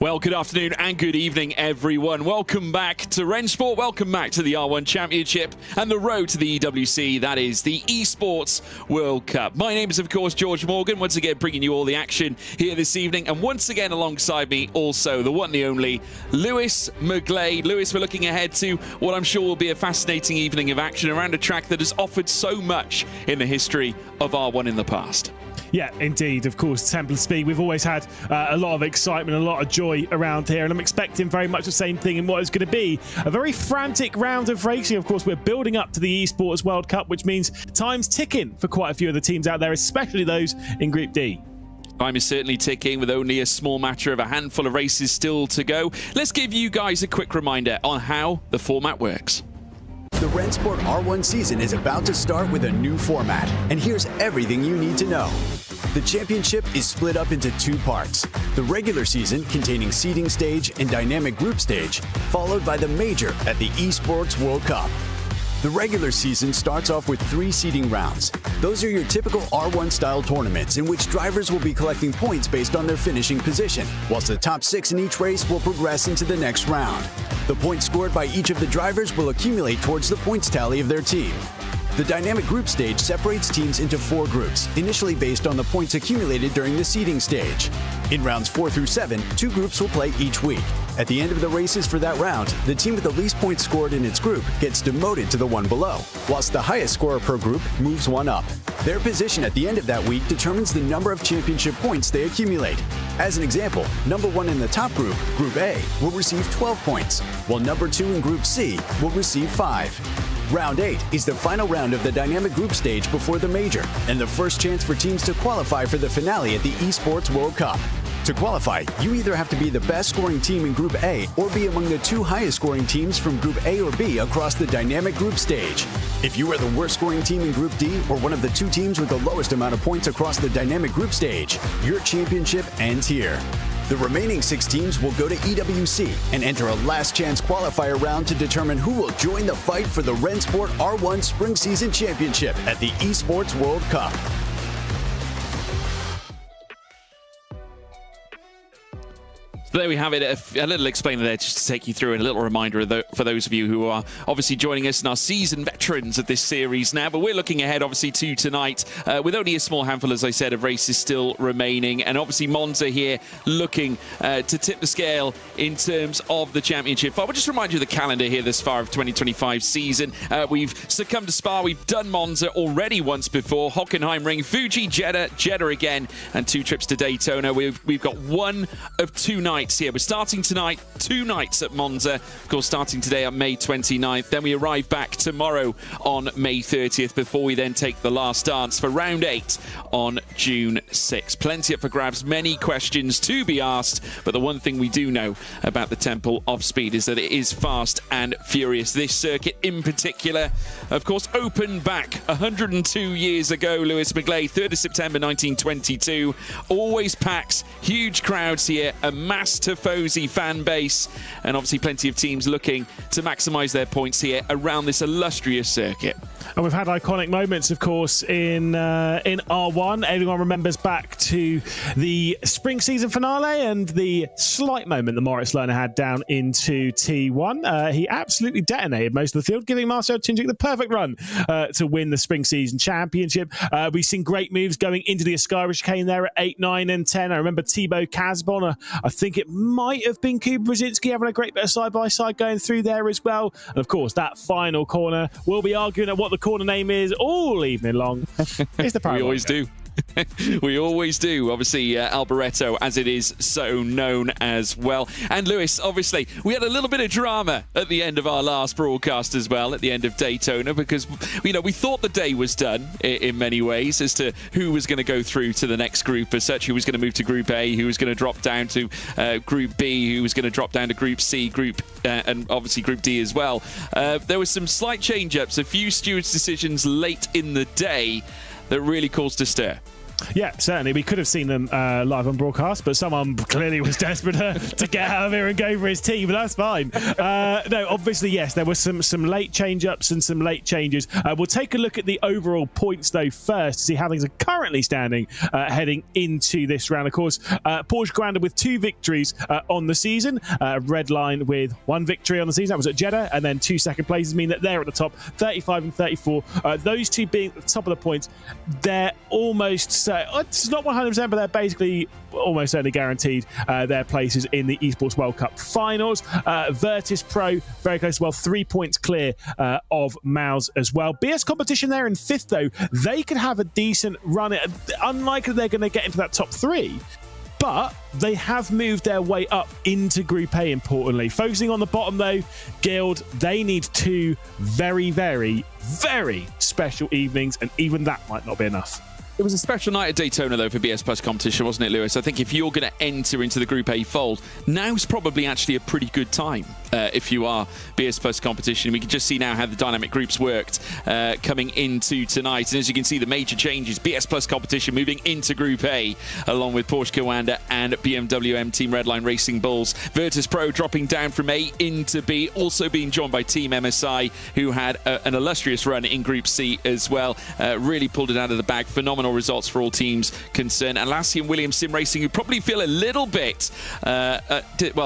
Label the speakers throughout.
Speaker 1: Well, good afternoon and good evening, everyone. Welcome back to RENNSPORT. Welcome back to the R1 Championship and the road to the EWC. That is the Esports World Cup. My name is, of course, George Morgan. Once again, bringing you all the action here this evening. And once again, alongside me, also the one and the only Lewis McGlade. Lewis, we're looking ahead to what I'm sure will be a fascinating evening of action around a track that has offered so much in the history of R1 in the past.
Speaker 2: Yeah, indeed. Of course, Temple Speed. We've always had a lot of excitement, a lot of joy around here, and I'm expecting very much the same thing in what is going to be a very frantic round of racing. Of course, we're building up to the Esports World Cup, which means time's ticking for quite a few of the teams out there, especially those in Group D.
Speaker 1: Time is certainly ticking with only a small matter of a handful of races still to go. Let's give you guys a quick reminder on how the format works.
Speaker 3: The RENNSPORT R1 season is about to start with a new format, and here's everything you need to know. The championship is split up into two parts. The regular season, containing seeding stage and dynamic group stage, followed by the major at the Esports World Cup. The regular season starts off with 3 seeding rounds. Those are your typical R1-style tournaments in which drivers will be collecting points based on their finishing position, whilst the top 6 in each race will progress into the next round. The points scored by each of the drivers will accumulate towards the points tally of their team. The dynamic group stage separates teams into 4 groups, initially based on the points accumulated during the seeding stage. In rounds 4 through 7, 2 groups will play each week. At the end of the races for that round, the team with the least points scored in its group gets demoted to the one below, whilst the highest scorer per group moves one up. Their position at the end of that week determines the number of championship points they accumulate. As an example, number 1 in the top group, Group A, will receive 12 points, while number 2 in Group C will receive 5. Round 8 is the final round of the dynamic group stage before the major, and the first chance for teams to qualify for the finale at the Esports World Cup. To qualify, you either have to be the best scoring team in Group A or be among the 2 highest scoring teams from Group A or B across the dynamic group stage. If you are the worst scoring team in Group D or one of the 2 teams with the lowest amount of points across the dynamic group stage, your championship ends here. The remaining 6 teams will go to EWC and enter a last chance qualifier round to determine who will join the fight for the RENNSPORT R1 Spring Season Championship at the Esports World Cup.
Speaker 1: So there we have it, a little explainer there just to take you through and a little reminder for those of you who are obviously joining us and are seasoned veterans of this series now. But we're looking ahead obviously to tonight with only a small handful, as I said, of races still remaining. And obviously Monza here looking to tip the scale in terms of the championship. I would just remind you of the calendar here this far of 2025 season. We've succumbed to Spa, we've done Monza already once before, Hockenheimring, Fuji, Jeddah again, and 2 trips to Daytona. We've got 1 of 2 nights here. We're starting tonight, 2 nights at Monza, of course starting today on May 29th. Then we arrive back tomorrow on May 30th before we then take the last dance for round 8 on June 6th. Plenty up for grabs, many questions to be asked, but the one thing we do know about the Temple of Speed is that it is fast and furious. This circuit in particular, of course, opened back 102 years ago, Lewis McGlade, 3rd of September 1922. Always packs huge crowds here, a mass tifosi fan base, and obviously plenty of teams looking to maximise their points here around this illustrious circuit.
Speaker 2: And we've had iconic moments, of course, in R1. Everyone remembers back to the spring season finale and the slight moment that Moritz Lerner had down into T1. He absolutely detonated most of the field, giving Marcel Chinjic the perfect run to win the spring season championship. We've seen great moves going into the Ascari chicane there at 8, 9 and 10. I remember Thibaut Casbon. I think it might have been Kuba Brzezinski having a great bit of side-by-side going through there as well. And, of course, that final corner, we'll be arguing at what the corner name is all evening long. It's the
Speaker 1: We always do. We always do. Obviously, Alboreto, as it is so known as well. And Lewis, obviously, we had a little bit of drama at the end of our last broadcast as well, at the end of Daytona, because, you know, we thought the day was done in many ways as to who was going to go through to the next group as such, who was going to move to Group A, who was going to drop down to Group B, who was going to drop down to Group C, and obviously Group D as well. There was some slight change-ups, a few stewards' decisions late in the day that really caused a stir.
Speaker 2: Yeah, certainly. We could have seen them live on broadcast, but someone clearly was desperate to get out of here and go for his team, but that's fine. No, obviously, yes, there were some late change-ups and some late changes. We'll take a look at the overall points, though, first, to see how things are currently standing heading into this round. Of course, Porsche grounded with 2 victories on the season. Redline with 1 victory on the season. That was at Jeddah, and then 2 second places mean that they're at the top, 35 and 34. Those 2 being at the top of the points, they're almost... it's not 100%, but they're basically almost certainly guaranteed their places in the Esports World Cup finals. Virtus Pro, very close as well, 3 points clear of Mouse as well. BS Competition there in 5th, though. They could have a decent run. Unlikely they're going to get into that top 3. But they have moved their way up into Group A, importantly. Focusing on the bottom, though, Guild, they need 2 very, very, very special evenings, and even that might not be enough.
Speaker 1: It was a special night at Daytona, though, for BS Plus competition, wasn't it, Lewis? I think if you're going to enter into the Group A fold, now's probably actually a pretty good time if you are BS Plus competition. We can just see now how the dynamic groups worked coming into tonight. And as you can see, the major changes, BS Plus competition moving into Group A, along with Porsche Coanda and BMW M Team Redline Racing Bulls. Virtus Pro dropping down from A into B, also being joined by Team MSI, who had an illustrious run in Group C as well. Really pulled it out of the bag. Phenomenal results for all teams concerned. And Lassie and Williams Sim Racing, who probably feel a little bit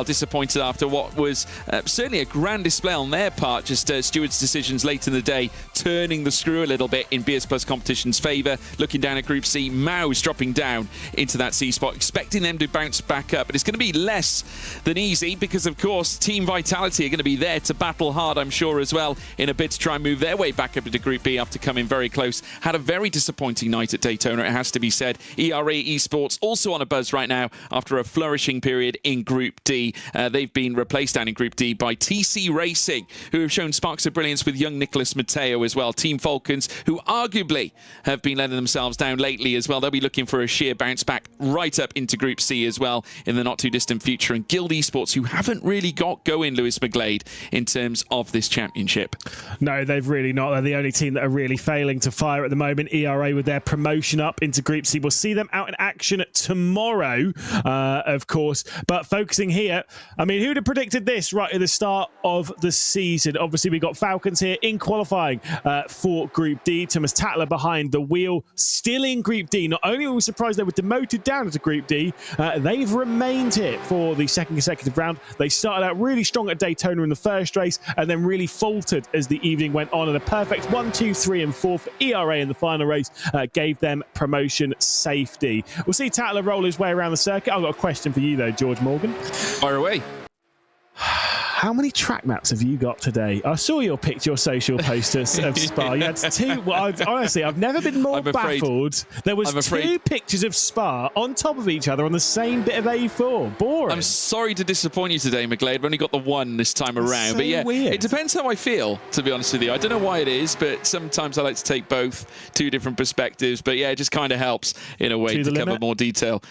Speaker 1: disappointed after what was certainly a grand display on their part, just stewards' decisions late in the day turning the screw a little bit in BS Plus competition's favour. Looking down at Group C, Mao's dropping down into that C spot, expecting them to bounce back up, but it's going to be less than easy because, of course, Team Vitality are going to be there to battle hard, I'm sure, as well, in a bid to try and move their way back up into Group B after coming very close. Had a very disappointing night at Daytona, it has to be said. ERA Esports also on a buzz right now after a flourishing period in Group D. They've been replaced down in Group D by TC Racing, who have shown sparks of brilliance with young Nicholas Mateo as well. Team Falcons, who arguably have been letting themselves down lately as well. They'll be looking for a sheer bounce back right up into Group C as well in the not too distant future. And Guild Esports, who haven't really got going, Lewis McGlade, in terms of this championship.
Speaker 2: No, they've really not. They're the only team that are really failing to fire at the moment. ERA with their promotion up into Group C. We'll see them out in action tomorrow, of course. But focusing here, I mean, who'd have predicted this right at the start of the season? Obviously, we got Falcons here in qualifying for Group D. Thomas Tatler behind the wheel, still in Group D. Not only were we surprised they were demoted down into Group D, they've remained here for the second consecutive round. They started out really strong at Daytona in the first race and then really faltered as the evening went on. And a perfect 1, 2, 3 and 4 for ERA in the final race gave them promotion safety. We'll see Tatler roll his way around the circuit. I've got a question for you, though, George Morgan.
Speaker 1: Fire away.
Speaker 2: How many track maps have you got today? I saw your picture, your social posters of Spa. You had 2. Well, honestly, I've never been more baffled. There was 2 pictures of Spa on top of each other on the same bit of A4. Boring.
Speaker 1: I'm sorry to disappoint you today, McGlade. I've only got the 1 this time around.
Speaker 2: So
Speaker 1: but yeah,
Speaker 2: weird.
Speaker 1: It depends how I feel, to be honest with you. I don't know why it is, but sometimes I like to take both, 2 different perspectives. But yeah, it just kind of helps in a way to cover more detail.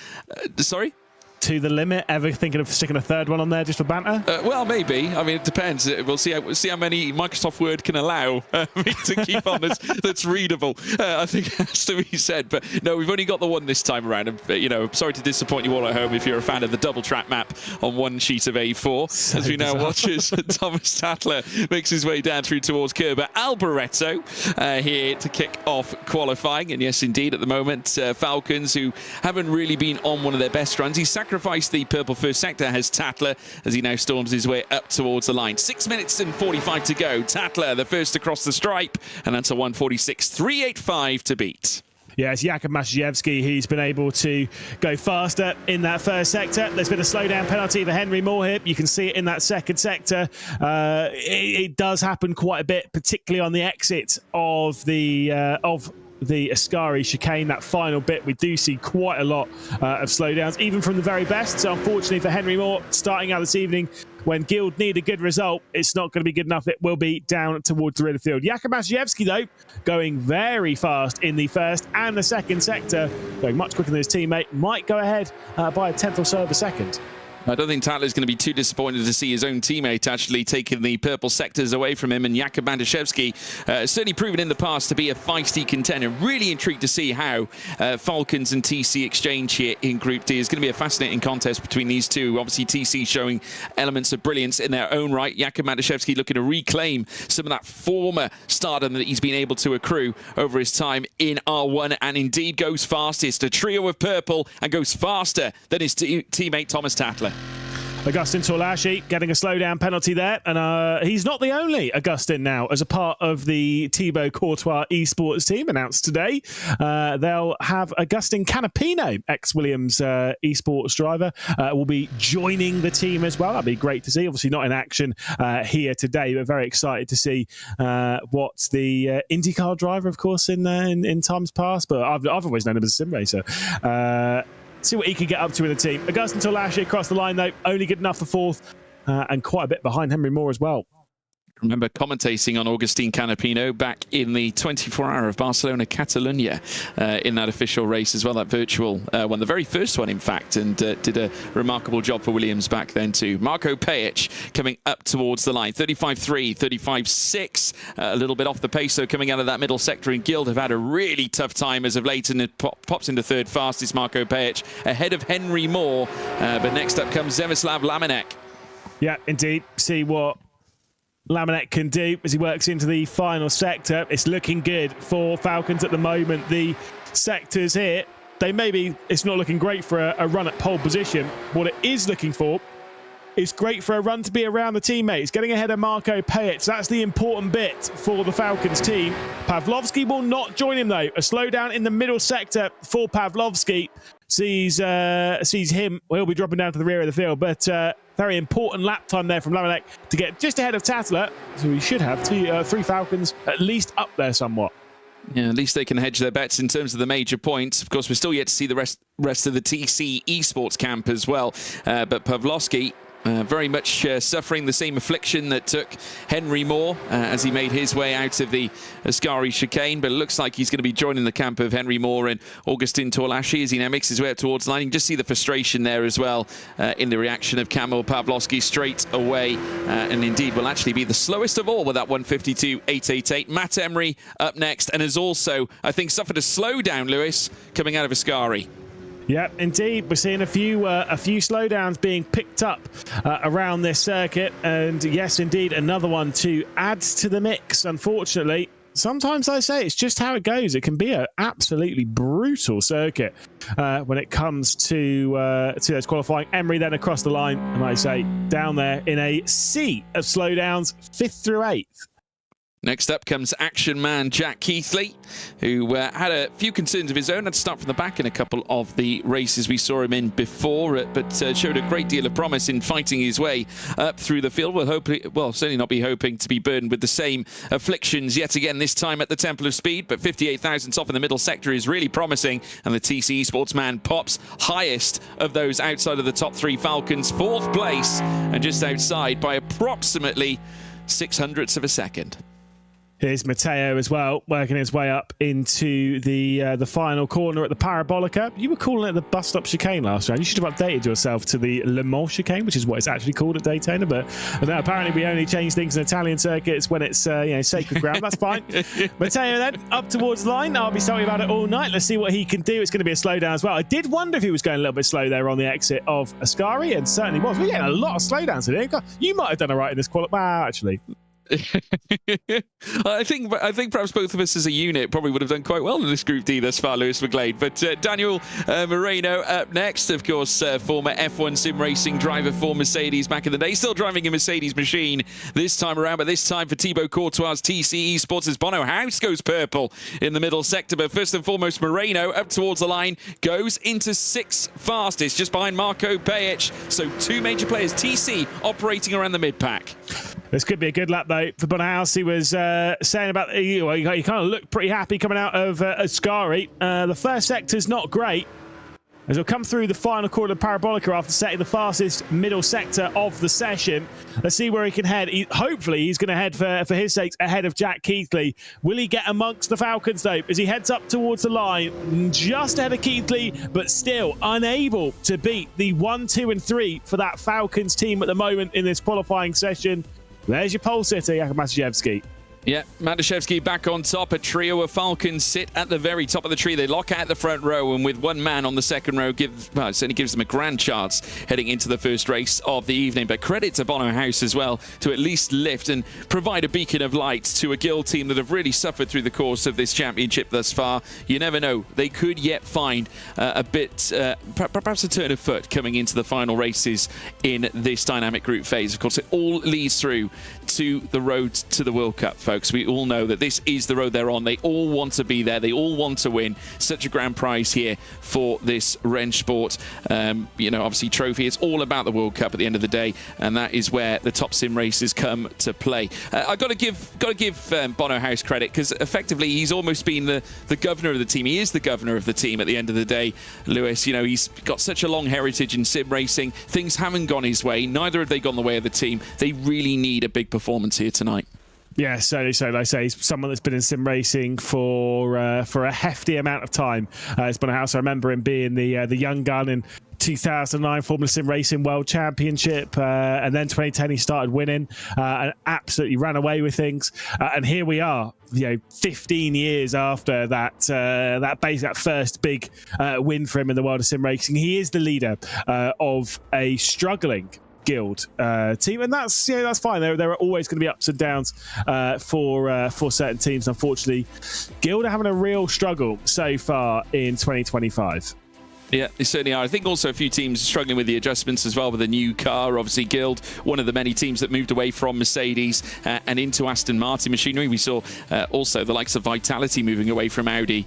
Speaker 1: Sorry?
Speaker 2: To the limit? Ever thinking of sticking a 3rd one on there just for banter?
Speaker 1: Well, maybe. I mean, it depends. We'll see how many Microsoft Word can allow me to keep on that's readable. I think it has to be said. But no, we've only got the 1 this time around. And, you know, sorry to disappoint you all at home if you're a fan of the double track map on 1 sheet of A4.
Speaker 2: So
Speaker 1: as we now
Speaker 2: bizarre.
Speaker 1: watch as Thomas Tatler makes his way down through towards Kerber Alboreto here to kick off qualifying. And yes, indeed, at the moment, Falcons, who haven't really been on one of their best runs, he's sacrificed the purple first sector, has Tatler, as he now storms his way up towards the line. 6 minutes and 45 to go. Tatler, the first across the stripe, and that's a 1:46.385 to beat.
Speaker 2: Yeah, it's Jakub Maszewski who's been able to go faster in that first sector. There's been a slowdown penalty for Henry Moorhip. You can see it in that second sector. It does happen quite a bit, particularly on the exit of the Ascari chicane, that final bit. We do see quite a lot of slowdowns, even from the very best. So unfortunately for Henry Moore, starting out this evening, when Guild need a good result, it's not going to be good enough. It will be down towards the rear of the field. Jakub Maszewski, though, going very fast in the first and the second sector, going much quicker than his teammate, might go ahead by a 10th or so of a second.
Speaker 1: I don't think Tatler's going to be too disappointed to see his own teammate actually taking the purple sectors away from him. And Jakub Bandaszewski certainly proven in the past to be a feisty contender. Really intrigued to see how Falcons and TC exchange here in Group D. It's going to be a fascinating contest between these two. Obviously, TC showing elements of brilliance in their own right. Jakub Bandaszewski looking to reclaim some of that former stardom that he's been able to accrue over his time in R1, and indeed goes fastest. A trio of purple and goes faster than his teammate Thomas Tatler.
Speaker 2: Augustin Torlashi getting a slowdown penalty there, and he's not the only Augustin now as a part of the Thibaut Courtois Esports team announced today. They'll have Augustin Canapino, ex-Williams Esports driver, will be joining the team as well. That'd be great to see. Obviously not in action here today, but very excited to see what the IndyCar driver, of course, in times past, but I've always known him as a sim racer. See what he can get up to in the team. Augustin Torlashi across the line, though, only good enough for fourth, and quite a bit behind Henry Moore as well.
Speaker 1: Remember commentating on Augustin Canapino back in the 24-hour of Barcelona-Catalunya in that official race as well, that virtual one, the very first one, in fact, and did a remarkable job for Williams back then too. Marko Pejic coming up towards the line, 35.3, 35.6, a little bit off the pace, so coming out of that middle sector, and Guild have had a really tough time as of late, and it pops into third fastest, Marko Pejic, ahead of Henry Moore, but next up comes Zemislav Lamenek.
Speaker 2: Yeah, indeed. See what Lamenek can do as he works into the final sector. It's looking good for Falcons at the moment. The sectors here, it's not looking great for a run at pole position. What it is looking for is great for a run to be around the teammates, getting ahead of Marko Pejic. That's the important bit for the Falcons team. Pavlovsky will not join him though. A slowdown in the middle sector for Pavlovsky sees him. Well, he'll be dropping down to the rear of the field, but very important lap time there from Lamenek to get just ahead of Tatler. So we should have three Falcons at least up there somewhat.
Speaker 1: Yeah, at least they can hedge their bets in terms of the major points. Of course, we're still yet to see the rest of the TC Esports camp as well. But Pavlovsky very much suffering the same affliction that took Henry Moore as he made his way out of the Ascari chicane, but it looks like he's going to be joining the camp of Henry Moore and Augustin Torlashi as he now makes his way up towards the line. You can just see the frustration there as well in the reaction of Kamil Pavlovsky straight away, and indeed will actually be the slowest of all with that 152.888. Matt Emery up next, and has also, I think, suffered a slowdown, Lewis, coming out of Ascari.
Speaker 2: Yeah, indeed. We're seeing a few slowdowns being picked up around this circuit. And yes, indeed, another one to add to the mix, unfortunately. Sometimes I say it's just how it goes. It can be an absolutely brutal circuit when it comes to those qualifying. Emery then across the line, and I say down there in a sea of slowdowns, 5th through 8th.
Speaker 1: Next up comes action man Jack Keithley, who had a few concerns of his own. Had to start from the back in a couple of the races we saw him in before, but showed a great deal of promise in fighting his way up through the field. We'll certainly not be hoping to be burdened with the same afflictions yet again, this time at the Temple of Speed, but 58 thousandths off in the middle sector is really promising, and the TC Esports man pops highest of those outside of the top three Falcons, 4th place, and just outside by approximately 0.06 of a second.
Speaker 2: Here's Matteo as well, working his way up into the final corner at the Parabolica. You were calling it the bus stop chicane last round. You should have updated yourself to the Le Mans chicane, which is what it's actually called at Daytona. But no, apparently we only change things in Italian circuits when it's sacred ground. That's fine. Matteo then up towards the line. I'll be talking about it all night. Let's see what he can do. It's going to be a slowdown as well. I did wonder if he was going a little bit slow there on the exit of Ascari, and certainly was. We're getting a lot of slowdowns today. You might have done all right in this qualify. Well, actually.
Speaker 1: I think perhaps both of us as a unit probably would have done quite well in this Group D thus far, Lewis McGlade. But Daniel Moreno up next, of course, former F1 sim racing driver for Mercedes back in the day, still driving a Mercedes machine this time around, but this time for Thibaut Courtois' TC Esports as Bono House goes purple in the middle sector. But first and foremost, Moreno up towards the line, goes into 6th fastest, just behind Marko Pejic. So 2 major players, TC operating around the mid-pack.
Speaker 2: This could be a good lap, though, for Bonhouse. He was saying about, he kind of looked pretty happy coming out of Ascari. The first sector's not great. as he'll come through the final corner of the Parabolica after setting the fastest middle sector of the session. Let's see where he can head. Hopefully, he's going to head for his sakes ahead of Jack Keithley. Will he get amongst the Falcons, though, as he heads up towards the line, just ahead of Keithley, but still unable to beat the 1, 2, and 3 for that Falcons team at the moment in this qualifying session. There's your pole sitter, Jakub Matuszewski.
Speaker 1: Yeah, Matuszewski back on top. A trio of Falcons sit at the very top of the tree. They lock out the front row, and with one man on the second row, it certainly gives them a grand chance heading into the first race of the evening. But credit to Bono House as well to at least lift and provide a beacon of light to a Guild team that have really suffered through the course of this championship thus far. You never know. They could yet find a bit, perhaps a turn of foot coming into the final races in this dynamic group phase. Of course, it all leads through to the road to the World Cup, folks. We all know that this is the road they're on. They all want to be there. They all want to win. Such a grand prize here for this RENNSPORT, obviously trophy. It's all about the World Cup at the end of the day, and that is where the top sim races come to play. I've got to give Bono House credit, because effectively he's almost been the governor of the team. He is the governor of the team at the end of the day, Lewis. He's got such a long heritage in sim racing. Things haven't gone his way. Neither have they gone the way of the team. They really need a big performance here tonight.
Speaker 2: Yeah, certainly so. Like I say, he's someone that's been in sim racing for a hefty amount of time. It's been a house. I remember him being the young gun in 2009 Formula Sim Racing World Championship, and then 2010 he started winning and absolutely ran away with things. And here we are, 15 years after that first big win for him in the world of sim racing. He is the leader of a struggling Guild team, and that's fine. There are always going to be ups and downs for certain teams. Unfortunately, Guild are having a real struggle so far in 2025.
Speaker 1: Yeah, they certainly are. I think also a few teams struggling with the adjustments as well with a new car. Obviously, Guild, one of the many teams that moved away from Mercedes and into Aston Martin machinery. We saw also the likes of Vitality moving away from Audi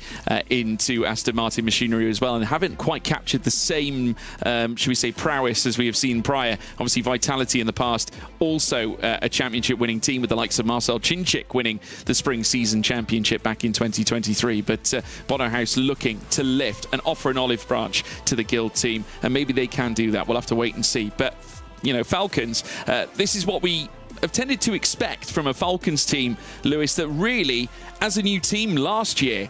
Speaker 1: into Aston Martin machinery as well, and haven't quite captured the same, should we say, prowess as we have seen prior. Obviously, Vitality in the past, also a championship-winning team with the likes of Marcel Chinchik winning the Spring Season Championship back in 2023. But Bono House looking to lift and offer an olive branch to the Guild team, and maybe they can do that. We'll have to wait and see. But Falcons, this is what we have tended to expect from a Falcons team, Lewis, that really, as a new team last year,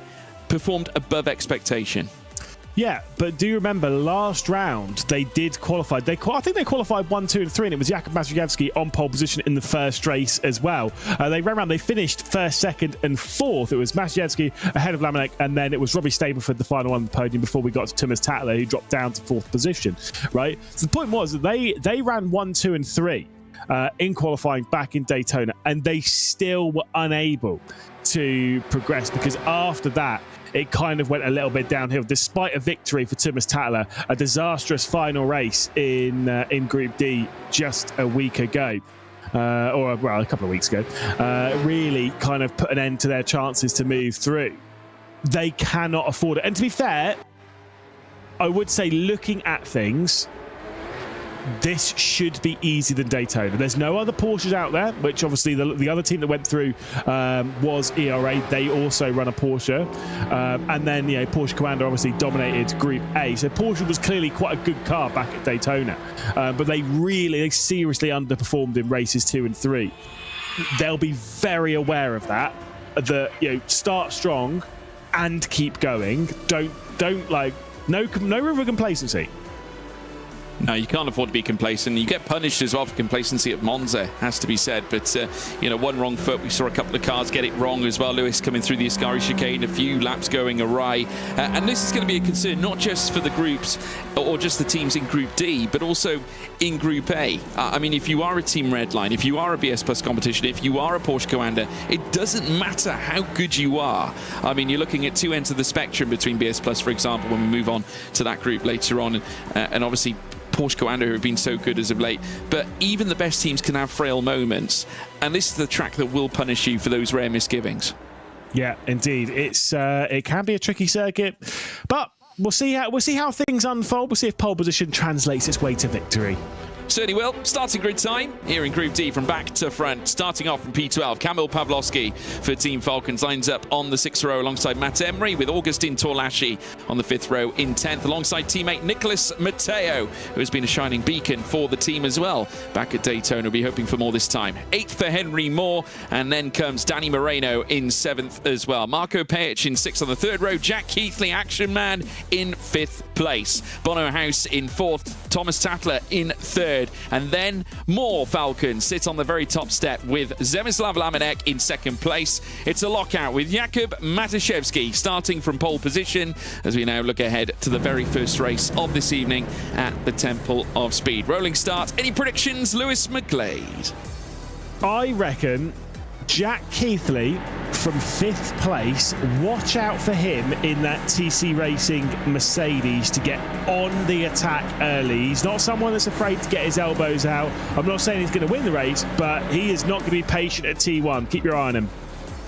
Speaker 1: performed above expectation.
Speaker 2: Yeah, but do you remember last round they did qualify? I think they qualified 1, 2, and 3, and it was Jakub Matuszewski on pole position in the first race as well. They ran around. They finished first, second, and fourth. It was Matuszewski ahead of Lamelec, and then it was Robbie Stableford, the final one on the podium, before we got to Thomas Tatler, who dropped down to fourth position. Right. So the point was that they ran 1, 2, and 3 in qualifying back in Daytona, and they still were unable to progress, because after that it kind of went a little bit downhill, despite a victory for Thomas Tatler, a disastrous final race in Group D just a week ago. A couple of weeks ago, really kind of put an end to their chances to move through. They cannot afford it. And to be fair, I would say, looking at things, this should be easier than Daytona. There's no other Porsches out there, which obviously the other team that went through was ERA. They also run a Porsche. And then, Porsche Commander obviously dominated Group A. So Porsche was clearly quite a good car back at Daytona. But they seriously underperformed in races 2 and 3. They'll be very aware of that. Start strong and keep going. Don't no room for complacency.
Speaker 1: No, you can't afford to be complacent. You get punished as well for complacency at Monza, has to be said. But, one wrong foot. We saw a couple of cars get it wrong as well. Lewis coming through the Ascari chicane, a few laps going awry. And this is going to be a concern, not just for the groups or just the teams in Group D, but also in Group A. If you are a Team Redline, if you are a BS Plus competition, if you are a Porsche Commander, it doesn't matter how good you are. You're looking at two ends of the spectrum between BS Plus, for example, when we move on to that group later on. And obviously, Porsche Commander, who have been so good as of late. But even the best teams can have frail moments, and this is the track that will punish you for those rare misgivings.
Speaker 2: Yeah, indeed. It can be a tricky circuit, but we'll see how things unfold. We'll see if pole position translates its way to victory.
Speaker 1: Certainly will. Starting grid time here in Group D from back to front. Starting off from P12, Kamil Pawlowski for Team Falcons lines up on the 6th row alongside Matt Emery, with Augustin Torlashi on the 5th row in 10th, alongside teammate Nicholas Matteo, who has been a shining beacon for the team as well. Back at Daytona, we'll be hoping for more this time. 8th for Henry Moore, and then comes Danny Moreno in 7th as well. Marco Pajic in 6th on the 3rd row. Jack Keithley, action man, in 5th place. Bono House in 4th. Thomas Tatler in 3rd. And then more Falcons sit on the very top step with Zemislav Lamenek in 2nd place. It's a lockout with Jakub Mataszewski starting from pole position as we now look ahead to the very first race of this evening at the Temple of Speed. Rolling start. Any predictions, Lewis McGlade?
Speaker 2: I reckon Jack Keithley from 5th place. Watch out for him in that TC Racing Mercedes to get on the attack early. He's not someone that's afraid to get his elbows out. I'm not saying he's going to win the race, but he is not going to be patient at T1. Keep your eye on him.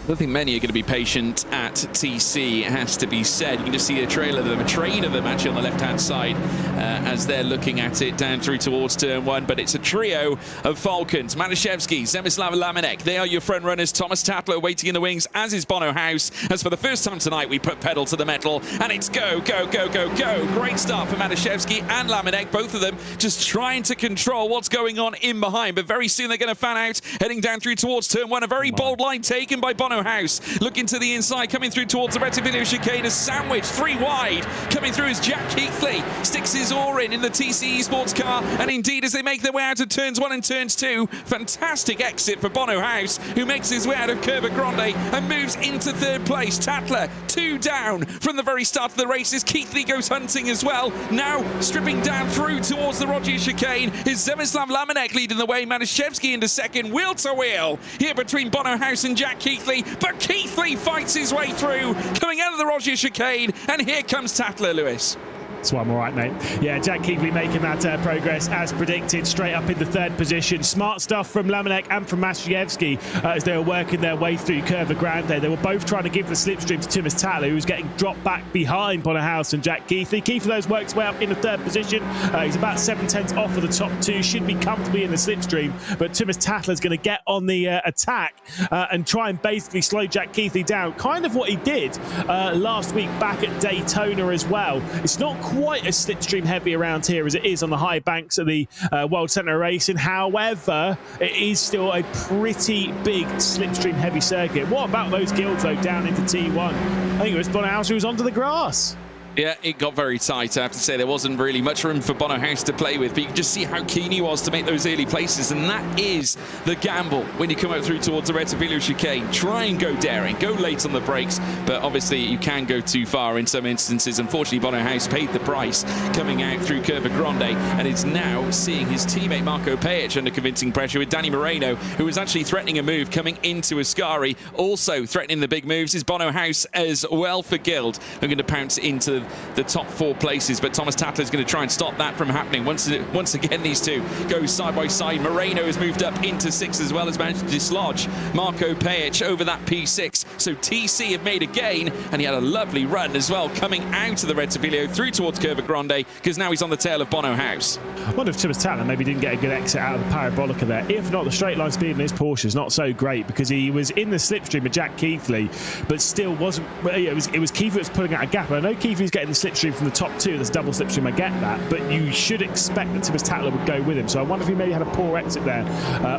Speaker 1: I don't think many are going to be patient at TC, it has to be said. You can just see a train of them actually on the left-hand side as they're looking at it down through towards turn 1. But it's a trio of Falcons. Mataszewski, Zemislav Lamenek, they are your front runners. Thomas Tatler waiting in the wings, as is Bono House. As for the first time tonight, we put pedal to the metal, and it's go, go, go, go, go. Great start for Mataszewski and Lamenek, both of them just trying to control what's going on in behind. But very soon they're going to fan out, heading down through towards turn 1. A very bold line taken by Bono House, looking to the inside, coming through towards the Retivillo chicane, a sandwich 3 wide, coming through as Jack Keithley sticks his oar in the TC Esports car, and indeed as they make their way out of turns 1 and turns 2, fantastic exit for Bono House, who makes his way out of Curva Grande and moves into 3rd place. Tatler 2 down from the very start of the races. Keithley goes hunting as well, now stripping down through towards the Roger chicane is Zemislav Lamenek leading the way. Mataszewski into 2nd, wheel to wheel here between Bono House and Jack Keithley, but Keithley fights his way through, coming out of the Roger chicane, and here comes Tatler, Lewis.
Speaker 2: That's why I'm all right, mate. Yeah, Jack Keithley making that progress as predicted, straight up into 3rd position. Smart stuff from Lamenek and from Mataszewski as they were working their way through Curva Grande. They were both trying to give the slipstream to Thomas Tatler, who was getting dropped back behind Bono House and Jack Keithley. Keithley, those works way up into 3rd position. He's about 7/10 off of the top 2, should be comfortably in the slipstream, but Thomas Tatler's going to get on the attack and try and basically slow Jack Keithley down. Kind of what he did last week back at Daytona as well. It's not quite as slipstream heavy around here as it is on the high banks of the World Centre Racing. However, it is still a pretty big slipstream heavy circuit. What about those guilds though down into T1? I think it was Bono House who was onto the grass.
Speaker 1: Yeah, it got very tight. I have to say there wasn't really much room for Bono House to play with, but you can just see how keen he was to make those early places, and that is the gamble when you come up through towards the Retivillo chicane. Try and go daring, go late on the brakes, but obviously you can go too far in some instances. Unfortunately, Bono House paid the price coming out through Curva Grande, and is now seeing his teammate Marco Pajic under convincing pressure, with Danny Moreno, who was actually threatening a move coming into Ascari. Also threatening the big moves is Bono House as well for Guild. I'm going to pounce into the top 4 places, but Thomas Tatler is going to try and stop that from happening. Once again, these two go side by side. Moreno has moved up into 6th as well as managed to dislodge Marco Pajic over that P6. So TC have made a gain, and he had a lovely run as well coming out of the Retivillo through towards Curva Grande, because now he's on the tail of Bono House.
Speaker 2: I wonder if Thomas Tatler maybe didn't get a good exit out of the Parabolica there. If not, the straight line speed in his Porsche is not so great, because he was in the slipstream of Jack Keithley, but still wasn't. It was Keithley that was pulling out a gap. And I know Keithley's getting the slipstream from the top 2. There's double slipstream, I get that, but you should expect that Thomas Tatler would go with him. So I wonder if he maybe had a poor exit there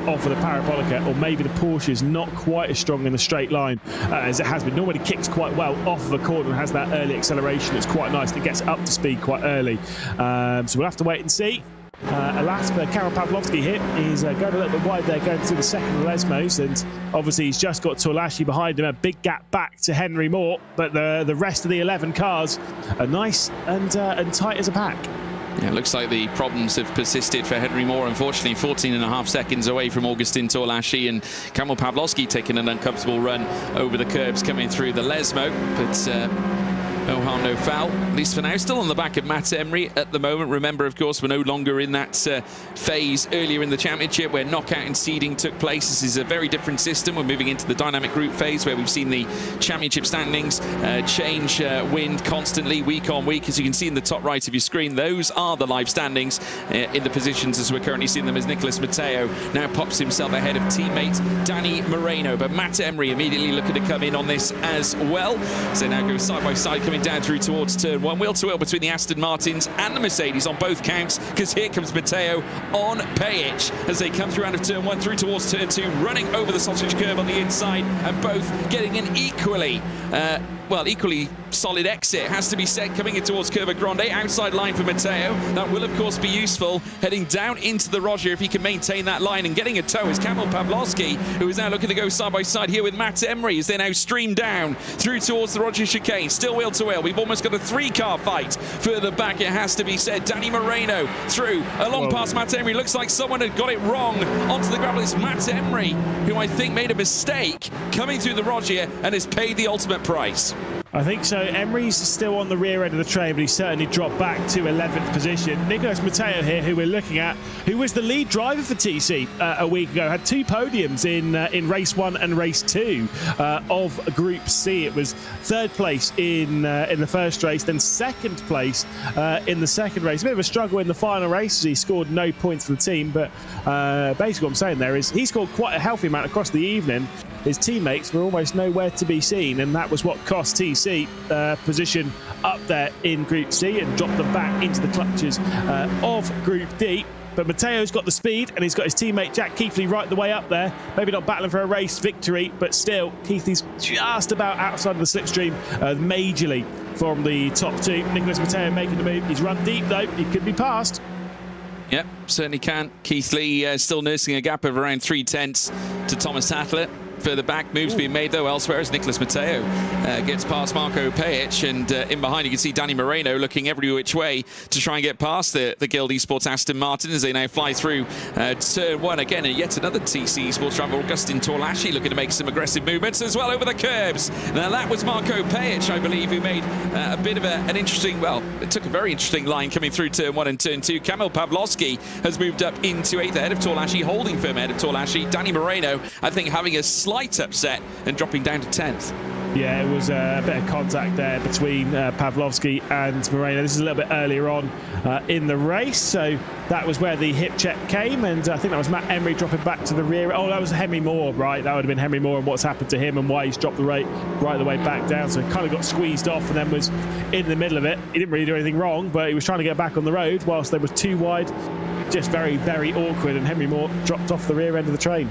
Speaker 2: off of the Parabolica, or maybe the Porsche is not quite as strong in the straight line as it has been. Normally kicks quite well off of the corner and has that early acceleration. It's quite nice and it gets up to speed quite early. So we'll have to wait and see. Alas for Kamil Pawlowski here, he's going a little bit wide there, going through the 2nd Lesmos, and obviously he's just got Torlashi behind him, a big gap back to Henry Moore, but the rest of the 11 cars are nice and tight as a pack.
Speaker 1: Yeah, it looks like the problems have persisted for Henry Moore, unfortunately. 14.5 seconds away from Augustin Torlashi, and Kamil Pawlowski taking an uncomfortable run over the curbs coming through the Lesmo, but No harm, no foul, at least for now. Still on the back of Matt Emery at the moment. Remember, of course, we're no longer in that phase earlier in the championship where knockout and seeding took place. This is a very different system. We're moving into the dynamic group phase where we've seen the championship standings change wind constantly, week on week. As you can see in the top right of your screen, those are the live standings in the positions as we're currently seeing them, as Nicholas Matteo now pops himself ahead of teammate Danny Moreno. But Matt Emery immediately looking to come in on this as well. So now go side by side, coming down through towards turn one, wheel to wheel between the Aston Martins and the Mercedes on both counts, because here comes Matteo on Pejic as they come through out of turn one through towards turn two, running over the sausage curve on the inside, and both getting an equally solid exit, has to be said, coming in towards Curva Grande. Outside line for Matteo. That will, of course, be useful. Heading down into the Roger if he can maintain that line, and getting a tow is Kamil Pawlowski, who is now looking to go side by side here with Matt Emery as they now stream down through towards the Roger chicane. Still wheel to wheel. We've almost got a three-car fight. Further back, it has to be said. Danny Moreno through, along past Matt Emery. Looks like someone had got it wrong onto the gravel. It's Matt Emery, who I think made a mistake coming through the Roger and has paid the ultimate price.
Speaker 2: I think so. Emery's still on the rear end of the train, but he's certainly dropped back to 11th position. Nicholas Matteo here, who we're looking at, who was the lead driver for TC a week ago, had two podiums in race 1 and race 2 of Group C. It was third place in the first race, then second place in the second race. A bit of a struggle in the final race as he scored no points for the team, but basically what I'm saying there is he scored quite a healthy amount across the evening. His teammates were almost nowhere to be seen, and that was what cost TC position up there in Group C and dropped them back into the clutches of Group D. But Matteo's got the speed, and he's got his teammate Jack Keithley right the way up there. Maybe not battling for a race victory, but still, Keithley's just about outside of the slipstream majorly from the top two. Nicholas Matteo making the move. He's run deep, though. He could be passed.
Speaker 1: Yep, certainly can. Keithley still nursing a gap of around 3/10 to Thomas Tatler. Further back, moves being made though elsewhere as Nicholas Matteo gets past Marco Pejic, and in behind you can see Danny Moreno looking every which way to try and get past the Guild Esports Aston Martin as they now fly through turn one again, and yet another TC Esports driver, Augustin Torlashi, looking to make some aggressive movements as well over the curbs. Now that was Marco Pejic, I believe, who made a bit of an interesting, well, it took a very interesting line coming through turn one and turn two. Kamil Pawlowski has moved up into 8th ahead of Torlashi, holding firm ahead of Torlashi. Danny Moreno, I think, having a slight upset and dropping down to 10th.
Speaker 2: Yeah, it was a bit of contact there between Pawlowski and Moreno. This is a little bit earlier on in the race, so that was where the hip check came, and I think that was Matt Emery dropping back to the rear. Oh, that was Henry Moore, right? That would have been Henry Moore and what's happened to him and why he's dropped the rate right the way back down. So he kind of got squeezed off and then was in the middle of it. He didn't really do anything wrong, but he was trying to get back on the road whilst they were too wide. Just very, very awkward, and Henry Moore dropped off the rear end of the train.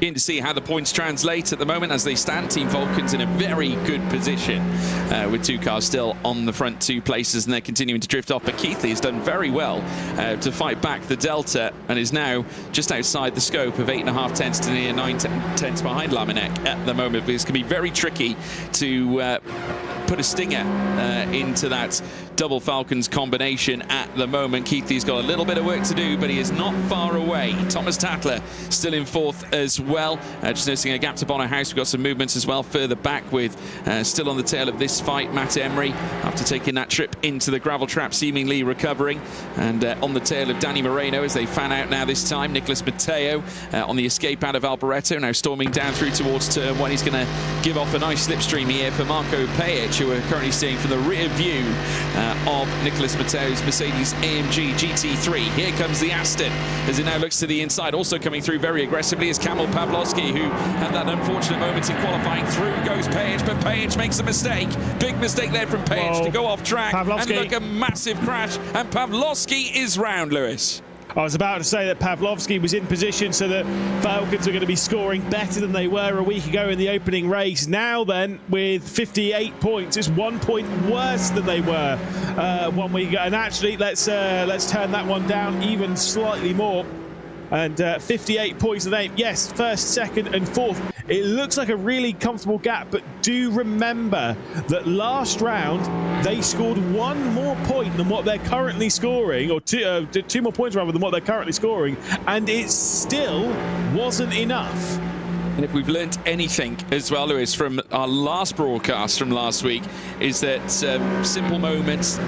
Speaker 1: Keen to see how the points translate at the moment as they stand. Team Vulcan's in a very good position with two cars still on the front two places, and they're continuing to drift off. But Keithley has done very well to fight back the delta and is now just outside the scope of 8.5 tenths to near 9 tenths behind Laminek at the moment. But it's going to be very tricky to put a stinger into that double Falcons combination at the moment. Keithley's got a little bit of work to do, but he is not far away. Thomas Tatler still in 4th as well, just noticing a gap to Bono House. We've got some movements as well further back with still on the tail of this fight Matt Emery after taking that trip into the gravel trap, seemingly recovering, and on the tail of Danny Moreno as they fan out now this time. Nicholas Matteo on the escape out of Alboreto, now storming down through towards turn one. He's going to give off a nice slipstream here for Marco Pejic, who are currently seeing from the rear view of Nicholas Matteo's Mercedes AMG GT3. Here comes the Aston as it now looks to the inside. Also coming through very aggressively is Kamil Pawlowski, who had that unfortunate moment in qualifying. Through goes Pejic, but Pejic makes a mistake. Big mistake there from Pejic to go off track.
Speaker 2: Pawlowski.
Speaker 1: And look, a massive crash, and Pawlowski is round, Lewis.
Speaker 2: I was about to say that Pawlowski was in position so that Falcons are going to be scoring better than they were a week ago in the opening race. Now then, with 58 points, it's 1 point worse than they were 1 week ago. And actually, let's turn that one down even slightly more. And 58 points of 8. Yes, 1st, 2nd and 4th. It looks like a really comfortable gap, but do remember that last round they scored 1 more point than what they're currently scoring, or 2 more points rather than what they're currently scoring, and it still wasn't enough.
Speaker 1: And if we've learnt anything as well, Lewis, from our last broadcast from last week, is that simple moments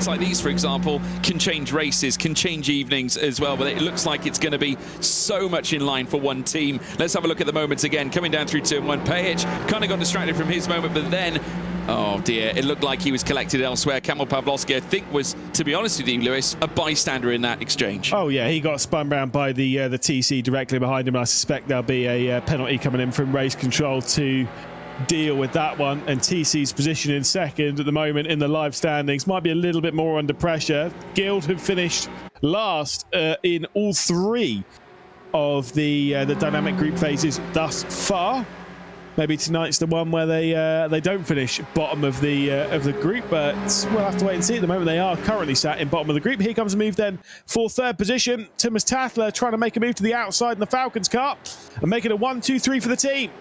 Speaker 1: like these, for example, can change races, can change evenings as well. But it looks like it's going to be so much in line for one team. Let's have a look at the moments again. Coming down through turn 1, Pajic kind of got distracted from his moment, but then, oh dear, it looked like he was collected elsewhere. Kamil Pawlowski, I think, was, to be honest with you, Lewis, a bystander in that exchange.
Speaker 2: Oh yeah, he got spun round by the TC directly behind him. I suspect there'll be a penalty coming in from race control to deal with that one. And TC's position in second at the moment in the live standings might be a little bit more under pressure. Guild have finished last in all 3 of the dynamic group phases thus far. Maybe tonight's the one where they don't finish bottom of the group, but we'll have to wait and see. At the moment, they are currently sat in bottom of the group. Here comes a move then for third position. Thomas Tatler trying to make a move to the outside in the Falcons car and make it a 1-2-3 for the team.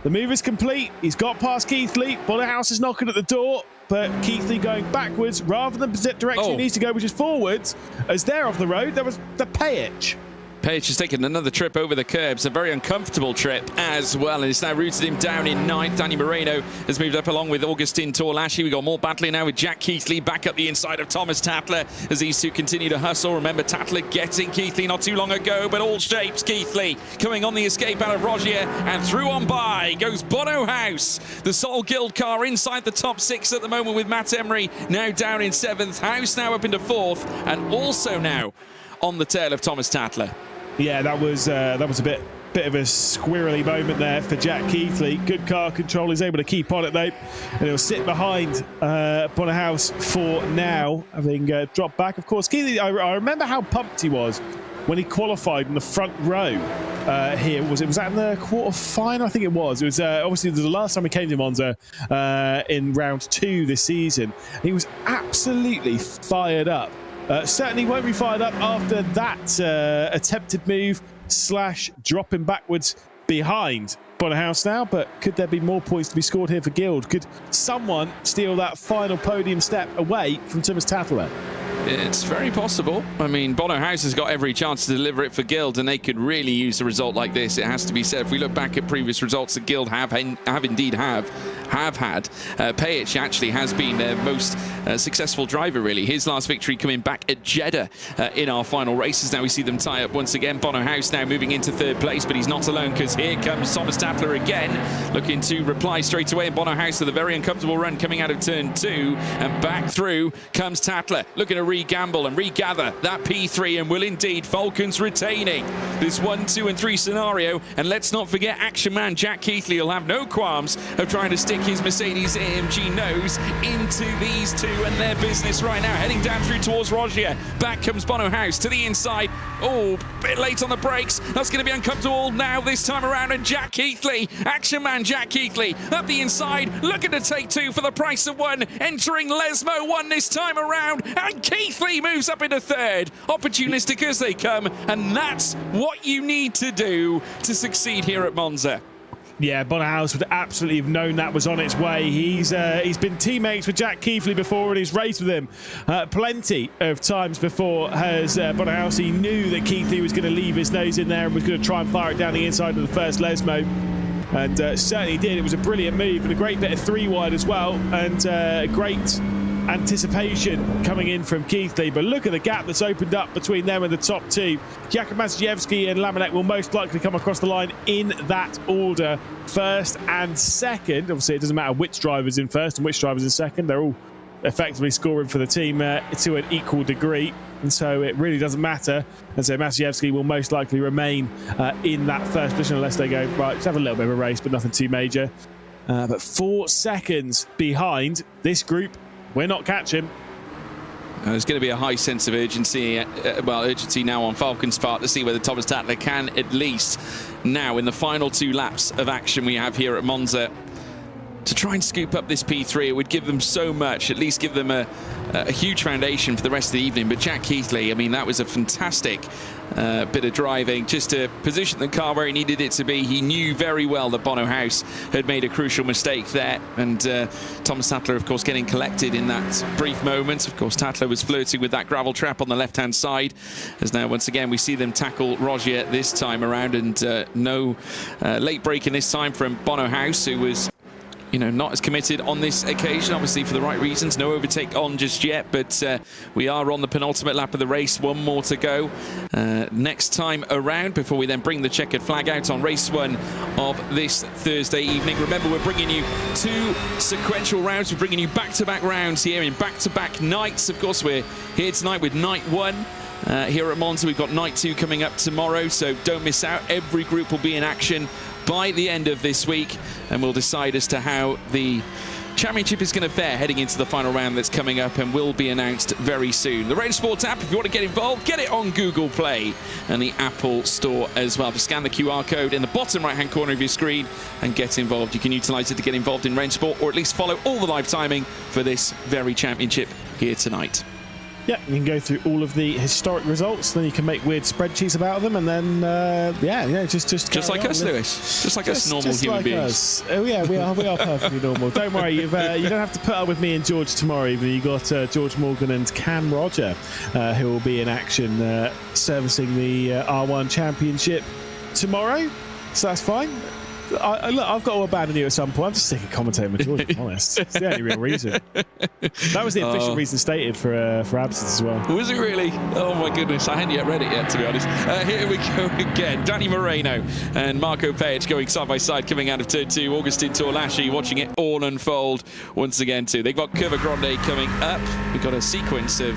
Speaker 2: The move is complete. He's got past Keithley. Bonnerhouse is knocking at the door, but Keithley going backwards rather than the direction he needs to go, which is forwards. As they're off the road, there was the Pajic.
Speaker 1: Pajic has taken another trip over the curbs, a very uncomfortable trip as well, and it's now rooted him down in 9th. Danny Moreno has moved up along with Augustin Torlashi. We've got more battling now with Jack Keithley back up the inside of Thomas Tatler as these two continue to hustle. Remember, Tatler getting Keithley not too long ago, but all shapes. Keithley coming on the escape out of Rogier, and through on by goes Bono House. The Sol Guild car inside the top 6 at the moment with Matt Emery now down in 7th. House now up into 4th, and also now on the tail of Thomas Tatler.
Speaker 2: Yeah, that was a bit of a squirrely moment there for Jack Keithley. Good car control. He's able to keep on it though, and he'll sit behind Bonnerhouse for now, having dropped back. Of course, Keithley, I remember how pumped he was when he qualified in the front row here. Was that in the quarter-final? I think it was. It was obviously the last time he came to Monza in round 2 this season. He was absolutely fired up. Certainly won't be fired up after that attempted move / dropping backwards behind Bonnerhouse now, but could there be more points to be scored here for Guild? Could someone steal that final podium step away from Thomas Tatler?
Speaker 1: It's very possible. I mean, Bono House has got every chance to deliver it for Guild, and they could really use a result like this. It has to be said. If we look back at previous results that Guild have indeed had, Pajic actually has been their most successful driver, really. His last victory coming back at Jeddah in our final races. Now we see them tie up once again. Bono House now moving into 3rd place, but he's not alone, because here comes Thomas Tatler again, looking to reply straight away. And Bono House with a very uncomfortable run coming out of turn 2, and back through comes Tatler, looking to re-gamble and regather that P3, and will indeed Falcons retaining this 1, 2 and 3 scenario. And let's not forget, action man Jack Keithley will have no qualms of trying to stick his Mercedes AMG nose into these two and their business right now, heading down through towards Rogier. Back comes Bono House to the inside. Oh, bit late on the brakes. That's going to be uncomfortable now this time around. And Jack Keithley, action man Jack Keithley, up the inside, looking to take 2 for the price of 1, entering Lesmo 1 this time around. And Keithley moves up into 3rd, opportunistic as they come, and that's what you need to do to succeed here at Monza.
Speaker 2: Yeah, Bonnerhouse would absolutely have known that was on its way. He's been teammates with Jack Keithley before, and he's raced with him plenty of times before. Has Bonnerhouse, he knew that Keithley was going to leave his nose in there and was going to try and fire it down the inside of the first Lesmo, and certainly did. It was a brilliant move and a great bit of 3 wide as well, and great anticipation coming in from Keithley. But look at the gap that's opened up between them and the top 2. Jakub Maciejewski and Laminek will most likely come across the line in that order, 1st and 2nd. Obviously, it doesn't matter which driver's in 1st and which driver's in 2nd. They're all effectively scoring for the team to an equal degree, and so it really doesn't matter. And so Maciejewski will most likely remain in that 1st position unless they go, right, let's have a little bit of a race, but nothing too major. But 4 seconds behind this group. We're not catching.
Speaker 1: There's going to be a high sense of urgency, urgency now on Falcon's part to see whether Thomas Tatler can, at least now in the final 2 laps of action we have here at Monza, to try and scoop up this P3. It would give them so much, at least give them a huge foundation for the rest of the evening. But Jack Keithley, I mean, that was a fantastic bit of driving just to position the car where he needed it to be. He knew very well that Bono House had made a crucial mistake there, and Thomas Tatler, of course, getting collected in that brief moment. Of course, Tatler was flirting with that gravel trap on the left-hand side, as now once again we see them tackle Rogier this time around, and no late break in this time from Bono House, who was not as committed on this occasion, obviously for the right reasons. No overtake on just yet, but we are on the penultimate lap of the race. One more to go next time around before we then bring the checkered flag out on race 1 of this Thursday evening. Remember, we're bringing you 2 sequential rounds. We're bringing you back-to-back rounds here in back-to-back nights. Of course, we're here tonight with night 1. Here at Monza, we've got night 2 coming up tomorrow, so don't miss out. Every group will be in action by the end of this week, and we'll decide as to how the championship is going to fare heading into the final round that's coming up and will be announced very soon. The RENNSPORT app, if you want to get involved, get it on Google Play and the Apple Store as well. Just scan the QR code in the bottom right-hand corner of your screen and get involved. You can utilise it to get involved in RENNSPORT, or at least follow all the live timing for this very championship here tonight.
Speaker 2: Yeah, you can go through all of the historic results, then you can make weird spreadsheets about them, and then just
Speaker 1: like us, Lewis, just like us normal human beings.
Speaker 2: Oh yeah, we are perfectly normal. Don't worry, you don't have to put up with me and George tomorrow evening. You got George Morgan and Cam Roger, who will be in action servicing the R1 Championship tomorrow, so that's fine. Look, I've got to abandon you at some point. I'm just sick of commentating with George, to be honest. It's the only real reason. That was the official reason stated for absence as well.
Speaker 1: Was it really? Oh my goodness, I hadn't yet read it yet, to be honest. Here we go again. Danny Moreno and Marco Page going side by side coming out of turn 2. Augustin Torlaschi watching it all unfold once again too. They've got Curva Grande coming up. We've got a sequence of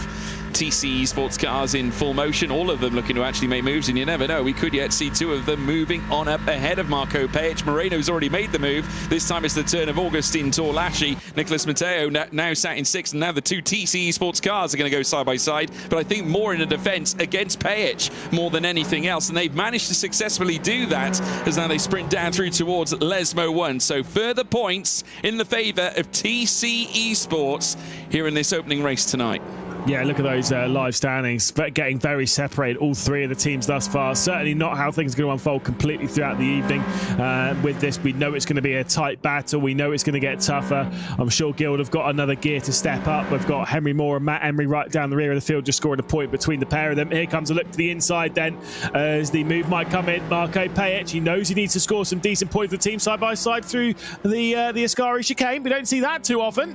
Speaker 1: TC Esports cars in full motion, all of them looking to actually make moves, and you never know, we could yet see 2 of them moving on up ahead of Marco Page. Moreno's already made the move. This time it's the turn of Augustin Torlaschi. Nicholas Matteo now sat in 6th, and now the 2 TC Esports cars are going to go side by side, but I think more in a defence against Page more than anything else, and they've managed to successfully do that as now they sprint down through towards Lesmo 1. So further points in the favour of TC Esports here in this opening race tonight.
Speaker 2: Yeah, look at those live standings, but getting very separated, all 3 of the teams thus far. Certainly not how things are going to unfold completely throughout the evening. With this, we know it's going to be a tight battle. We know it's going to get tougher. I'm sure Guild have got another gear to step up. We've got Henry Moore and Matt Emery right down the rear of the field, just scoring a point between the pair of them. Here comes a look to the inside then, as the move might come in. Marco Page, he knows he needs to score some decent points for the team side by side through the Ascari chicane. We don't see that too often.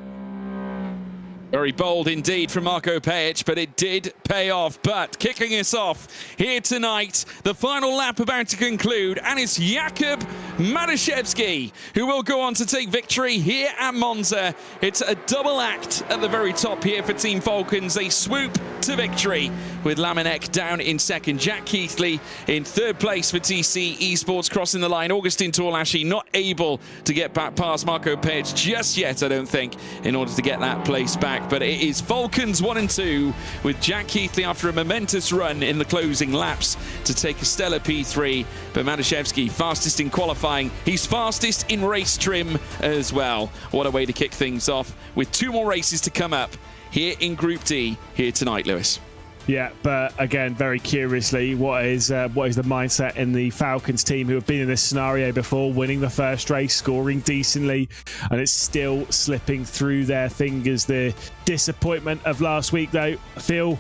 Speaker 1: Very bold indeed from Marco Page, but it did pay off. But kicking us off here tonight, the final lap about to conclude, and it's Jakub Madaszewski who will go on to take victory here at Monza. It's a double act at the very top here for Team Falcons. They swoop to victory with Laminek down in 2nd. Jack Keithley in 3rd place for TC Esports, crossing the line. Augustin Torlaschi not able to get back past Marco Page just yet, I don't think, in order to get that place back. But it is Falcons 1 and 2 with Jack Keithley after a momentous run in the closing laps to take a stellar P3. But Madaszewski fastest in qualifying. He's fastest in race trim as well. What a way to kick things off with 2 more races to come up here in Group D here tonight, Lewis.
Speaker 2: Yeah, but again, very curiously, what is the mindset in the Falcons team, who have been in this scenario before, winning the first race, scoring decently, and it's still slipping through their fingers. The disappointment of last week, though, I feel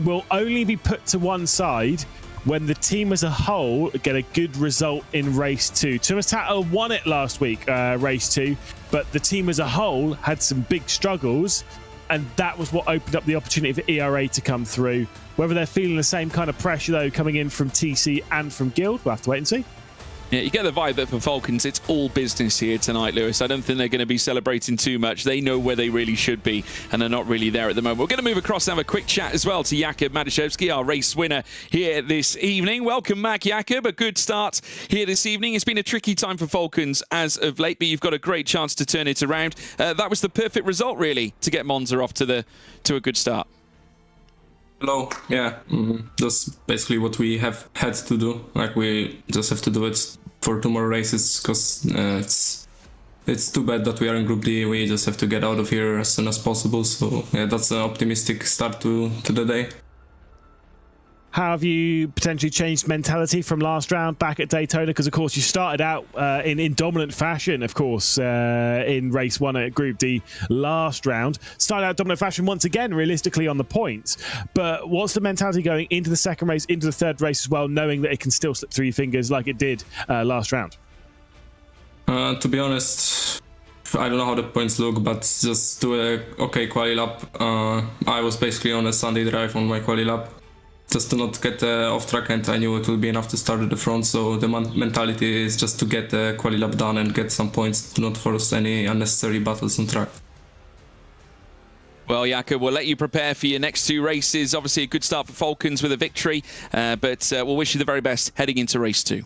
Speaker 2: will only be put to one side when the team as a whole get a good result in race 2. Thomas Tatler won it last week, race 2, but the team as a whole had some big struggles, and that was what opened up the opportunity for ERA to come through. Whether they're feeling the same kind of pressure, though, coming in from TC and from Guild, we'll have to wait and see.
Speaker 1: Yeah, you get the vibe that for Falcons, it's all business here tonight, Lewis. I don't think they're going to be celebrating too much. They know where they really should be, and they're not really there at the moment. We're going to move across and have a quick chat as well to Jakub Madaszewski, our race winner here this evening. Welcome back, Jakub. A good start here this evening. It's been a tricky time for Falcons as of late, but you've got a great chance to turn it around. That was the perfect result, really, to get Monza off to a good start.
Speaker 4: Hello, yeah, that's basically what we have had to do. Like, we just have to do it for 2 more races, because it's it's too bad that we are in Group D. We just have to get out of here as soon as possible. So yeah, that's an optimistic start to the day.
Speaker 2: How have you potentially changed mentality from last round back at Daytona? Because, of course, you started out in dominant fashion, of course, in race 1 at Group D last round. Started out dominant fashion once again, realistically, on the points. But what's the mentality going into the second race, into the third race as well, knowing that it can still slip through your fingers like it did last round?
Speaker 4: To be honest, I don't know how the points look, but just do a okay quali lap. I was basically on a Sunday drive on my quali lap, just to not get off track, and I knew it will be enough to start at the front. So the mentality is just to get the quali lap done and get some points, to not force any unnecessary battles on track.
Speaker 1: Well, Jakob, we'll let you prepare for your next 2 races. Obviously, a good start for Falcons with a victory, but we'll wish you the very best heading into race 2.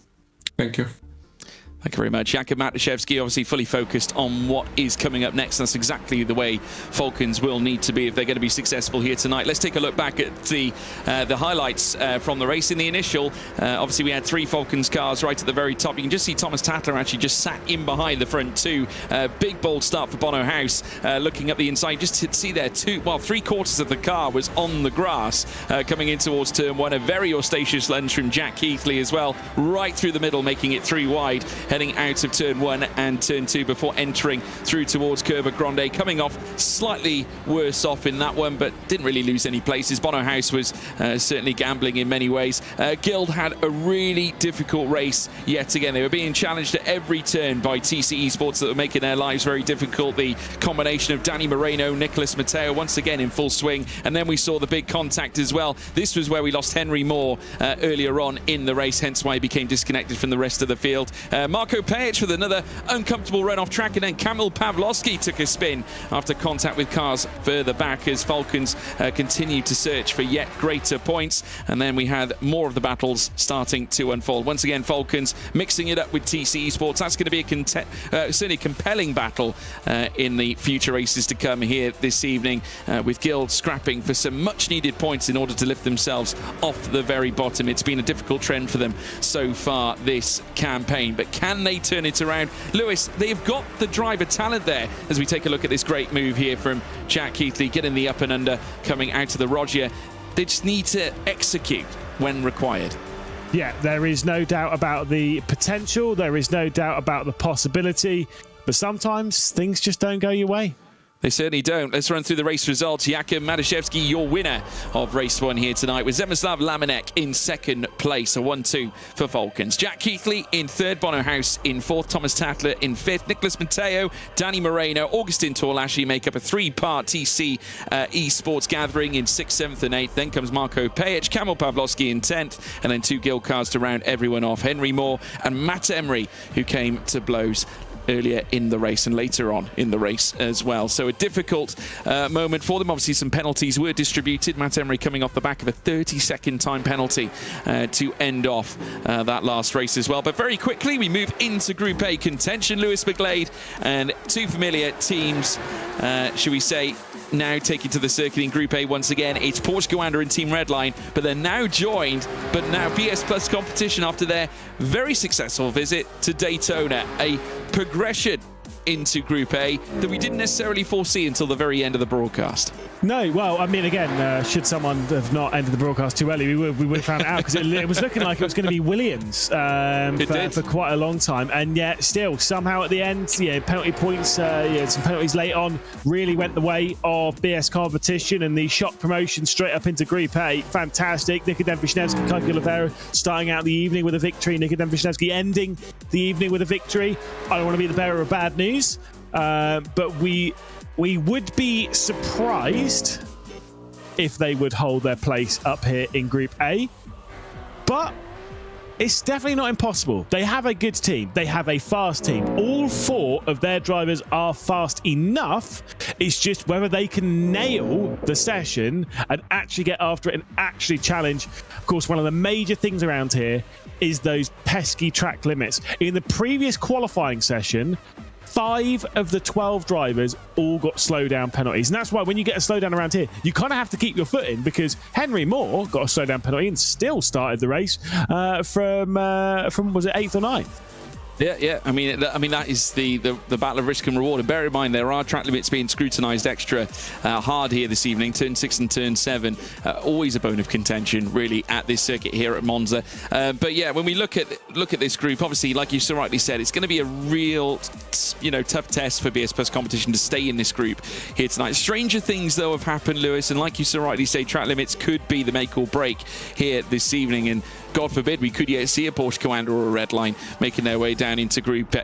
Speaker 4: Thank you.
Speaker 1: Thank you very much. Jakob Matuszewski obviously fully focused on what is coming up next. That's exactly the way Falcons will need to be if they're going to be successful here tonight. Let's take a look back at the highlights from the race. In the initial, obviously we had 3 Falcons cars right at the very top. You can just see Thomas Tatler actually just sat in behind the front 2. Big bold start for Bono House. Looking up the inside, just to see there 3/4 of the car was on the grass coming in towards turn 1. A very auspicious lunge from Jack Keithley as well, right through the middle, making it 3 wide. Heading out of turn 1 and turn 2 before entering through towards Curva Grande, coming off slightly worse off in that one, but didn't really lose any places. Bono House was certainly gambling in many ways. Guild had a really difficult race yet again. They were being challenged at every turn by TC Esports that were making their lives very difficult. The combination of Danny Moreno, Nicholas Matteo once again in full swing, and then we saw the big contact as well. This was where we lost Henry Moore earlier on in the race, hence why he became disconnected from the rest of the field. Marco Pejic with another uncomfortable run off track, and then Kamil Pawlowski took a spin after contact with cars further back as Falcons continued to search for yet greater points. And then we had more of the battles starting to unfold. Once again, Falcons mixing it up with TC Esports. That's going to be a certainly compelling battle in the future races to come here this evening, with Guild scrapping for some much needed points in order to lift themselves off the very bottom. It's been a difficult trend for them so far this campaign, but can they turn it around? Lewis, they've got the driver talent there as we take a look at this great move here from Jack Keithley, getting the up and under, coming out of the Roger. They just need to execute when required.
Speaker 2: Yeah, there is no doubt about the potential. There is no doubt about the possibility. But sometimes things just don't go your way.
Speaker 1: They certainly don't. Let's run through the race results. Jakob Matuszewski, your winner of race 1 here tonight, with Zemislav Lamenek in second place, a 1-2 for Falcons. Jack Keithley in third, Bono House in fourth, Thomas Tatler in fifth, Nicholas Matteo, Danny Moreno, Augustin Torlashi make up a 3-part TC Esports gathering in 6th, 7th and 8th. Then comes Marco Pejic, Kamil Pawlowski in 10th, and then 2 Guild cars to round everyone off. Henry Moore and Matt Emery, who came to blows earlier in the race and later on in the race as well. So a difficult moment for them. Obviously some penalties were distributed. Matt Emery coming off the back of a 30-second time penalty to end off that last race as well. But very quickly we move into Group A contention. Lewis McGlade and 2 familiar teams, should we say, now taking to the circuit in Group A once again. It's Porsche Gawanda and Team Redline, but they're now joined, but now BS Plus competition after their very successful visit to Daytona. A progression into Group A that we didn't necessarily foresee until the very end of the broadcast.
Speaker 2: No, well, I mean, again, should someone have not ended the broadcast too early, we would have found it out, because it was looking like it was going to be Williams for quite a long time, and yet still somehow at the end, penalty points, some penalties late on really went the way of BS competition, and the shot promotion straight up into Group A. Fantastic. Nikodem Wisniewski, Kaki Oliveira starting out the evening with a victory. Nikodem Wisniewski ending the evening with a victory. I don't want to be the bearer of bad news, but we would be surprised if they would hold their place up here in Group A. But it's definitely not impossible. They have a good team. They have a fast team. All 4 of their drivers are fast enough. It's just whether they can nail the session and actually get after it and actually challenge. Of course, one of the major things around here is those pesky track limits. In the previous qualifying session, 5 of the 12 drivers all got slowdown penalties. And that's why when you get a slowdown around here, you kind of have to keep your foot in, because Henry Moore got a slowdown penalty and still started the race from was it 8th or 9th?
Speaker 1: Yeah. I mean, that is the battle of risk and reward. And bear in mind, there are track limits being scrutinised extra hard here this evening. Turn 6 and Turn 7, always a bone of contention, really, at this circuit here at Monza. But yeah, when we look at this group, obviously, like you so rightly said, it's going to be a real, tough test for BS Plus Competition to stay in this group here tonight. Stranger things, though, have happened, Lewis, and like you so rightly say, track limits could be the make or break here this evening. And God forbid we could yet see a Porsche Commander or a Red Line making their way down into Group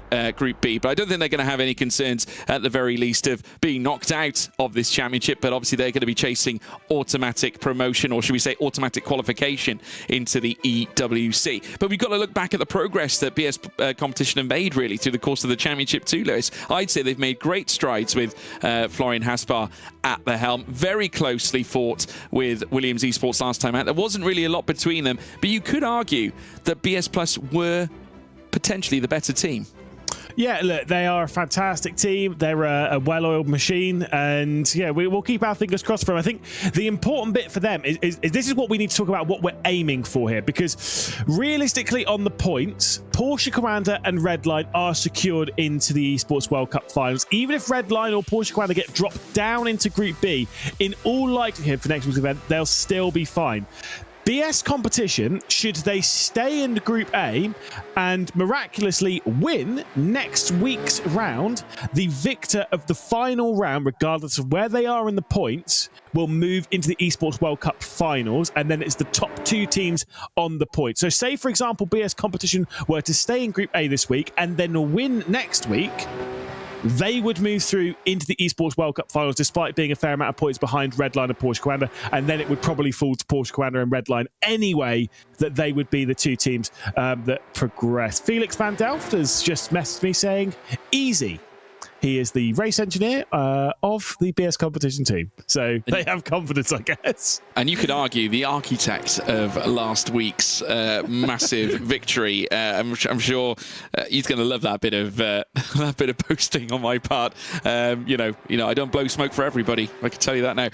Speaker 1: B. But I don't think they're going to have any concerns, at the very least, of being knocked out of this championship. But obviously they're going to be chasing automatic promotion, or should we say automatic qualification, into the EWC. But we've got to look back at the progress that BS Competition have made, really, through the course of the championship too, Lewis. I'd say they've made great strides with Florian Haspar at the helm. Very closely fought with Williams Esports last time out. There wasn't really a lot between them, but you could argue that BS Plus were potentially the better team.
Speaker 2: Yeah, look, they are a fantastic team. They're a well-oiled machine, and yeah, we'll keep our fingers crossed for them. I think the important bit for them is this is what we need to talk about, what we're aiming for here, because realistically on the points, Porsche Commander and Redline are secured into the Esports World Cup finals. Even if Redline or Porsche Commander get dropped down into Group B, in all likelihood for next week's event, they'll still be fine. BS Competition, should they stay in Group A and miraculously win next week's round, the victor of the final round, regardless of where they are in the points, will move into the Esports World Cup finals, and then it's the top 2 teams on the points. So say, for example, BS Competition were to stay in Group A this week and then win next week, they would move through into the Esports World Cup finals, despite being a fair amount of points behind Redline and Porsche Commander, and then it would probably fall to Porsche Commander and Redline anyway, that they would be the 2 teams that progress. Felix van Delft has just messaged me saying, easy. He is the race engineer of the BS Competition team. So they have confidence, I guess. And
Speaker 1: you could argue the architect of last week's massive victory. I'm sure he's going to love that bit of boasting on my part. I don't blow smoke for everybody. I can tell you that now.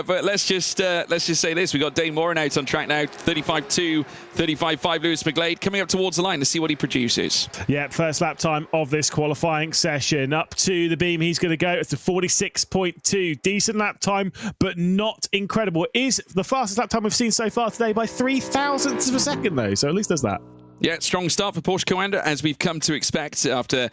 Speaker 1: But let's just say this: we got Dane Warren out on track now, 35.2, 35.5. Lewis McGlade coming up towards the line to see what he produces.
Speaker 2: Yeah, first lap time of this qualifying session. Up to the beam, he's going to go. It's a 46.2. Decent lap time, but not incredible. It is the fastest lap time we've seen so far today by 0.003 of a second, though. So at least there's that.
Speaker 1: Yeah, strong start for Porsche Commander, as we've come to expect after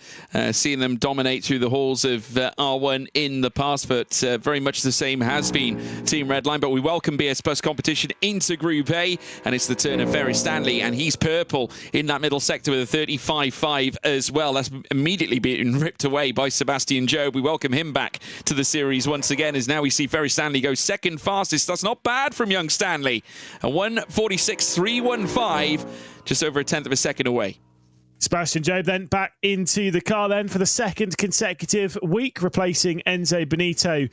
Speaker 1: seeing them dominate through the halls of R1 in the past. But very much the same has been Team Redline. But we welcome BS Plus Competition into Group A, and it's the turn of Ferris Stanley, and he's purple in that middle sector with a 35.5 as well. That's immediately being ripped away by Sebastian Job. We welcome him back to the series once again, as now we see Ferris Stanley go second fastest. That's not bad from young Stanley. A 1:46.315. Just over a tenth of a second away.
Speaker 2: Sebastian Job then back into the car then for the second consecutive week, replacing Enzo Benito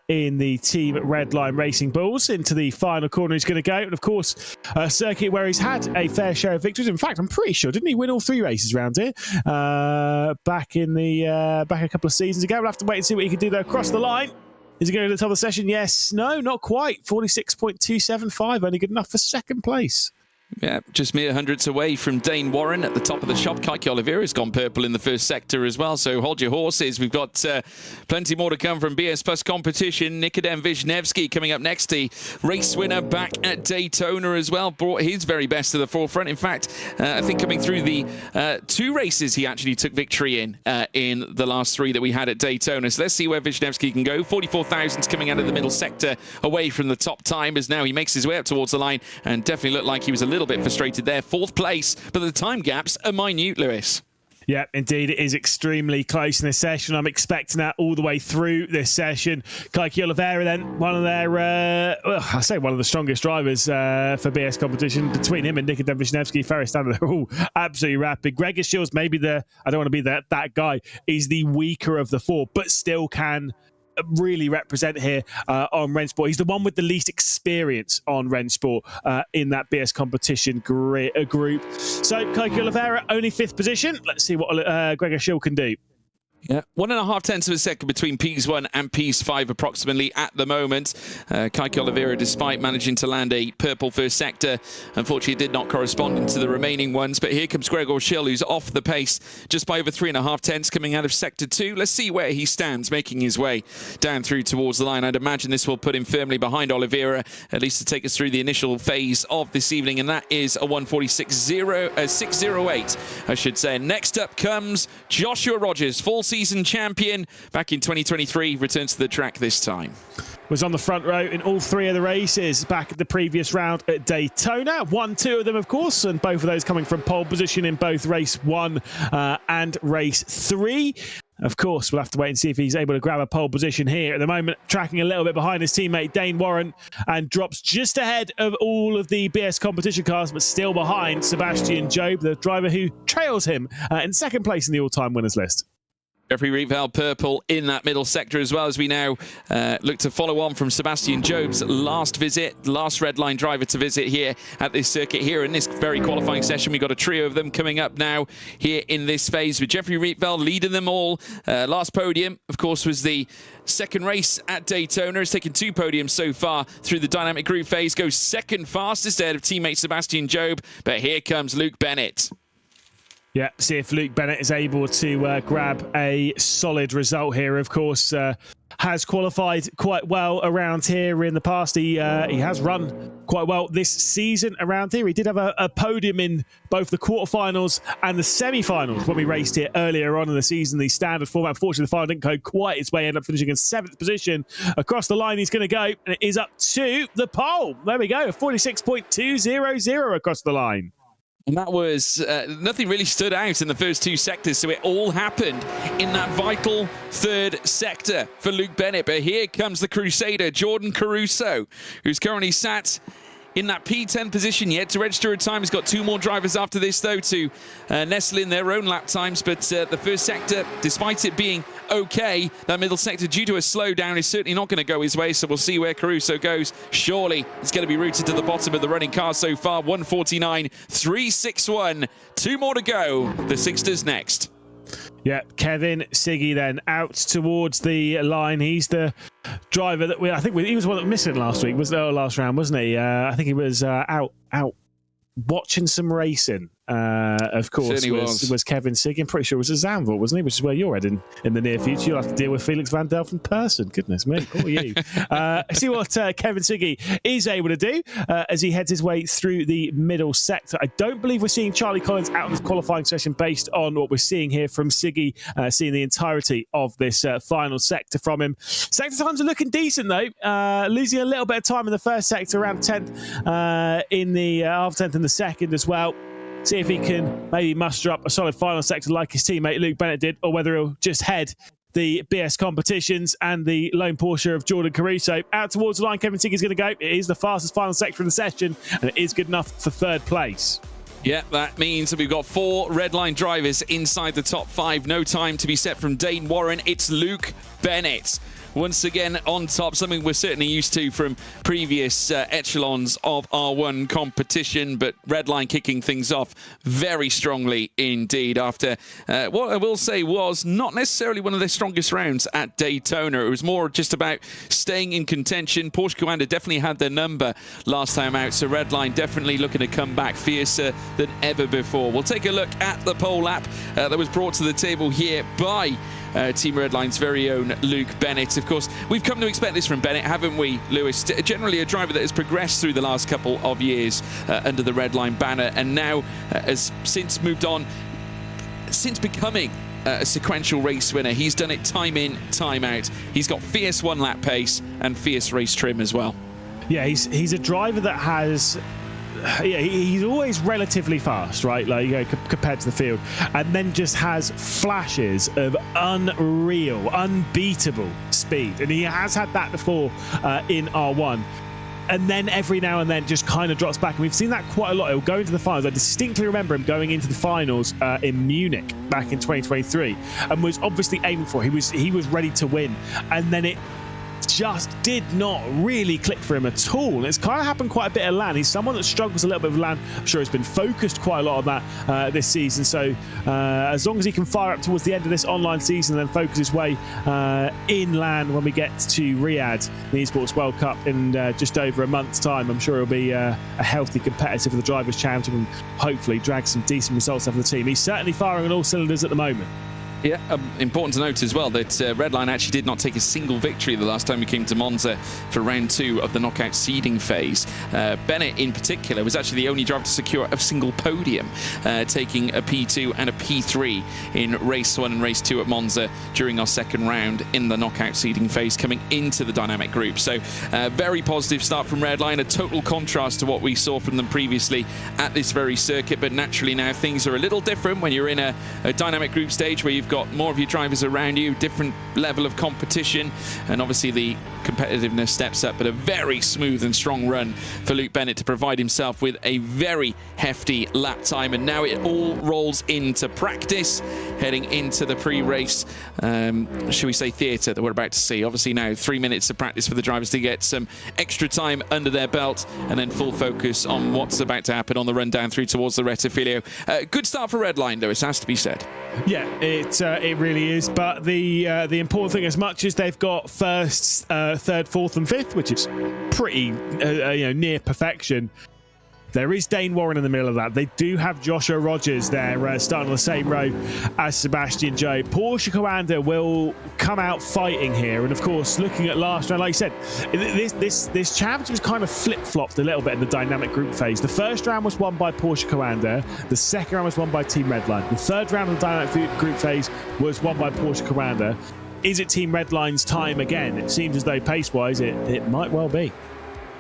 Speaker 2: in the Team Redline Racing Bulls. Into the final corner he's going to go. And of course, a circuit where he's had a fair share of victories. In fact, I'm pretty sure, didn't he win all 3 races around here back a couple of seasons ago? We'll have to wait and see what he can do though. Across the line. Is he going to the top of the session? Yes. No, not quite. 46.275. Only good enough for second place.
Speaker 1: Yeah, just mere hundreds away from Dane Warren at the top of the shop. Kike Oliveira's gone purple in the first sector as well, so hold your horses. We've got plenty more to come from BS Plus Competition. Nikodem Wisniewski coming up next, the race winner back at Daytona as well. Brought his very best to the forefront. In fact, I think coming through the 2 races he actually took victory in the last 3 that we had at Daytona. So let's see where Wisniewski can go. 44,000s coming out of the middle sector away from the top time, as now he makes his way up towards the line and definitely looked like he was a little bit frustrated there. 4th place, but the time gaps are minute, Lewis.
Speaker 2: Yeah, indeed, it is extremely close in this session. I'm expecting that all the way through this session. Kike Oliveira then, one of their, I say one of the strongest drivers for BS Competition. Between him and Nikodem Wisniewski, Ferris Stanley, they're all absolutely rapid. Gregor Shields, maybe I don't want to be that guy, is the weaker of the 4, but still can really represent here on RENNSPORT. He's the one with the least experience on RENNSPORT in that BS Competition group. So Kike Oliveira, only 5th position. Let's see what Gregor Schill can do.
Speaker 1: Yeah, 1.5 tenths of a second between P1 and P5 approximately at the moment. Kike Oliveira, despite managing to land a purple first sector, unfortunately did not correspond into the remaining ones. But here comes Gregor Schill, who's off the pace just by over 3.5 tenths coming out of sector 2. Let's see where he stands, making his way down through towards the line. I'd imagine this will put him firmly behind Oliveira, at least to take us through the initial phase of this evening, and that is a 1:46.608, I should say. Next up comes Joshua Rogers, full season champion back in 2023, returns to the track this time.
Speaker 2: Was on the front row in all 3 of the races back at the previous round at Daytona. Won 2 of them, of course, and both of those coming from pole position in both race 1 and race 3. Of course, we'll have to wait and see if he's able to grab a pole position here. At the moment, tracking a little bit behind his teammate Dane Warren, and drops just ahead of all of the BS competition cars, but still behind Sebastian Job, the driver who trails him in second place in the all-time winners list.
Speaker 1: Jeffrey Rietveld purple in that middle sector, as well as we now look to follow on from Sebastian Job's last red line driver to visit here at this circuit. Here in this very qualifying session, we've got a trio of them coming up now here in this phase, with Jeffrey Rietveld leading them all. Last podium, of course, was the second race at Daytona. Has taken 2 podiums so far through the dynamic group phase. Goes second fastest ahead of teammate Sebastian Job. But here comes Luke Bennett.
Speaker 2: Yeah, see if Luke Bennett is able to grab a solid result here. Of course, has qualified quite well around here in the past. He has run quite well this season around here. He did have a podium in both the quarterfinals and the semi-finals when we raced here earlier on in the season, the standard format. Unfortunately, the final didn't go quite its way, ended up finishing in 7th position. Across the line he's going to go, and it is up to the pole. There we go, 46.200 across the line.
Speaker 1: And that was, nothing really stood out in the first 2 sectors, so it all happened in that vital 3rd sector for Luke Bennett. But here comes the Crusader, Jordan Caruso, who's currently sat in that P10 position, yet to register a time. He's got 2 more drivers after this, though, to nestle in their own lap times. But the first sector, despite it being okay, that middle sector, due to a slowdown, is certainly not going to go his way. So we'll see where Caruso goes. Surely it's going to be routed to the bottom of the running car so far. 1:49.361. 2 more to go. The Sixters next.
Speaker 2: Yeah, Kevin Siggy then out towards the line. He's the driver that he was one that missed it last week, last round, wasn't he? I think he was out watching some racing. Of course, was Kevin Siggy. I'm pretty sure it was a Zandvoort, wasn't he? Which is where you're heading in the near future. You'll have to deal with Felix Van Delft in person. Goodness me, poor you. See what Kevin Siggy is able to do as he heads his way through the middle sector. I don't believe we're seeing Charlie Collins out in the qualifying session based on what we're seeing here from Siggy, seeing the entirety of this final sector from him. Sector times are looking decent, though. Losing a little bit of time in the first sector, around 10th in the half 10th in the second as well. See if he can maybe muster up a solid final sector like his teammate Luke Bennett did, or whether he'll just head the BS competitions and the lone Porsche of Jordan Caruso out towards the line. Kevin Siggy is going to go. It is the fastest final sector in the session, and it is good enough for 3rd place.
Speaker 1: Yeah, that means that we've got 4 red line drivers inside the top 5. No time to be set from Dane Warren. It's Luke Bennett once again on top, something we're certainly used to from previous echelons of R1 competition, but Redline kicking things off very strongly indeed after what I will say was not necessarily one of their strongest rounds at Daytona. It was more just about staying in contention. Porsche Commander definitely had their number last time out, so Redline definitely looking to come back fiercer than ever before. We'll take a look at the pole lap that was brought to the table here by Team Redline's very own Luke Bennett. Of course, we've come to expect this from Bennett, haven't we, Lewis? Generally a driver that has progressed through the last couple of years under the Redline banner, and now has since moved on, since becoming a sequential race winner. He's done it time in, time out. He's got fierce 1-lap pace and fierce race trim as well. Yeah, he's a driver that has... Yeah, he's always relatively fast, right? Like, you know, compared to the field, and then just has flashes of unreal, unbeatable speed, and he has had that before in R1. And then every now and then just kind of drops back, and we've seen that quite a lot. He'll go into the finals. I distinctly remember him going into the finals in Munich back in 2023, and was obviously aiming for. He was ready to win, and then it
Speaker 2: just did not really click for him at all. It's kind of happened quite a bit at LAN. He's someone that struggles a little bit with LAN. I'm sure he's been focused quite a lot on that this season. So as long as he can fire up towards the end of this online season and then focus his way in LAN when we get to Riyadh, the Esports World Cup in just over a month's time, I'm sure he'll be a healthy competitor for the Drivers' Championship and hopefully drag some decent results out of the team. He's certainly firing on all cylinders at the moment.
Speaker 1: Yeah, important to note as well that Redline actually did not take a single victory the last time we came to Monza for round 2 of the knockout seeding phase. Bennett in particular was actually the only driver to secure a single podium, taking a P2 and a P3 in race 1 and race 2 at Monza during our second round in the knockout seeding phase coming into the dynamic group. So very positive start from Redline, a total contrast to what we saw from them previously at this very circuit, but naturally now things are a little different when you're in a dynamic group stage where you've got more of your drivers around you, different level of competition, and obviously the competitiveness steps up, but a very smooth and strong run for Luke Bennett to provide himself with a very hefty lap time. And now it all rolls into practice, heading into the pre-race, shall we say, theatre that we're about to see. Obviously now 3 minutes of practice for the drivers to get some extra time under their belt, and then full focus on what's about to happen on the run down through towards the Rettifilio. Good start for Redline, though, it has to be said.
Speaker 2: Yeah, it really is. But the important thing, as much as they've got first, third, fourth, and fifth, which is pretty near perfection, there is Dane Warren in the middle of that. They do have Joshua Rogers there, starting on the same row as Sebastian Joe. Porsche Coanda will come out fighting here, and of course, looking at last round, like you said, this championship was kind of flip-flopped a little bit in the dynamic group phase. The first round was won by Porsche Coanda. The second round was won by Team Redline. The third round of the dynamic group phase was won by Porsche Coanda. Is it Team Redline's time again? It seems as though pace-wise, it might well be.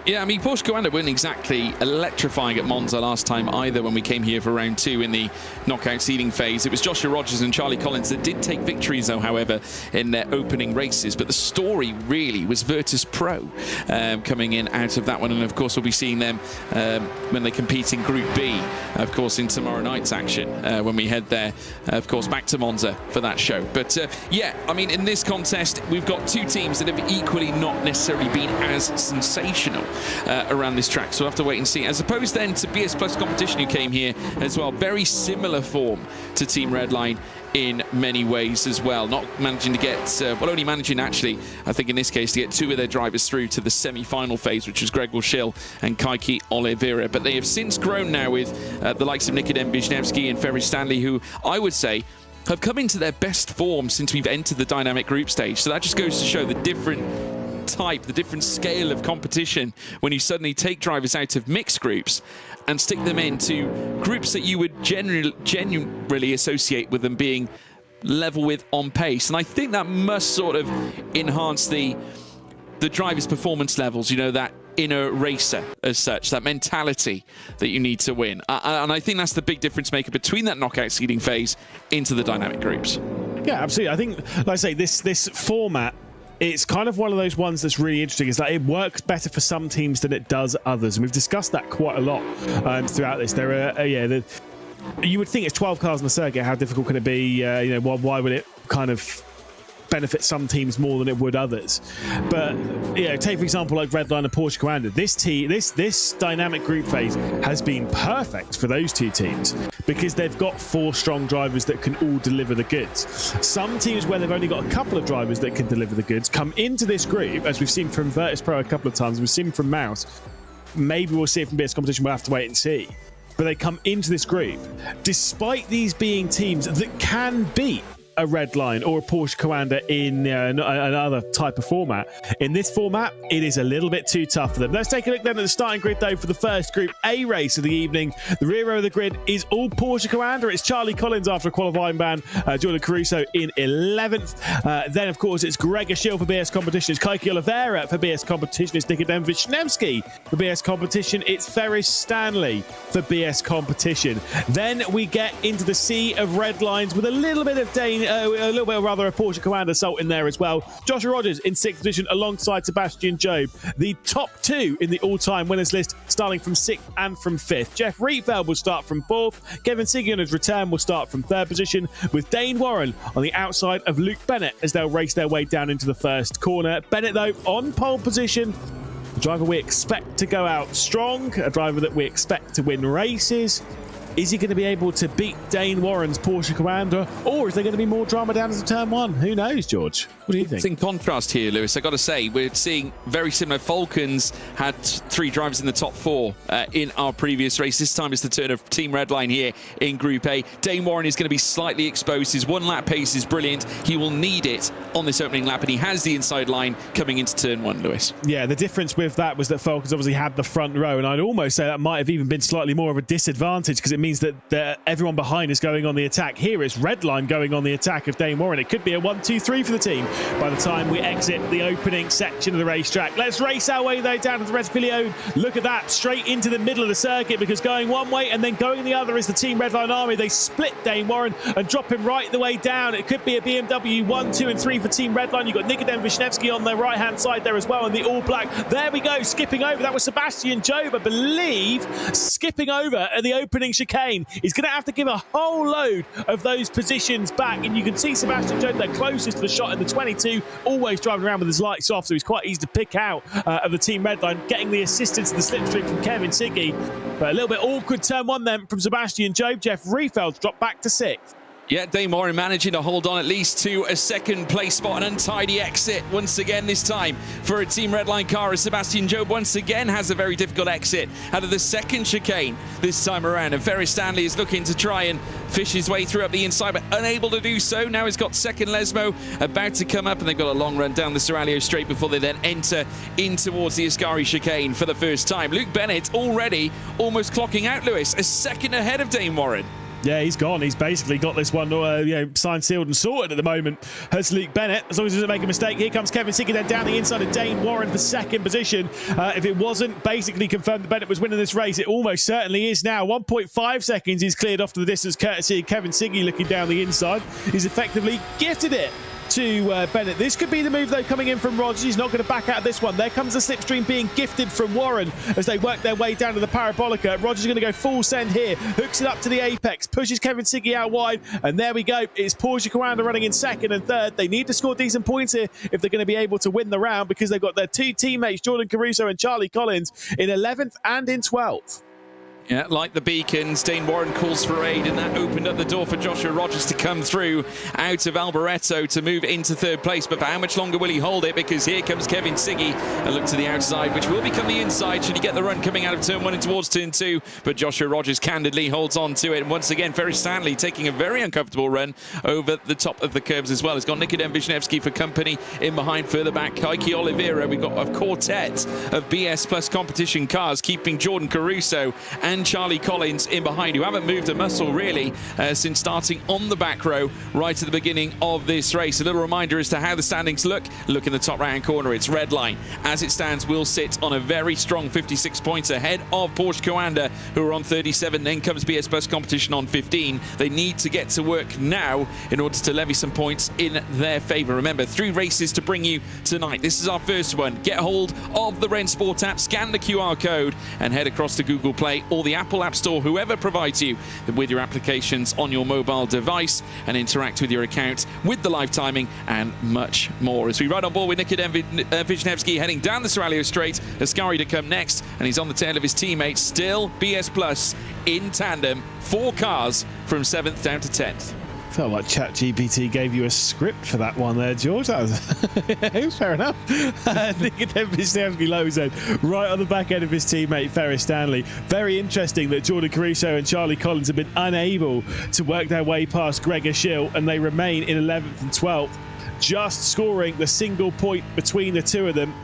Speaker 1: Yeah, I mean, Porsche Coanda weren't exactly electrifying at Monza last time either when we came here for round 2 in the knockout seeding phase. It was Joshua Rogers and Charlie Collins that did take victories, though, however, in their opening races. But the story really was Virtus Pro coming in out of that one. And, of course, we'll be seeing them when they compete in Group B, of course, in tomorrow night's action when we head there, of course, back to Monza for that show. But, yeah, I mean, in this contest, we've got two teams that have equally not necessarily been as sensational around this track, so we'll have to wait and see. As opposed then to BS Plus Competition, who came here as well, very similar form to Team Redline in many ways as well, not managing to get only managing actually, I think in this case, to get 2 of their drivers through to the semi-final phase, which was Greg Wilshill and Kaiki Oliveira. But they have since grown now with the likes of Nikodem Wisniewski and Ferry Stanley, who I would say have come into their best form since we've entered the dynamic group stage. So that just goes to show the different type, the different scale of competition when you suddenly take drivers out of mixed groups and stick them into groups that you would genuinely associate with them being level with on pace. And I think that must sort of enhance the driver's performance levels, you know, that inner racer as such, that mentality that you need to win. And I think that's the big difference maker between that knockout seeding phase into the dynamic groups.
Speaker 2: Yeah, absolutely. I think, like I say, this format, it's kind of one of those ones that's really interesting. Is that it works better for some teams than it does others, and we've discussed that quite a lot throughout this. There are, you would think it's 12 cars on the circuit. How difficult can it be? Why would it kind of benefit some teams more than it would others? But take for example like Redline and Porsche Coanda. This dynamic group phase has been perfect for those two teams because they've got 4 strong drivers that can all deliver the goods. Some teams where they've only got a couple of drivers that can deliver the goods come into this group, as we've seen from Virtus Pro a couple of times, we've seen from Mouse, maybe we'll see it from BS Competition, we'll have to wait and see. But they come into this group despite these being teams that can beat a Redline or a Porsche Coanda in another type of format. In this format, it is a little bit too tough for them. Let's take a look then at the starting grid, though, for the first Group A race of the evening. The rear row of the grid is all Porsche Coanda. It's Charlie Collins after a qualifying ban, Jordan Caruso in 11th. Then, of course, it's Gregor Schill for BS Competition. It's Kaiki Oliveira for BS Competition. It's Nikodem Wisniewski for BS Competition. It's Ferris Stanley for BS Competition. Then we get into the sea of Redlines with a little bit of Dane seen a little bit of rather a Porsche Command assault in there as well. Joshua Rogers in 6th position alongside Sebastian Job. The top 2 in the all-time winners list, starting from 6th and from 5th. Jeff Rietveld will start from 4th. Kevin Siggy on his return will start from 3rd position, with Dane Warren on the outside of Luke Bennett as they'll race their way down into the first corner. Bennett, though, on pole position. A driver we expect to go out strong, a driver that we expect to win races. Is he going to be able to beat Dane Warren's Porsche Commander, or is there going to be more drama down into turn 1? Who knows, George? What do you think?
Speaker 1: It's in contrast here, Lewis. I got to say, we're seeing very similar. Falcons had 3 drivers in the top 4 in our previous race. This time it's the turn of Team Redline here in Group A. Dane Warren is going to be slightly exposed. His 1-lap pace is brilliant. He will need it on this opening lap, and he has the inside line coming into turn 1, Lewis.
Speaker 2: Yeah, the difference with that was that Falcons obviously had the front row, and I'd almost say that might have even been slightly more of a disadvantage, because it means that everyone behind is going on the attack. Here it's Redline going on the attack of Dane Warren. It could be a 1-2-3 for the team by the time we exit the opening section of the racetrack. Let's race our way, though, down to the Respilion. Look at that, straight into the middle of the circuit, because going one way and then going the other is the Team Redline army. They split Dane Warren and drop him right the way down. It could be a BMW 1, 2 and 3 for Team Redline. You've got Nikodem Wisniewski on the right-hand side there as well, and the all-black. There we go, skipping over. That was Sebastian Job, I believe, skipping over at the opening chicane. He's going to have to give a whole load of those positions back, and you can see Sebastian Job there closest to the shot in the 22, always driving around with his lights off, so he's quite easy to pick out of the Team Redline, getting the assistance of the slipstream from Kevin Siggy. But a little bit awkward turn 1 then from Sebastian Job. Jeff Rietveld dropped back to 6th.
Speaker 1: Yeah, Dane Warren managing to hold on at least to a second place spot. An untidy exit once again this time for a Team Redline car, as Sebastian Job once again has a very difficult exit out of the second chicane this time around. And Ferris Stanley is looking to try and fish his way through up the inside, but unable to do so. Now he's got second Lesmo about to come up, and they've got a long run down the Serralio straight before they then enter in towards the Ascari chicane for the first time. Luke Bennett already almost clocking out, Lewis, a second ahead of Dane Warren.
Speaker 2: Yeah, he's gone. He's basically got this one signed, sealed and sorted at the moment. Has Luke Bennett, as long as he doesn't make a mistake. Here comes Kevin Siggy then down the inside of Dane Warren for second position. If it wasn't basically confirmed that Bennett was winning this race, it almost certainly is now. 1.5 seconds he's cleared off to the distance, courtesy of Kevin Siggy looking down the inside. He's effectively gifted it to Bennett. This could be the move, though, coming in from Rogers. He's not going to back out of this one. There comes the slipstream being gifted from Warren as they work their way down to the Parabolica. Rogers is going to go full send here, hooks it up to the apex, pushes Kevin Siggy out wide, and there we go. It's Porsche Commander running in second and third. They need to score decent points here if they're going to be able to win the round, because they've got their 2 teammates, Jordan Caruso and Charlie Collins, in 11th and in 12th.
Speaker 1: Yeah, like the beacons, Dane Warren calls for aid, and that opened up the door for Joshua Rogers to come through out of Alboreto to move into 3rd place. But for how much longer will he hold it? Because here comes Kevin Siggy, a look to the outside, which will become the inside should he get the run coming out of turn 1 and towards turn 2. But Joshua Rogers candidly holds on to it. And once again, Ferris Stanley taking a very uncomfortable run over the top of the curbs as well. He's got Nikodem Wisniewski for company in behind. Further back, Heike Oliveira. We've got a quartet of BS Plus competition cars, keeping Jordan Caruso and Charlie Collins in behind, who haven't moved a muscle really since starting on the back row right at the beginning of this race. A little reminder as to how the standings look. Look in the top right-hand corner. It's Redline. As it stands, will sit on a very strong 56 points ahead of Porsche Coanda, who are on 37. Then comes BS Plus competition on 15. They need to get to work now in order to levy some points in their favour. Remember, 3 races to bring you tonight. This is our first one. Get hold of the RENNSPORT app, scan the QR code, and head across to Google Play or the Apple App Store, whoever provides you with your applications on your mobile device, and interact with your account with the live timing and much more. As we ride on board with Nikodem Wisniewski heading down the Serralio straight, Ascari to come next, and he's on the tail of his teammates. Still BS Plus in tandem, 4 cars from 7th down to 10th.
Speaker 2: Felt like ChatGPT gave you a script for that one there, George. That was fair enough. Nikodem Wisniewski low zone, right on the back end of his teammate Ferris Stanley. Very interesting that Jordan Caruso and Charlie Collins have been unable to work their way past Gregor Schill, and they remain in 11th and 12th, just scoring the single point between the two of them.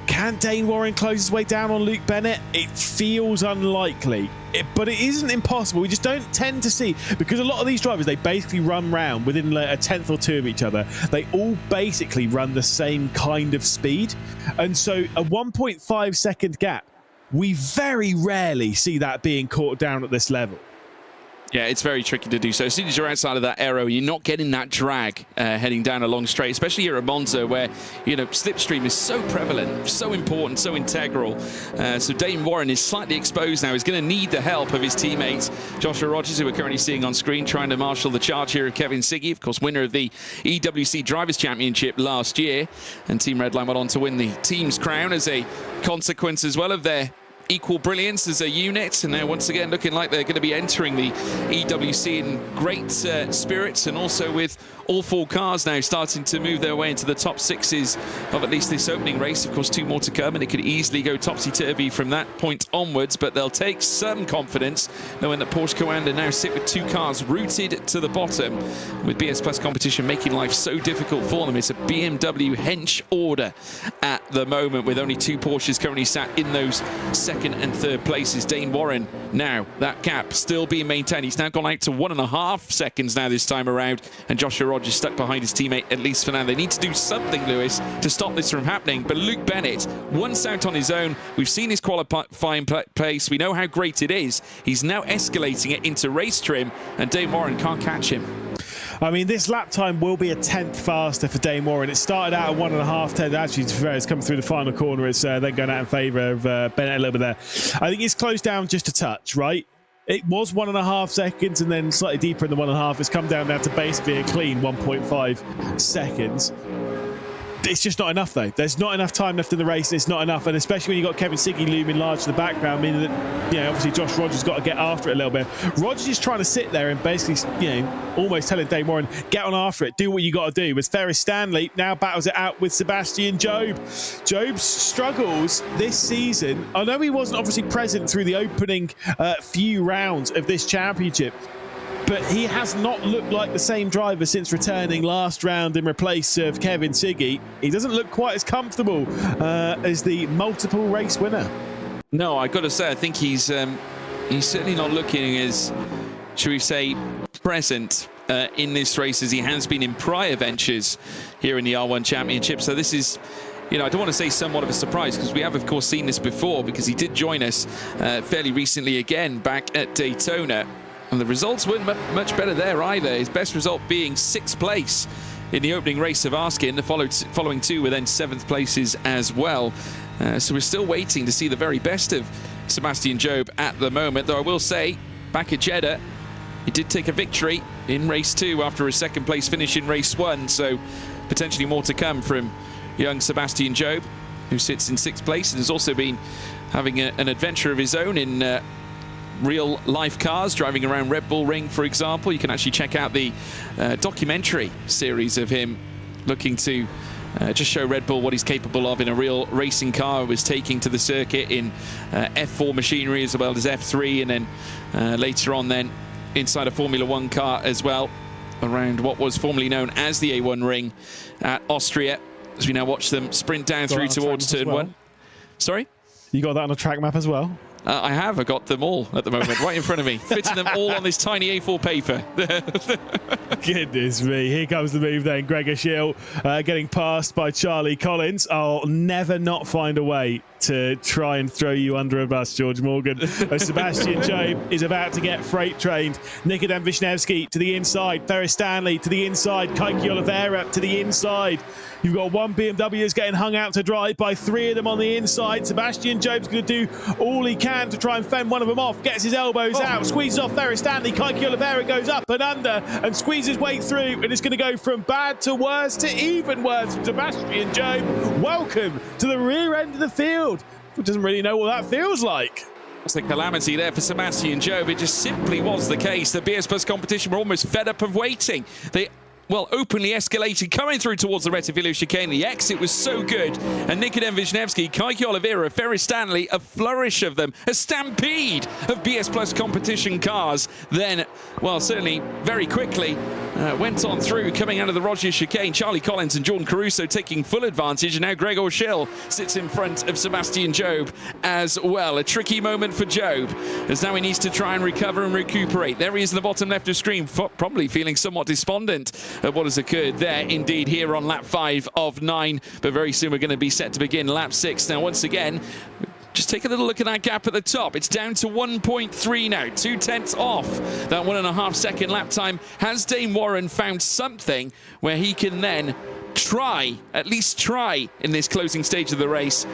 Speaker 2: Can Dane Warren close his way down on Luke Bennett? It feels unlikely, but it isn't impossible. We just don't tend to see, because a lot of these drivers, they basically run round within like a tenth or two of each other. They all basically run the same kind of speed. And so a 1.5 second gap, we very rarely see that being caught down at this level.
Speaker 1: Yeah, it's very tricky to do so. As soon as you're outside of that aero, you're not getting that drag heading down a long straight, especially here at Monza, where, you know, slipstream is so prevalent, so important, so integral. So Dane Warren is slightly exposed now. He's going to need the help of his teammates, Joshua Rogers, who we're currently seeing on screen, trying to marshal the charge here of Kevin Siggy, of course, winner of the EWC Drivers' Championship last year. And Team Redline went on to win the team's crown as a consequence as well of their equal brilliance as a unit, and they're once again looking like they're going to be entering the EWC in great spirits, and also with all 4 cars now starting to move their way into the top 6s of at least this opening race. Of course, 2 more to come, and it could easily go topsy-turvy from that point onwards, but they'll take some confidence knowing that Porsche Coanda now sit with 2 cars rooted to the bottom, with BS Plus competition making life so difficult for them. It's a BMW hench order at the moment, with only 2 Porsches currently sat in those second and third places. Dane Warren now, that gap still being maintained. He's now gone out to 1.5 seconds now this time around, and Joshua Rogers stuck behind his teammate at least for now. They need to do something, Lewis, to stop this from happening. But Luke Bennett, once out on his own, we've seen his qualifying pace. We know how great it is. He's now escalating it into race trim, and Dane Warren can't catch him.
Speaker 2: I mean, this lap time will be a 10th faster for Dane Warren. It started out at 1.5 10. Actually, to be fair, it's come through the final corner. It's then going out in favour of Bennett a little bit there. I think it's closed down just a touch, right? It was 1.5 seconds, and then slightly deeper in the 1.5. It's come down now to basically a clean 1.5 seconds. It's just not enough, though. There's not enough time left in the race. It's not enough, and especially when you've got Kevin Siggy looming large in the background, meaning that, you know, obviously Josh Rogers got to get after it a little bit. Rogers is trying to sit there and basically, you know, almost telling Dane Warren, get on after it, do what you got to do. With Ferris Stanley now battles it out with Sebastian Job. Job's struggles this season. I know he wasn't obviously present through the opening few rounds of this championship, but he has not looked like the same driver since returning last round in replace of Kevin Siggy. He doesn't look quite as comfortable as the multiple race winner.
Speaker 1: No, I got to say, I think he's certainly not looking as, should we say, present in this race as he has been in prior ventures here in the R1 Championship. So this is, you know, I don't want to say somewhat of a surprise, because we have, of course, seen this before, because he did join us fairly recently again back at Daytona. And the results weren't much better there either. His best result being 6th place in the opening race of Arskin. The following 2 were then 7th places as well. So we're still waiting to see the very best of Sebastian Job at the moment. Though I will say, back at Jeddah, he did take a victory in race 2 after a 2nd place finish in race 1. So potentially more to come from young Sebastian Job, who sits in 6th place and has also been having an adventure of his own in real life cars, driving around Red Bull Ring, for example. You can actually check out the documentary series of him looking to just show Red Bull what he's capable of in a real racing car. He was taking to the circuit in F4 machinery as well as F3, and then later on then inside a Formula 1 car as well, around what was formerly known as the A1 Ring at Austria, as we now watch them sprint down through towards turn 1. Sorry?
Speaker 2: You got that on a track map as well?
Speaker 1: I have. I got them all at the moment, right in front of me. Fitting them all on this tiny A4 paper.
Speaker 2: Goodness me. Here comes the move then. Gregor Schill getting passed by Charlie Collins. I'll never not find a way to try and throw you under a bus, George Morgan. Sebastian Job is about to get freight trained. Nikodem Wisniewski to the inside. Ferris Stanley to the inside. Kaiki Oliveira to the inside. You've got 1 BMW is getting hung out to dry by 3 of them on the inside. Sebastian Job's going to do all he can to try and fend one of them off. Gets his elbows out, squeezes off Ferris Stanley. Kaiki Oliveira goes up and under and squeezes his way through, and it's going to go from bad to worse to even worse for Sebastian Job. Welcome to the rear end of the field. Who doesn't really know what that feels like?
Speaker 1: It's a calamity there for Sebastian Job. It just simply was the case. The BS Plus competition were almost fed up of waiting. They openly escalated, coming through towards the Retivilo chicane. The exit was so good. And Nikodem Wisniewski, Kaiki Oliveira, Ferris Stanley, a flourish of them, a stampede of BS Plus competition cars. Then, well, certainly very quickly went on through, coming out of the Rogers chicane. Charlie Collins and Jordan Caruso taking full advantage. And now Gregor Schill sits in front of Sebastian Job as well. A tricky moment for Job, as now he needs to try and recover and recuperate. There he is in the bottom left of screen, probably feeling somewhat despondent at what has occurred there indeed here on lap 5 of 9, but very soon we're going to be set to begin lap 6. Now once again, Just take a little look at that gap at the top. It's down to 1.3 now, 0.2 off that 1.5 second lap time. Has Dane Warren found something where he can then at least try in this closing stage of the race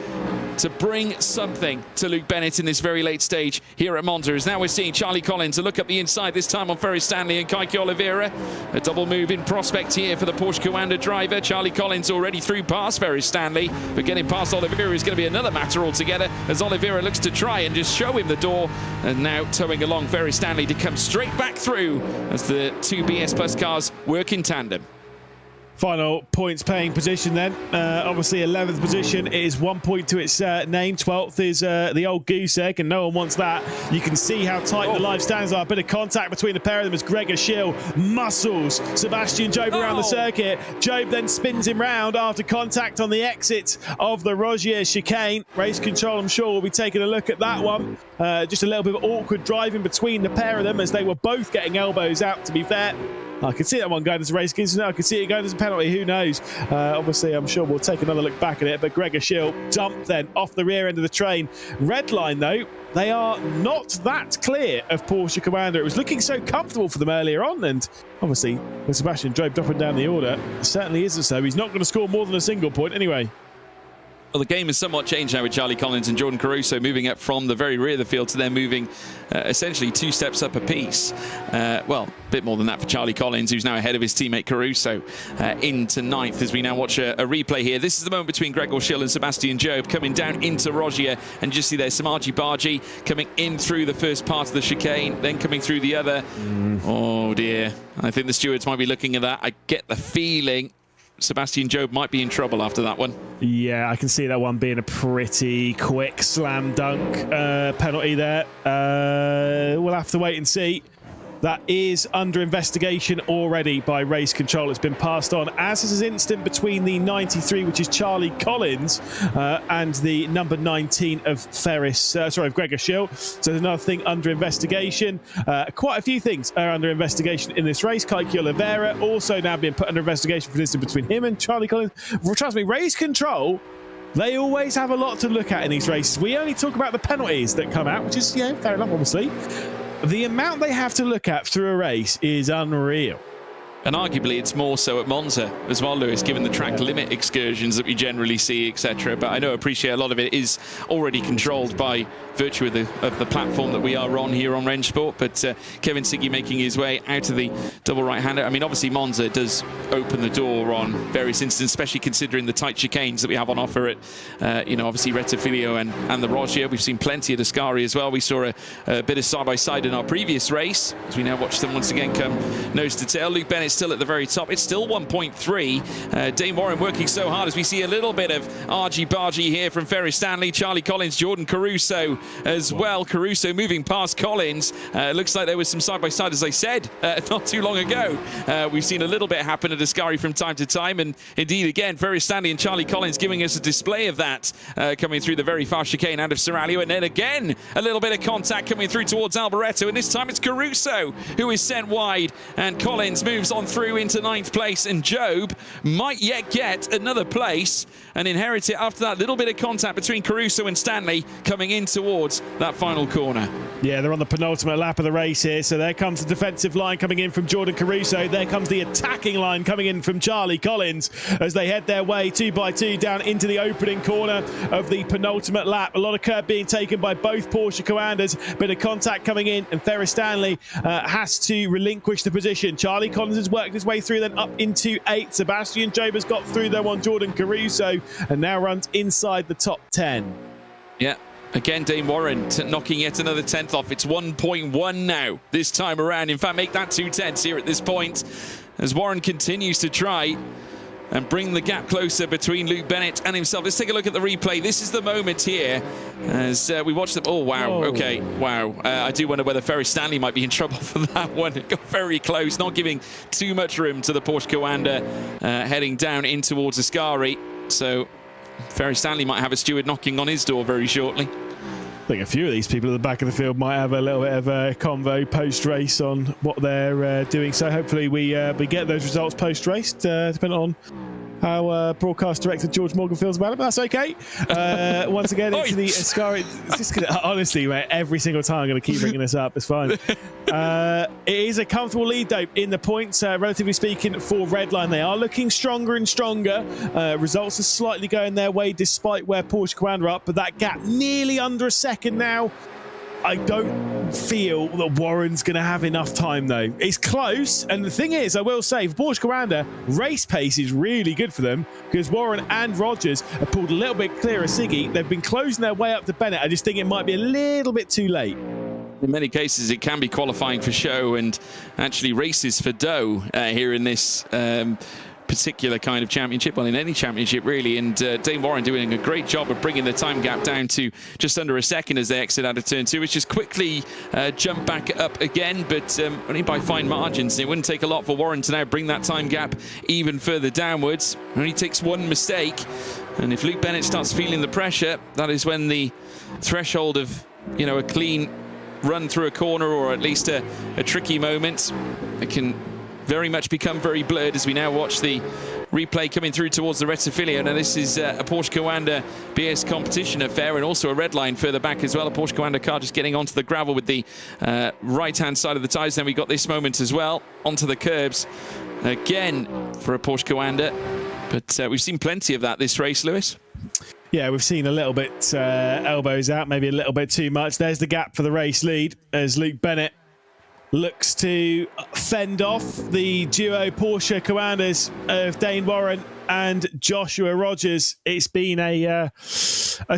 Speaker 1: to bring something to Luke Bennett in this very late stage here at Monza? As now we're seeing Charlie Collins a look up the inside, this time on Ferry Stanley and Kaiki Oliveira. A double move in prospect here for the Porsche Coanda driver. Charlie Collins already through past Ferry Stanley, but getting past Oliveira is going to be another matter altogether, as Oliveira looks to try and just show him the door, and now towing along Ferry Stanley to come straight back through as the two BS Plus cars work in tandem.
Speaker 2: Final points paying position then. Obviously 11th position is 1 point to its name. 12th is the old goose egg, and no one wants that. You can see how tight the live stands are. A bit of contact between the pair of them as Gregor Schill muscles Sebastian Job around the circuit. Job then spins him round after contact on the exit of the Rogier chicane. Race control, I'm sure, will be taking a look at that one. Just a little bit of awkward driving between the pair of them as they were both getting elbows out, to be fair. I could see that one going as a race against. I could see it going as a penalty. Who knows? Obviously, I'm sure we'll take another look back at it. But Gregor Schill dumped then off the rear end of the train. Red line, though, they are not that clear of Porsche Coanda. It was looking so comfortable for them earlier on. And obviously, with Sebastian Job dropping down the order, it certainly isn't so. He's not going to score more than a single point anyway.
Speaker 1: Well, the game has somewhat changed now with Charlie Collins and Jordan Caruso moving up from the very rear of the field to then moving essentially 2 steps up a piece. Well, a bit more than that for Charlie Collins, who's now ahead of his teammate Caruso into 9th as we now watch a replay here. This is the moment between Gregor Schill and Sebastian Job coming down into Rogier, and just see there's some argy-bargy coming in through the first part of the chicane, then coming through the other. Oh dear, I think the stewards might be looking at that. I get the feeling Sebastian Job might be in trouble after that one.
Speaker 2: Yeah, I can see that one being a pretty quick slam dunk penalty there. We'll have to wait and see. That is under investigation already by race control. It's been passed on, as is his instant between the 93, which is Charlie Collins, and the number 19 of Gregor Schill. So there's another thing under investigation. Quite a few things are under investigation in this race. Kaiki Oliveira also now being put under investigation for this between him and Charlie Collins. Well, trust me, race control, they always have a lot to look at in these races. We only talk about the penalties that come out, which is, fair enough, obviously. The amount they have to look at through a race is unreal.
Speaker 1: And arguably it's more so at Monza as well, Lewis, given the track limit excursions that we generally see, etc. But I know, appreciate a lot of it is already controlled by virtue of the platform that we are on here on RENNSPORT. But Kevin Siggy making his way out of the double right-hander. I mean, obviously Monza does open the door on various instances, especially considering the tight chicanes that we have on offer at, obviously Rettifilio and the Rogier. We've seen plenty of Ascari as well. We saw a bit of side-by-side in our previous race, as we now watch them once again come nose to tail. Luke Bennett still at the very top. It's still 1.3. Dane Warren working so hard as we see a little bit of argy-bargy here from Ferry Stanley, Charlie Collins, Jordan Caruso as well. Caruso moving past Collins. Looks like there was some side-by-side, as I said, not too long ago. We've seen a little bit happen at Ascari from time to time, and indeed, again, Ferry Stanley and Charlie Collins giving us a display of that coming through the very fast chicane out of Serralio, and then again, a little bit of contact coming through towards Alboreto, and this time it's Caruso who is sent wide, and Collins moves on through into 9th place, and Job might yet get another place and inherit it after that little bit of contact between Caruso and Stanley coming in towards that final corner.
Speaker 2: Yeah, they're on the penultimate lap of the race here, so there comes the defensive line coming in from Jordan Caruso. There comes the attacking line coming in from Charlie Collins as they head their way 2 by 2 down into the opening corner of the penultimate lap. A lot of curb being taken by both Porsche Coandas, bit of contact coming in, and Ferry Stanley has to relinquish the position. Charlie Collins has worked his way through, then up into 8th. Sebastian Job has got through though on Jordan Caruso and now runs inside the top 10.
Speaker 1: Yeah. Again, Dane Warren knocking yet another 10th off. It's 1.1 now this time around. In fact, make that 2 tenths here at this point as Warren continues to try and bring the gap closer between Luke Bennett and himself. Let's take a look at the replay. This is the moment here as we watch them. Oh, wow.
Speaker 2: Whoa.
Speaker 1: Okay, wow. I do wonder whether Ferry Stanley might be in trouble for that one. It got very close, not giving too much room to the Porsche Coanda heading down in towards Ascari. So Ferry Stanley might have a steward knocking on his door very shortly.
Speaker 2: I think a few of these people at the back of the field might have a little bit of a convo post-race on what they're doing. So hopefully we get those results post-race, depending on how broadcast director George Morgan feels about it, but that's okay. Once again, into the Ascari. It's just gonna, honestly, mate, every single time I'm going to keep bringing this up. It's fine. It is a comfortable lead, though, in the points, relatively speaking, for Redline. They are looking stronger and stronger. Results are slightly going their way, despite where Porsche Commander are up, but that gap nearly under a second now. I don't feel that Warren's going to have enough time, though. It's close, and the thing is, I will say, for Porsche Commander, race pace is really good for them, because Warren and Rogers have pulled a little bit clearer Siggy. They've been closing their way up to Bennett. I just think it might be a little bit too late.
Speaker 1: In many cases, it can be qualifying for show and actually races for dough here in this particular kind of championship, well, in any championship really, and Dane Warren doing a great job of bringing the time gap down to just under a second as they exit out of turn 2, which just quickly jump back up again, but only by fine margins. It wouldn't take a lot for Warren to now bring that time gap even further downwards. It only takes one mistake, and if Luke Bennett starts feeling the pressure, that is when the threshold of, you know, a clean run through a corner, or at least a tricky moment, it can very much become very blurred as we now watch the replay coming through towards the Rettifilio. Now this is a Porsche Commander BS competition affair, and also a red line further back as well. A Porsche Commander car just getting onto the gravel with the right-hand side of the tyres. Then we got this moment as well, onto the curbs again for a Porsche Commander. But we've seen plenty of that this race, Lewis.
Speaker 2: Yeah, we've seen a little bit elbows out, maybe a little bit too much. There's the gap for the race lead as Luke Bennett looks to fend off the duo Porsche Commanders of Dane Warren and Joshua Rogers. It's been a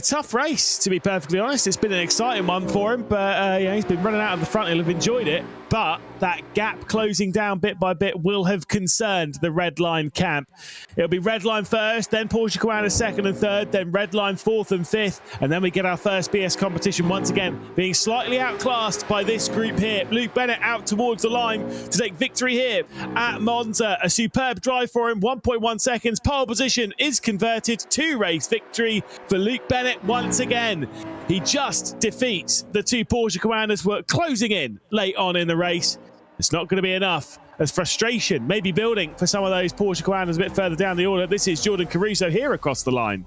Speaker 2: tough race, to be perfectly honest. It's been an exciting one for him, but yeah, he's been running out of the front. He'll have enjoyed it, but that gap closing down bit by bit will have concerned the red line camp. It'll be red line first, then Porsche Commander second and third, then red line fourth and fifth, and then we get our first BS competition once again, being slightly outclassed by this group here. Luke Bennett out towards the line to take victory here at Monza. A superb drive for him, 1.1 seconds. Pole position is converted to race victory for Luke Bennett once again. He just defeats the two Porsche Commanders who were closing in late on in the race. It's not going to be enough, as frustration may be building for some of those Porsche Commanders a bit further down the order. This is Jordan Caruso here across the line.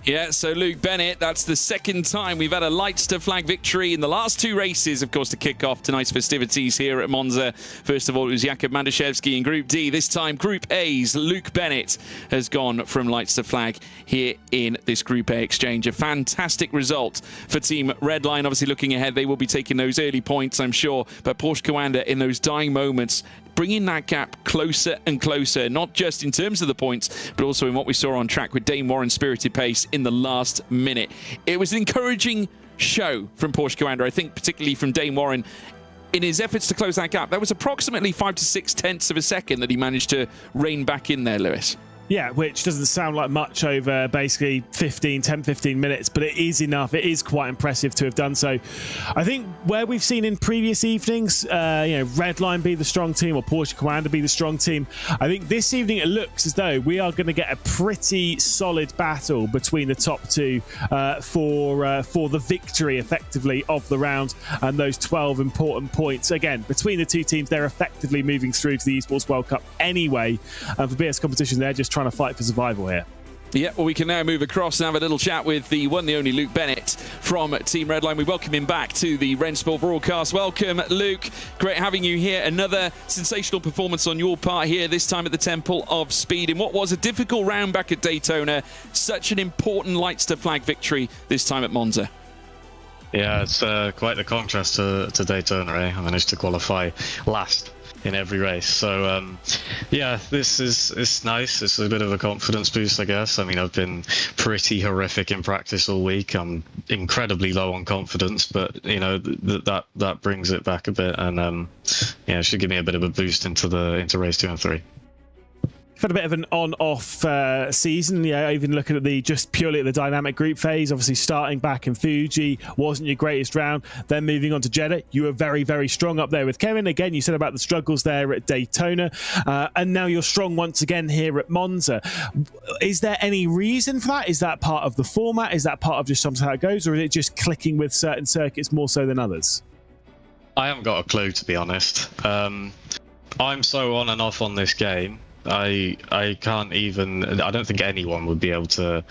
Speaker 1: Yeah, so Luke Bennett, that's the second time we've had a lights to flag victory in the last two races, of course, to kick off tonight's festivities here at Monza. First of all, it was Jakub Mandaszewski in Group D. This time, Group A's Luke Bennett has gone from lights to flag here in this Group A exchange. A fantastic result for Team Redline. Obviously, looking ahead, they will be taking those early points, I'm sure, but Porsche Commander in those dying moments, bringing that gap closer and closer, not just in terms of the points, but also in what we saw on track with Dane Warren's spirited pace in the last minute. It was an encouraging show from Porsche Commander, I think, particularly from Dane Warren in his efforts to close that gap. That was approximately 5 to 6 tenths of a second that he managed to rein back in there, Lewis.
Speaker 2: Yeah, which doesn't sound like much over basically 10-15 minutes, but it is enough. It is quite impressive to have done so. I think where we've seen in previous evenings, Redline be the strong team or Porsche Commander be the strong team, I think this evening it looks as though we are going to get a pretty solid battle between the top two for the victory, effectively, of the round and those 12 important points. Again, between the two teams, they're effectively moving through to the Esports World Cup anyway. For BS competition, they're just trying to fight for survival here.
Speaker 1: Yeah, well, we can now move across and have a little chat with the one, the only Luke Bennett from Team Redline. We welcome him back to the RENNSPORT broadcast. Welcome, Luke. Great having you here. Another sensational performance on your part here, this time at the Temple of Speed, in what was a difficult round back at Daytona. Such an important lights to flag victory this time at Monza.
Speaker 5: Yeah, it's quite the contrast to Daytona, eh? I managed to qualify last in every race, so yeah, this is nice. It's a bit of a confidence boost, I guess. I mean, I've been pretty horrific in practice all week. I'm incredibly low on confidence, but you know, that brings it back a bit, and yeah, it should give me a bit of a boost into race 2 and 3.
Speaker 2: You've had a bit of an on-off season, yeah, even looking at just purely at the dynamic group phase. Obviously starting back in Fuji wasn't your greatest round, then moving on to Jeddah, you were very, very strong up there with Kevin. Again, you said about the struggles there at Daytona, and now you're strong once again here at Monza. Is there any reason for that? Is that part of the format? Is that part of just sometimes how it goes, or is it just clicking with certain circuits more so than others?
Speaker 5: I haven't got a clue, to be honest. I'm so on and off on this game I can't even. I don't think anyone would be able to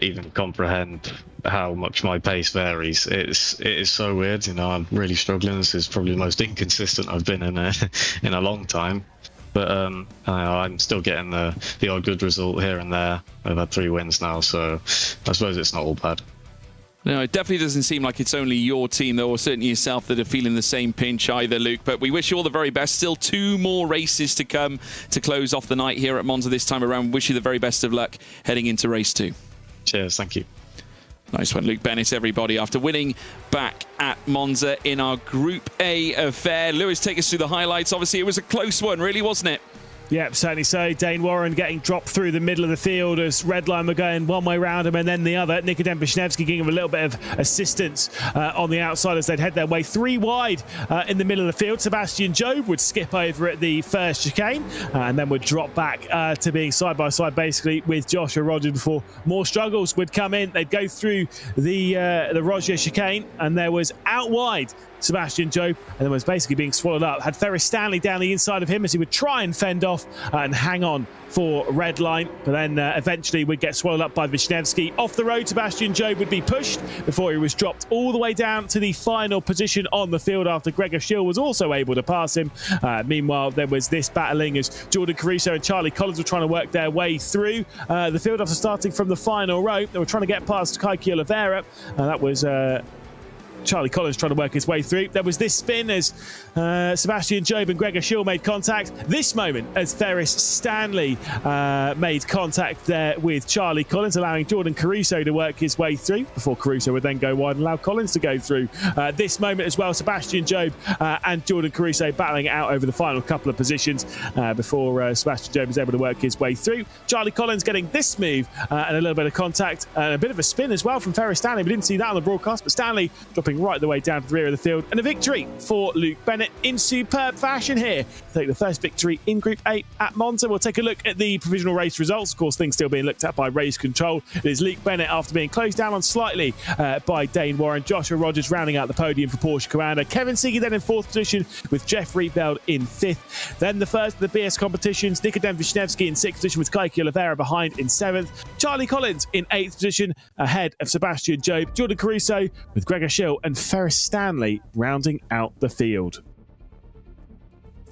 Speaker 5: even comprehend how much my pace varies. It is so weird. I'm really struggling. This is probably the most inconsistent I've been in a long time. But I'm still getting the odd good result here and there. I've had 3 wins now, so I suppose it's not all bad.
Speaker 1: No, it definitely doesn't seem like it's only your team, though, or certainly yourself, that are feeling the same pinch either, Luke. But we wish you all the very best. Still 2 more races to come to close off the night here at Monza this time around. Wish you the very best of luck heading into race 2.
Speaker 5: Cheers, thank you.
Speaker 1: Nice one, Luke Bennett, everybody, after winning back at Monza in our Group A affair. Lewis, take us through the highlights. Obviously, it was a close one, really, wasn't it?
Speaker 2: Yep, certainly so. Dane Warren getting dropped through the middle of the field as Redline were going one way round him and then the other. Nikodem Wisniewski giving him a little bit of assistance on the outside as they'd head their way 3 wide in the middle of the field. Sebastian Job would skip over at the first chicane and then would drop back to being side by side basically with Joshua Rogers before more struggles would come in. They'd go through the Roger chicane and there was out wide Sebastian Job, and then was basically being swallowed up. Had Ferris Stanley down the inside of him as he would try and fend off and hang on for Redline, but then eventually would get swallowed up by Wisniewski. Off the road, Sebastian Job would be pushed before he was dropped all the way down to the final position on the field after Gregor Schill was also able to pass him. Meanwhile, there was this battling as Jordan Caruso and Charlie Collins were trying to work their way through the field after starting from the final row. They were trying to get past Kaiki Oliveira. That was Charlie Collins trying to work his way through. There was this spin as Sebastian Job and Gregor Schill made contact. This moment as Ferris Stanley made contact there with Charlie Collins, allowing Jordan Caruso to work his way through before Caruso would then go wide and allow Collins to go through. This moment as well, Sebastian Job and Jordan Caruso battling it out over the final couple of positions before Sebastian Job was able to work his way through. Charlie Collins getting this move and a little bit of contact and a bit of a spin as well from Ferris Stanley. We didn't see that on the broadcast, but Stanley dropping right the way down to the rear of the field, and a victory for Luke Bennett in superb fashion here. Take the first victory in Group 8 at Monza. We'll take a look at the provisional race results. Of course, things still being looked at by race control. It is Luke Bennett after being closed down on slightly by Dane Warren. Joshua Rogers rounding out the podium for Porsche Commander. Kevin Seege then in 4th position with Jeff Rietveld in 5th. Then the first of the BS competitions, Nikodem Wisniewski in 6th position with Kaiki Oliveira behind in 7th. Charlie Collins in 8th position ahead of Sebastian Job. Jordan Caruso with Gregor Schill and Ferris Stanley rounding out the field.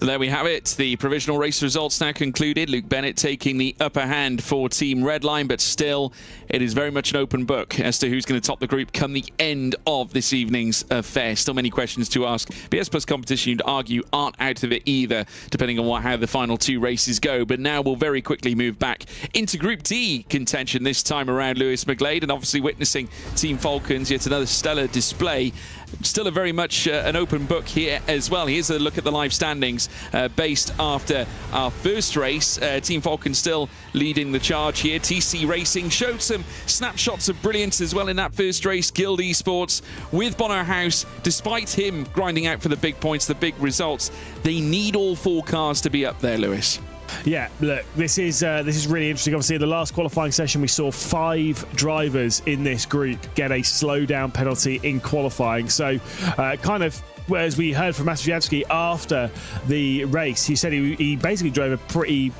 Speaker 1: So there we have it. The provisional race results now concluded. Luke Bennett taking the upper hand for Team Redline, but still, it is very much an open book as to who's going to top the group come the end of this evening's affair. Still many questions to ask. BS Plus competition, you'd argue, aren't out of it either, depending on how the final 2 races go. But now we'll very quickly move back into Group D contention this time around, Lewis McGlade, and obviously witnessing Team Falcons, yet another stellar display. Still a very much an open book here as well. Here's a look at the live standings based after our first race. Team Falcon still leading the charge here. TC Racing showed some snapshots of brilliance as well in that first race. Guild Esports with Bono House, despite him grinding out for the big points, the big results, they need all 4 cars to be up there, Lewis.
Speaker 2: Yeah, look, this is really interesting. Obviously, in the last qualifying session, we saw 5 drivers in this group get a slowdown penalty in qualifying. So, kind of, as we heard from Maciejewski after the race, he said he basically drove a pretty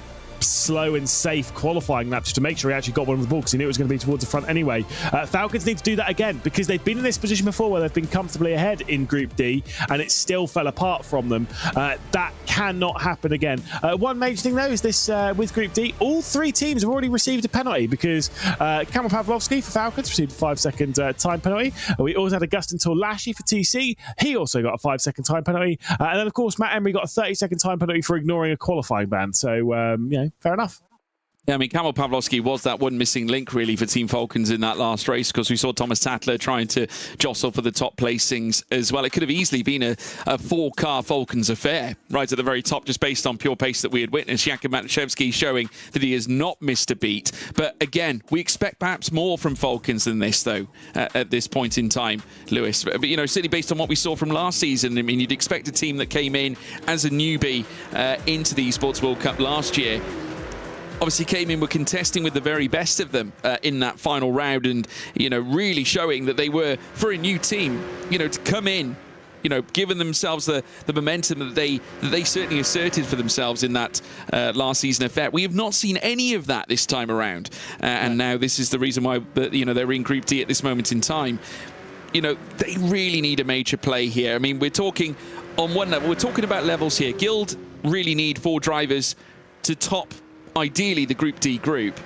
Speaker 2: slow and safe qualifying lap just to make sure he actually got one of the ball because he knew it was going to be towards the front anyway. Falcons need to do that again because they've been in this position before where they've been comfortably ahead in Group D and it still fell apart from them. That cannot happen again. One major thing though is this with Group D, all 3 teams have already received a penalty because Kamil Pawlowski for Falcons received a 5-second time penalty. We also had Augustin Torlashi for TC. He also got a 5-second time penalty. And then of course Matt Emery got a 30-second time penalty for ignoring a qualifying ban. So, fair enough.
Speaker 1: Yeah, I mean, Kamil Pawlowski was that one missing link, really, for Team Falcons in that last race because we saw Thomas Tattler trying to jostle for the top placings as well. It could have easily been a 4-car Falcons affair right at the very top, just based on pure pace that we had witnessed. Jakub Matuszewski showing that he has not missed a beat. But again, we expect perhaps more from Falcons than this, though, at this point in time, Lewis. But certainly based on what we saw from last season, I mean, you'd expect a team that came in as a newbie into the Esports World Cup last year, obviously came in, were contesting with the very best of them in that final round and, really showing that they were, for a new team, to come in, you know, given themselves the momentum that they certainly asserted for themselves in that last season affair. We have not seen any of that this time around, and now this is the reason why, you know, they're in Group D at this moment in time. You know, they really need a major play here. I mean, we're talking on one level, we're talking about levels here. Guild really need 4 drivers to top, ideally, the Group D group.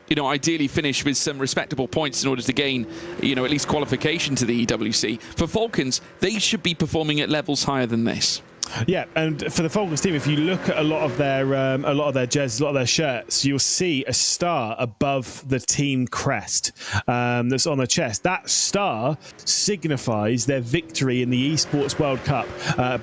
Speaker 1: You know, ideally finish with some respectable points in order to gain, you know, at least qualification to the EWC. For Falcons, they should be performing at levels higher than this.
Speaker 2: Yeah, and for the Falcons team, if you look at a lot of their jerseys, a lot of their shirts, you'll see a star above the team crest that's on the chest. That star signifies their victory in the Esports World Cup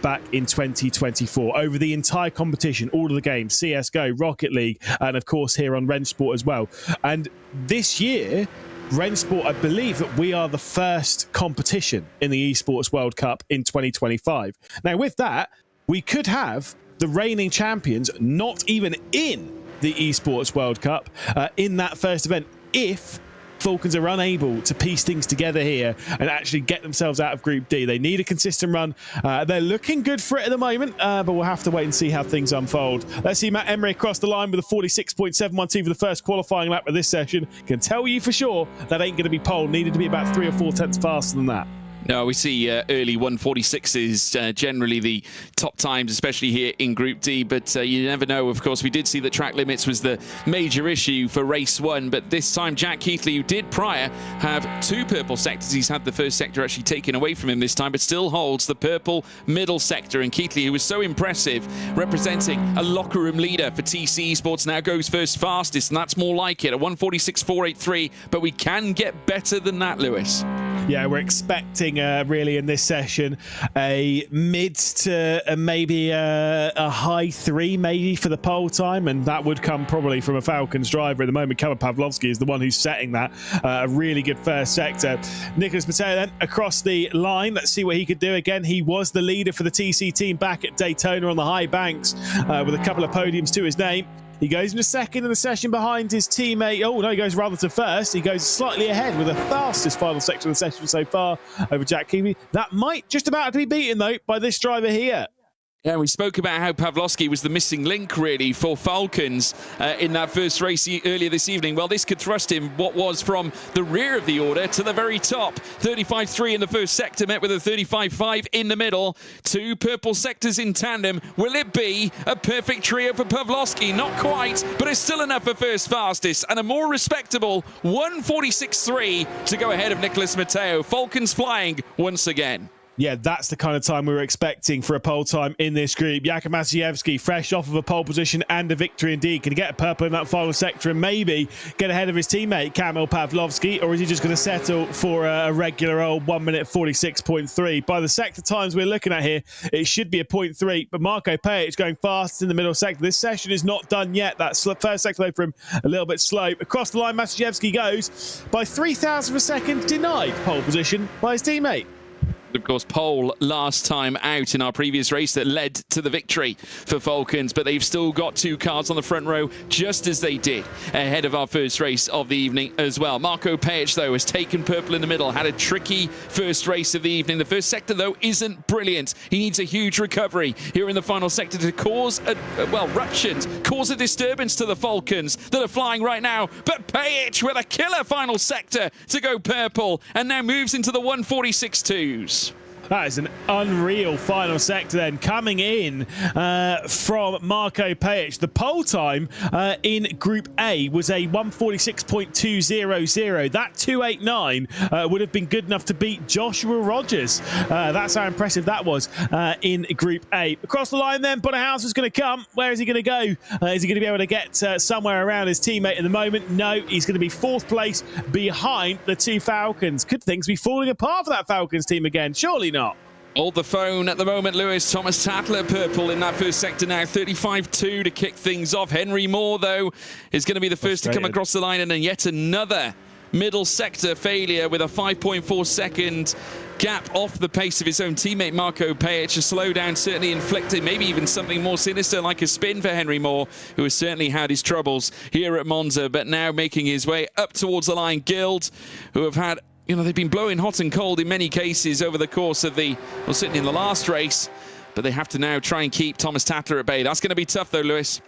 Speaker 2: back in 2024 over the entire competition, all of the games, CS:GO, Rocket League, and of course here on RENNSPORT as well. And this year, RENNSPORT, I believe that we are the first competition in the Esports World Cup in 2025. Now, with that, we could have the reigning champions not even in the Esports World Cup in that first event if Falcons are unable to piece things together here and actually get themselves out of Group D. They need a consistent run. They're looking good for it at the moment, but we'll have to wait and see how things unfold. Let's see Matt Emery across the line with a 46.712 for the first qualifying lap of this session. Can tell you for sure that ain't going to be pole. Needed to be about 3 or 4 tenths faster than that.
Speaker 1: No, we see early 146s generally the top times, especially here in Group D, but you never know. Of course, we did see that track limits was the major issue for race 1, but this time Jack Keithley, who did prior have 2 purple sectors, he's had the first sector actually taken away from him this time, but still holds the purple middle sector. And Keithley, who was so impressive, representing a locker room leader for TC Esports, now goes first fastest, and that's more like it, a 146.483, but we can get better than that, Lewis.
Speaker 2: Yeah, we're expecting really in this session a mid to maybe a high 3 maybe for the pole time, and that would come probably from a Falcons driver at the moment. Kamil Pawlowski is the one who's setting that. A really good first sector. Nicholas Matteo then across the line. Let's see what he could do. Again, he was the leader for the TC team back at Daytona on the high banks with a couple of podiums to his name. He goes into second in the session behind his teammate. Oh, no, he goes rather to first. He goes slightly ahead with the fastest final sector of the session so far over Jack Keithley. That might just about have to be beaten, though, by this driver here.
Speaker 1: Yeah, we spoke about how Pawlowski was the missing link, really, for Falcons in that first race earlier this evening. Well, this could thrust him what was from the rear of the order to the very top. 35.3 in the first sector, met with a 35.5 in the middle. 2 purple sectors in tandem. Will it be a perfect trio for Pawlowski? Not quite, but it's still enough for first fastest. And a more respectable 146.3 to go ahead of Nicholas Matteo. Falcons flying once again.
Speaker 2: Yeah, that's the kind of time we were expecting for a pole time in this group. Jakub Maciejewski, fresh off of a pole position and a victory indeed. Can he get a purple in that final sector and maybe get ahead of his teammate, Kamil Pawlowski, or is he just going to settle for a regular old 1 minute 46.3? By the sector times we're looking at here, it should be a 0.3, but Marko Pejic going fast in the middle sector. This session is not done yet. That first sector, though, for him a little bit slow. Across the line, Maciejewski goes by 3,000 of a second, denied pole position by his teammate.
Speaker 1: Of course, pole last time out in our previous race that led to the victory for Falcons, but they've still got 2 cars on the front row, just as they did ahead of our first race of the evening as well. Marko Pejic, though, has taken purple in the middle, had a tricky first race of the evening. The first sector, though, isn't brilliant. He needs a huge recovery here in the final sector to cause ruptions, cause a disturbance to the Falcons that are flying right now. But Pejic with a killer final sector to go purple, and now moves into the 146.2s.
Speaker 2: That is an unreal final sector then coming in from Marko Pejic. The pole time in Group A was a 146.200. That 289 would have been good enough to beat Joshua Rogers. That's how impressive that was in Group A. Across the line then, Bonahauser's going to come. Where is he going to go? Is he going to be able to get somewhere around his teammate at the moment? No, he's going to be 4th place behind the 2 Falcons. Could things be falling apart for that Falcons team again? Surely not.
Speaker 1: Hold the phone at the moment, Lewis. Thomas Tatler purple in that first sector now. 35.2 to kick things off. Henry Moore, though, is going to be the first to come across the line, and then yet another middle sector failure with a 5.4 second gap off the pace of his own teammate Marko Pejic. A slowdown certainly inflicted, maybe even something more sinister like a spin for Henry Moore, who has certainly had his troubles here at Monza, but now making his way up towards the line. Guild, who have had you know, they've been blowing hot and cold in many cases over the course of certainly in the last race, but they have to now try and keep Thomas Tattler at bay. That's going to be tough though, Lewis.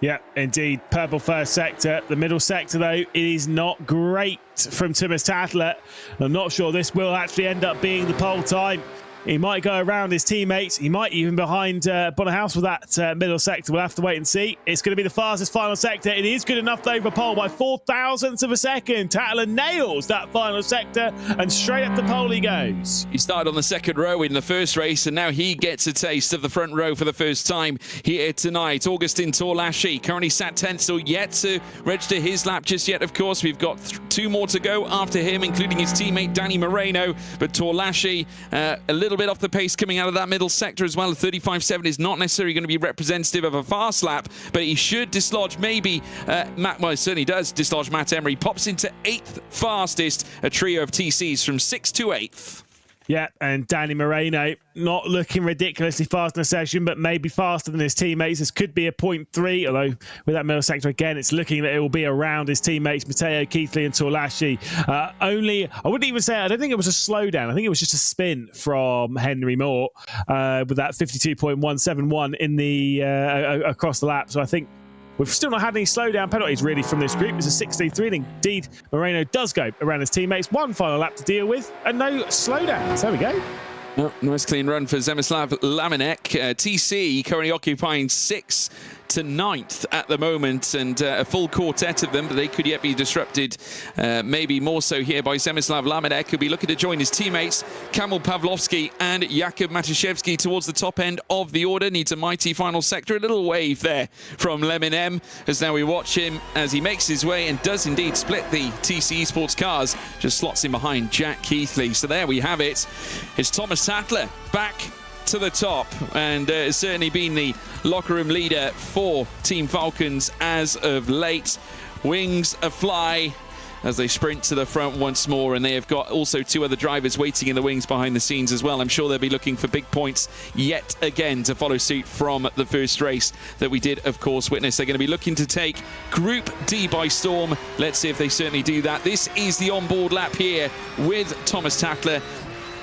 Speaker 2: Yeah, indeed. Purple first sector. The middle sector, though, it is not great from Thomas Tattler. I'm not sure this will actually end up being the pole time. He might go around his teammates. He might even behind Bonnerhouse with that middle sector. We'll have to wait and see. It's going to be the fastest final sector. It is good enough though for pole by 0.004 of a second. Tattler nails that final sector and straight up the pole he goes.
Speaker 1: He started on the second row in the first race, and now he gets a taste of the front row for the first time here tonight. Augustin Torlashi currently sat 10th, still yet to register his lap just yet. Of course, we've got 2 more to go after him, including his teammate Danny Moreno. But Torlashi, a little bit off the pace coming out of that middle sector as well. 35.7 is not necessarily going to be representative of a fast lap, but he should dislodge maybe Matt. Well, he certainly does dislodge Matt Emery. Pops into 8th fastest, a trio of TCs from 6th to 8th.
Speaker 2: Yeah, and Danny Moreno not looking ridiculously fast in the session, but maybe faster than his teammates. This could be a 0.3, although with that middle sector again, it's looking that it will be around his teammates, Matteo, Keithley and Torlashi. I wouldn't even say, I don't think it was a slowdown. I think it was just a spin from Henry Moore with that 52.171 in the across the lap. So I think we've still not had any slowdown penalties really from this group. It's a 6-3, and indeed Moreno does go around his teammates. One final lap to deal with and no slowdowns. There we go.
Speaker 1: Oh, nice clean run for Zemislav Lamenek. TC currently occupying 6th to 9th at the moment, and a full quartet of them, but they could yet be disrupted, maybe more so here by Zemislav Lamenek, who'll be looking to join his teammates Kamil Pawlowski and Jakub Matuszewski towards the top end of the order. Needs a mighty final sector. A little wave there from Leminem as now we watch him as he makes his way and does indeed split the TC Esports cars, just slots in behind Jack Keithley. So there we have it. It's Thomas Tattler back to the top, and has certainly been the locker room leader for Team Falcons as of late. Wings afly as they sprint to the front once more, and they have got also 2 other drivers waiting in the wings behind the scenes as well. I'm sure they'll be looking for big points yet again to follow suit from the first race that we did, of course, witness. They're going to be looking to take Group D by storm. Let's see if they certainly do that. This is the onboard lap here with Thomas Tattler.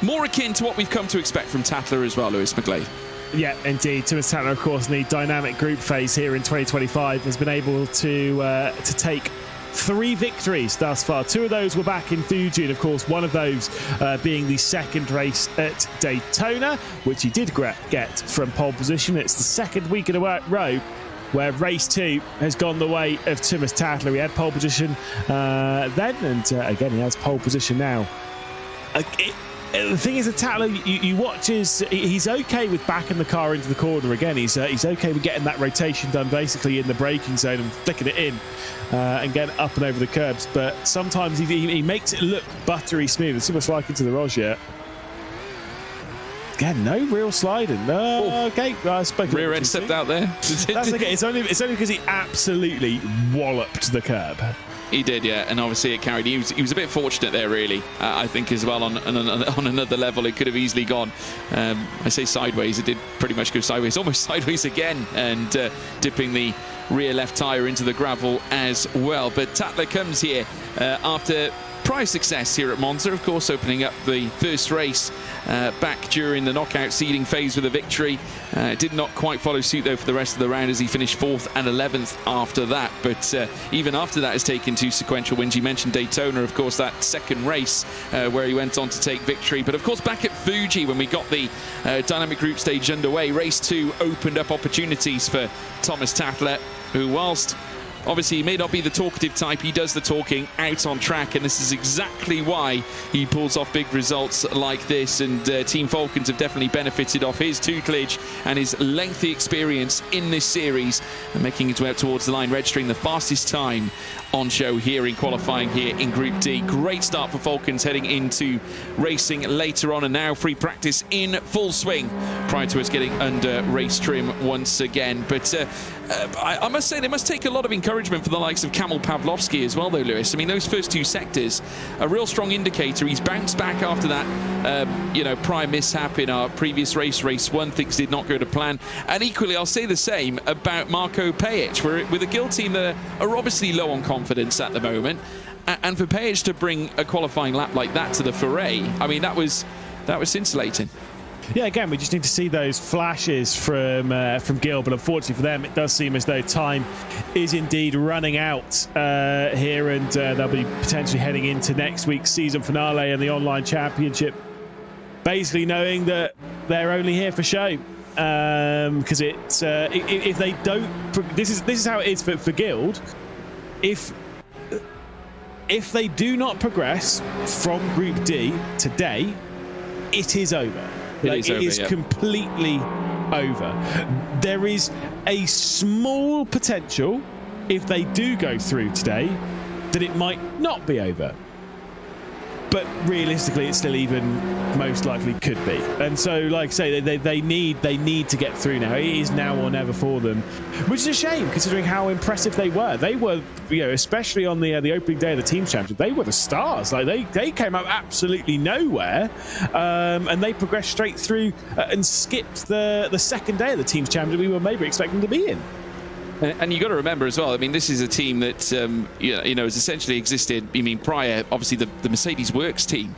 Speaker 1: More akin to what we've come to expect from Tattler as well, Lewis McGlade.
Speaker 2: Yeah, indeed. Thomas Tattler, of course, in the dynamic group phase here in 2025, has been able to take 3 victories thus far. 2 of those were back in Fuji, and of course one of those being the second race at Daytona, which he did get from pole position. It's the second week in a row where race 2 has gone the way of Thomas Tattler. He had pole position then, and again he has pole position now. The thing is that Tattler, you watch he's okay with backing the car into the corner again. He's okay with getting that rotation done basically in the braking zone and flicking it in and getting up and over the curbs. But sometimes he makes it look buttery smooth. Let's see what's like into the Roger. Again, no real sliding. No, okay.
Speaker 1: Rear end stepped out there.
Speaker 2: That's okay. It's only because he absolutely walloped the curb.
Speaker 1: He did, yeah, and obviously it carried. He was a bit fortunate there, really. I think as well on another level, it could have easily gone. I say sideways. It did pretty much go sideways, almost sideways again, and dipping the rear left tyre into the gravel as well. But Tattler comes here after prior success here at Monza, of course, opening up the first race back during the knockout seeding phase with a victory. Did not quite follow suit, though, for the rest of the round as he finished 4th and 11th after that. But even after that has taken 2 sequential wins. You mentioned Daytona, of course, that second race where he went on to take victory. But, of course, back at Fuji, when we got the dynamic group stage underway, race 2 opened up opportunities for Thomas Tattler, who, whilst obviously he may not be the talkative type, he does the talking out on track, and this is exactly why he pulls off big results like this. And Team Falcons have definitely benefited off his tutelage and his lengthy experience in this series, and making his way up towards the line, registering the fastest time on show here in qualifying here in Group D. Great start for Falcons heading into racing later on, and now free practice in full swing prior to us getting under race trim once again. But I must say they must take a lot of encouragement for the likes of Kamil Pawlowski as well, though, Lewis. I mean, those first 2 sectors, a real strong indicator. He's bounced back after that prior mishap in our previous race 1. Things did not go to plan. And equally, I'll say the same about Marko Pejic. We're with a Guild team that are obviously low on confidence at the moment, And for Page to bring a qualifying lap like that to the foray, I mean, that was scintillating.
Speaker 2: Yeah, again, we just need to see those flashes from Gil, but unfortunately for them, it does seem as though time is indeed running out here, and they'll be potentially heading into next week's season finale and the online championship, basically knowing that they're only here for show. Because it's if they don't, this is how it is for Guild. If they do not progress from Group D today, it is over. It is completely over. There is a small potential, if they do go through today, that it might not be over. But realistically, it still even most likely could be. And so, like I say, they need to get through now. It is now or never for them, which is a shame considering how impressive they were. They were, especially on the opening day of the Teams Championship, they were the stars. Like they came out absolutely nowhere, and they progressed straight through and skipped the second day of the Teams Championship we were maybe expecting to be in.
Speaker 1: And you got to remember as well, I mean, this is a team that, has essentially existed, prior, obviously, the Mercedes Works team,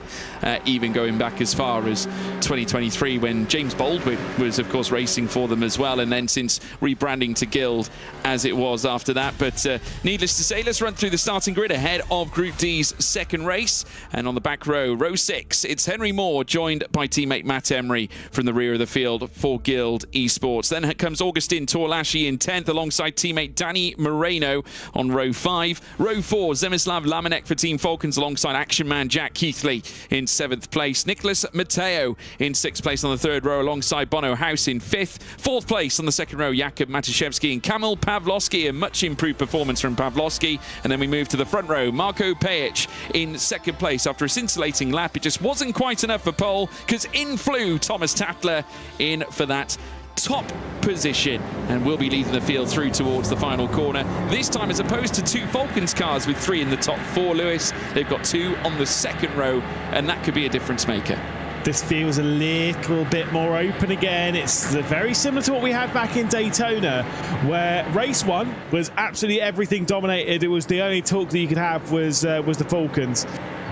Speaker 1: even going back as far as 2023 when James Baldwin was, of course, racing for them as well, and then since rebranding to Guild as it was after that. But needless to say, let's run through the starting grid ahead of Group D's second race. And on the back row, row 6, it's Henry Moore, joined by teammate Matt Emery from the rear of the field for Guild Esports. Then comes Augustin Torlashi in 10th, alongside teammate Danny Moreno on row 5. Row 4, Zemislav Lamanek for Team Falcons alongside action man Jack Keithley in 7th place. Nicholas Mateo in 6th place on the 3rd row alongside Bono House in 5th. 4th place on the 2nd row, Jakub Matuszewski and Kamil Pawlowski, a much improved performance from Pawlowski. And then we move to the front row, Marko Pejic in 2nd place after a scintillating lap. It just wasn't quite enough for pole because in flew Thomas Tatler in for that top position, and will be leading the field through towards the final corner. This time, as opposed to 2 Falcons cars with 3 in the top 4, Lewis, they've got 2 on the 2nd row, and that could be a difference maker.
Speaker 2: This feels a little bit more open again. It's very similar to what we had back in Daytona, where race 1 was absolutely everything dominated. It was the only talk that you could have was the Falcons.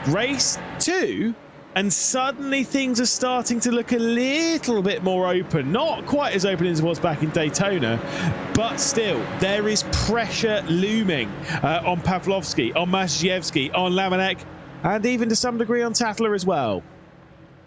Speaker 2: Race 2, and suddenly things are starting to look a little bit more open. Not quite as open as it was back in Daytona, but still, there is pressure looming on Pawlowski, on Matuszewski, on Lamanek, and even to some degree on Tatler as well.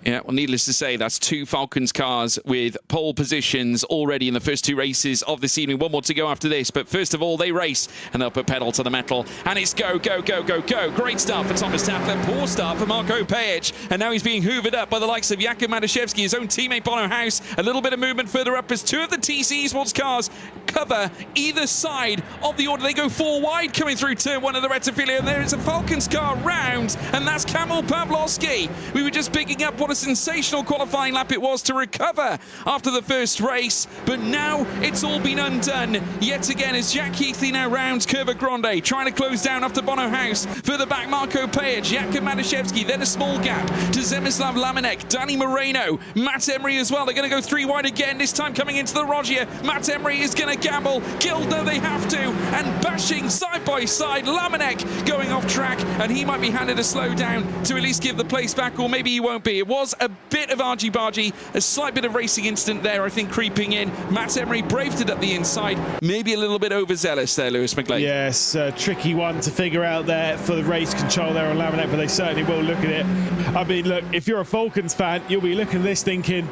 Speaker 1: Yeah, well, needless to say, that's 2 Falcons cars with pole positions already in the first 2 races of this evening. 1 more to go after this, but first of all, they race, and they'll put pedal to the metal, and it's go, go, go, go, go. Great start for Thomas Tatler, poor start for Marko Pejic, and now he's being hoovered up by the likes of Jakub Matuszewski, his own teammate Bono House. A little bit of movement further up as 2 of the TC Esports cars cover either side of the order. They go 4 wide coming through turn 1 of the Retifilia, and there is a Falcons car round, and that's Kamil Pawlowski. We were just picking up what a sensational qualifying lap it was to recover after the first race, but now it's all been undone yet again as Jack Keithley now rounds Curva Grande, trying to close down after Bono House. Further back, Marko Pejic, Jakub Matuszewski, then a small gap to Zemislav Lamanek, Danny Moreno, Matt Emery as well. They're going to go 3 wide again, this time coming into the Rogier. Matt Emery is going to gamble. Guild know they have to, and bashing side by side. Lamanek going off track, and he might be handed a slowdown to at least give the place back, or maybe he won't be. It was a bit of argy-bargy, a slight bit of racing incident there, I think, creeping in. Matt Emery braved it up the inside, maybe a little bit overzealous there, Lewis McGlade.
Speaker 2: Yes, a tricky one to figure out there for the race control there on Lamanek, but they certainly will look at it. I mean, look, if you're a Falcons fan, you'll be looking at this thinking,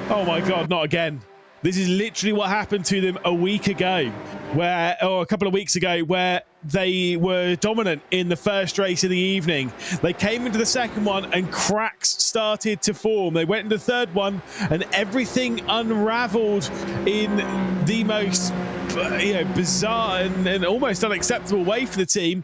Speaker 2: oh my God, not again. This is literally what happened to them a week ago, or a couple of weeks ago, where they were dominant in the first race of the evening. They came into the second one and cracks started to form. They went into the third one and everything unraveled in the most bizarre and almost unacceptable way for the team.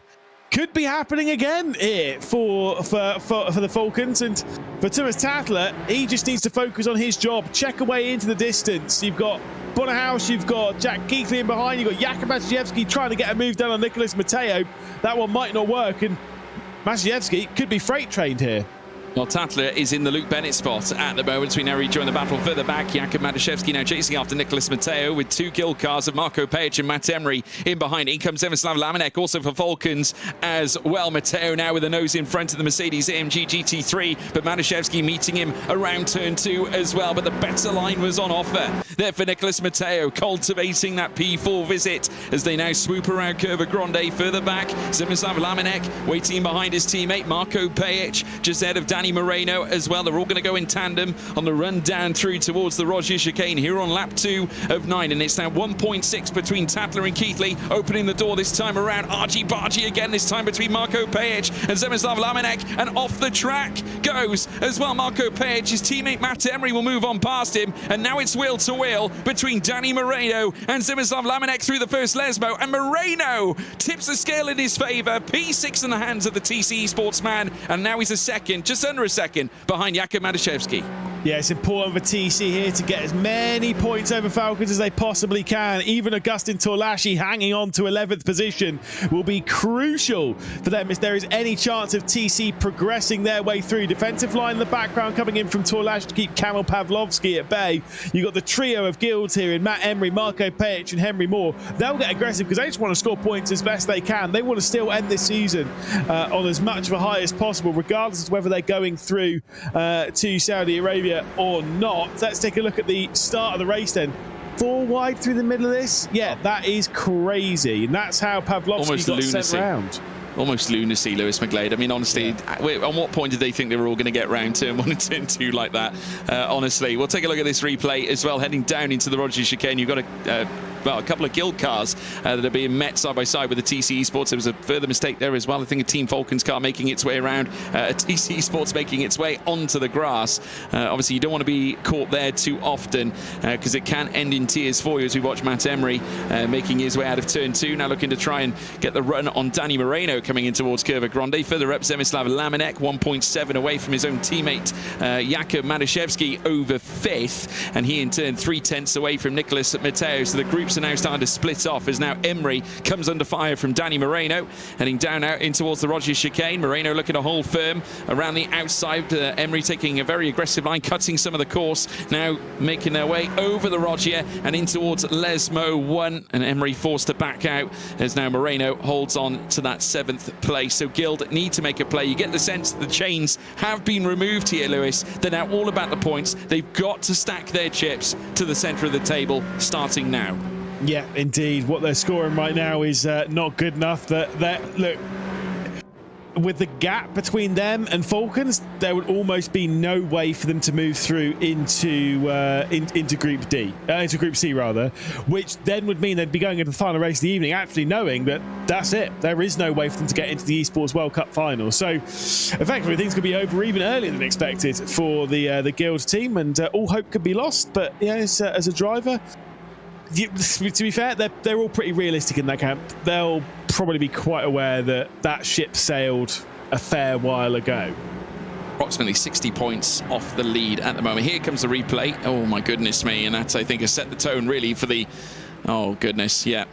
Speaker 2: Could be happening again here for the Falcons, and for Thomas Tatler, he just needs to focus on his job, check away into the distance. You've got Bono House, you've got Jack Keithley in behind, you've got Jakub Matuszewski trying to get a move done on Nicholas Mateo. That one might not work, and Matuszewski could be freight trained here.
Speaker 1: Well, Tatler is in the Luke Bennett spot at the moment. We now rejoin the battle further back. Jakub Madaszewski now chasing after Nicholas Matteo with 2 kill cars of Marco Pejic and Matt Emery in behind. In comes Zemislav Lamenek also for Falcons as well. Matteo now with a nose in front of the Mercedes AMG GT3, but Madaszewski meeting him around turn 2 as well. But the better line was on offer there for Nicholas Matteo, cultivating that P4 visit as they now swoop around Curva Grande further back. Zemislav Lamenek waiting behind his teammate Marco Pejic, just ahead of Danny Moreno as well. They're all going to go in tandem on the run down through towards the Roger chicane here on lap 2 of 9, and it's now 1.6 between Tatler and Keithley, opening the door this time around. Argy Bargy again, this time between Marco Pejic and Zemislav Lamenek, and off the track goes as well Marco Pejic. His teammate Matt Emery will move on past him, and now it's wheel to wheel between Danny Moreno and Zemislav Lamenek through the first Lesmo, and Moreno tips the scale in his favour. P6 in the hands of the TC Esports man, and now he's a second, just under a second, behind Jakub Madaszewski.
Speaker 2: Yeah, it's important for TC here to get as many points over Falcons as they possibly can. Even Augustin Torlashi hanging on to 11th position will be crucial for them if there is any chance of TC progressing their way through. Defensive line in the background coming in from Torlashi to keep Kamil Pavlovsky at bay. You've got the trio of guilds here in Matt Emery, Marco Pejic and Henry Moore. They'll get aggressive because they just want to score points as best they can. They want to still end this season on as much of a high as possible, regardless of whether they're going through to Saudi Arabia or not. Let's take a look at the start of the race then. 4 wide through the middle of this. Yeah, that is crazy. And that's how Pavlovsky got sent round.
Speaker 1: Almost lunacy, Lewis McGlade. I mean, honestly, on what point did they think they were all going to get round turn 1 and turn 2 like that? Honestly, we'll take a look at this replay as well. Heading down into the Rogers chicane, you've got a couple of guild cars that are being met side by side with the TC Esports. There was a further mistake there as well. I think a Team Falcons car making its way around, a TC Esports making its way onto the grass. Obviously, you don't want to be caught there too often because it can end in tears for you, as we watch Matt Emery making his way out of turn 2. Now looking to try and get the run on Danny Moreno coming in towards Curva Grande. Further up, Zemislav Lamenek, 1.7 away from his own teammate Jakub Madaszewski over 5th, and he in turn 3/10 away from Nicholas Matteo. So the groups are now starting to split off as now Emery comes under fire from Danny Moreno, heading down out in towards the Rogers chicane. Moreno looking to hold firm around the outside. Emery taking a very aggressive line, cutting some of the course, now making their way over the Roger and in towards Lesmo 1, and Emery forced to back out as now Moreno holds on to that 7th place. So Guild need to make a play. You get the sense that the chains have been removed here, Lewis. They're now all about the points. They've got to stack their chips to the centre of the table starting now.
Speaker 2: Yeah, indeed. What they're scoring right now is not good enough. Look, with the gap between them and Falcons, there would almost be no way for them to move through into Group D, into Group C rather, which then would mean they'd be going into the final race of the evening, actually knowing that that's it. There is no way for them to get into the Esports World Cup final. So, effectively, things could be over even earlier than expected for the Guild team, and all hope could be lost. But yeah, as a driver, to be fair, they're all pretty realistic in that camp. They'll probably be quite aware that that ship sailed a fair while ago.
Speaker 1: Approximately 60 points off the lead at the moment. Here comes the replay. Oh my goodness me, and that I think has set the tone really for the, oh goodness, yeah,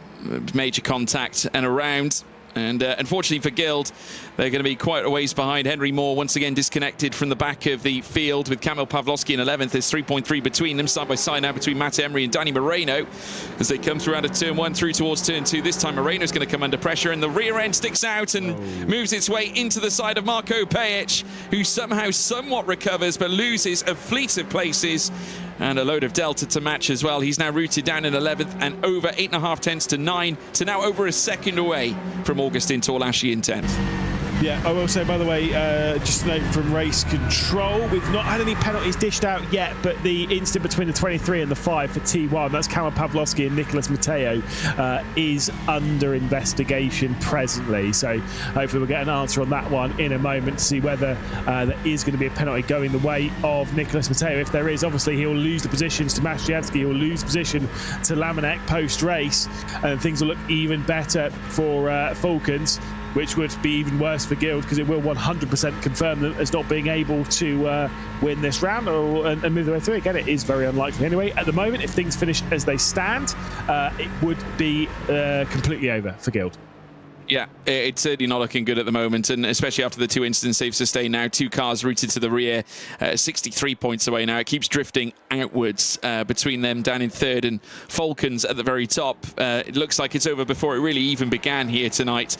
Speaker 1: major contact and around. And unfortunately for Guild, they're going to be quite a ways behind. Henry Moore once again disconnected from the back of the field with Kamil Pavlovsky in 11th. There's 3.3 between them, side by side now between Matt Emery and Danny Moreno as they come through out of turn 1 through towards turn 2. This time Moreno's going to come under pressure, and the rear end sticks out and moves its way into the side of Marco Pejic, who somehow somewhat recovers but loses a fleet of places and a load of delta to match as well. He's now routed down in 11th and over 8.5 tenths to 9 to now over a second away from Augustin Torlashi in 10th.
Speaker 2: Yeah, I will say, by the way, just a note from race control, we've not had any penalties dished out yet, but the incident between the 23 and the 5 for T1, that's Kamil Pavlovsky and Nicholas Matteo, is under investigation presently. So hopefully we'll get an answer on that one in a moment to see whether there is going to be a penalty going the way of Nicholas Matteo. If there is, obviously he'll lose the positions to Madaszewski, he'll lose position to Lamenek post-race, and things will look even better for Falcons, which would be even worse for Guild because it will 100% confirm them as not being able to win this round and move their way through. Again, it is very unlikely. Anyway, at the moment, if things finish as they stand, it would be completely over for Guild.
Speaker 1: Yeah, it's certainly not looking good at the moment, and especially after the 2 incidents they've sustained now. 2 cars routed to the rear, 63 points away now. It keeps drifting outwards between them down in 3rd and Falcons at the very top. It looks like it's over before it really even began here tonight.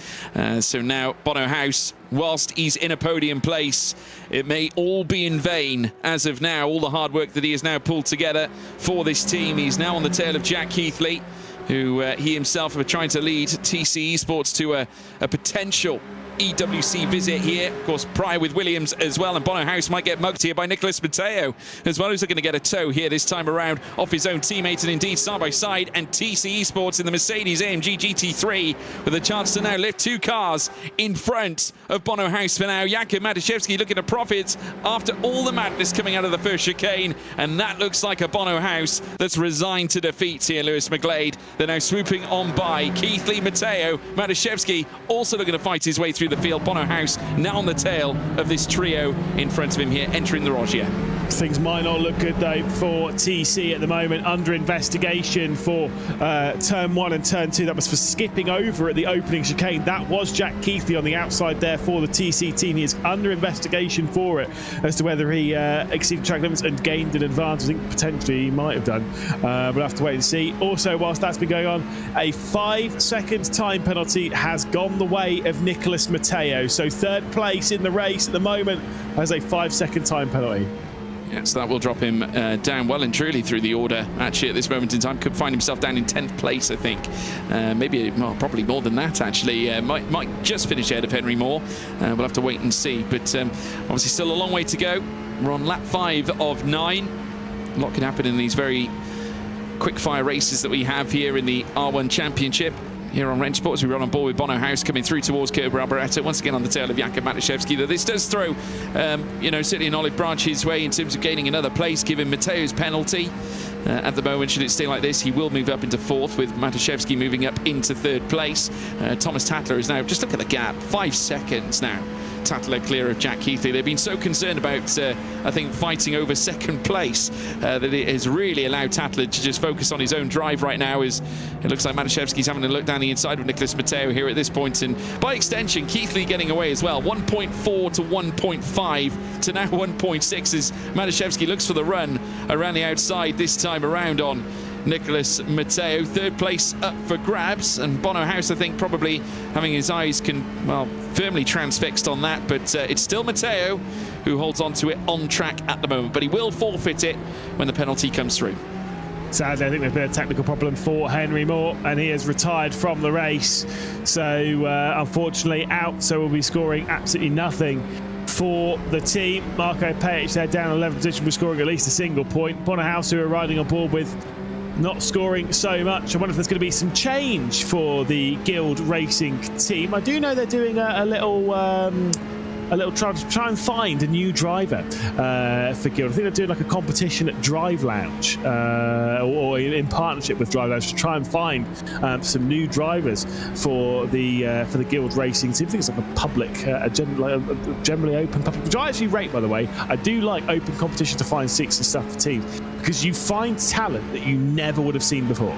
Speaker 1: So now Bono House, whilst he's in a podium place, it may all be in vain as of now. All the hard work that he has now pulled together for this team. He's now on the tail of Jack Keithley, who he himself are trying to lead TC Esports to a potential EWC visit here. Of course, Pryor with Williams as well, and Bono House might get mugged here by Nicholas Mateo as well, who's looking to get a tow here this time around off his own teammate, and indeed side by side. And TC Esports in the Mercedes AMG GT3 with a chance to now lift 2 cars in front of Bono House for now. Jakub Matuszewski looking to profit after all the madness coming out of the first chicane, and that looks like a Bono House that's resigned to defeat here. Lewis McGlade, they're now swooping on by Keithley, Mateo, Matuszewski also looking to fight his way through the field. Bono House now on the tail of this trio in front of him here, entering the Rogier.
Speaker 2: Things might not look good though for TC at the moment. Under investigation for turn 1 and turn 2. That was for skipping over at the opening chicane. That was Jack Keithley on the outside there for the TC team. He is under investigation for it as to whether he exceeded track limits and gained an advantage. I think potentially he might have done. We'll have to wait and see. Also, whilst that's been going on, a 5-second time penalty has gone the way of Nicholas Mateo. So 3rd place in the race at the moment has a 5-second time penalty.
Speaker 1: Yeah, so that will drop him down well and truly through the order. Actually, at this moment in time, could find himself down in 10th place, I think. Maybe, well, probably more than that, actually. Might just finish ahead of Henry Moore. We'll have to wait and see. But obviously still a long way to go. We're on lap 5 of 9. A lot can happen in these very quick-fire races that we have here in the R1 Championship. Here on RENNSPORT, as we run on board with Bono House coming through towards Kurt Barbaretta, once again on the tail of Jakub Matuszewski. Though this does throw, certainly an olive branch his way in terms of gaining another place, given Mateo's penalty. At the moment, should it stay like this, he will move up into 4th, with Matuszewski moving up into 3rd place. Thomas Tatler is now, just look at the gap, 5 seconds now. Tatler clear of Jack Keithley. They've been so concerned about, I think, fighting over 2nd place that it has really allowed Tatler to just focus on his own drive right now. As it looks like Matuszewski's having a look down the inside of Nicholas Mateo here at this point, and by extension, Keithley getting away as well. 1.4 to 1.5 to now 1.6 as Matuszewski looks for the run around the outside this time around on Nicholas Mateo. 3rd place up for grabs, and Bono House, I think, probably having his eyes firmly transfixed on that, but it's still Mateo who holds on to it on track at the moment, but he will forfeit it when the penalty comes through.
Speaker 2: Sadly, I think there's been a technical problem for Henry Moore, and he has retired from the race. So, unfortunately, out. So we'll be scoring absolutely nothing for the team. Marco Pajic, they're down 11th position. We're scoring at least a single point. Bono House, who are riding on board with not scoring so much. I wonder if there's going to be some change for the Guild Racing team. I do know they're doing a little try and find a new driver for Guild. I think they're doing like a competition at Drive Lounge or in partnership with Drive Lounge to try and find some new drivers for the Guild Racing team. I think it's like a public, generally open public, which I actually rate, by the way. I do like open competition to find seats and stuff for teams, because you find talent that you never would have seen before.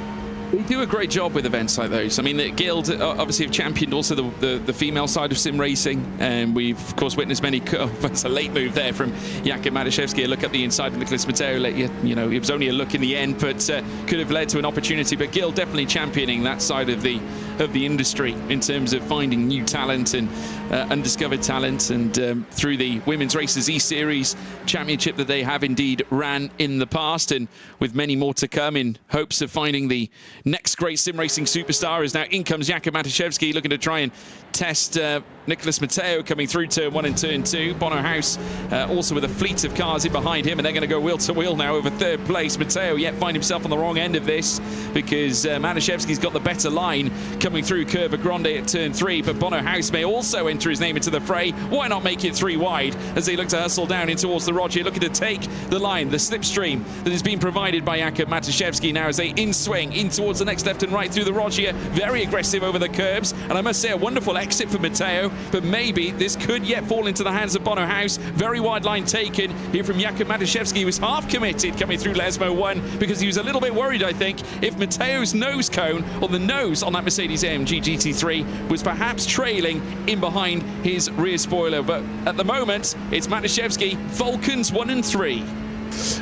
Speaker 1: They do a great job with events like those. I mean, the Guild obviously have championed also the female side of sim racing, and we've of course witnessed many. That's a late move there from Jakub Matuszewski. A look at the inside of Nicholas Mateo. It was only a look in the end, but could have led to an opportunity. But Guild definitely championing that side of the industry in terms of finding new talent and undiscovered talent. And through the Women's Racers E-Series Championship that they have indeed ran in the past, and with many more to come in hopes of finding the next great sim racing superstar. As now in comes Jakub Matuszewski looking to try and test Nicholas Mateo coming through turn 1 and turn 2. Bono House also with a fleet of cars in behind him, and they're going to go wheel to wheel now over 3rd place. Mateo yet find himself on the wrong end of this, because Matuszewski's got the better line coming through Curva Grande at turn 3, but Bono House may also enter enter his name into the fray. Why not make it 3 wide as they look to hustle down in towards the Roger, looking to take the line, the slipstream that has been provided by Jakub Matuszewski now as they in-swing in towards the next left and right through the Roger. Very aggressive over the curbs, and I must say a wonderful exit for Matteo, but maybe this could yet fall into the hands of Bono House. Very wide line taken here from Jakub Matuszewski, who was half committed coming through Lesmo 1 because he was a little bit worried, I think, if Matteo's nose cone or the nose on that Mercedes-AMG GT3 was perhaps trailing in behind his rear spoiler. But at the moment, it's Matuszewski, Falcons 1 and 3.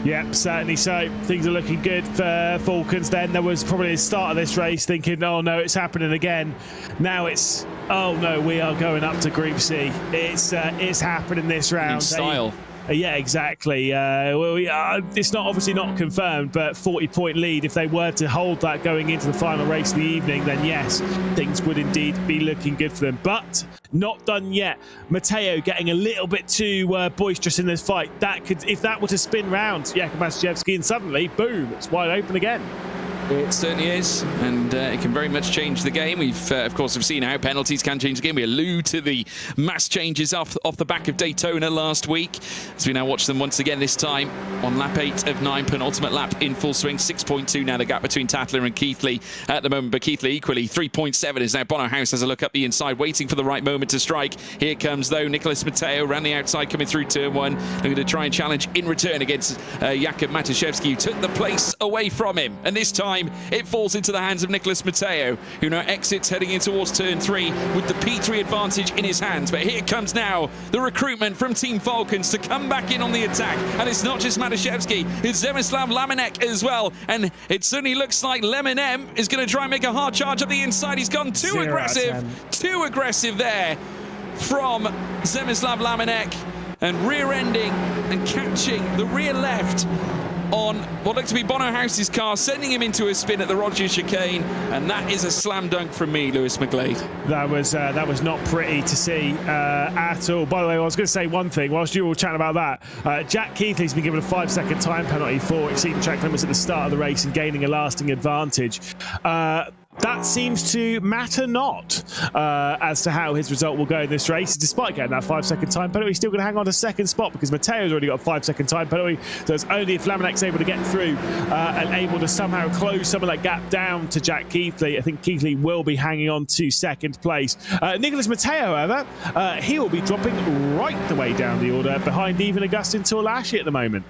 Speaker 2: Yeah, certainly so. Things are looking good for Falcons. Then there was probably the start of this race thinking, oh no, it's happening again. Now it's, oh no, we are going up to Group C. It's happening this round.
Speaker 1: In style.
Speaker 2: Yeah, exactly. It's not obviously not confirmed, but 40-point lead. If they were to hold that going into the final race of the evening, then yes, things would indeed be looking good for them. But not done yet. Matteo getting a little bit too boisterous in this fight. That could, if that were to spin round Jakub Matuszewski, and suddenly, boom, it's wide open again.
Speaker 1: It certainly is, and it can very much change the game. We've, of course, have seen how penalties can change the game. We allude to the mass changes off the back of Daytona last week, as we now watch them once again, this time on lap 8 of 9, penultimate lap in full swing. 6.2 now the gap between Tatler and Keithley at the moment, but Keithley equally 3.7 is now Bono House has a look up the inside, waiting for the right moment to strike. Here comes, though, Nicholas Matteo around the outside, coming through turn 1, looking to try and challenge in return against Jakub Matuszewski, who took the place away from him, and this time it falls into the hands of Nicholas Matteo, who now exits heading in towards turn 3 with the P3 advantage in his hands. But here comes now the recruitment from Team Falcons to come back in on the attack, and it's not just Matuszewski, it's Zemislav Lamenek as well, and it certainly looks like Lemon is going to try and make a hard charge up the inside. He's gone too aggressive there from Zemislav Lamenek, and rear-ending and catching the rear left on what looked to be Bono House's car, sending him into a spin at the Roger chicane, and that is a slam dunk from me, Lewis McGlade.
Speaker 2: That was not pretty to see at all. By the way, I was going to say one thing whilst you were all chatting about that. Jack Keithley's been given a 5-second time penalty for exceeding track limits at the start of the race and gaining a lasting advantage. That seems to matter not as to how his result will go in this race. Despite getting that 5-second time penalty, he's still going to hang on to second spot because Matteo's already got a 5-second time penalty. So it's only if Lamenek's able to get through and able to somehow close some of that gap down to Jack Keithley. I think Keithley will be hanging on to second place. Nicholas Matteo, however, he will be dropping right the way down the order behind even Augustin Torlaschi at the moment.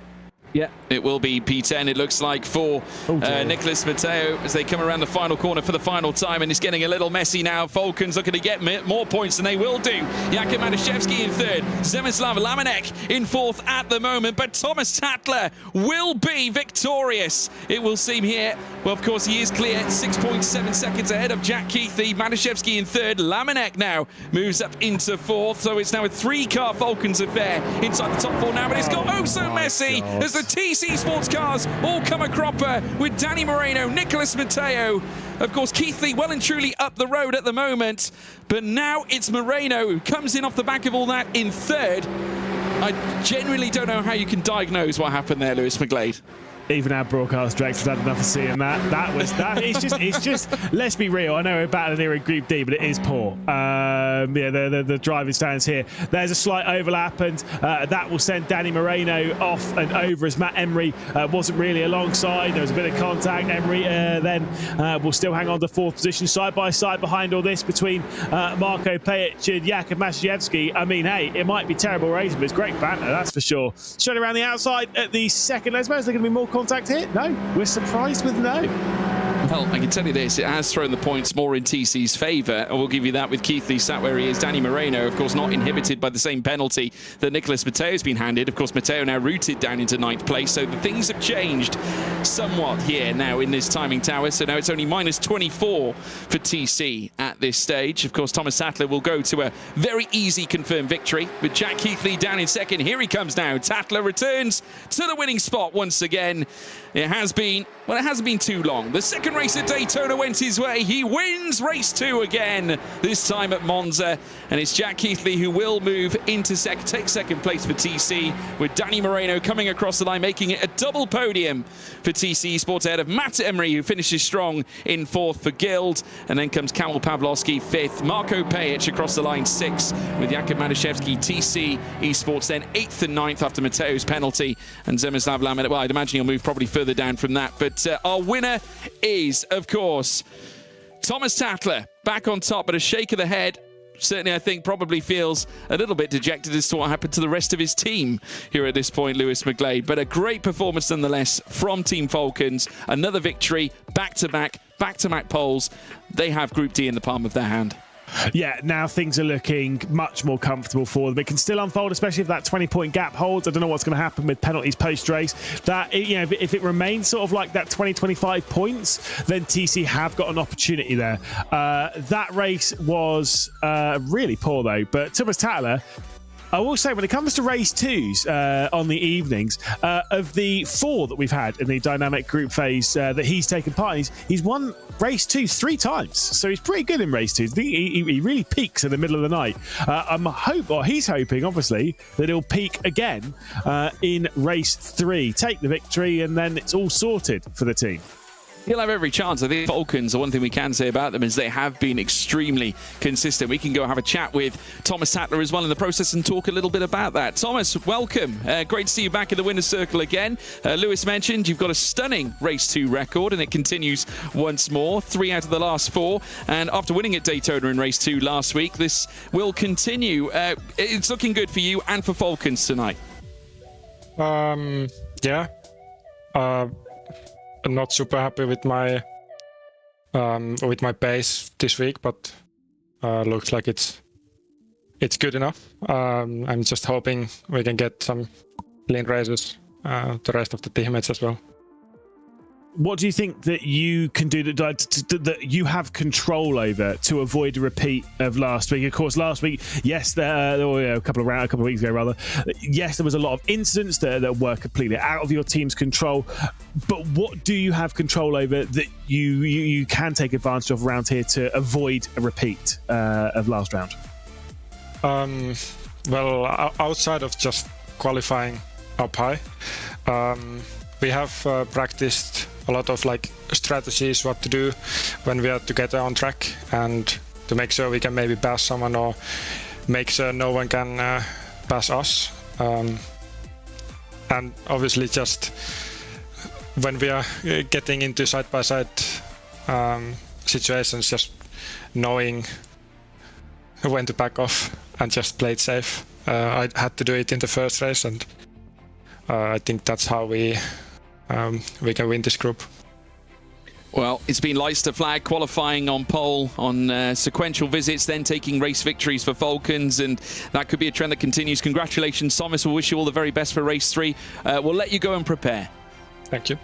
Speaker 1: Yeah, it will be P10, it looks like, for Nicholas Matteo as they come around the final corner for the final time, and it's getting a little messy now. Falcons looking to get more points than they will do. Jakub Matuszewski in third, Zemislav Lamenek in fourth at the moment, but Thomas Tatler will be victorious, it will seem here. Well, of course, he is clear, 6.7 seconds ahead of Jack Keithley. Matuszewski in third, Lamenek now moves up into fourth, so it's now a 3-car Falcons affair inside the top 4 now, but it's got so messy as the TC Sports cars all come a cropper with Danny Moreno, Nicholas Matteo. Of course, Keithley well and truly up the road at the moment, but now it's Moreno who comes in off the back of all that in third. I genuinely don't know how you can diagnose what happened there, Lewis McGlade.
Speaker 2: Even our broadcast director had enough of seeing that. It's just. Let's be real. I know we're battling here in Group D, but it is poor. Yeah, the driving stands here. There's a slight overlap, and that will send Danny Moreno off and over as Matt Emery wasn't really alongside. There was a bit of contact. Emery then will still hang on to fourth position, side by side behind all this between Marko Pejic and Jakub Matuszewski. I mean, hey, it might be terrible racing, but it's great banter, that's for sure. Straight around the outside at the second. Is there going to be more contact here? No, we're surprised with no.
Speaker 1: Well, I can tell you this, it has thrown the points more in TC's favour, and we'll give you that with Keithley sat where he is. Danny Moreno, of course, not inhibited by the same penalty that Nicholas Matteo's been handed. Of course, Matteo now rooted down into 9th place, so the things have changed somewhat here now in this timing tower. So now it's only minus 24 for TC at this stage. Of course, Thomas Tatler will go to a very easy confirmed victory with Jack Keithley down in second. Here he comes now. Tatler returns to the winning spot once again. It has been, well, it hasn't been too long. The second race race at Daytona went his way. He wins race 2 again, this time at Monza. And it's Jack Keithley who will move into take second place for TC, with Danny Moreno coming across the line, making it a double podium for TC Esports ahead of Matt Emery, who finishes strong in 4th for Guild. And then comes Kamil Pawlowski 5th, Marco Pejic across the line 6th, with Jakub Matuszewski, TC Esports then 8th and 9th after Mateo's penalty. And Zemislav Lamet, well, I'd imagine he'll move probably further down from that. But our winner is, of course, Thomas Tattler, back on top, but a shake of the head. Certainly, I think, probably feels a little bit dejected as to what happened to the rest of his team here at this point, Lewis McGlade. But a great performance nonetheless from Team Falcons. Another victory, back-to-back poles. They have Group D in the palm of their hand.
Speaker 2: Yeah, now things are looking much more comfortable for them. It can still unfold, especially if that 20-point gap holds. I don't know what's going to happen with penalties post-race. That, you know, if it remains sort of like that 20-25 points, then TC have got an opportunity there. That race was really poor, though. But Thomas Tattler, I will say, when it comes to race 2s on the evenings, of the 4 that we've had in the dynamic group phase that he's taken part in, he's won race 2 3 times. So he's pretty good in race 2s. He really peaks in the middle of the night. He's hoping, obviously, that he'll peak again in race 3, take the victory, and then it's all sorted for the team.
Speaker 1: He'll have every chance. I think Falcons, the one thing we can say about them is they have been extremely consistent. We can go have a chat with Thomas Tattler as well in the process and talk a little bit about that. Thomas, welcome. Great to see you back in the winner's circle again. Lewis mentioned you've got a stunning race 2 record, and it continues once more. 3 out of the last 4. And after winning at Daytona in race 2 last week, this will continue. It's looking good for you and for Falcons tonight.
Speaker 6: Yeah. I'm not super happy with my pace this week, but looks like it's good enough. I'm just hoping we can get some clean races, the rest of the teammates as well.
Speaker 2: What do you think that you can do that you have control over to avoid a repeat of last week? Of course, last week, yes, a couple of weeks ago, rather. Yes, there was a lot of incidents that were completely out of your team's control. But what do you have control over that you can take advantage of around here to avoid a repeat of last round?
Speaker 6: Well, outside of just qualifying up high, we have practiced a lot of strategies what to do when we are together on track, and to make sure we can maybe pass someone or make sure no one can pass us. And obviously, just when we are getting into side-by-side situations, just knowing when to back off and just play it safe. I had to do it in the first race, and I think that's how we can win this group.
Speaker 1: Well, it's been Leicester flag qualifying on pole on sequential visits, then taking race victories for Falcons, and that could be a trend that continues. Congratulations, Thomas. We'll wish you all the very best for race 3. We'll let you go and prepare.
Speaker 6: Thank you.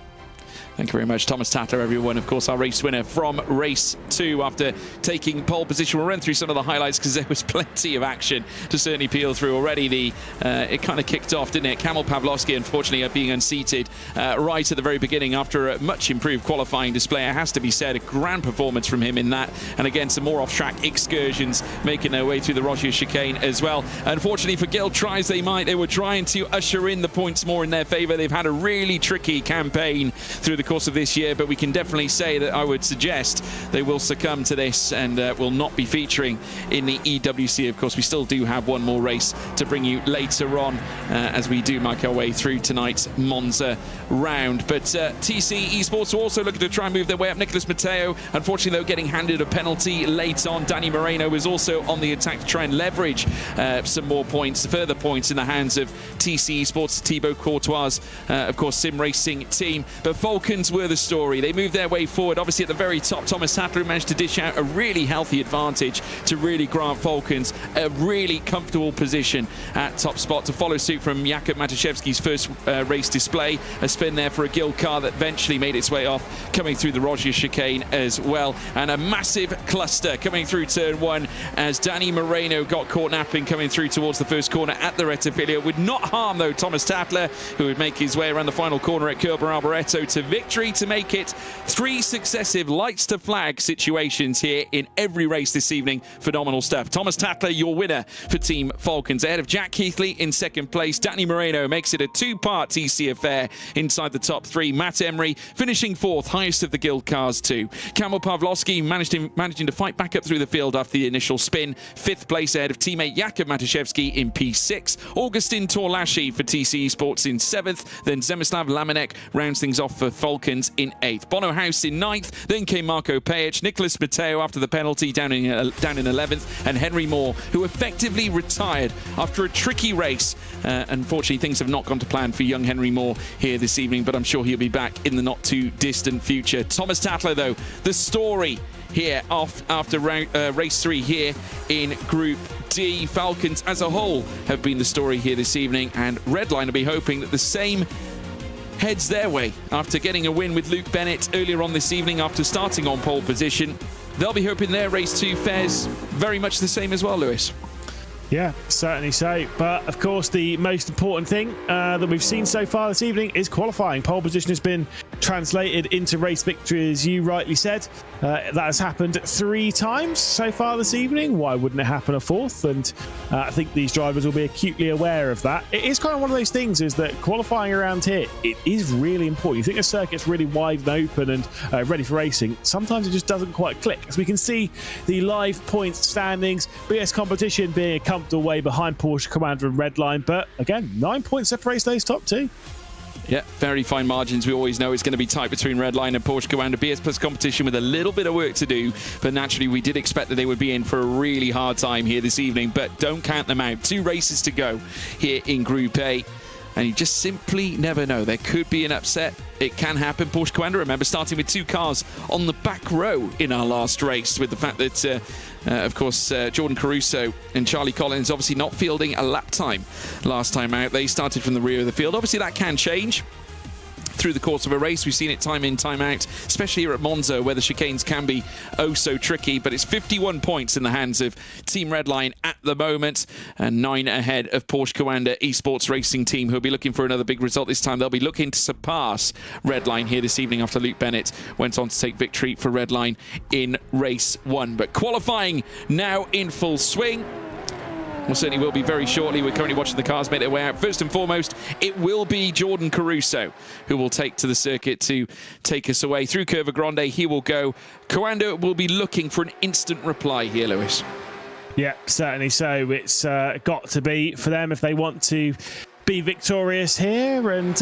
Speaker 1: Thank you very much, Thomas Tattler, everyone. Of course, our race winner from race 2 after taking pole position. We'll run through some of the highlights because there was plenty of action to certainly peel through already. It kind of kicked off, didn't it? Kamil Pawlowski, unfortunately, being unseated right at the very beginning after a much improved qualifying display. It has to be said, a grand performance from him in that. And again, some more off-track excursions making their way through the Rogier chicane as well. Unfortunately for Guild, try as they might, they were trying to usher in the points more in their favour. They've had a really tricky campaign through the course of this year, but we can definitely say that I would suggest they will succumb to this and will not be featuring in the EWC. Of course, we still do have one more race to bring you later on as we do make our way through tonight's Monza round. But TC Esports are also looking to try and move their way up. Nicholas Mateo, unfortunately, though, getting handed a penalty late on. Danny Moreno was also on the attack to try and leverage some more points, further points in the hands of TC Esports, Thibaut Courtois, of course, sim racing team. But Falcons were the story. They moved their way forward. Obviously, at the very top, Thomas Tattler managed to dish out a really healthy advantage to really grant Falcons a really comfortable position at top spot to follow suit from Jakub Matuszewski's first race display. A spin there for a Guild car that eventually made its way off, coming through the Rogier chicane as well. And a massive cluster coming through turn 1 as Danny Moreno got caught napping coming through towards the first corner at the Retifilia. Would not harm, though, Thomas Tattler, who would make his way around the final corner at Kerber Alboreto to victory to make it 3 successive lights to flag situations here in every race this evening. Phenomenal stuff. Thomas Tattler, your winner for Team Falcons, ahead of Jack Heathley in second place. Danny Moreno makes it a 2-part TC affair inside the top 3. Matt Emery finishing 4th, highest of the guild cars too. Kamil Pawlowski managing to fight back up through the field after the initial spin. 5th place ahead of teammate Jakub Matuszewski in P6. Augustin Torlashi for TC Esports in 7th. Then Zemislav Lamenek rounds things off for Falcons in 8th. Bono House in 9th. Then came Marco Pejic. Nicholas Mateo after the penalty down in 11th. And Henry Moore, who effectively retired after a tricky race. Unfortunately, things have not gone to plan for young Henry Moore here this evening, but I'm sure he'll be back in the not too distant future. Thomas Tattler, though, the story here after race 3 here in Group D. Falcons as a whole have been the story here this evening, and Redline will be hoping that the same heads their way after getting a win with Luke Bennett earlier on this evening after starting on pole position. They'll be hoping their race 2 fares very much the same as well, Lewis.
Speaker 2: Yeah, certainly so. But of course, the most important thing that we've seen so far this evening is qualifying. Pole position has been translated into race victory, as you rightly said. That has happened 3 times so far this evening. Why wouldn't it happen a 4th? And I think these drivers will be acutely aware of that. It is kind of one of those things, is that qualifying around here, it is really important. You think the circuit's really wide and open and ready for racing. Sometimes it just doesn't quite click. As we can see, the live points standings, BS competition being a comfortable way behind Porsche Commander and Redline. But again, 9 points separates those top 2.
Speaker 1: Yeah, very fine margins. We always know it's going to be tight between Redline and Porsche Commander. BS Plus competition with a little bit of work to do, but naturally we did expect that they would be in for a really hard time here this evening, but don't count them out. 2 races to go here in Group A, and you just simply never know. There could be an upset. It can happen. Porsche Commander, remember, starting with 2 cars on the back row in our last race, with the fact that, of course, Jordan Caruso and Charlie Collins obviously not fielding a lap time last time out. They started from the rear of the field. Obviously, that can change through the course of a race. We've seen it time in, time out, especially here at Monza, where the chicanes can be oh so tricky. But it's 51 points in the hands of Team Redline at the moment, and 9 ahead of Porsche Commander Esports Racing Team, who'll be looking for another big result this time. They'll be looking to surpass Redline here this evening after Luke Bennett went on to take victory for Redline in race 1. But qualifying now in full swing. Well, certainly will be very shortly. We're currently watching the cars make their way out. First and foremost, it will be Jordan Caruso who will take to the circuit to take us away. Through Curva Grande, he will go. Coanda will be looking for an instant reply here, Lewis.
Speaker 2: Yeah, certainly so. It's got to be for them if they want to be victorious here. And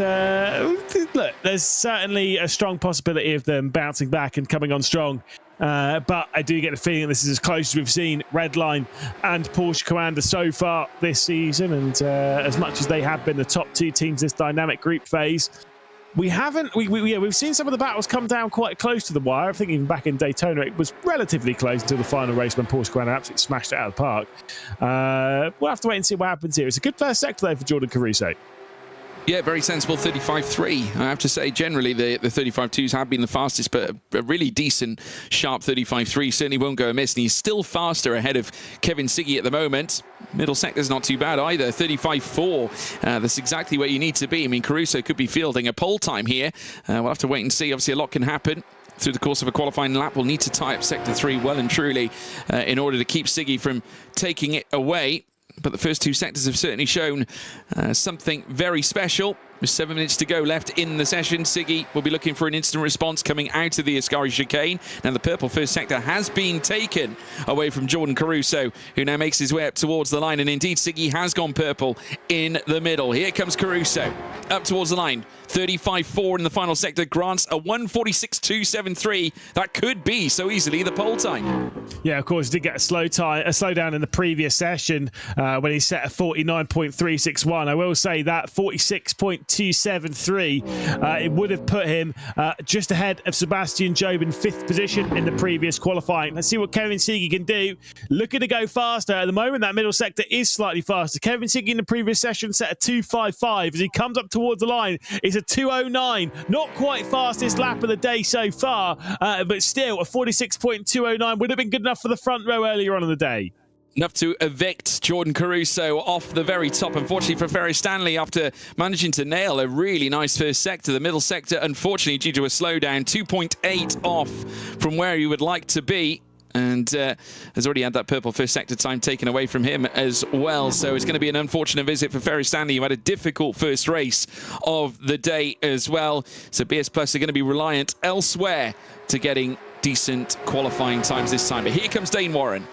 Speaker 2: look, there's certainly a strong possibility of them bouncing back and coming on strong. But I do get the feeling this is as close as we've seen Redline and Porsche Commander so far this season. And as much as they have been the top 2 teams this dynamic group phase, we've seen some of the battles come down quite close to the wire. I think even back in Daytona, it was relatively close until the final race when Porsche Commander absolutely smashed it out of the park. We'll have to wait and see what happens here. It's a good first sector though for Jordan Caruso.
Speaker 1: Yeah, very sensible 35.3. I have to say, generally, the 35.2s have been the fastest, but a really decent, sharp 35.3 certainly won't go amiss. And he's still faster ahead of Kevin Siggy at the moment. Middle sector's not too bad either. 35.4. That's exactly where you need to be. I mean, Caruso could be fielding a pole time here. We'll have to wait and see. Obviously, a lot can happen through the course of a qualifying lap. We'll need to tie up Sector 3 well and truly in order to keep Siggy from taking it away. But the first 2 sectors have certainly shown something very special. With 7 minutes to go left in the session, Siggy will be looking for an instant response coming out of the Ascari chicane. Now the purple first sector has been taken away from Jordan Caruso, who now makes his way up towards the line. And indeed, Siggy has gone purple in the middle. Here comes Caruso up towards the line. 35.4 in the final sector grants a 1:46.273. That could be so easily the pole time.
Speaker 2: Yeah, of course, he did get a slowdown in the previous session when he set a 49.361. I will say that 46.273, it would have put him just ahead of Sebastian Job in 5th position in the previous qualifying. Let's see what Kevin Siggy can do. Looking to go faster. At the moment, that middle sector is slightly faster. Kevin Siggy in the previous session set a 2:55. As he comes up towards the line, it's a 2:09. Not quite fastest lap of the day so far, but still a 46.209 would have been good enough for the front row earlier on in the day.
Speaker 1: Enough to evict Jordan Caruso off the very top. Unfortunately for Ferry Stanley, after managing to nail a really nice first sector, the middle sector, unfortunately, due to a slowdown, 2.8 off from where he would like to be. And has already had that purple first sector time taken away from him as well. So it's going to be an unfortunate visit for Ferry Stanley, who had a difficult first race of the day as well. So BS Plus are going to be reliant elsewhere to getting decent qualifying times this time. But here comes Dane Warren.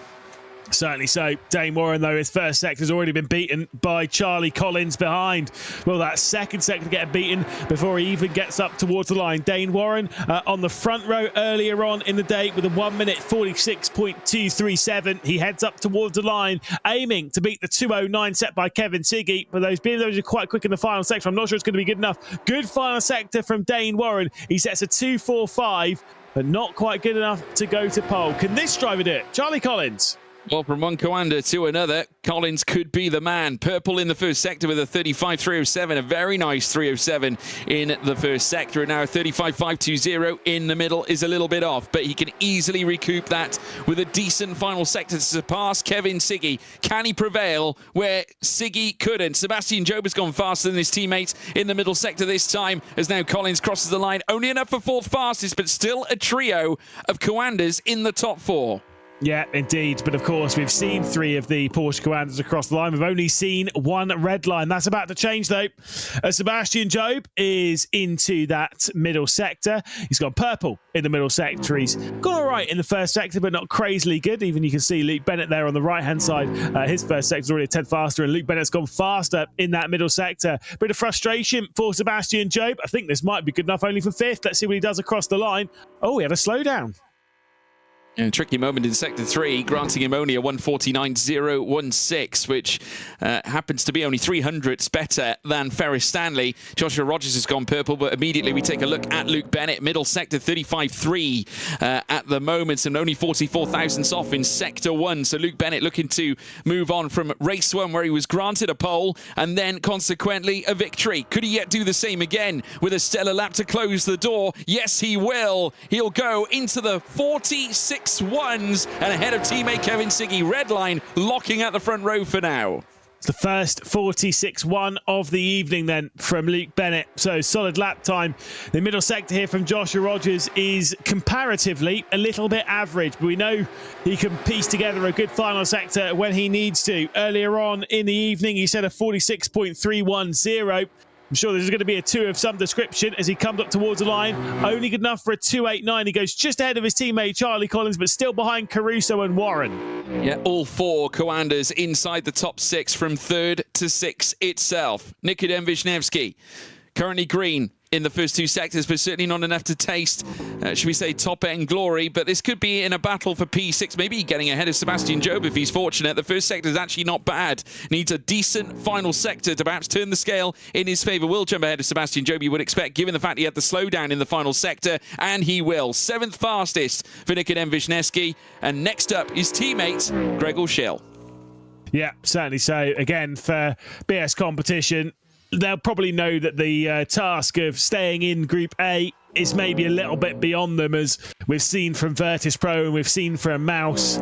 Speaker 2: Certainly so. Dane Warren, though, his first sector has already been beaten by Charlie Collins behind. Well, that second sector getting beaten before he even gets up towards the line. Dane Warren on the front row earlier on in the day with a 1 minute 46.237. He heads up towards the line, aiming to beat the 2:09 set by Kevin Siggy. But those are quite quick in the final sector. I'm not sure it's going to be good enough. Good final sector from Dane Warren. He sets a 2:45, but not quite good enough to go to pole. Can this driver do it? Charlie Collins.
Speaker 1: Well, from one Coanda to another, Collins could be the man. Purple in the first sector with a 35.307, a very nice 307 in the first sector, and now a 35.520 in the middle is a little bit off, but he can easily recoup that with a decent final sector to surpass Kevin Siggy. Can he prevail where Siggy couldn't? Sebastian Job has gone faster than his teammates in the middle sector this time, as now Collins crosses the line. Only enough for fourth fastest, but still a trio of Coandas in the top four.
Speaker 2: Yeah, indeed. But of course, we've seen 3 of the Porsche Coandas across the line. We've only seen 1 red line. That's about to change, though. Sebastian Job is into that middle sector. He's gone purple in the middle sector. He's gone all right in the first sector, but not crazily good. Even you can see Luke Bennett there on the right-hand side. His first sector is already a 10th faster, and Luke Bennett's gone faster in that middle sector. Bit of frustration for Sebastian Job. I think this might be good enough only for 5th. Let's see what he does across the line. Oh, he had a slowdown.
Speaker 1: A tricky moment in Sector 3, granting him only a 149.016, which happens to be only 300ths better than Ferris Stanley. Joshua Rogers has gone purple, but immediately we take a look at Luke Bennett. Middle sector, 35.3 at the moment, and only 44 thousandths off in Sector 1. So Luke Bennett looking to move on from Race 1, where he was granted a pole, and then consequently a victory. Could he yet do the same again with a stellar lap to close the door? Yes, he will. He'll go into the 46 ones and ahead of teammate Kevin Siggy. Red line locking at the front row for now.
Speaker 2: It's the first 46.1 of the evening then from Luke Bennett. So solid lap time. The middle sector here from Joshua Rogers is comparatively a little bit average, but we know he can piece together a good final sector when he needs to. Earlier on in the evening, he set a 46.310. I'm sure this is going to be a 2 of some description as he comes up towards the line. Only good enough for a 2.89. He goes just ahead of his teammate Charlie Collins, but still behind Caruso and Warren.
Speaker 1: Yeah, all 4 Coandas inside the top 6 from 3rd to 6th itself. Nikodem Wisniewski, currently green in the first 2 sectors, but certainly not enough to taste, should we say, top-end glory. But this could be in a battle for P6, maybe getting ahead of Sebastian Job if he's fortunate. The first sector is actually not bad. Needs a decent final sector to perhaps turn the scale in his favour. Will jump ahead of Sebastian Job, you would expect, given the fact he had the slowdown in the final sector, and he will. 7th fastest for Nikodem Wisniewski. And next up is teammate Gregor Schill.
Speaker 2: Yeah, certainly so. Again, for BS competition, they'll probably know that the task of staying in Group A is maybe a little bit beyond them, as we've seen from Virtus Pro and we've seen from Mouse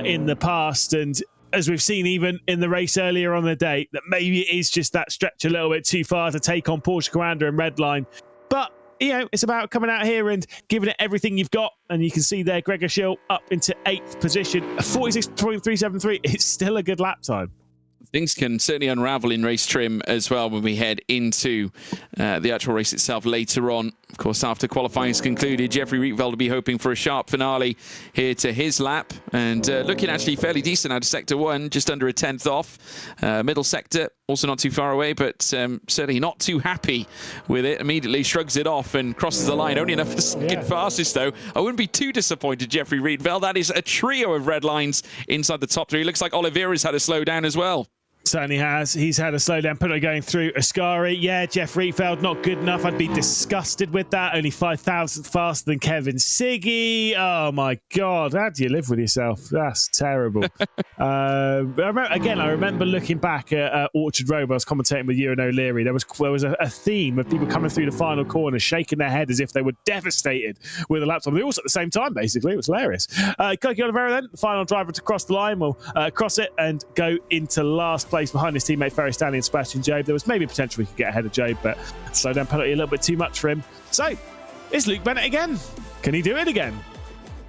Speaker 2: in the past. And as we've seen even in the race earlier on the day, that maybe it is just that stretch a little bit too far to take on Porsche Coanda and Redline. But, you know, it's about coming out here and giving it everything you've got. And you can see there, Gregor Schill up into 8th position. A 46.373. It's still a good lap time.
Speaker 1: Things can certainly unravel in race trim as well when we head into the actual race itself later on. Of course, after qualifying is concluded, Jeffrey Rietveld will be hoping for a sharp finale here to his lap. And looking actually fairly decent out of Sector 1, just under a 10th off. Middle sector, also not too far away, but certainly not too happy with it. Immediately shrugs it off and crosses the line. Only enough for the second fastest, though. I wouldn't be too disappointed, Jeffrey Rietveld. That is a trio of red lines inside the top 3. Looks like Oliveira's had a slowdown as well.
Speaker 2: Certainly has. He's had a slowdown penalty going through Ascari. Yeah, Jeff Rietveld, not good enough. I'd be disgusted with that. Only 5,000th faster than Kevin Siggy. Oh, my God. How do you live with yourself? That's terrible. I remember looking back at Orchard Road. I was commentating with Ewan O'Leary. There was a theme of people coming through the final corner, shaking their head as if they were devastated with a laptop. They all at the same time, basically. It was hilarious. Koki Oliveira then, the final driver to cross the line, will cross it and go into last place behind his teammate Ferry Stanley and Sebastian Jobe. There was maybe potential he could get ahead of Jobe, but slow down penalty a little bit too much for him. So, it's Luke Bennett again. Can he do it again?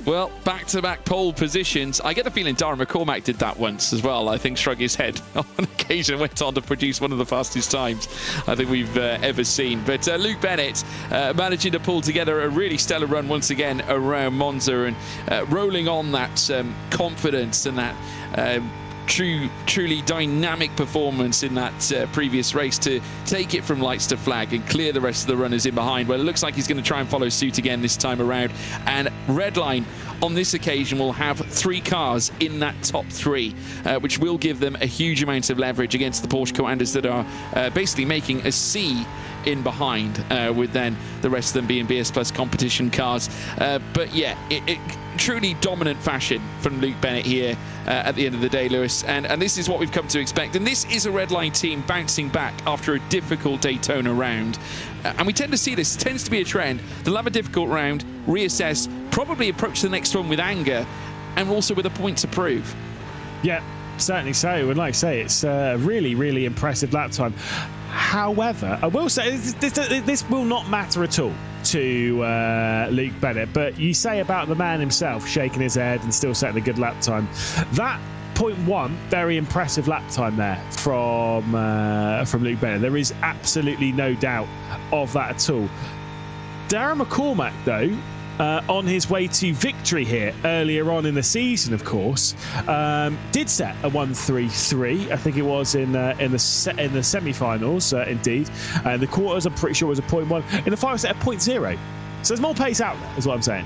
Speaker 1: Well, back-to-back pole positions. I get the feeling Darren McCormack did that once as well. I think shrug his head on occasion, went on to produce one of the fastest times I think we've ever seen. But Luke Bennett managing to pull together a really stellar run once again around Monza and rolling on that confidence and that truly dynamic performance in that previous race to take it from lights to flag and clear the rest of the runners in behind. Well, it looks like he's going to try and follow suit again this time around, and Redline on this occasion will have 3 cars in that top 3, which will give them a huge amount of leverage against the Porsche commanders that are basically making a C in behind, with then the rest of them being BS Plus competition cars. But yeah, it truly dominant fashion from Luke Bennett here at the end of the day, Lewis. And this is what we've come to expect. And this is a Redline team bouncing back after a difficult Daytona round. And we tend to see this. It tends to be a trend. They'll have a difficult round, reassess, probably approach the next one with anger, and also with a point to prove. Yeah, certainly so. And like I say, it's a really, really impressive lap time. However, I will say this will not matter at all to Luke Bennett, but you say about the man himself shaking his head and still setting a good lap time. That 0.1, very impressive lap time there from Luke Bennett. There is absolutely no doubt of that at all. Darren McCormack, though, on his way to victory here earlier on in the season, of course, did set a 1:33. I think it was in the semi-finals, indeed. And the quarters, I'm pretty sure, was a 0.1. In the final set, a 0.0. So there's more pace out there, is what I'm saying.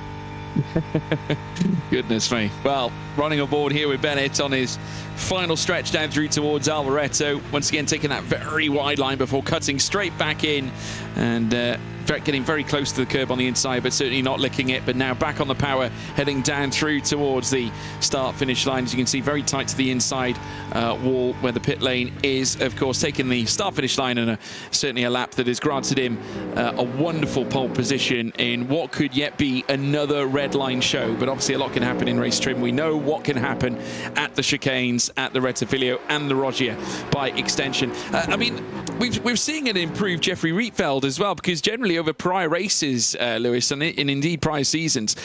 Speaker 1: Goodness me. Well, running aboard here with Bennett on his final stretch down through towards Alvareto. Once again, taking that very wide line before cutting straight back in and getting very close to the curb on the inside, but certainly not licking it. But now back on the power, heading down through towards the start-finish line. As you can see, very tight to the inside wall where the pit lane is. Of course, taking the start-finish line and certainly a lap that has granted him a wonderful pole position in what could yet be another Redline show. But obviously, a lot can happen in race trim. We know what can happen at the chicanes, at the Rettifilio and the Rogier by extension. I mean, we're seeing an improved Jeffrey Rietveld as well, because generally over prior races, Lewis, and indeed prior seasons,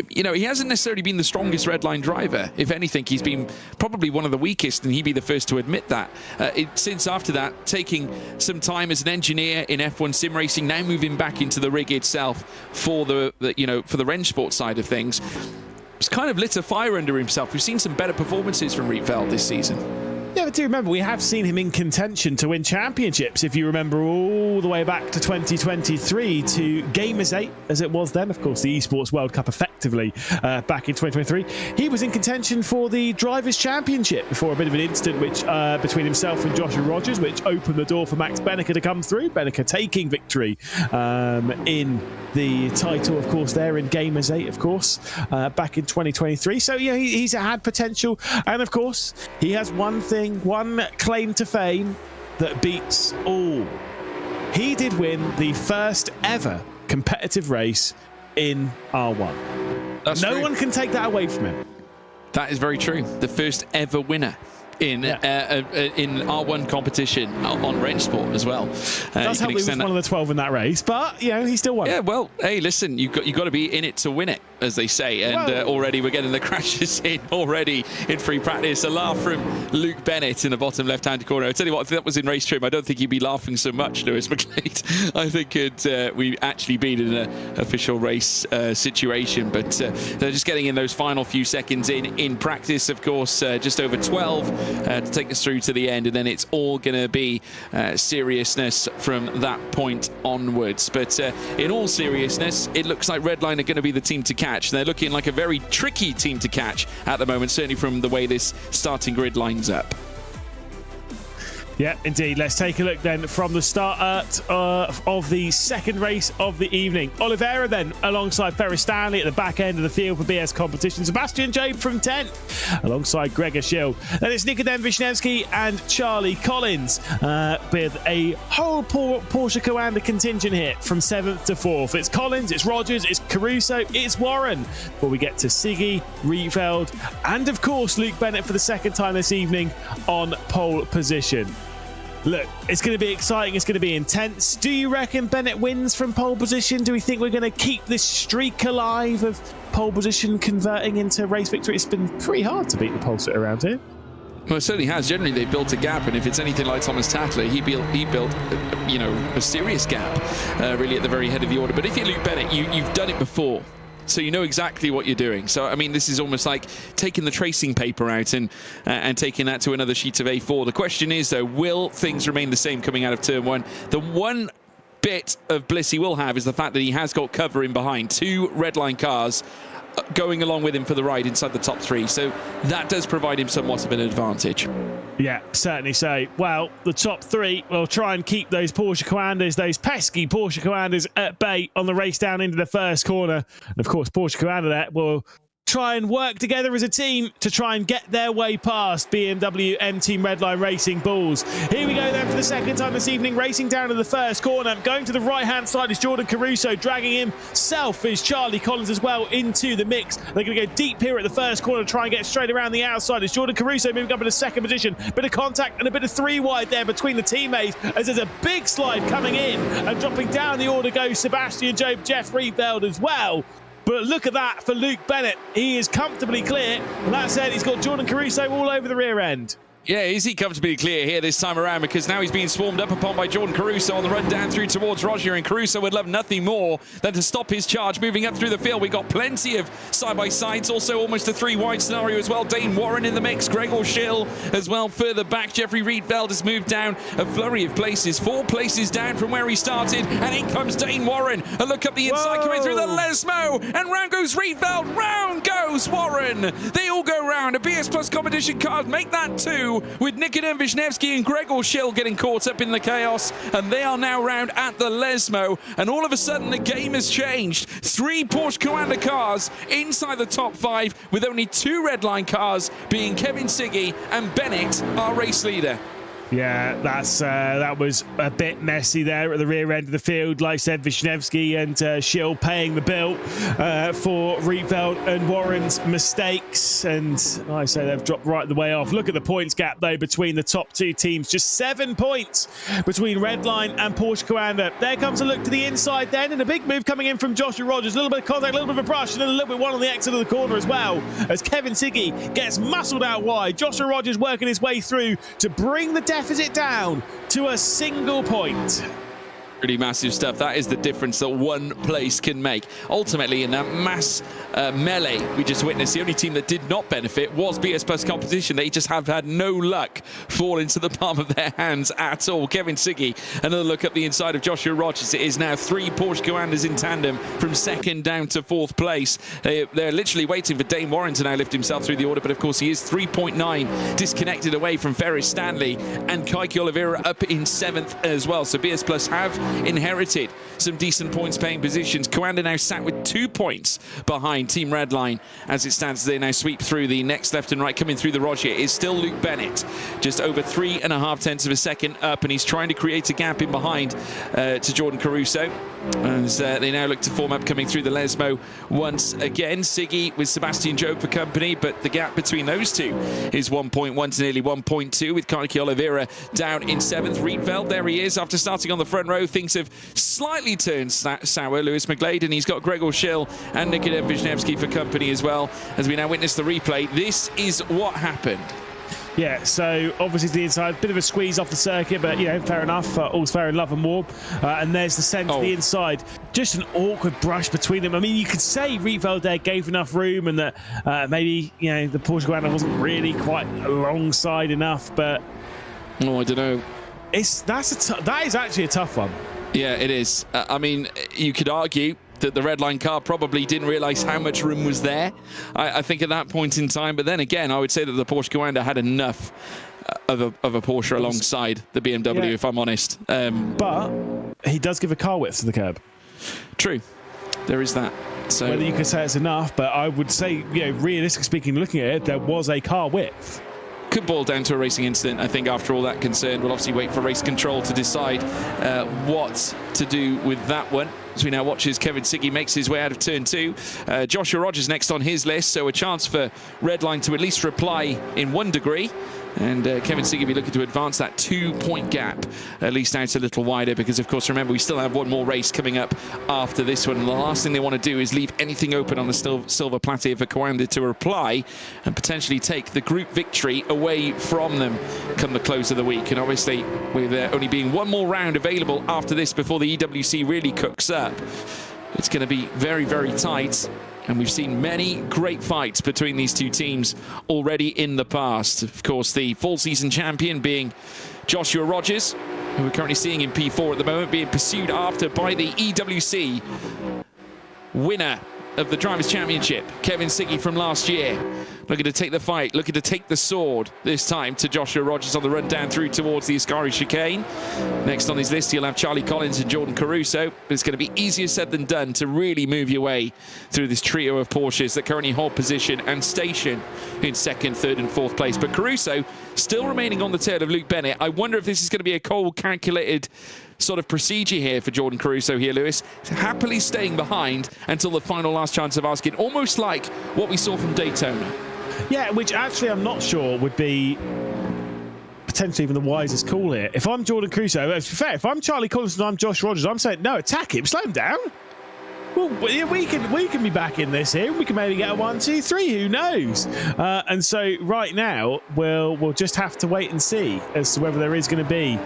Speaker 1: you know, he hasn't necessarily been the strongest Redline driver. If anything, he's been probably one of the weakest, and he'd be the first to admit that. Since after that, taking some time as an engineer in F1 sim racing, now moving back into the rig itself for the RENNSPORT side of things, he's kind of lit a fire under himself. We've seen some better performances from Rietveld this season.
Speaker 2: Yeah, but do remember, we have seen him in contention to win championships, if you remember, all the way back to 2023 to Gamers 8, as it was then. Of course, the Esports World Cup effectively back in 2023. He was in contention for the Drivers' Championship before a bit of an incident which between himself and Joshua Rogers, which opened the door for Max Benneker to come through. Benneker taking victory in the title, of course, there in Gamers 8, of course, back in 2023. So, yeah, he's had potential. And, of course, he has one claim to fame that beats all. He did win the first ever competitive race in R1.
Speaker 1: That's
Speaker 2: no
Speaker 1: true.
Speaker 2: one can take that away from him.
Speaker 1: That is very true. The first ever winner in R1 competition on RENNSPORT as well.
Speaker 2: Does help he was one of the 12 in that race, but you know, he still won.
Speaker 1: Yeah, well, hey, listen, you got to be in it to win it, as they say. And already we're getting the crashes in already in free practice. A laugh from Luke Bennett in the bottom left-hand corner. I tell you what, if that was in race trim, I don't think he'd be laughing so much, Lewis McLeod. I think we actually been in an official race situation, but they're just getting in those final few seconds in practice. Of course, just over 12 to take us through to the end, and then it's all going to be seriousness from that point onwards. But in all seriousness, it looks like Redline are going to be the team to catch. They're looking like a very tricky team to catch at the moment, certainly from the way this starting grid lines up.
Speaker 2: Yeah, indeed. Let's take a look then from the start of the second race of the evening. Oliveira then alongside Ferris Stanley at the back end of the field for BS competition. Sebastian Jobe from 10th alongside Gregor Schill. Then it's Nikodem Wisniewski and Charlie Collins with a whole Porsche Coanda contingent here from 7th to 4th. It's Collins, it's Rogers, it's Caruso, it's Warren. Before we get to Siggy, Rietveld, and of course Luke Bennett for the second time this evening on pole position. Look, it's going to be exciting. It's going to be intense. Do you reckon Bennett wins from pole position? Do we think we're going to keep this streak alive of pole position converting into race victory? It's been pretty hard to beat the pole sitter around here.
Speaker 1: Well, it certainly has. Generally, they've built a gap, and if it's anything like Thomas Tattler, he built a serious gap, really at the very head of the order. But if you're Luke Bennett, you've done it before. So you know exactly what you're doing. So, I mean, this is almost like taking the tracing paper out and taking that to another sheet of A4. The question is, though, will things remain the same coming out of turn one? The one bit of bliss he will have is the fact that he has got cover in behind. 2 redline cars going along with him for the ride inside the top 3. So that does provide him somewhat of an advantage.
Speaker 2: Yeah, certainly so. Well, the top 3 will try and keep those Porsche Coanders, those pesky Porsche Coanders at bay on the race down into the first corner. And of course, Porsche Coander there will try and work together as a team to try and get their way past BMW M Team Redline Racing Bulls. Here we go then for the second time this evening, racing down to the first corner. Going to the right-hand side is Jordan Caruso, dragging himself is Charlie Collins as well into the mix. They're going to go deep here at the first corner to try and get straight around the outside. It's Jordan Caruso moving up in the second position. Bit of contact and a bit of 3 wide there between the teammates as there's a big slide coming in, and dropping down the order goes Sebastian Jobe, Jeff Rietveld as well. But look at that for Luke Bennett. He is comfortably clear. And that said, he's got Jordan Caruso all over the rear end.
Speaker 1: Yeah, is he comfortably clear here this time around, because now he's being swarmed up upon by Jordan Caruso on the run down through towards Roger, and Caruso would love nothing more than to stop his charge moving up through the field. We've got plenty of side-by-sides, also almost a 3-wide scenario as well. Dane Warren in the mix, Gregor Schill as well further back. Jeffrey Rietveld has moved down a flurry of places, 4 places down from where he started, and in comes Dane Warren. A look up the inside, coming through the Lesmo, and round goes Rietveld, round goes Warren. They all go round. A BS Plus competition card make that 2, with Nikodem Wisniewski and Gregor Schill getting caught up in the chaos, and they are now round at the Lesmo, and all of a sudden the game has changed. 3 Porsche Coanda cars inside the top 5, with only 2 redline cars being Kevin Siggy and Bennett, our race leader.
Speaker 2: Yeah, that was a bit messy there at the rear end of the field. Like I said, Wisniewski and Schill paying the bill for Rietveld and Warren's mistakes. And like I say, they've dropped right the way off. Look at the points gap, though, between the top 2 teams. Just 7 points between Redline and Porsche Coanda. There comes a look to the inside then, and a big move coming in from Joshua Rogers. A little bit of contact, a little bit of a brush, and then a little bit one on the exit of the corner as well, as Kevin Siggy gets muscled out wide. Joshua Rogers working his way through to bring the deficit down to a single point.
Speaker 1: Pretty massive stuff. That is the difference that one place can make. Ultimately, in that mass melee we just witnessed, the only team that did not benefit was BS Plus competition. They just have had no luck fall into the palm of their hands at all. Kevin Siggy, another look up the inside of Joshua Rogers. It is now 3 Porsche Coanders in tandem from 2nd down to 4th place. They're literally waiting for Dane Warren to now lift himself through the order, but of course he is 3.9 disconnected away from Ferris Stanley, and Kaiki Oliveira up in 7th as well. So BS Plus have inherited some decent points paying positions. Coanda now sat with 2 points behind Team Redline as it stands. They now sweep through the next left and right. Coming through the Roger is still Luke Bennett, just over 3.5 tenths of a second up, and he's trying to create a gap in behind to Jordan Caruso as they now look to form up coming through the Lesmo once again. Siggy with Sebastian Jobe for company, but the gap between those 2 is 1.1 to nearly 1.2, with Kaiki Oliveira down in 7th. Rietveld, there he is after starting on the front row. Things have slightly turned sour. Lewis McGlade, and he's got Gregor Schill and Nikodem Wisniewski for company as well, as we now witness the replay. This is what happened.
Speaker 2: Yeah, so obviously to the inside, bit of a squeeze off the circuit, but, you know, fair enough. All's fair in love and war. And there's the send to the inside. Just an awkward brush between them. I mean, you could say Rietveld there gave enough room, and that maybe, you know, the Porsche Coanda wasn't really quite alongside enough, but...
Speaker 1: Oh, I don't know.
Speaker 2: That is actually a tough one.
Speaker 1: Yeah, it is. I mean, you could argue that the red line car probably didn't realise how much room was there, I think, at that point in time. But then again, I would say that the Porsche Commander had enough of a Porsche alongside the BMW, if I'm honest.
Speaker 2: But he does give a car width to the curb.
Speaker 1: True. There is that. So
Speaker 2: whether you could say it's enough, but I would say, realistically speaking, looking at it, there was a car width.
Speaker 1: Could boil down to a racing incident, I think, after all that concern. We'll obviously wait for race control to decide what to do with that one. As we now watch as Kevin Siggy makes his way out of turn 2. Joshua Rogers next on his list, so a chance for Redline to at least reply in 1 degree. And Kevin Siggy be looking to advance that 2-point gap, at least out a little wider, because, of course, remember, we still have one more race coming up after this one. And the last thing they want to do is leave anything open on the silver platter for Coanda to reply and potentially take the group victory away from them come the close of the week. And obviously, with there only being one more round available after this before the EWC really cooks up, it's going to be very, very tight. And we've seen many great fights between these two teams already in the past. Of course, the full season champion being Joshua Rogers, who we're currently seeing in P4 at the moment, being pursued after by the EWC winner of the Drivers' Championship, Kevin Siggy from last year. Looking to take the fight, looking to take the sword, this time to Joshua Rogers on the run down through towards the Ascari chicane. Next on his list, you'll have Charlie Collins and Jordan Caruso. But it's going to be easier said than done to really move your way through this trio of Porsches that currently hold position and station in 2nd, 3rd and 4th place. But Caruso still remaining on the tail of Luke Bennett. I wonder if this is going to be a cold, calculated sort of procedure here for Jordan Caruso here, Lewis. Happily staying behind until the final last chance of asking, almost like what we saw from Daytona.
Speaker 2: Yeah, which actually I'm not sure would be potentially even the wisest call here. If I'm Jordan Caruso, to be fair, if I'm Charlie Collins and I'm Josh Rogers, I'm saying, no, attack him, slow him down. Well, we can be back in this here. We can maybe get a 1, 2, 3. Who knows? And so right now, we'll just have to wait and see as to whether there is going to be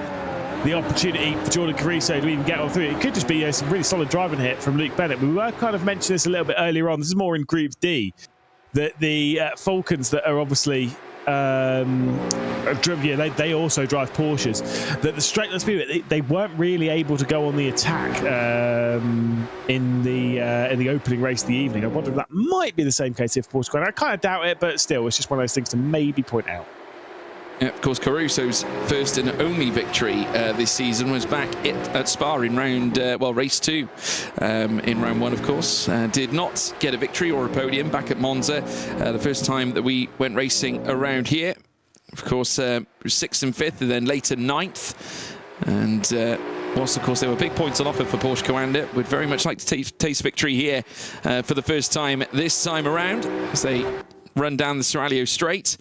Speaker 2: the opportunity for Jordan Caruso to even get on through. It could just be some really solid driving hit from Luke Bennett. We were kind of mentioning this a little bit earlier on. This is more in Group D. That the Falcons that are obviously they also drive Porsches. That the straight line speed, they weren't really able to go on the attack in the opening race of the evening. I wonder if that might be the same case if Porsche. I kind of doubt it, but still, it's just one of those things to maybe point out.
Speaker 1: Yeah, of course, Caruso's first and only victory this season was back at Spa in race 2. In round 1, of course. Did not get a victory or a podium back at Monza. The first time that we went racing around here. Of course, 6th and 5th, and then later 9th. And whilst, of course, there were big points on offer for Porsche Coanda, would very much like to taste victory here for the first time this time around as they run down the Seraglio Straight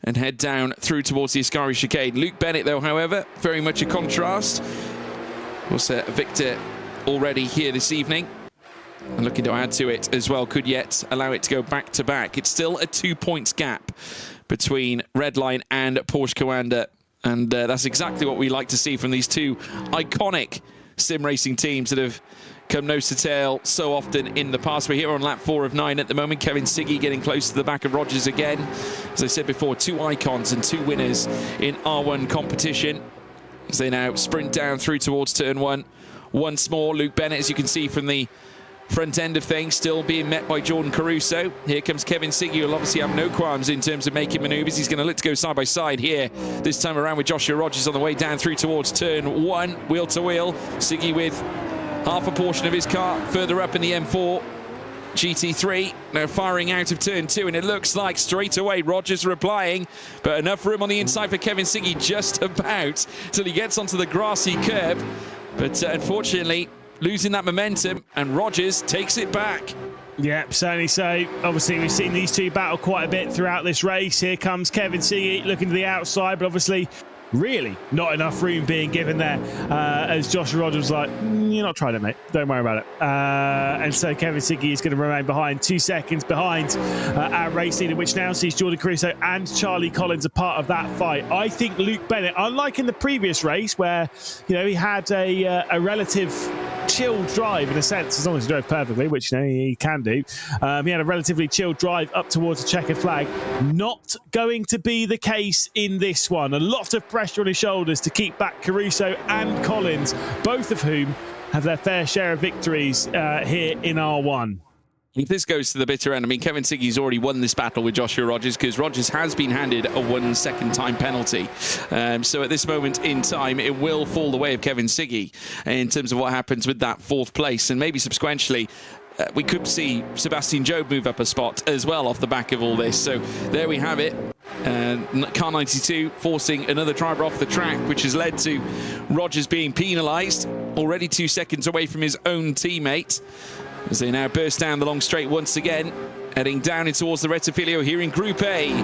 Speaker 1: and head down through towards the Ascari chicane. Luke Bennett, though, however, very much a contrast. Of course, a victor already here this evening. And looking to add to it as well, could yet allow it to go back to back. It's still a 2-point gap between Redline and Porsche Coanda. And that's exactly what we like to see from these two iconic sim racing teams that have come nose to tail so often in the past. We're here on lap 4 of 9 at the moment. Kevin Siggy getting close to the back of Rogers again. As I said before, 2 icons and 2 winners in R1 competition. As they now sprint down through towards turn 1. Once more, Luke Bennett, as you can see from the front end of things, still being met by Jordan Caruso. Here comes Kevin Siggy, who'll obviously have no qualms in terms of making manoeuvres. He's going to look to go side by side here, this time around with Joshua Rogers on the way down through towards turn 1, wheel to wheel. Siggy with half a portion of his car further up in the M4 GT3, now firing out of turn 2, and it looks like straight away Rogers replying, but enough room on the inside for Kevin Siggy just about till he gets onto the grassy curb, but unfortunately losing that momentum, and Rogers takes it back.
Speaker 2: Yep, certainly so. Obviously, we've seen these two battle quite a bit throughout this race. Here comes Kevin Siggy looking to the outside, but obviously really not enough room being given there as Joshua Rogers was like, you're not trying it, mate. Don't worry about it. And so Kevin Siggy is going to remain behind, 2 seconds behind our race leader, which now sees Jordan Caruso and Charlie Collins a part of that fight. I think Luke Bennett, unlike in the previous race where, he had a relative chilled drive in a sense, as long as he drove perfectly, which he can do. He had a relatively chilled drive up towards the checkered flag. Not going to be the case in this one. A lot of pressure on his shoulders to keep back Caruso and Collins, both of whom have their fair share of victories here in R1.
Speaker 1: If this goes to the bitter end, I mean, Kevin Siggy's already won this battle with Joshua Rogers because Rogers has been handed a 1 second time penalty. So at this moment in time, it will fall the way of Kevin Siggy in terms of what happens with that 4th place. And maybe subsequently, we could see Sebastian Job move up a spot as well off the back of all this. So there we have it. Car 92 forcing another driver off the track, which has led to Rogers being penalised, already 2 seconds away from his own teammate, as they now burst down the long straight once again, heading down in towards the Rettifilio here in Group A.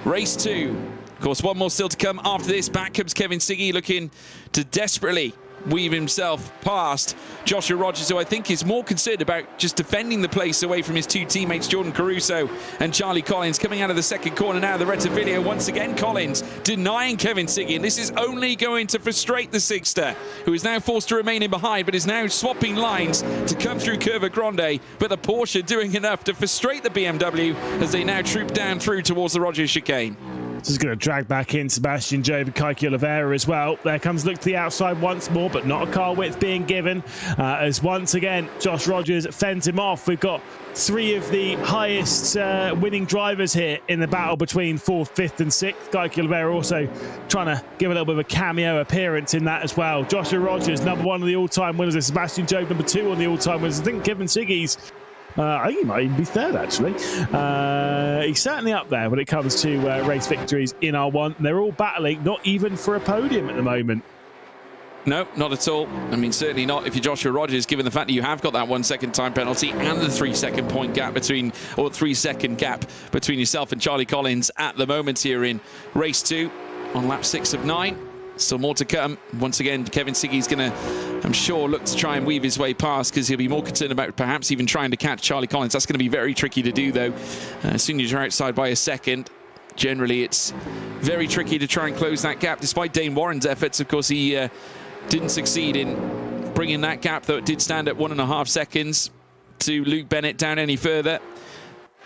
Speaker 1: Race 2. Of course, one more still to come after this. Back comes Kevin Siggy, looking to desperately weave himself past Joshua Rogers, who I think is more concerned about just defending the place away from his 2 teammates, Jordan Caruso and Charlie Collins. Coming out of the second corner now, the Rettifilio. Once again, Collins denying Kevin Siggy, and this is only going to frustrate the Sixter, who is now forced to remain in behind, but is now swapping lines to come through Curva Grande. But the Porsche doing enough to frustrate the BMW as they now troop down through towards the Rogers chicane.
Speaker 2: This is going to drag back in Sebastian Job and Kaiki Oliveira as well. There comes look to the outside once more, but not a car width being given. As once again, Josh Rogers fends him off. We've got 3 of the highest winning drivers here in the battle between 4th, 5th and 6th. Kaiki Oliveira also trying to give a little bit of a cameo appearance in that as well. Joshua Rogers, number 1 of the all-time winners. Sebastian Job, number 2 on the all-time winners. I think Kevin Siggy's I think he might even be 3rd, actually. He's certainly up there when it comes to race victories in R1. They're all battling, not even for a podium at the moment.
Speaker 1: No, not at all. I mean, certainly not if you're Joshua Rogers, given the fact that you have got that 1 second time penalty and the 3 second point gap between, or 3 second gap between yourself and Charlie Collins at the moment here in race 2 on lap 6 of 9. Still more to come. Once again, Kevin Siggy's going to, I'm sure, look to try and weave his way past because he'll be more concerned about perhaps even trying to catch Charlie Collins. That's going to be very tricky to do, though. As soon as you're outside by a second, generally it's very tricky to try and close that gap. Despite Dane Warren's efforts, of course, he didn't succeed in bringing that gap, though it did stand at 1.5 seconds to Luke Bennett down any further.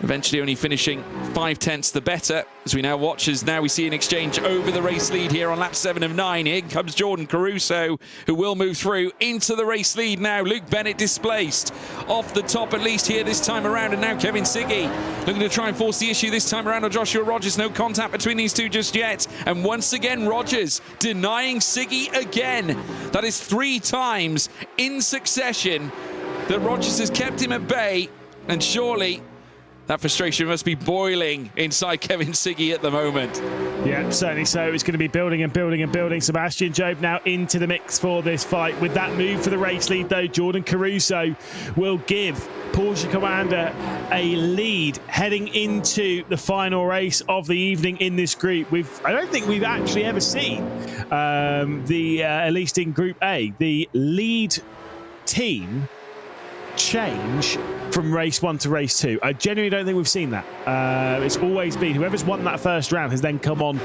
Speaker 1: Eventually only finishing 5/10 the better, as we now watch as now we see an exchange over the race lead here on lap 7 of 9. Here comes Jordan Caruso, who will move through into the race lead now. Luke Bennett displaced off the top at least here this time around, and now Kevin Siggy looking to try and force the issue this time around on Joshua Rogers. No contact between these two just yet, and once again Rogers denying Siggy again. That is 3 times in succession that Rogers has kept him at bay, and surely that frustration must be boiling inside Kevin Siggy at the moment.
Speaker 2: Yeah, certainly so. It's going to be building and building and building. Sebastian Job now into the mix for this fight. With that move for the race lead, though, Jordan Caruso will give Porsche Commander a lead heading into the final race of the evening in this group. I don't think we've actually ever seen at least in Group A, the lead team change from race 1 to race 2. I genuinely don't think we've seen that. It's always been whoever's won that first round has then come on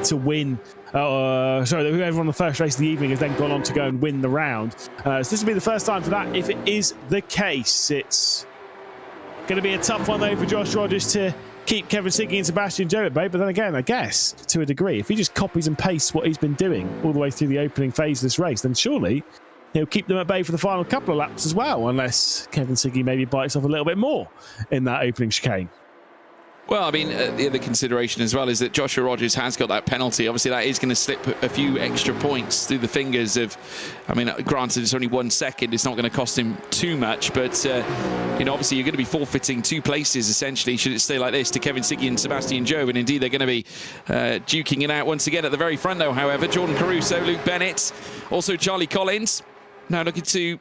Speaker 2: to win. Whoever won the first race of the evening has then gone on to go and win the round. So this will be the first time for that. If it is the case, it's going to be a tough one though for Josh Rogers to keep Kevin Siggy and Sebastian Job at bay. But then again, I guess to a degree, if he just copies and pastes what he's been doing all the way through the opening phase of this race, then surely he'll keep them at bay for the final couple of laps as well, unless Kevin Siggy maybe bites off a little bit more in that opening chicane.
Speaker 1: Well, I mean, the other consideration as well is that Joshua Rogers has got that penalty. Obviously, that is going to slip a few extra points through the fingers of, I mean, granted, it's only 1 second. It's not going to cost him too much, but, obviously, you're going to be forfeiting 2 places, essentially, should it stay like this, to Kevin Siggy and Sebastian Job. And indeed, they're going to be duking it out once again at the very front, though, however. Jordan Caruso, Luke Bennett, also Charlie Collins, now looking to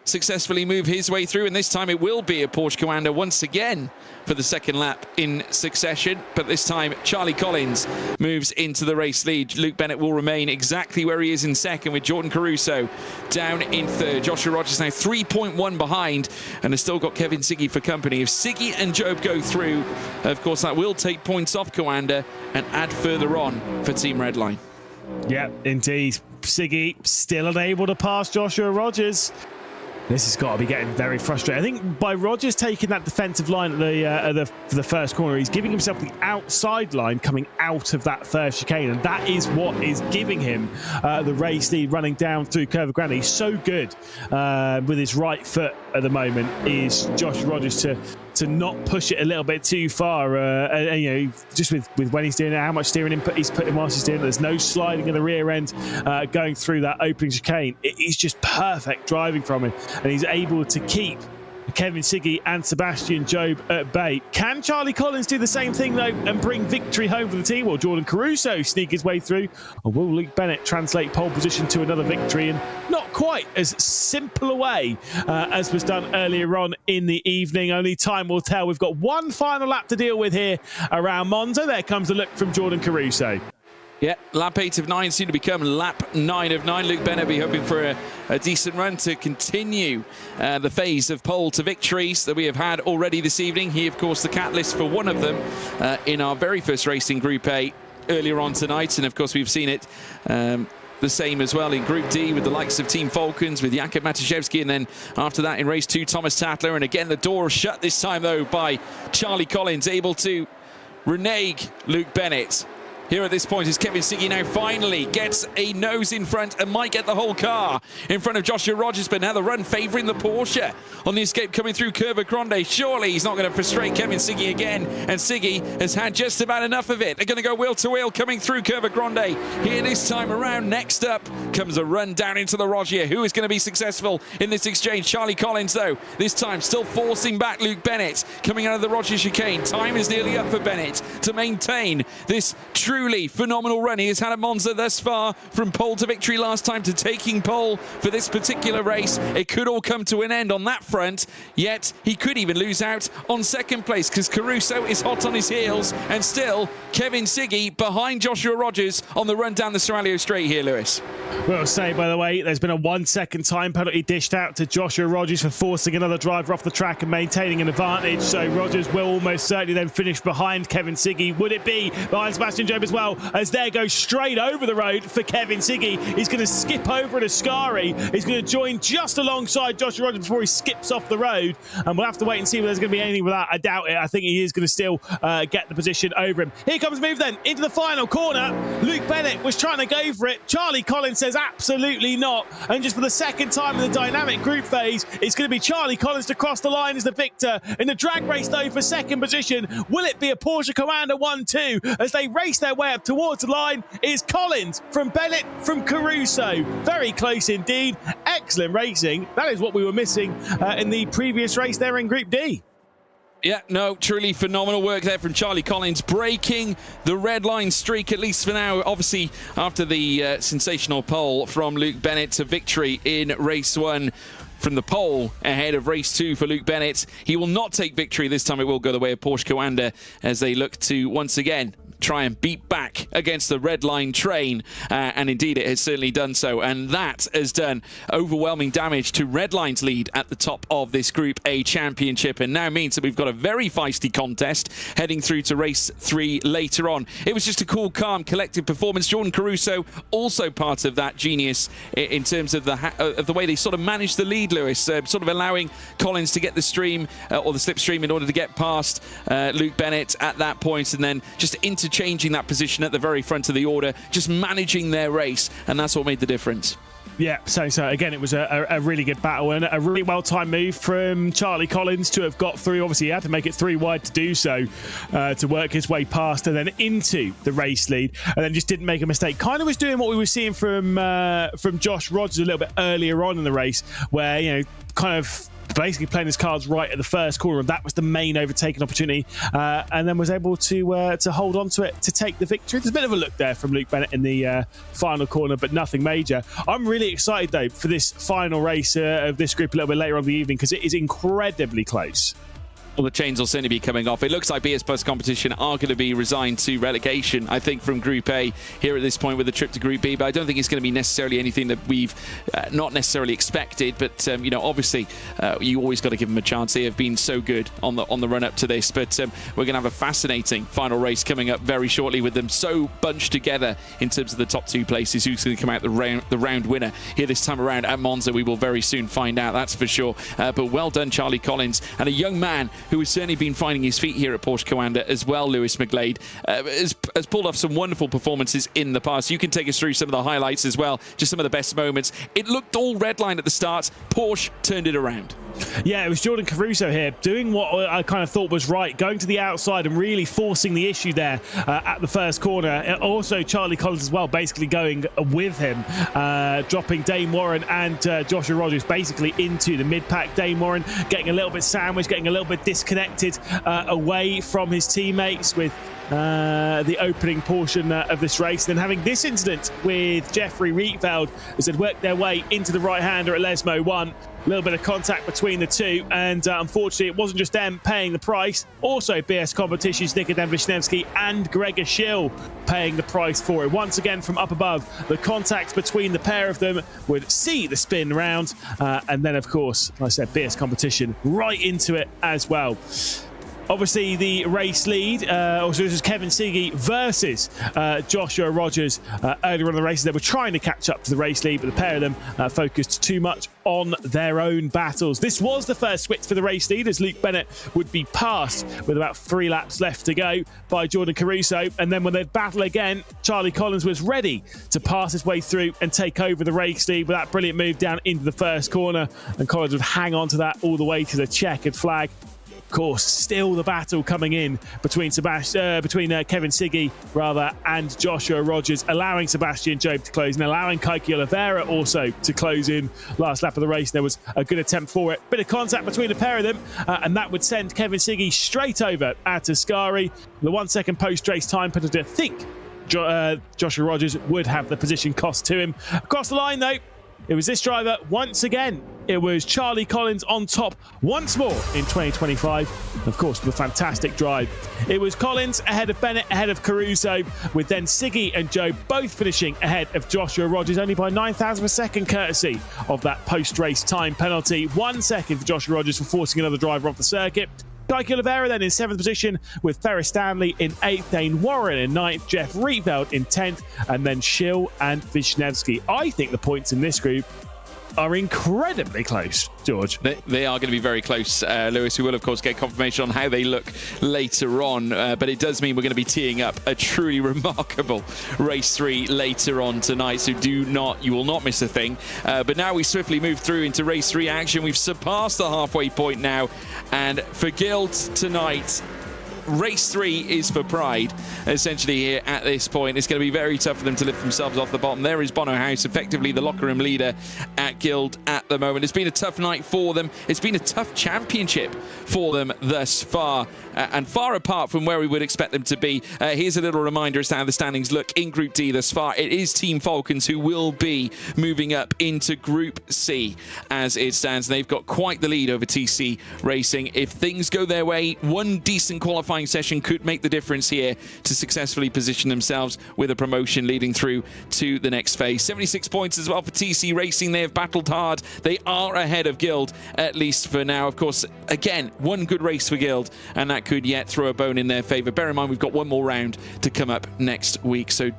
Speaker 1: successfully move his way through, and this time it will be a Porsche Commander once again for the second lap in succession, but this time Charlie Collins moves into the race lead. Luke Bennett will remain exactly where he is in second, with Jordan Caruso down in third. Joshua Rogers now 3.1 behind and has still got Kevin Siggy for company. If Siggy and Job go through, of course that will take points off Commander and add further on for Team Redline.
Speaker 2: Yeah, indeed. Siggy still unable to pass Joshua Rogers. This has got to be getting very frustrating. I think by Rogers taking that defensive line at the first corner, he's giving himself the outside line coming out of that first chicane, and that is what is giving him the race lead running down through Curva Grande. He's so good with his right foot at the moment, is Josh Rogers, to not push it a little bit too far. And, you know, just with when he's doing it, how much steering input he's putting whilst he's doing it. There's no sliding in the rear end going through that opening chicane. It's just perfect driving from him, and he's able to keep Kevin Siggy and Sebastian Job at bay. Can Charlie Collins do the same thing, though, and bring victory home for the team? Will Jordan Caruso sneak his way through? Or will Luke Bennett translate pole position to another victory? And not quite as simple a way as was done earlier on in the evening. Only time will tell. We've got one final lap to deal with here around Monza. There comes a look from Jordan Caruso.
Speaker 1: Yeah, lap 8 of 9 soon to become lap 9 of 9. Luke Bennett be hoping for a decent run to continue the phase of pole to victories that we have had already this evening. He, of course, the catalyst for one of them in our very first race in Group A earlier on tonight. And, of course, we've seen it the same as well in Group D with the likes of Team Falcons, with Jakub Matuszewski, and then after that in Race 2, Thomas Tatler. And again, the door shut this time, though, by Charlie Collins, able to renege Luke Bennett. Here at this point is Kevin Siggy now finally gets a nose in front and might get the whole car in front of Joshua Rogers, but now the run favouring the Porsche on the escape coming through Curva Grande. Surely he's not going to frustrate Kevin Siggy again, and Siggy has had just about enough of it. They're going to go wheel to wheel coming through Curva Grande here this time around. Next up comes a run down into the Rogier. Who is going to be successful in this exchange? Charlie Collins, though, this time still forcing back Luke Bennett coming out of the Rogier chicane. Time is nearly up for Bennett to maintain this truly phenomenal run he has had at Monza thus far, from pole to victory last time to taking pole for this particular race. It could all come to an end on that front, yet he could even lose out on second place because Caruso is hot on his heels, and still Kevin Siggy behind Joshua Rogers on the run down the Serralio Straight here, Lewis.
Speaker 2: Well, say, by the way, there's been a 1 second time penalty dished out to Joshua Rogers for forcing another driver off the track and maintaining an advantage, so Rogers will almost certainly then finish behind Kevin Siggy. Would it be behind Sebastian Job as well, as there goes straight over the road for Kevin Siggy? He's going to skip over an Ascari. He's going to join just alongside Joshua Rogers before he skips off the road, and we'll have to wait and see whether there's going to be anything with that. I doubt it. I think he is going to still get the position over him. Here comes move then into the final corner. Luke Bennett was trying to go for it. Charlie Collins says absolutely not, and just for the second time in the dynamic group phase, it's going to be Charlie Collins to cross the line as the victor in the drag race, though, for second position. Will it be a Porsche Commander 1-2 as they race their way up towards the line? Is Collins from Bennett from Caruso. Very close indeed. Excellent racing. That is what we were missing in the previous race there in Group D.
Speaker 1: Yeah, no, truly phenomenal work there from Charlie Collins, breaking the red line streak, at least for now. Obviously, after the sensational pole from Luke Bennett to victory in Race 1, from the pole ahead of Race 2 for Luke Bennett. He will not take victory. This time it will go the way of Porsche Commander as they look to once again try and beat back against the red line train, and indeed it has certainly done so, and that has done overwhelming damage to Redline's lead at the top of this Group A championship, and now means that we've got a very feisty contest heading through to Race 3 later on. It was just a cool, calm, collective performance. Jordan Caruso also part of that genius in terms of the way they sort of managed the lead, Lewis, sort of allowing Collins to get the stream or the slipstream in order to get past Luke Bennett at that point, and then just interchanging that position at the very front of the order, just managing their race, and that's what made the difference.
Speaker 2: Yeah, so again, it was a really good battle and a really well-timed move from Charlie Collins to have got through. Obviously, he had to make it 3 wide to do so, to work his way past and then into the race lead, and then just didn't make a mistake. Kind of was doing what we were seeing from Josh Rogers a little bit earlier on in the race, where, you know, kind of basically playing his cards right at the first corner, and that was the main overtaking opportunity, and then was able to hold on to it to take the victory. There's a bit of a look there from Luke Bennett in the final corner, but nothing major. I'm really excited though for this final race of this group a little bit later on in the evening, because it is incredibly close.
Speaker 1: Well, the chains will certainly be coming off. It looks like BS Plus competition are going to be resigned to relegation, I think, from Group A here at this point with the trip to Group B. But I don't think it's going to be necessarily anything that we've not necessarily expected. But, obviously, you always got to give them a chance. They have been so good on the run-up to this. But we're going to have a fascinating final race coming up very shortly with them so bunched together in terms of the top 2 places. Who's going to come out the round winner here this time around at Monza? We will very soon find out, that's for sure. But well done, Charlie Collins, and a young man who has certainly been finding his feet here at Porsche Coanda as well. Lewis McGlade has pulled off some wonderful performances in the past. You can take us through some of the highlights as well, just some of the best moments. It looked all red line at the start. Porsche turned it around.
Speaker 2: Yeah, it was Jordan Caruso here doing what I kind of thought was right, going to the outside and really forcing the issue there at the first corner. Also, Charlie Collins as well, basically going with him, dropping Dane Warren and Joshua Rogers basically into the mid-pack. Dane Warren getting a little bit sandwiched, getting a little bit disconnected away from his teammates with the opening portion of this race. Then having this incident with Jeffrey Rietveld as they'd worked their way into the right-hander at Lesmo 1. A little bit of contact between the two, and unfortunately it wasn't just them paying the price, also BS Competitions, Nikodem Wisniewski and Gregor Schill paying the price for it. Once again from up above, the contact between the pair of them would see the spin round, and then of course, like I said, BS Competition right into it as well. Obviously, the race lead, also this is Kevin Siggy versus Joshua Rogers earlier on in the race. They were trying to catch up to the race lead, but the pair of them focused too much on their own battles. This was the first switch for the race lead, as Luke Bennett would be passed with about 3 laps left to go by Jordan Caruso. And then when they'd battle again, Charlie Collins was ready to pass his way through and take over the race lead with that brilliant move down into the first corner. And Collins would hang on to that all the way to the checkered flag. Of course, still the battle coming in between Kevin Siggy and Joshua Rogers, allowing Sebastian Job to close and allowing Kaiki Oliveira also to close in last lap of the race. There was a good attempt for it. Bit of contact between the pair of them, and that would send Kevin Siggy straight over at Ascari. The 1 second post-race time penalty, I think Joshua Rogers would have the position cost to him. Across the line, though, it was this driver once again. It was Charlie Collins on top once more in 2025. Of course, with a fantastic drive. It was Collins ahead of Bennett, ahead of Caruso, with then Siggy and Joe both finishing ahead of Joshua Rogers, only by 9,000 per second, courtesy of that post-race time penalty. 1 second for Joshua Rogers for forcing another driver off the circuit. Kaiki Oliveira then in 7th position, with Ferris Stanley in 8th, Dane Warren in 9th, Jeff Rietveld in 10th, and then Schill and Wisniewski. I think the points in this group are incredibly close, George.
Speaker 1: They are going to be very close, Lewis. We will, of course, get confirmation on how they look later on, but it does mean we're going to be teeing up a truly remarkable race 3 later on tonight, so you will not miss a thing. But now we swiftly move through into race 3 action. We've surpassed the halfway point now, and for Guild tonight, race 3 is for pride, essentially, here at this point. It's going to be very tough for them to lift themselves off the bottom. There is Bono House, effectively the locker room leader at Guild at the moment. It's been a tough night for them. It's been a tough championship for them thus far, and far apart from where we would expect them to be. Here's a little reminder as to how the standings look in Group D thus far. It is Team Falcons who will be moving up into Group C as it stands. They've got quite the lead over TC Racing. If things go their way, one decent qualifying session could make the difference here to successfully position themselves with a promotion leading through to the next phase. 76 points as well for TC Racing. They have battled hard. They are ahead of Guild, at least for now. Of course, again, one good race for Guild, and that could yet throw a bone in their favour. Bear in mind, we've got one more round to come up next week, so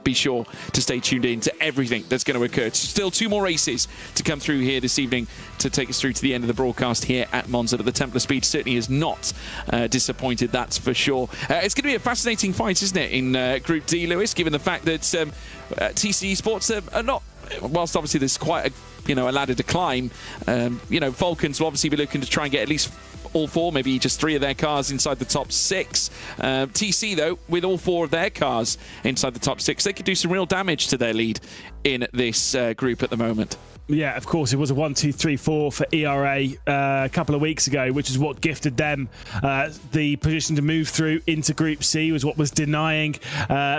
Speaker 1: be sure to stay tuned in to everything that's going to occur. Still 2 more races to come through here this evening to take us through to the end of the broadcast here at Monza. But the Templar Speed certainly is not disappointed, that's for sure. It's going to be a fascinating fight, isn't it, in Group D, Lewis, given the fact that TC Esports are not, whilst obviously there's quite a ladder to climb, Falcons will obviously be looking to try and get at least all 4, maybe just 3 of their cars inside the top 6. TC, though, with all 4 of their cars inside the top 6, they could do some real damage to their lead in this group at the moment.
Speaker 2: Yeah, of course, it was a 1-2-3-4 for ERA a couple of weeks ago, which is what gifted them the position to move through into Group C, was what was denying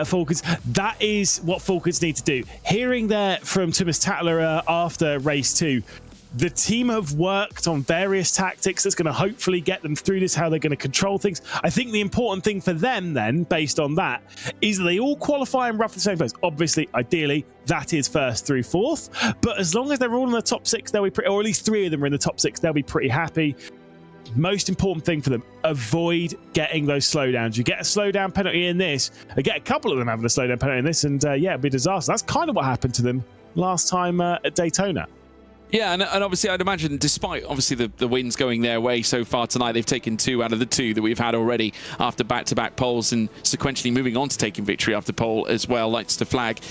Speaker 2: Falcons. That is what Falcons need to do. Hearing there from Thomas Tatler after race 2, the team have worked on various tactics that's going to hopefully get them through this, how they're going to control things. I think the important thing for them then, based on that, is that they all qualify in roughly the same place. Obviously, ideally, that is first through fourth. But as long as they're all in the top six, they'll be pretty, or at least three of them are in the top six, they'll be pretty happy. Most important thing for them, avoid getting those slowdowns. You get a slowdown penalty in this, I get a couple of them having a slowdown penalty in this, and yeah, it'd be a disaster. That's kind of what happened to them last time at Daytona.
Speaker 1: Yeah, and obviously I'd imagine, despite obviously the wins going their way so far tonight, they've taken 2 out of the 2 that we've had already after back-to-back poles, and sequentially moving on to taking victory after pole as well, likes to flag.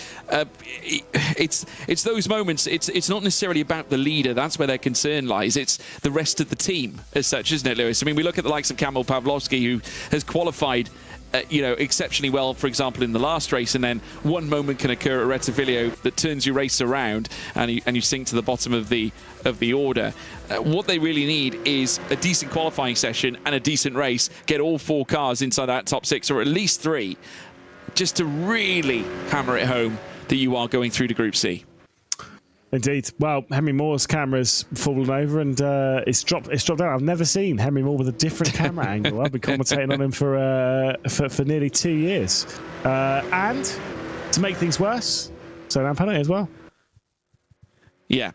Speaker 1: It's those moments, it's not necessarily about the leader, that's where their concern lies, it's the rest of the team as such, isn't it, Lewis? I mean, we look at the likes of Kamil Pawlowski, who has qualified exceptionally well, for example, in the last race, and then one moment can occur at Rettavillio that turns your race around, and you sink to the bottom of the order. What they really need is a decent qualifying session and a decent race. Get all 4 cars inside that top 6, or at least 3, just to really hammer it home that you are going through to Group C.
Speaker 2: Indeed. Well, Henry Moore's camera's fallen over and it's dropped down. I've never seen Henry Moore with a different camera angle. I've been commentating on him for nearly 2 years. And to make things worse, so down penalty as well.
Speaker 1: Yeah.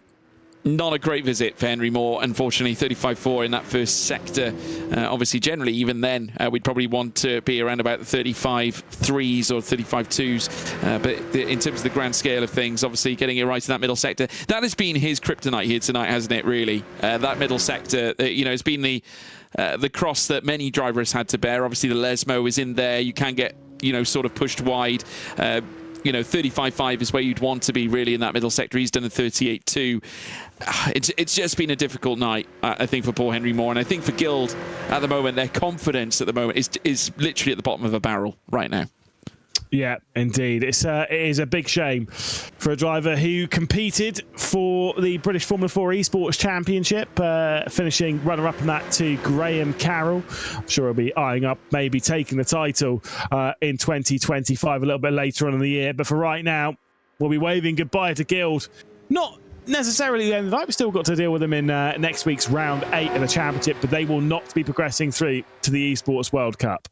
Speaker 1: Not a great visit for Henry Moore, unfortunately. 35.4 in that first sector. Obviously, generally, even then, we'd probably want to be around about the 35.3s or 35.2s. But in terms of the grand scale of things, obviously, getting it right in that middle sector, that has been his kryptonite here tonight, hasn't it, really? That middle sector, it's been the cross that many drivers had to bear. Obviously, the Lesmo is in there. You can get, sort of pushed wide. 35.5 is where you'd want to be really in that middle sector. He's done a 38.2. It's just been a difficult night, I think, for poor Henry Moore. And I think for Guild at the moment, their confidence at the moment is literally at the bottom of a barrel right now.
Speaker 2: Yeah, indeed. It is a big shame for a driver who competed for the British Formula 4 Esports Championship, finishing runner-up in that to Graham Carroll. I'm sure he'll be eyeing up maybe taking the title in 2025, a little bit later on in the year. But for right now, we'll be waving goodbye to Guild. Not necessarily the end of the night. We've still got to deal with them in next week's round 8 of the championship, but they will not be progressing through to the Esports World Cup.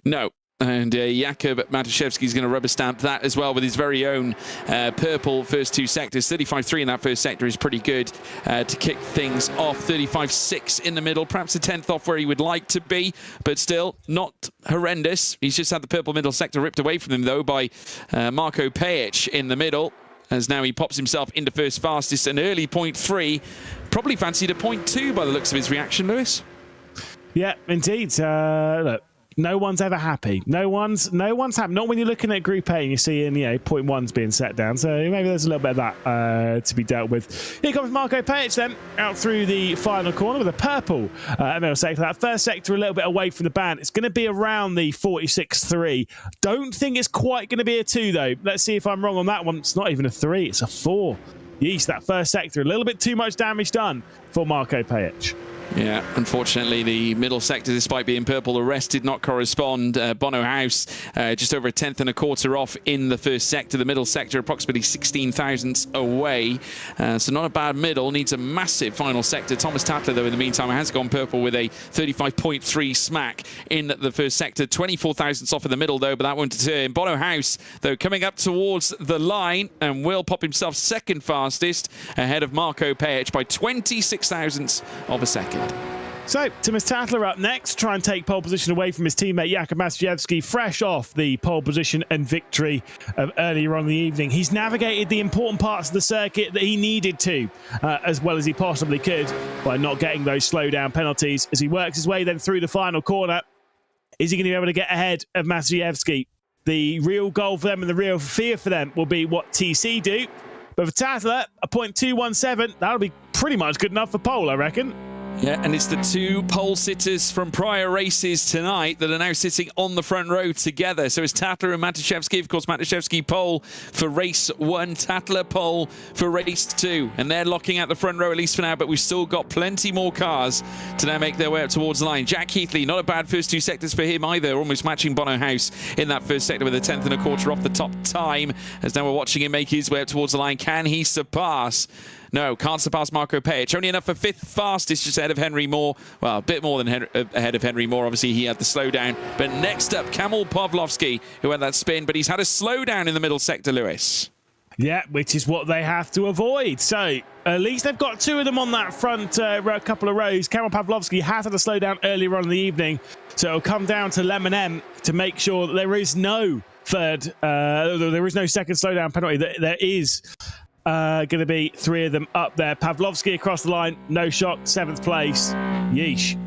Speaker 1: No. And Jakub Matuszewski is going to rubber stamp that as well with his very own purple first 2 sectors. 35.3 in that first sector is pretty good to kick things off. 35.6 in the middle, perhaps a 10th off where he would like to be, but still not horrendous. He's just had the purple middle sector ripped away from him, though, by Marko Pejic in the middle, as now he pops himself into first fastest. An early 0.3, probably fancied a 0.2 by the looks of his reaction, Lewis.
Speaker 2: Yeah, indeed. Look. No one's ever happy. No one's happy. Not when you're looking at Group A and you're seeing, 0.1s being set down. So maybe there's a little bit of that to be dealt with. Here comes Marko Pejic then, out through the final corner with a purple middle sector. That first sector a little bit away from the band. It's going to be around the 46.3. Don't think it's quite going to be a 2, though. Let's see if I'm wrong on that one. It's not even a 3. It's a 4. Yeesh, that first sector, a little bit too much damage done for Marko Pejic.
Speaker 1: Yeah, unfortunately, the middle sector, despite being purple, the rest did not correspond. Bono House, just over a 10th and a quarter off in the first sector. The middle sector, approximately 16 thousandths away. So not a bad middle. Needs a massive final sector. Thomas Tatler, though, in the meantime, has gone purple with a 35.3 smack in the first sector. 24 thousandths off in the middle, though, but that won't deter him. Bono House, though, coming up towards the line and will pop himself second fastest ahead of Marko Pejic by 26 thousandths of a second.
Speaker 2: So, Thomas Tatler up next, try and take pole position away from his teammate Jakub Matuszewski, fresh off the pole position and victory of earlier on in the evening. He's navigated the important parts of the circuit that he needed to, as well as he possibly could, by not getting those slowdown penalties. As he works his way then through the final corner, is he going to be able to get ahead of Matuszewski? The real goal for them and the real fear for them will be what TC do. But for Tatler, a 0.217, that'll be pretty much good enough for pole, I reckon.
Speaker 1: Yeah, and it's the 2 pole sitters from prior races tonight that are now sitting on the front row together. So it's Tatler and Matuszewski. Of course, Matuszewski pole for race 1, Tatler pole for race 2. And they're locking out the front row, at least for now, but we've still got plenty more cars to now make their way up towards the line. Jack Heatley, not a bad first 2 sectors for him either, almost matching Bono House in that first sector with a 10th and a quarter off the top time. As now we're watching him make his way up towards the line. Can he surpass No, can't surpass Marco Pejic. Only enough for 5th fastest, just ahead of Henry Moore. Well, a bit more than ahead of Henry Moore. Obviously, he had the slowdown. But next up, Kamil Pawlowski, who had that spin, but he's had a slowdown in the middle sector, Lewis.
Speaker 2: Yeah, which is what they have to avoid. So at least they've got 2 of them on that front couple of rows. Kamil Pawlowski has had a slowdown earlier on in the evening. So it'll come down to Lemon M to make sure that there is no second slowdown penalty. There is going to be 3 of them up there. Pawlowski across the line, no shock, 7th place. Yeesh.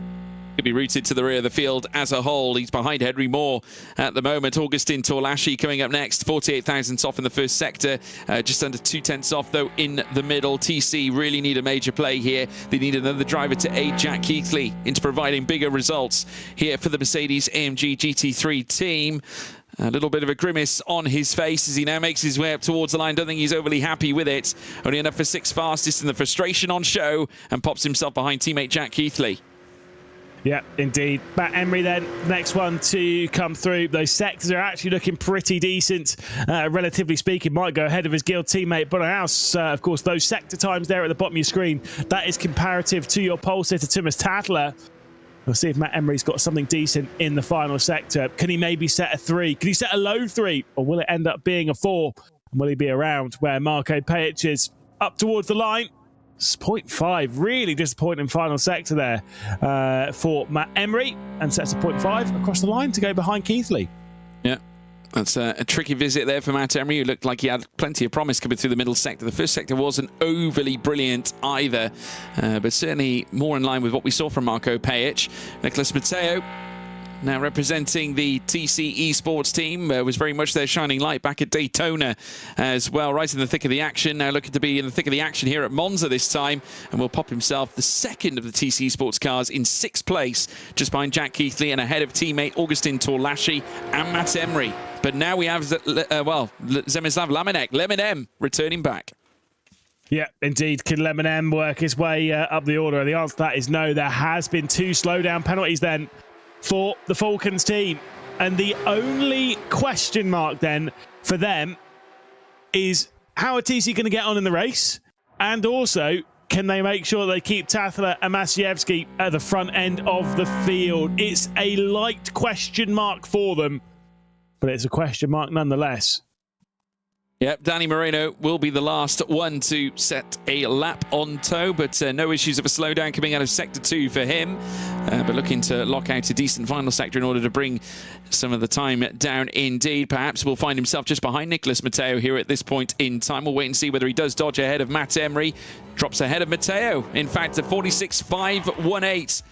Speaker 1: Could be rooted to the rear of the field as a whole. He's behind Henry Moore at the moment. Augustin Torlashi coming up next. 48 thousandths off in the first sector. Just under 2/10 off, though, in the middle. TC really need a major play here. They need another driver to aid Jack Keithley into providing bigger results here for the Mercedes-AMG GT3 team. A little bit of a grimace on his face as he now makes his way up towards the line. Don't think he's overly happy with it. Only enough for 6th fastest, and the frustration on show, and pops himself behind teammate Jack Keithley.
Speaker 2: Yeah, indeed. Matt Emery then, next one to come through. Those sectors are actually looking pretty decent, relatively speaking. Might go ahead of his guild teammate Bonnerhaus. Of course, those sector times there at the bottom of your screen, that is comparative to your pole sitter, Thomas Tadler. We'll see if Matt Emery's got something decent in the final sector. Can he maybe set a 3? Can he set a low 3? Or will it end up being a 4? And will he be around where Marco Pejic is up towards the line? It's 0.5, really disappointing final sector there for Matt Emery, and sets a 0.5 across the line to go behind Keithley.
Speaker 1: Yeah, that's a tricky visit there for Matt Emery, who looked like he had plenty of promise coming through the middle sector. The first sector wasn't overly brilliant either, but certainly more in line with what we saw from Marco Pejic. Nicholas Matteo, now representing the TC Esports team, was very much their shining light back at Daytona as well, right in the thick of the action. Now looking to be in the thick of the action here at Monza this time, and will pop himself the second of the TC Esports cars in 6th place, just behind Jack Keithley and ahead of teammate Augustin Torlashi and Matt Emery. But now we have, Zemislav Lamenek, Lemon M, returning back.
Speaker 2: Yeah, indeed. Can Lemon M work his way up the order? The answer to that is no. There has been 2 slowdown penalties then for the Falcons team. And the only question mark then for them is, how are TC going to get on in the race? And also, can they make sure they keep Tathler and Masiewski at the front end of the field? It's a light question mark for them, but it's a question mark nonetheless.
Speaker 1: Yep, Danny Moreno will be the last one to set a lap on toe, but no issues of a slowdown coming out of Sector 2 for him. But looking to lock out a decent final sector in order to bring some of the time down indeed. Perhaps will find himself just behind Nicholas Matteo here at this point in time. We'll wait and see whether he does dodge ahead of Matt Emery. Drops ahead of Matteo, in fact, at 46.518.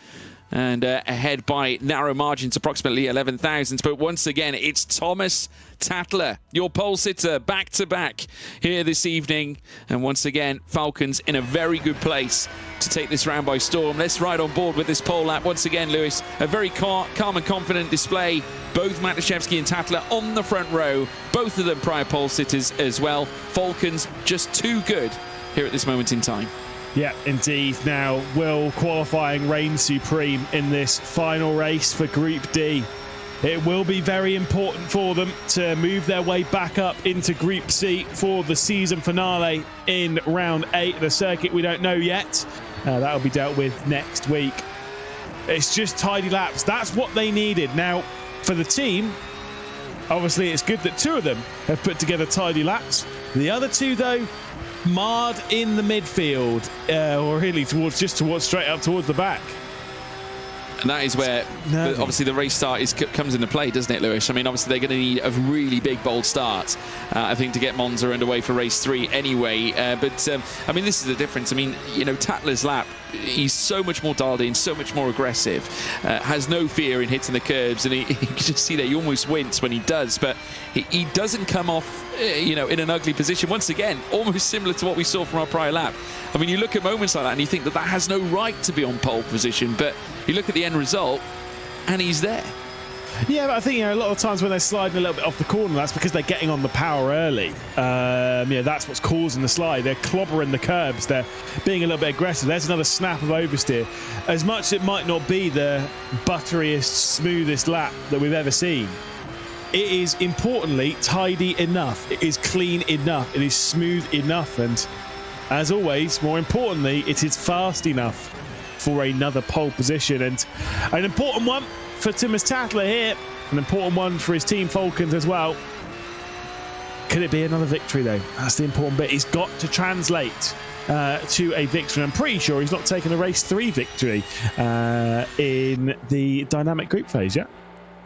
Speaker 1: And ahead by narrow margins, approximately 11 thousandths. But once again, it's Thomas Tadler, your pole sitter, back-to-back here this evening. And once again, Falcons in a very good place to take this round by storm. Let's ride on board with this pole lap. Once again, Lewis, a very calm and confident display. Both Matuszewski and Tadler on the front row. Both of them prior pole sitters as well. Falcons just too good here at this moment in time.
Speaker 2: Yeah, indeed. Now, will qualifying reign supreme in this final race for Group D? It will be very important for them to move their way back up into Group C for the season finale in round 8. The circuit we don't know yet. That'll be dealt with next week. It's just tidy laps. That's what they needed. Now, for the team, obviously it's good that 2 of them have put together tidy laps. The other 2, though, marred in the midfield, or really towards straight up towards the back.
Speaker 1: And that is where, obviously, the race start comes into play, doesn't it, Lewis? I mean, obviously, they're going to need a really big, bold start, I think, to get Monza underway for race 3 anyway. But, I mean, this is the difference. I mean, you know, Tadler's lap, he's so much more dialed in, so much more aggressive, has no fear in hitting the curbs, and you can just see that he almost wince when he does, but he doesn't come off, you know, in an ugly position. Once again, almost similar to what we saw from our prior lap. I mean, you look at moments like that and you think that has no right to be on pole position, but you look at the end result and he's there.
Speaker 2: Yeah, but I think, you know, a lot of times when they're sliding a little bit off the corner, that's because they're getting on the power early. That's what's causing the slide. They're clobbering the curbs. They're being a little bit aggressive. There's another snap of oversteer. As much as it might not be the butteriest, smoothest lap that we've ever seen, it is importantly tidy enough. It is clean enough. It is smooth enough. And as always, more importantly, it is fast enough for another pole position. And an important one for Thomas Tattler here, an important one for his team Falcons as well. Could it be another victory, though? That's the important bit. He's got to translate to a victory. I'm pretty sure he's not taken a race 3 victory in the dynamic group phase yet.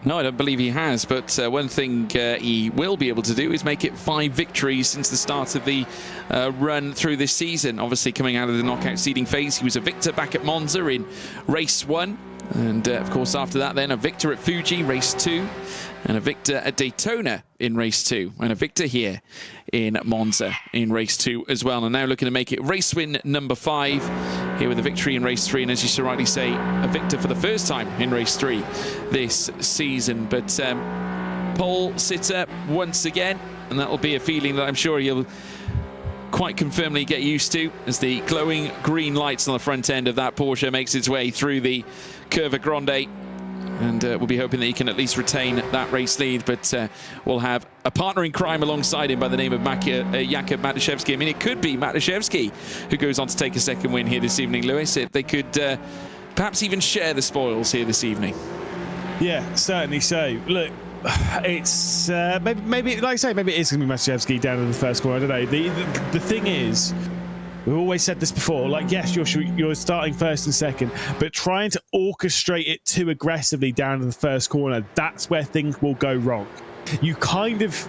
Speaker 1: No, I don't believe he has, but one thing he will be able to do is make it 5 victories since the start of the run through this season. Obviously, coming out of the knockout seeding phase, he was a victor back at Monza in race 1. And, of course, after that, then a victor at Fuji, race 2. And a victor at Daytona in race 2. And a victor here in Monza in race 2 as well. And now looking to make it race win number 5 here with a victory in race 3. And as you so rightly say, a victor for the first time in race 3 this season. But pole sitter once again. And that will be a feeling that I'm sure he'll quite confirmly get used to as the glowing green lights on the front end of that Porsche makes its way through the Curva Grande. And we'll be hoping that he can at least retain that race lead, but we'll have a partner in crime alongside him by the name of Jakub Matuszewski. I mean, it could be Matuszewski who goes on to take a second win here this evening, Lewis. They could perhaps even share the spoils here this evening.
Speaker 2: Yeah, certainly so. Look, it's maybe like I say, maybe it is going to be Matuszewski down in the first corner. I don't know. The thing is, we've always said this before, like, yes, you're starting first and second, but trying to orchestrate it too aggressively down in the first corner, that's where things will go wrong. You kind of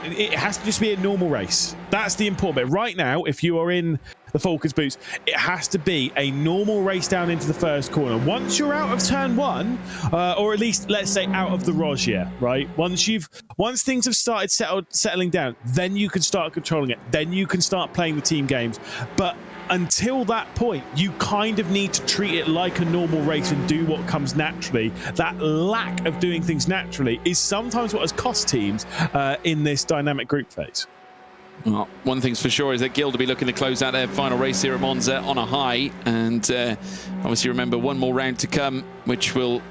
Speaker 2: it has to just be a normal race. That's the important bit. Right now, if you are in the Falcons boots, it has to be a normal race down into the first corner. Once you're out of turn 1, or at least let's say out of the Rogier, right? Once things have started settling down, then you can start controlling it. Then you can start playing the team games. But until that point, you kind of need to treat it like a normal race and do what comes naturally. That lack of doing things naturally is sometimes what has cost teams in this dynamic group phase.
Speaker 1: Well, one thing's for sure is that Guild will be looking to close out their final race here at Monza on a high. And obviously remember, one more round to come, which will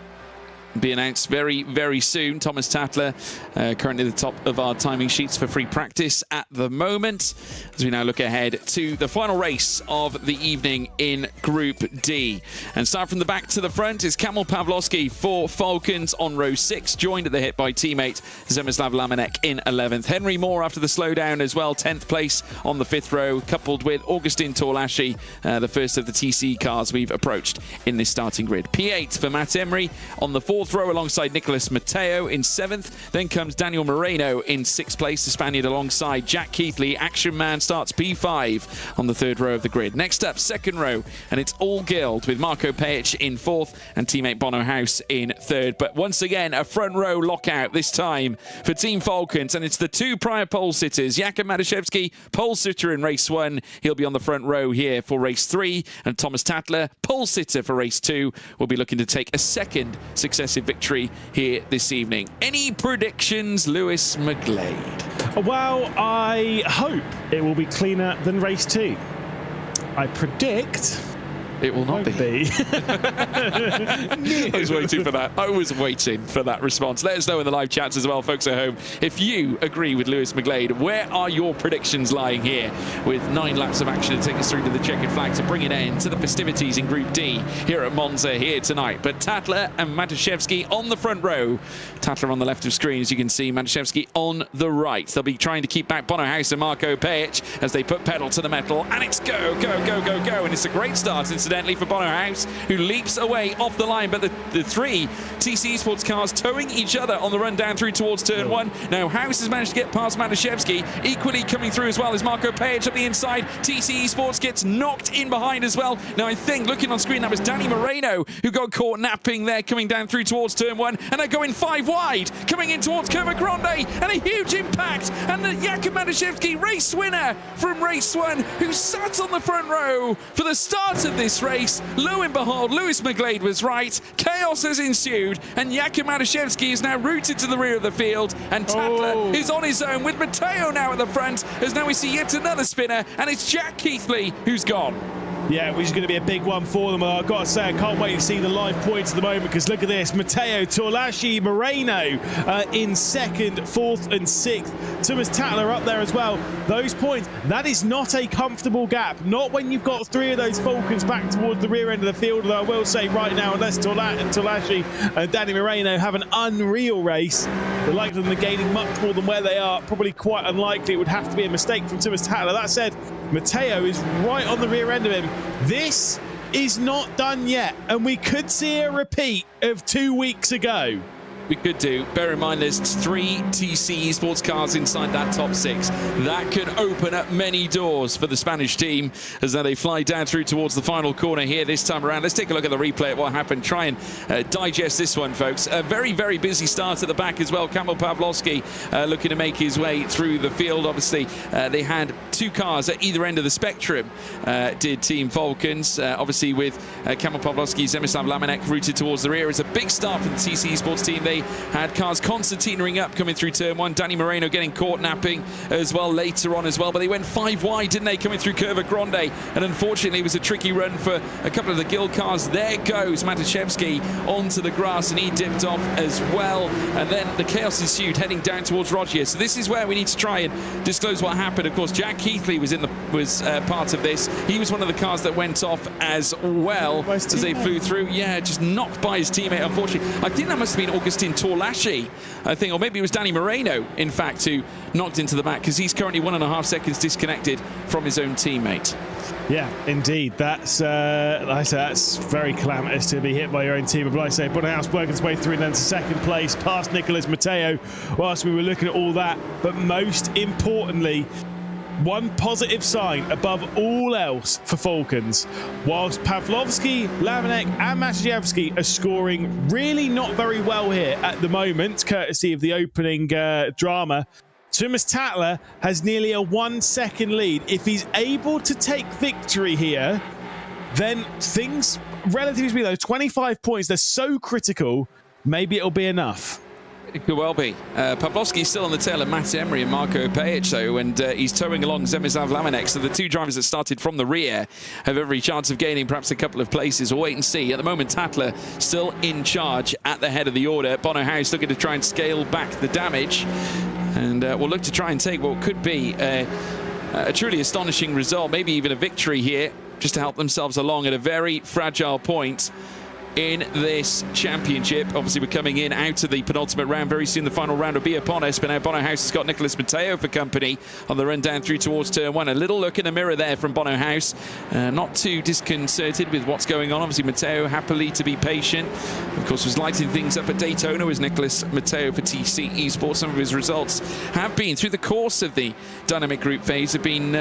Speaker 1: be announced very, very soon. Thomas Tattler currently at the top of our timing sheets for free practice at the moment, as we now look ahead to the final race of the evening in Group D. And start from the back to the front is Kamil Pawlowski for Falcons on row 6, joined at the hip by teammate Zemislav Lamanek in 11th. Henry Moore after the slowdown as well, 10th place on the 5th row, coupled with Augustin Torlashi, the first of the TC cars we've approached in this starting grid. P8 for Matt Emery on the 4th row alongside Nicolas Mateo in 7th. Then comes Daniel Moreno in 6th place, the Spaniard alongside Jack Keithley. Action Man starts P5 on the 3rd row of the grid. Next up, 2nd row, and it's all Guild with Marco Pejic in 4th and teammate Bono House in 3rd. But once again, a front row lockout this time for Team Falcons, and it's the 2 prior pole sitters. Jakub Matuszewski, pole sitter in race 1. He'll be on the front row here for race 3, and Thomas Tattler, pole sitter for race 2, will be looking to take a 2nd successive victory here this evening. Any predictions, Lewis McGlade?
Speaker 2: Well, I hope it will be cleaner than race 2. I predict
Speaker 1: it will not be. I was waiting for that. I was waiting for that response. Let us know in the live chats as well, folks at home, if you agree with Lewis McGlade. Where are your predictions lying here, with 9 laps of action to take us through to the checkered flag to bring an end to the festivities in Group D here at Monza here tonight. But Tattler and Matuszewski on the front row. Tattler on the left of screen, as you can see, Matuszewski on the right. They'll be trying to keep back Bono House and Marco Pejic as they put pedal to the metal, and it's go, go, go, go, go, and it's a great start, incidentally, for Bono House, who leaps away off the line, but the 3 TC Esports cars towing each other on the run down through towards turn 1. Now House has managed to get past Matuszewski. Equally coming through as well is Marco Pejic up the inside. TC Esports gets knocked in behind as well. Now I think, looking on screen, that was Danny Moreno who got caught napping there, coming down through towards turn 1, and they're going 5 wide, coming in towards Curva Grande, and a huge impact, and the Jakub Matuszewski, race winner from race 1, who sat on the front row for the start of this race. Lo and behold, Lewis McGlade was right. Chaos has ensued, and Jakub Matuszewski is now routed to the rear of the field, and Tattler is on his own with Mateo now at the front, as now we see yet another spinner, and it's Jack Keithley who's gone.
Speaker 2: Yeah, which is going to be a big one for them. I've got to say, I can't wait to see the live points at the moment, because look at this. Matteo, Torlashi, Moreno in second, fourth and sixth. Thomas Tatler up there as well. Those points, that is not a comfortable gap. Not when you've got three of those Falcons back towards the rear end of the field. Although I will say right now, unless Torlashi and Danny Moreno have an unreal race, the likelihood of them gaining much more than where they are, probably quite unlikely. It would have to be a mistake from Thomas Tatler. That said, Matteo is right on the rear end of him. This is not done yet, and we could see a repeat of 2 weeks ago.
Speaker 1: We could do. Bear in mind, there's 3 TC Esports cars inside that top 6. That could open up many doors for the Spanish team as they fly down through towards the final corner here this time around. Let's take a look at the replay of what happened. Try and digest this one, folks. A very, very busy start at the back as well. Kamil Pawlowski looking to make his way through the field. Obviously, they had 2 cars at either end of the spectrum, did Team Falcons. Obviously, with Kamil Pawlowski, Zemislav Lamenek routed towards the rear. It's a big start for the TC Esports team. They had cars concertinaing up coming through turn 1. Danny Moreno getting caught napping as well later on as well. But they went 5 wide, didn't they, coming through Curva Grande. And unfortunately, it was a tricky run for a couple of the Guild cars. There goes Matuszewski onto the grass, and he dipped off as well. And then the chaos ensued heading down towards Rogier. So this is where we need to try and disclose what happened. Of course, Jack Keithley was part of this. He was one of the cars that went off as well as they flew through. Yeah, just knocked by his teammate, unfortunately. I think that must have been Augustin Torlashi, I think, or maybe it was Danny Moreno, in fact, who knocked into the back, because he's currently 1.5 seconds disconnected from his own teammate.
Speaker 2: Yeah, indeed. That's like I say, that's very calamitous to be hit by your own team. But like I say, Bonnehouse working its way through and then to second place, past Nicolas Matteo, whilst we were looking at all that. But most importantly, one positive sign above all else for Falcons. Whilst Pawlowski, Lamenek and Matuszewski are scoring really not very well here at the moment, courtesy of the opening drama, Thomas Tatler has nearly a 1 second lead. If he's able to take victory here, then things, relatively speaking, though, 25 points, they're so critical, maybe it'll be enough.
Speaker 1: It could well be. Pawlowski's still on the tail of Matt Emery and Marco Pejic, though, and he's towing along Zemislav Lamenek. So the 2 drivers that started from the rear have every chance of gaining perhaps a couple of places. We'll wait and see. At the moment, Tatler still in charge at the head of the order. Bono House looking to try and scale back the damage, and we'll look to try and take what could be a truly astonishing result, maybe even a victory here, just to help themselves along at a very fragile point in this championship. Obviously, we're coming in out of the penultimate round. Very soon, the final round will be upon us. But now Bono House has got Nicolas Matteo for company on the run down through towards turn 1. A little look in the mirror there from Bono House. Not too disconcerted with what's going on. Obviously, Matteo happily to be patient. Of course, was lighting things up at Daytona was Nicolas Matteo for TC Esports. Some of his results have been, through the course of the dynamic group phase, have been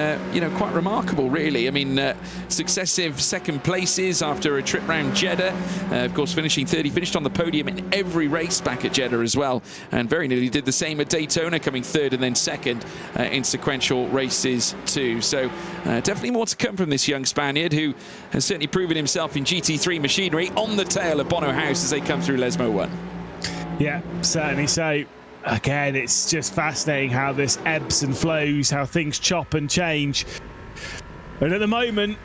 Speaker 1: quite remarkable, really. I mean, successive second places after a trip round Jeddah. Of course, finishing third. He finished on the podium in every race back at Jeddah as well, and very nearly did the same at Daytona, coming third and then second in sequential races too. So definitely more to come from this young Spaniard, who has certainly proven himself in GT3 machinery on the tail of Bono House as they come through Lesmo 1.
Speaker 2: Yeah, certainly so. Again, it's just fascinating how this ebbs and flows, how things chop and change. And at the moment,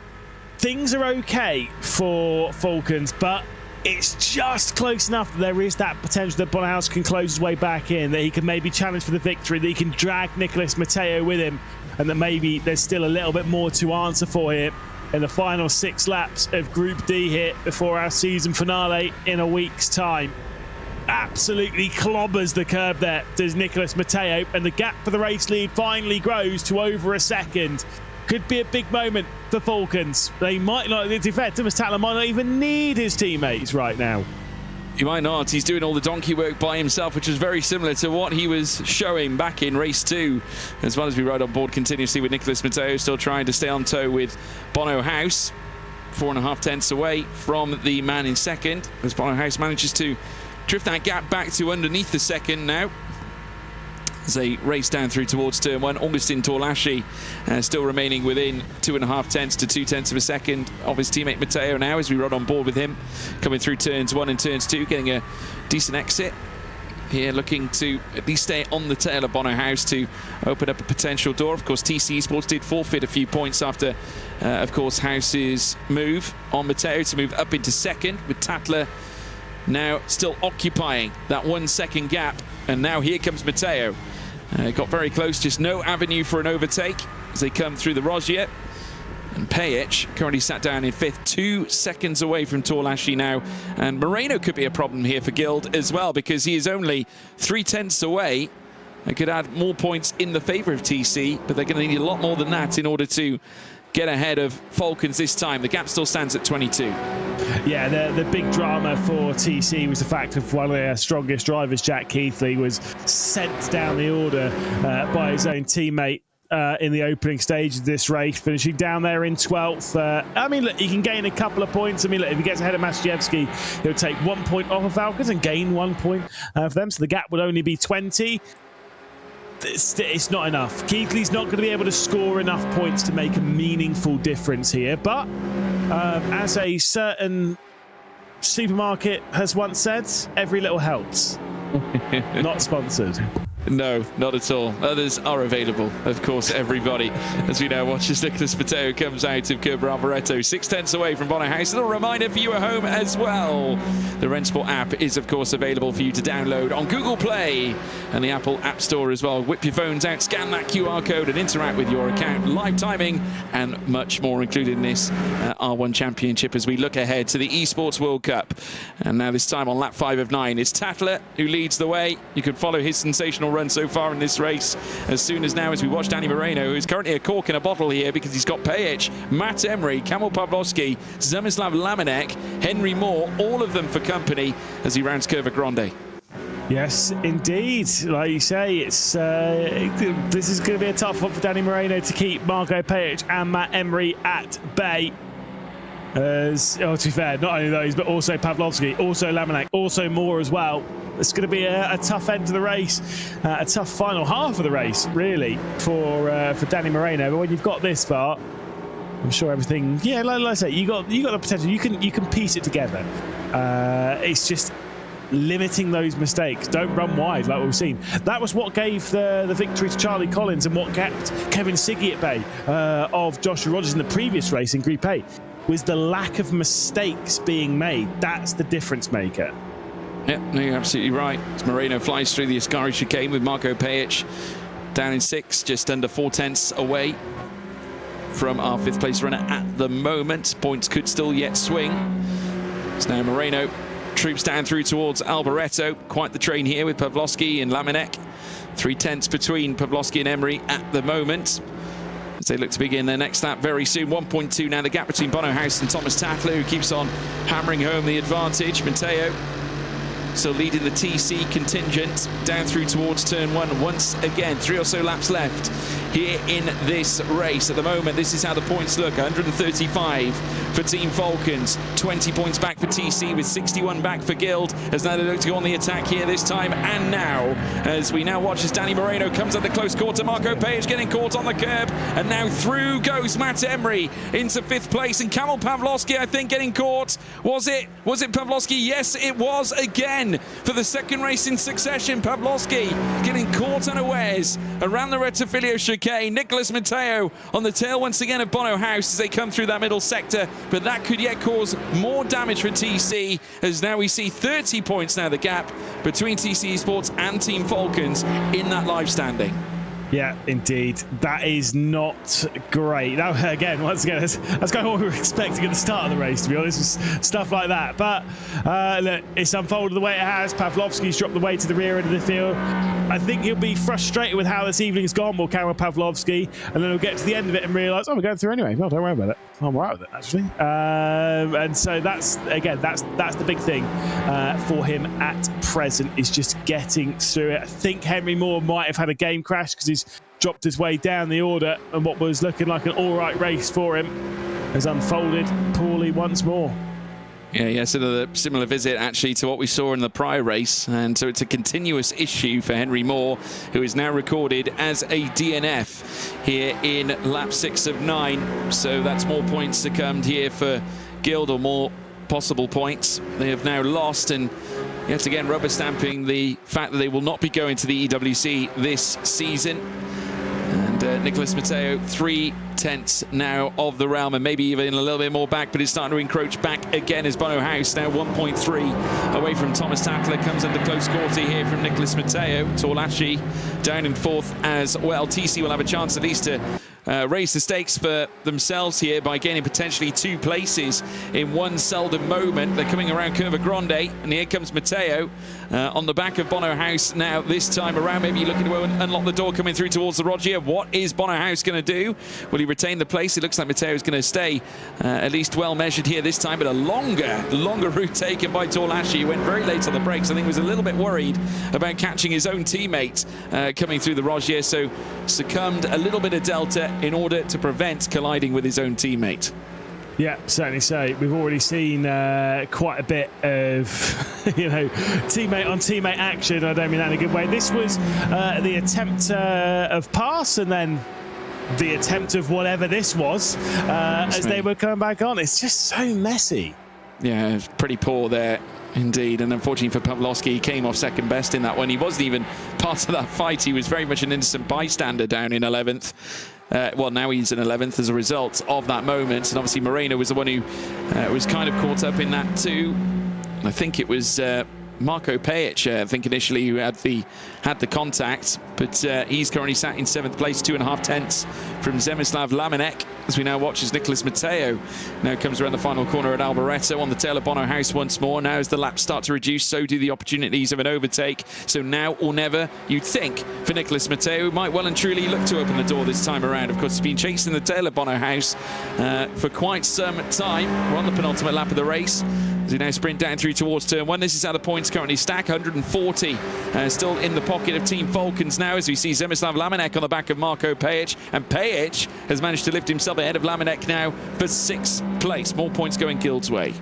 Speaker 2: things are okay for Falcons, but it's just close enough that there is that potential that Bonnehouse can close his way back in, that he can maybe challenge for the victory, that he can drag Nicolas Matteo with him, and that maybe there's still a little bit more to answer for here in the final 6 laps of Group D here before our season finale in a week's time. Absolutely clobbers the curb there, does Nicolas Matteo, and the gap for the race lead finally grows to over a second. Could be a big moment for Falcons. They might not, to be fair, Thomas Tatler might not even need his teammates right now.
Speaker 1: He might not. He's doing all the donkey work by himself, which is very similar to what he was showing back in race 2. As well as we ride on board continuously with Nicolas Matteo still trying to stay on tow with Bono House. 4.5 tenths away from the man in second, as Bono House manages to drift that gap back to underneath the second now. As they race down through towards turn 1, Augustin Torlashi still remaining within 2.5 tenths to 2 tenths of a second of his teammate Matteo now, as we ride on board with him, coming through turns 1 and turns 2, getting a decent exit here, looking to at least stay on the tail of Bono House to open up a potential door. Of course, TC Esports did forfeit a few points after, of course, House's move on Matteo to move up into second, with Tatler now still occupying that 1 second gap. And now here comes Matteo. Got very close, just no avenue for an overtake as they come through the Rosje. And Pajic currently sat down in 5th, 2 seconds away from Torlashi now. And Moreno could be a problem here for Guild as well, because he is only 3/10 away. They could add more points in the favour of TC, but they're going to need a lot more than that in order to get ahead of Falcons this time. The gap still stands at 22.
Speaker 2: Yeah, the big drama for TC was the fact of one of their strongest drivers, Jack Keithley, was sent down the order by his own teammate in the opening stage of this race, finishing down there in 12th. I mean, look, he can gain a couple of points. I mean, look, if he gets ahead of Maciejewski, he'll take 1 point off of Falcons and gain 1 point for them, so the gap would only be 20. It's not enough. Keithley's not going to be able to score enough points to make a meaningful difference here, but as a certain supermarket has once said, every little helps. Not sponsored.
Speaker 1: No, not at all. Others are available, of course, everybody. As we now watch as Nicholas Matteo comes out of Kerber Alvaretto, 6/10 away from Bono House. A little reminder for you at home as well. The RENNSPORT app is, of course, available for you to download on Google Play and the Apple App Store as well. Whip your phones out, scan that QR code and interact with your account. Live timing and much more included in this R1 Championship as we look ahead to the Esports World Cup. And now this time on lap 5 of 9, it's Tatler who leads the way. You can follow his sensational run so far in this race as soon as now as we watch Danny Moreno, who is currently a cork in a bottle here because he's got Pajic, Matt Emery, Kamil Pawlowski, Zemislav Lamenek, Henry Moore, all of them for company as he rounds Curva Grande.
Speaker 2: Yes, indeed. Like you say, it's this is going to be a tough one for Danny Moreno to keep Marco Pajic and Matt Emery at bay. As, to be fair, not only those, but also Pawlowski, also Lamenek, also Moore as well. It's going to be a tough end to the race, a tough final half of the race, really, for Danny Moreno. But when you've got this far, I'm sure everything. Yeah, like I say, you got the potential. You can piece it together. It's just limiting those mistakes. Don't run wide like we've seen. That was what gave the victory to Charlie Collins and what kept Kevin Siggy at bay of Joshua Rogers in the previous race in Group A. Was the lack of mistakes being made. That's the difference maker.
Speaker 1: Yeah, no, you're absolutely right. As Moreno flies through the Ascari chicane with Marco Pajic down in 6th, just under 4/10 away from our 5th place runner at the moment. Points could still yet swing. So now Moreno troops down through towards Alboreto. Quite the train here with Pawlowski and Lamenek. 3/10 between Pawlowski and Emery at the moment, as they look to begin their next lap very soon. 1.2 now the gap between Bono House and Thomas Tatler, who keeps on hammering home the advantage. Matteo still leading the TC contingent down through towards turn 1 once again. 3 or so laps left here in this race. At the moment, this is how the points look. 135 for Team Falcons, 20 points back for TC with 61 back for Guild, as now they look to go on the attack here this time and now, as we now watch as Danny Moreno comes at the close quarter. Marco Pajic getting caught on the curb, and now through goes Matt Emery into 5th place, and Kamil Pawlowski, I think, getting caught. Was it Pawlowski? Yes, it was again. For the 2nd race in succession, Pawlowski getting caught unawares around the Rettifilio chicane. Nicholas Matteo on the tail once again of Bono House as they come through that middle sector, but that could yet cause more damage for TC, as now we see 30 points now the gap between TC Esports and Team Falcons in that live standing.
Speaker 2: Yeah, indeed. That is not great. Now, again, once again, that's kind of what we were expecting at the start of the race, to be honest, was stuff like that. But look, it's unfolded the way it has. Pawlowski's dropped the way to the rear end of the field. I think he'll be frustrated with how this evening's gone, will Kamil Pawlowski, and then he'll get to the end of it and realise, oh, we're going through anyway. No, don't worry about it. I'm all right with it, actually. And so that's the big thing for him at present, is just getting through it. I think Henry Moore might have had a game crash because he's dropped his way down the order, and what was looking like an all right race for him has unfolded poorly once more.
Speaker 1: Yeah, so a similar visit actually to what we saw in the prior race, and so it's a continuous issue for Henry Moore, who is now recorded as a DNF here in lap 6 of 9. So that's more points to come here for Guild, or more possible points. They have now lost, and yet again rubber stamping the fact that they will not be going to the EWC this season. And Nicholas Matteo 3/10 now of the realm, and maybe even a little bit more back, but it's starting to encroach back again as Bono House now 1.3 away from Thomas Tackler. Comes under close quarter here from Nicholas Matteo. Torlachi down in 4th as well. TC will have a chance at least to raise the stakes for themselves here by gaining potentially 2 places in one seldom moment. They're coming around Curva Grande, and here comes Matteo on the back of Bono House now this time around. Maybe looking to unlock the door coming through towards the Rogier. What is Bono House going to do? Will he retain the place? It looks like Matteo is going to stay at least well measured here this time, but a longer route taken by Torlachi. He went very late on the brakes. I think was a little bit worried about catching his own teammate coming through the Rogier, so succumbed a little bit of delta in order to prevent colliding with his own teammate.
Speaker 2: Yeah, certainly so. We've already seen quite a bit of, teammate on teammate action. I don't mean that in a good way. This was the attempt of pass, and then the attempt of whatever this was as they were coming back on. It's just so messy.
Speaker 1: Yeah, pretty poor there indeed, and unfortunately for Pavlovsky, he came off second best in that one. He wasn't even part of that fight. He was very much an innocent bystander down in 11th. Well, now he's in 11th as a result of that moment, and obviously Moreno was the one who was kind of caught up in that too. And I think it was Marko Pejic, I think initially, who had the contact, but he's currently sat in 7th place, 2.5 tenths from Zemislav Lamenek, as we now watch as Nicholas Matteo now comes around the final corner at Alboreto on the tail of Bono House once more. Now as the laps start to reduce, so do the opportunities of an overtake. So now or never, you'd think, for Nicholas Matteo, who might well and truly look to open the door this time around. Of course, he's been chasing the tail of Bono House for quite some time. We're on the penultimate lap of the race, as we now sprint down through towards turn 1. This is how the points currently stack. 140 still in the pocket of Team Falcons now, as we see Zemislav Lamenek on the back of Marko Pejic, and Pejic has managed to lift himself ahead of Lamenek now for 6th place. More points going Guild's way.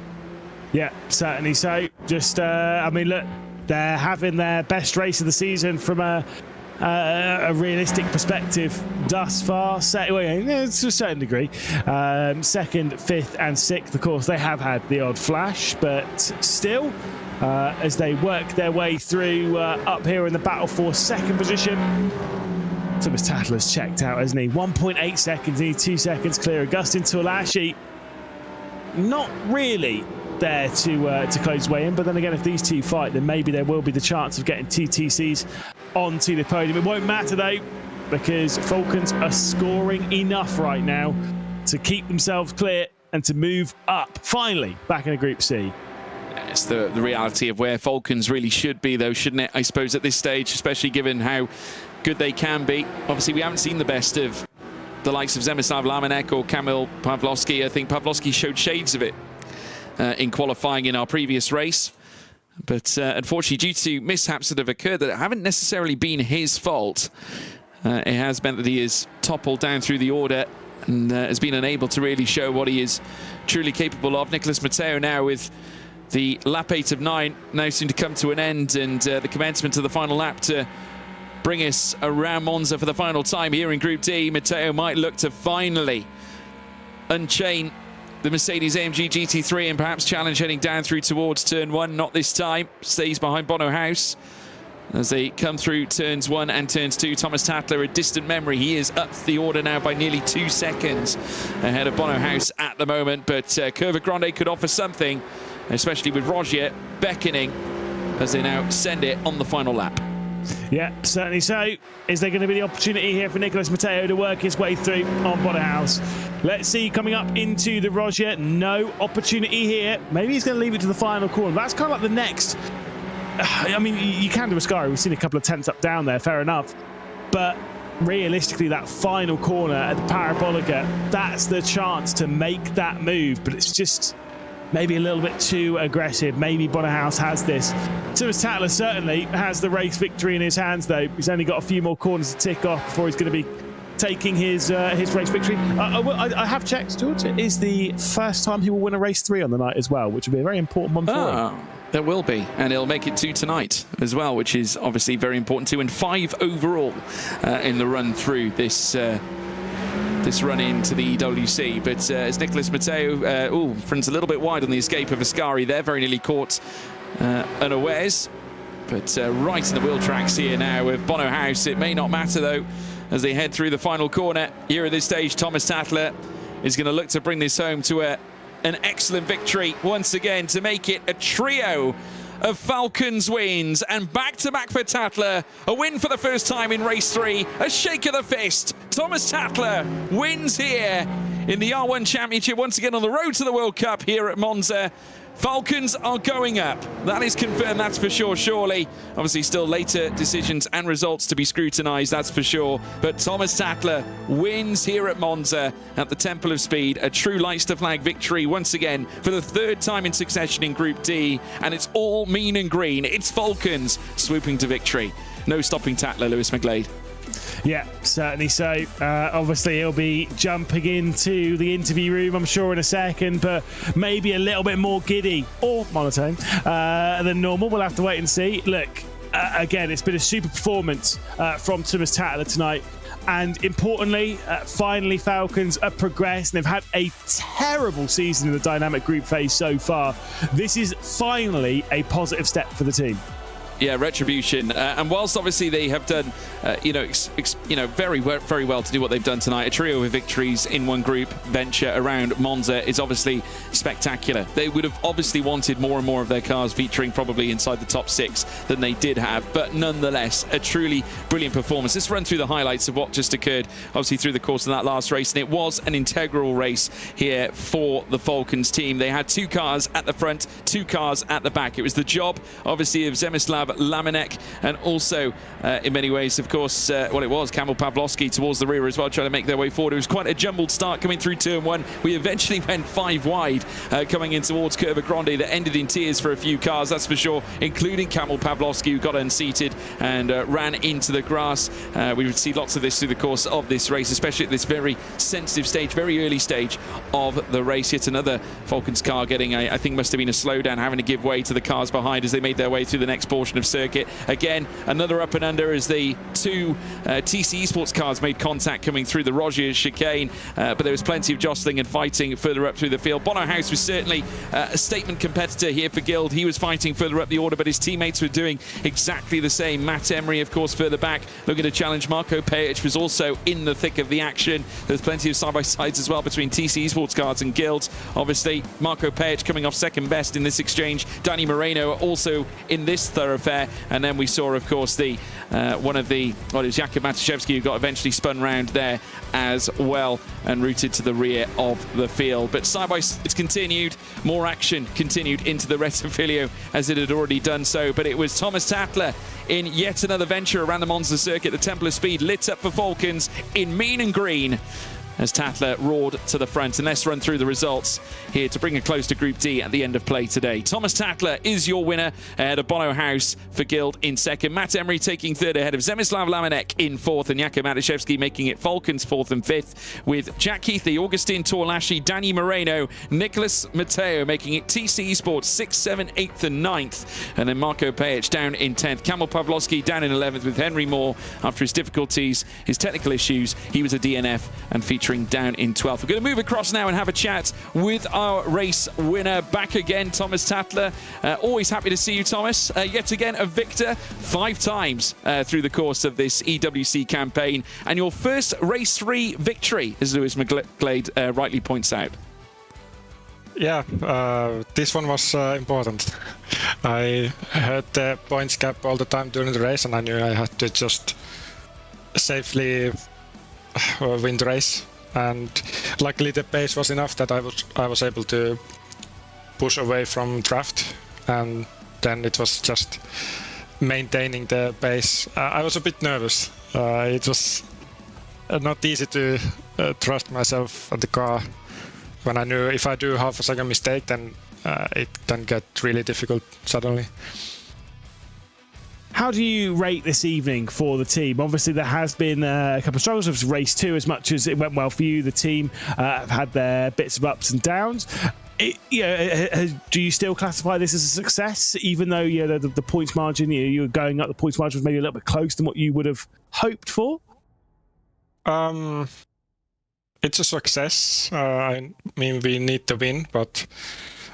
Speaker 2: Yeah, certainly so. Just, I mean, look, they're having their best race of the season from a realistic perspective thus far, to a certain degree. 2nd, 5th and 6th, of course, they have had the odd flash, but still, as they work their way through up here in the battle for 2nd position, Thomas Tattler's checked out, hasn't he? 1.8 seconds, he needs 2 seconds clear. Augustin Torlachi, not really there to close his way in, but then again, if these two fight, then maybe there will be the chance of getting 2 TCs onto the podium. It won't matter though, because Falcons are scoring enough right now to keep themselves clear and to move up, finally, back in a Group C.
Speaker 1: It's the reality of where Falcons really should be, though, shouldn't it? I suppose at this stage, especially given how good they can be. Obviously, we haven't seen the best of the likes of Zemislav Lamenek or Kamil Pavlovsky. I think Pavlovsky showed shades of it in qualifying in our previous race. But unfortunately, due to mishaps that have occurred that haven't necessarily been his fault, it has meant that he is toppled down through the order and has been unable to really show what he is truly capable of. Nicholas Matteo now with the lap 8 of 9 now soon to come to an end, and the commencement of the final lap to bring us around Monza for the final time here in Group D. Matteo might look to finally unchain the Mercedes-AMG GT3 and perhaps challenge heading down through towards turn 1. Not this time. Stays behind Bono House as they come through turns 1 and turns 2. Thomas Tattler, a distant memory. He is up the order now by nearly 2 seconds ahead of Bono House at the moment, but Curva Grande could offer something, especially with Rogier beckoning as they now send it on the final lap.
Speaker 2: Yeah, certainly so. Is there going to be the opportunity here for Nicholas Matteo to work his way through on Bono House? Let's see, coming up into the Rogier, no opportunity here. Maybe he's going to leave it to the final corner. That's kind of like the next... I mean, you can do a Ascari. We've seen a couple of tenths up down there, fair enough. But realistically, that final corner at the Parabolica, that's the chance to make that move. But it's just maybe a little bit too aggressive. Maybe Bono House has this. Thomas Tattler certainly has the race victory in his hands, though. He's only got a few more corners to tick off before he's going to be taking his race victory. I have checked, George. It is the first time he will win a race 3 on the night as well, which will be a very important one for him.
Speaker 1: There will be, and he'll make it 2 tonight as well, which is obviously very important too, and 5 overall in the run through this run into the EWC. But as Nicholas Matteo, runs a little bit wide on the escape of Ascari there, very nearly caught unawares. But right in the wheel tracks here now with Bono House. It may not matter, though, as they head through the final corner. Here at this stage, Thomas Tattler is going to look to bring this home to an excellent victory once again to make it a trio of Falcons wins, and back-to-back for Tattler. A win for the first time in race 3, a shake of the fist. Thomas Tattler wins here in the R1 Championship, once again on the road to the World Cup here at Monza. Falcons are going up. That is confirmed, that's for sure, surely. Obviously, still later decisions and results to be scrutinised, that's for sure. But Thomas Tattler wins here at Monza at the Temple of Speed. A true lights-to-flag victory once again for the 3rd time in succession in Group D. And it's all mean and green. It's Falcons swooping to victory. No stopping Tattler, Lewis McGlade.
Speaker 2: Yeah, certainly so. Obviously, he'll be jumping into the interview room, I'm sure, in a second, but maybe a little bit more giddy or monotone than normal. We'll have to wait and see. Look, again, it's been a super performance from Thomas Tattler tonight. And importantly, finally, Falcons have progressed and they've had a terrible season in the dynamic group phase so far. This is finally a positive step for the team.
Speaker 1: Yeah, retribution. And whilst obviously they have done, very well to do what they've done tonight, a trio of victories in one group venture around Monza is obviously spectacular. They would have obviously wanted more and more of their cars featuring probably inside the top 6 than they did have, but nonetheless, a truly brilliant performance. Let's run through the highlights of what just occurred, obviously through the course of that last race, and it was an integral race here for the Falcons team. They had 2 cars at the front, 2 cars at the back. It was the job, obviously, of Zemislav Lamenek, and also in many ways, of course, it was Kamil Pawlowski towards the rear as well, trying to make their way forward. It was quite a jumbled start coming through turn 1. We eventually went 5 wide coming in towards Curva Grande that ended in tears for a few cars, that's for sure, including Kamil Pawlowski, who got unseated and ran into the grass. We would see lots of this through the course of this race, especially at this very sensitive stage, very early stage of the race. Yet another Falcons car getting, I think must have been a slowdown, having to give way to the cars behind as they made their way through the next portion of circuit. Again, another up and under as the 2 TC Esports cars made contact coming through the Rogers chicane, but there was plenty of jostling and fighting further up through the field. Bono House was certainly a statement competitor here for Guild. He was fighting further up the order, but his teammates were doing exactly the same. Matt Emery, of course, further back, looking to challenge. Marco Pejic was also in the thick of the action. There's plenty of side-by-sides as well between TC Esports cars and Guild. Obviously, Marco Pejic coming off second best in this exchange. Danny Moreno also in this thoroughfare. And then we saw, of course, it was Jakub Matuszewski who got eventually spun round there as well and routed to the rear of the field. But side by side, it's continued. More action continued into the Retrofiglio as it had already done so. But it was Thomas Tattler in yet another venture around the Monza circuit. The Temple of Speed lit up for Falcons in mean and green as Tattler roared to the front. And let's run through the results here to bring a close to Group D at the end of play today. Thomas Tattler is your winner ahead of Bono House for Guild in second. Matt Emery taking third ahead of Zemislav Lamenek in fourth, and Jakub Matuszewski making it Falcons fourth and fifth, with Jack Keithley, Augustin Torlashi, Danny Moreno, Nicholas Matteo making it TC Esports 6th, 7th, 8th and 9th, and then Marco Pejic down in 10th. Kamil Pawlowski down in 11th with Henry Moore after his difficulties, his technical issues. He was a DNF and featuring down in 12th. We're going to move across now and have a chat with our race winner back again, Thomas Tattler. Always happy to see you, Thomas. Yet again, a victor 5 times through the course of this EWC campaign, and your first race 3 victory, as Lewis McGlade rightly points out.
Speaker 6: Yeah, this one was important. I heard the points gap all the time during the race, and I knew I had to just safely win the race. And luckily the pace was enough that I was able to push away from draft, and then it was just maintaining the pace. I was a bit nervous. It was not easy to trust myself at the car when I knew if I do half a second mistake, then it can get really difficult suddenly.
Speaker 2: How do you rate this evening for the team? Obviously, there has been a couple of struggles with race 2. As much as it went well for you, the team have had their bits of ups and downs. Do you still classify this as a success, even though the points margin, you're going up, the points margin was maybe a little bit close than what you would have hoped for?
Speaker 6: It's a success. I mean, we need to win, but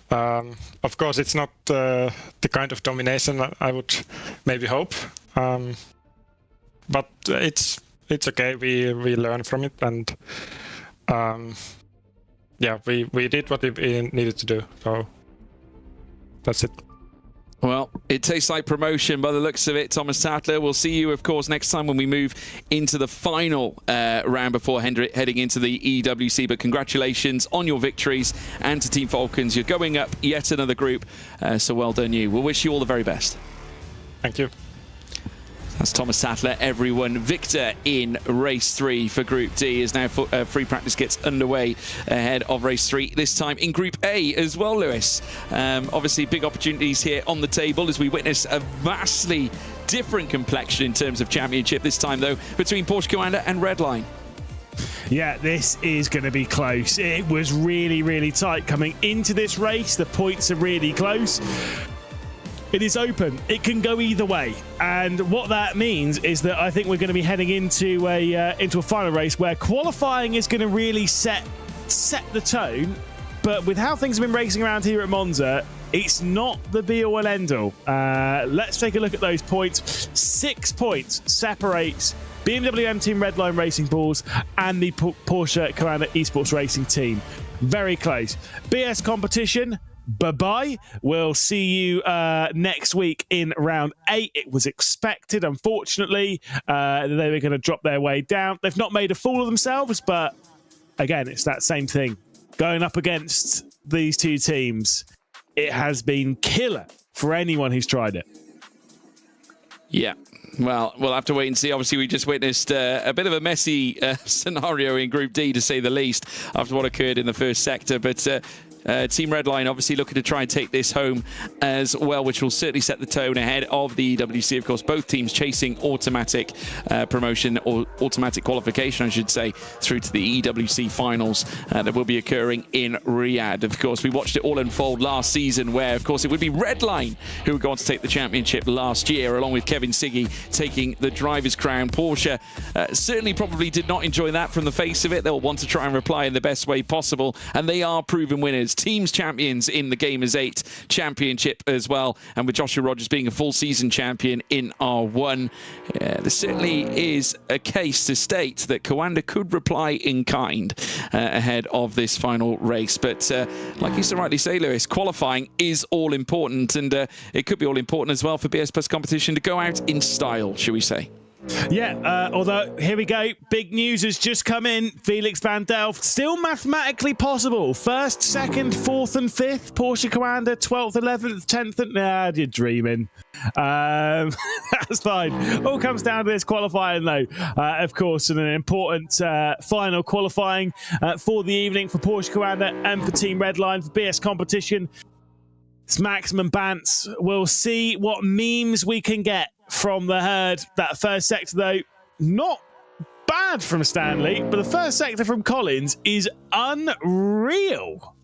Speaker 6: Of course, it's not the kind of domination I would maybe hope, but it's okay. We learn from it, and we did what we needed to do. So that's it.
Speaker 1: Well, it tastes like promotion by the looks of it, Thomas Sattler. We'll see you, of course, next time when we move into the final round before heading into the EWC. But congratulations on your victories, and to Team Falcons. You're going up yet another group, so well done you. We'll wish you all the very best.
Speaker 6: Thank you.
Speaker 1: That's Thomas Sattler, everyone. Victor in race 3 for Group D as now free practice gets underway ahead of race 3, this time in Group A as well, Lewis. Obviously, big opportunities here on the table as we witness a vastly different complexion in terms of championship this time, though, between Porsche Commander and Redline.
Speaker 2: Yeah, this is going to be close. It was really, really tight coming into this race. The points are really close. It is open. It can go either way, and what that means is that I think we're going to be heading into a final race where qualifying is going to really set the tone. But with how things have been racing around here at Monza, it's not the be-all and end-all. Let's take a look at those points. 6 points separates BMW M Team Redline Racing Balls and the Porsche Commander Esports Racing Team. Very close. BS competition. Bye-bye. We'll see you next week in round 8. It was expected, unfortunately. They were going to drop their way down. They've not made a fool of themselves, but again, it's that same thing. Going up against these two teams, it has been killer for anyone who's tried it.
Speaker 1: Yeah. Well, we'll have to wait and see. Obviously, we just witnessed a bit of a messy scenario in Group D, to say the least, after what occurred in the first sector. But Team Redline obviously looking to try and take this home as well, which will certainly set the tone ahead of the EWC. Of course, both teams chasing automatic promotion, or automatic qualification, I should say, through to the EWC finals that will be occurring in Riyadh. Of course, we watched it all unfold last season, where, of course, it would be Redline who would go on to take the championship last year, along with Kevin Siggy taking the driver's crown. Porsche certainly probably did not enjoy that from the face of it. They'll want to try and reply in the best way possible, and they are proven winners. Teams champions in the Gamers 8 championship as well, and with Joshua Rogers being a full season champion in R1, there certainly is a case to state that Coanda could reply in kind ahead of this final race. But like you so rightly say, Lewis, qualifying is all important, and it could be all important as well for BS Plus competition to go out in style, shall we say.
Speaker 2: Yeah, although, here we go. Big news has just come in. Felix van Delft, still mathematically possible. 1st, 2nd, 4th and 5th. Porsche Commander, 12th, 11th, 10th. You're dreaming. That's fine. All comes down to this qualifying, though. Of course, and an important final qualifying for the evening for Porsche Commander and for Team Redline for BS competition. It's maximum bants. We'll see what memes we can get from the herd. That first sector, though, not bad from Stanley, but the first sector from Collins is unreal.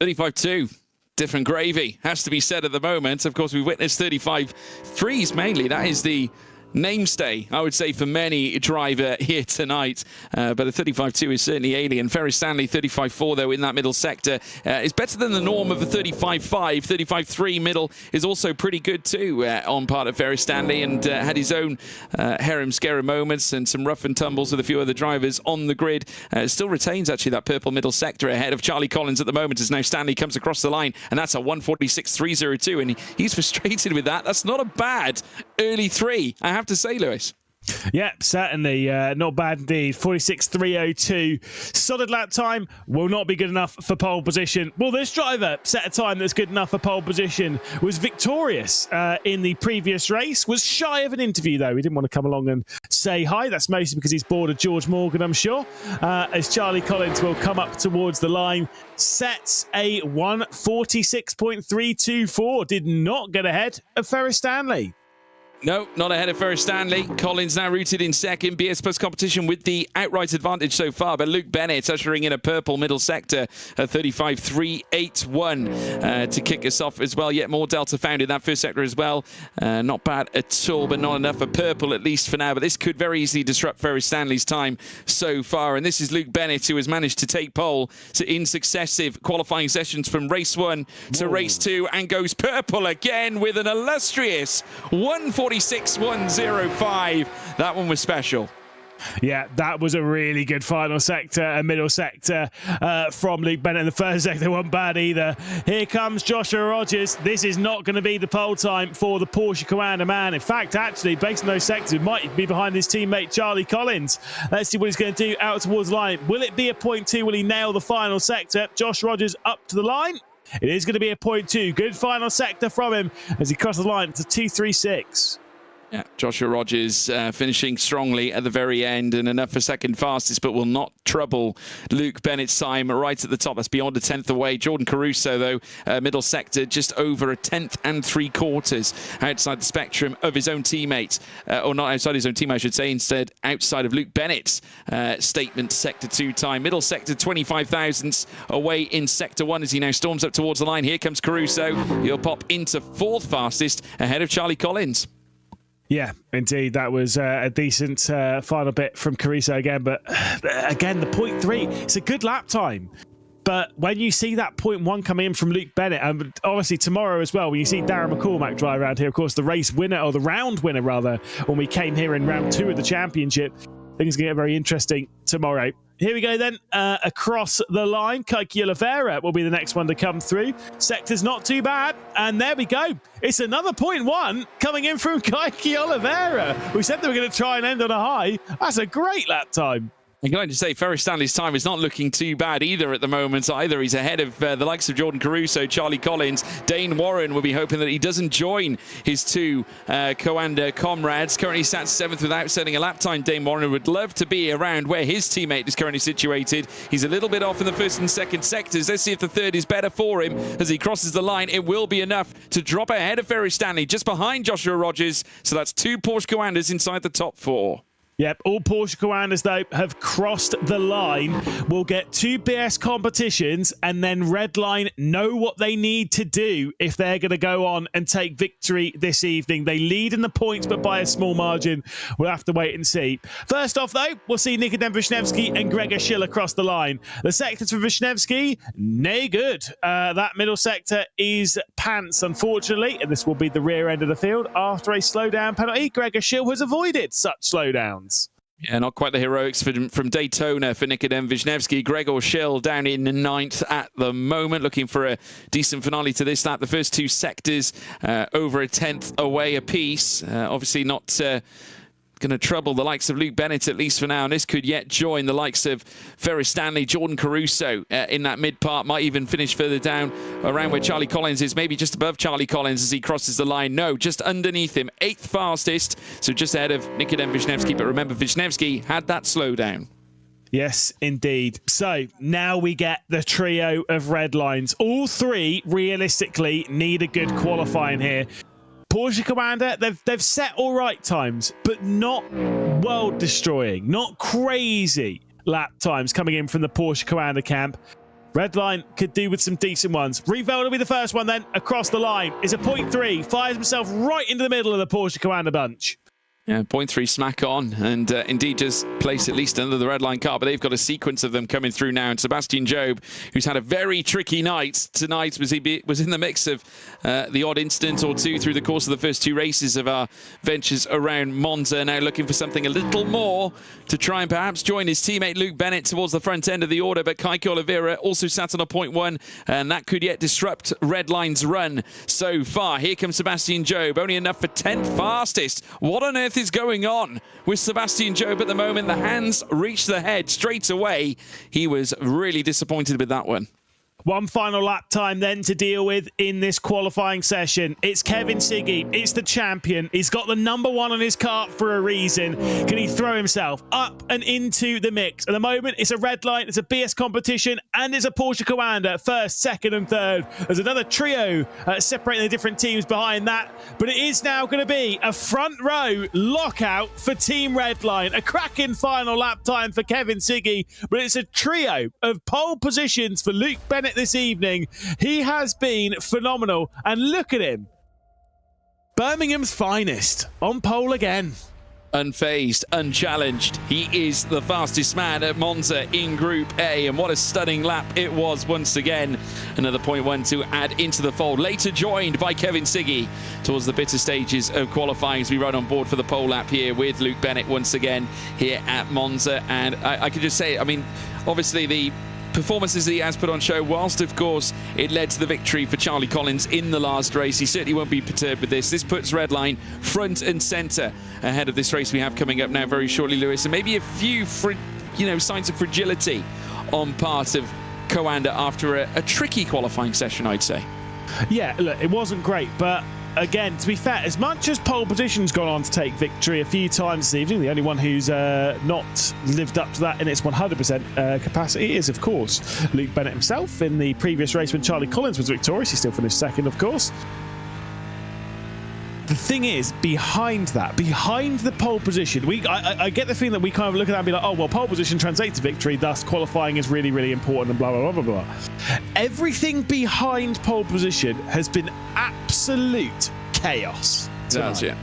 Speaker 1: 35-2. Different gravy, has to be said at the moment. Of course, we witnessed 35-3s mainly. That is the mainstay, I would say, for many driver here tonight. But a 35-2 is certainly alien. Ferris Stanley 35-4, though, in that middle sector is better than the norm of a 35-5. 35-3 middle is also pretty good too on part of Ferris Stanley, and had his own harem-scarum moments and some rough and tumbles with a few other drivers on the grid. Still retains actually that purple middle sector ahead of Charlie Collins at the moment, as now Stanley comes across the line, and that's a 146.302, and he's frustrated with that. That's not a bad early 3, I have to say, Lewis.
Speaker 2: Yeah, certainly. Not bad indeed. 46.302. Solid lap time will not be good enough for pole position. Well, this driver set a time that's good enough for pole position. Was victorious in the previous race. Was shy of an interview, though. He didn't want to come along and say hi. That's mostly because he's bored of George Morgan, I'm sure. As Charlie Collins will come up towards the line. Sets a 146.324. Did not get ahead of Ferris Stanley.
Speaker 1: No, not ahead of Ferris Stanley. Collins now rooted in second. BS Plus competition with the outright advantage so far, but Luke Bennett ushering in a purple middle sector at 35.381 to kick us off as well. Yet more delta found in that first sector as well. Not bad at all, but not enough for purple, at least for now. But this could very easily disrupt Ferris Stanley's time so far. And this is Luke Bennett, who has managed to take pole in successive qualifying sessions from race 1 to race 2 and goes purple again with an illustrious 146.105. That one was special.
Speaker 2: Yeah, that was a really good final sector, a middle sector from Luke Bennett. The first sector wasn't bad either. Here comes Joshua Rogers. This is not going to be the pole time for the Porsche Commander man. In fact, actually, based on those sectors, he might be behind his teammate Charlie Collins. Let's see what he's going to do out towards the line. Will it be a 0.2? Will he nail the final sector? Josh Rogers up to the line. It is going to be a 0.2. Good final sector from him as he crosses the line to 2.36.
Speaker 1: Yeah, Joshua Rogers finishing strongly at the very end and enough for second fastest, but will not trouble Luke Bennett's time right at the top. That's beyond a tenth away. Jordan Caruso, though, middle sector, just over a tenth and 3/4 outside the spectrum of his own teammate. Or not outside his own team, I should say. Instead, outside of Luke Bennett's statement sector 2 time. Middle sector, 25 thousandths away in sector 1 as he now storms up towards the line. Here comes Caruso. He'll pop into 4th fastest ahead of Charlie Collins.
Speaker 2: Yeah, indeed. That was a decent final bit from Caruso again. But again, the 0.3, it's a good lap time. But when you see that 0.1 coming in from Luke Bennett, and obviously tomorrow as well, when you see Darren McCormack drive around here, of course, the race winner, or the round winner rather, when we came here in round 2 of the championship, things are going to get very interesting tomorrow. Here we go then, across the line. Kaiki Oliveira will be the next one to come through. Sector's not too bad. And there we go. It's another 0.1 coming in from Kaiki Oliveira. We said they were going to try and end on a high. That's a great lap time.
Speaker 1: I'm going to say Ferris Stanley's time is not looking too bad either at the moment. Either he's ahead of the likes of Jordan Caruso, Charlie Collins. Dane Warren will be hoping that he doesn't join his 2 Coanda comrades. Currently sat 7th without setting a lap time. Dane Warren would love to be around where his teammate is currently situated. He's a little bit off in the 1st and 2nd sectors. Let's see if the 3rd is better for him as he crosses the line. It will be enough to drop ahead of Ferris Stanley, just behind Joshua Rogers. So that's 2 Porsche Coandas inside the top 4.
Speaker 2: Yep, all Porsche Coandas, though, have crossed the line. We'll get 2 BS competitions, and then Redline know what they need to do if they're going to go on and take victory this evening. They lead in the points, but by a small margin. We'll have to wait and see. First off, though, we'll see Nikodem Wisniewski and Gregor Schill across the line. The sectors for Wisniewski, nay good. That middle sector is pants, unfortunately, and this will be the rear end of the field. After a slowdown penalty, Gregor Schill has avoided such slowdowns.
Speaker 1: Yeah, not quite the heroics from Daytona for Nikodem Wisniewski. Gregor Schill down in 9th at the moment, looking for a decent finale to this lap. The first 2 sectors over a tenth away apiece. Obviously not going to trouble the likes of Luke Bennett, at least for now, and this could yet join the likes of Ferris Stanley, Jordan Caruso in that mid part. Might even finish further down around where Charlie Collins is, maybe just above Charlie Collins as he crosses the line. No, just underneath him, 8th fastest, so just ahead of Nikodem Wisniewski. But remember, Wisniewski had that slowdown.
Speaker 2: Yes, indeed. So now we get the trio of red lines. All 3 realistically need a good qualifying here. Porsche Commander, they've set all right times, but not world-destroying, not crazy lap times coming in from the Porsche Commander camp. Redline could do with some decent ones. Reveld will be the first one then, across the line. Is a 0.3, fires himself right into the middle of the Porsche Commander bunch.
Speaker 1: Yeah, 0.3 smack on, and indeed just place at least under the red line car, but they've got a sequence of them coming through now. And Sebastian Job, who's had a very tricky night tonight, was in the mix of the odd instant or 2 through the course of the first 2 races of our ventures around Monza. Now looking for something a little more to try and perhaps join his teammate Luke Bennett towards the front end of the order. But Kaiki Oliveira also sat on a 0.1, and that could yet disrupt Redline's run so far. Here comes Sebastian Job, only enough for 10th fastest. What on earth is going on with Sebastian Job at the moment? The hands reach the head straight away. He was really disappointed with that one.
Speaker 2: One final lap time then to deal with in this qualifying session. It's Kevin Siggy. It's the champion. He's got the number 1 on his cart for a reason. Can he throw himself up and into the mix? At the moment, it's a red line, it's a BS competition, and it's a Porsche Commander, first, second, and third. There's another trio separating the different teams behind that, but it is now going to be a front row lockout for Team Redline. A cracking final lap time for Kevin Siggy, but it's a trio of pole positions for Luke Bennett this evening. He has been phenomenal, and look at him, Birmingham's finest, on pole again.
Speaker 1: Unfazed, unchallenged. He is the fastest man at Monza in Group A, and what a stunning lap it was once again. Another 0.1 to add into the fold. Later joined by Kevin Siggy towards the bitter stages of qualifying as we run on board for the pole lap here with Luke Bennett once again here at Monza. And I could just say, I mean, obviously the performances that he has put on show, whilst of course it led to the victory for Charlie Collins in the last race, he certainly won't be perturbed with this. This puts Redline front and centre ahead of this race we have coming up now very shortly, Lewis, and maybe a few signs of fragility on part of Coanda after a tricky qualifying session, I'd say.
Speaker 2: Yeah, look, it wasn't great, but again, to be fair, as much as pole position's gone on to take victory a few times this evening, the only one who's not lived up to that in its 100% capacity is, of course, Luke Bennett himself. In the previous race when Charlie Collins was victorious, he still finished second, of course. The thing is, behind that, behind the pole position, I get the feeling that we kind of look at that and be like, oh, well, pole position translates to victory, thus qualifying is really, really important and blah, blah, blah, blah, blah. Everything behind pole position has been absolute chaos tonight.
Speaker 1: Yeah.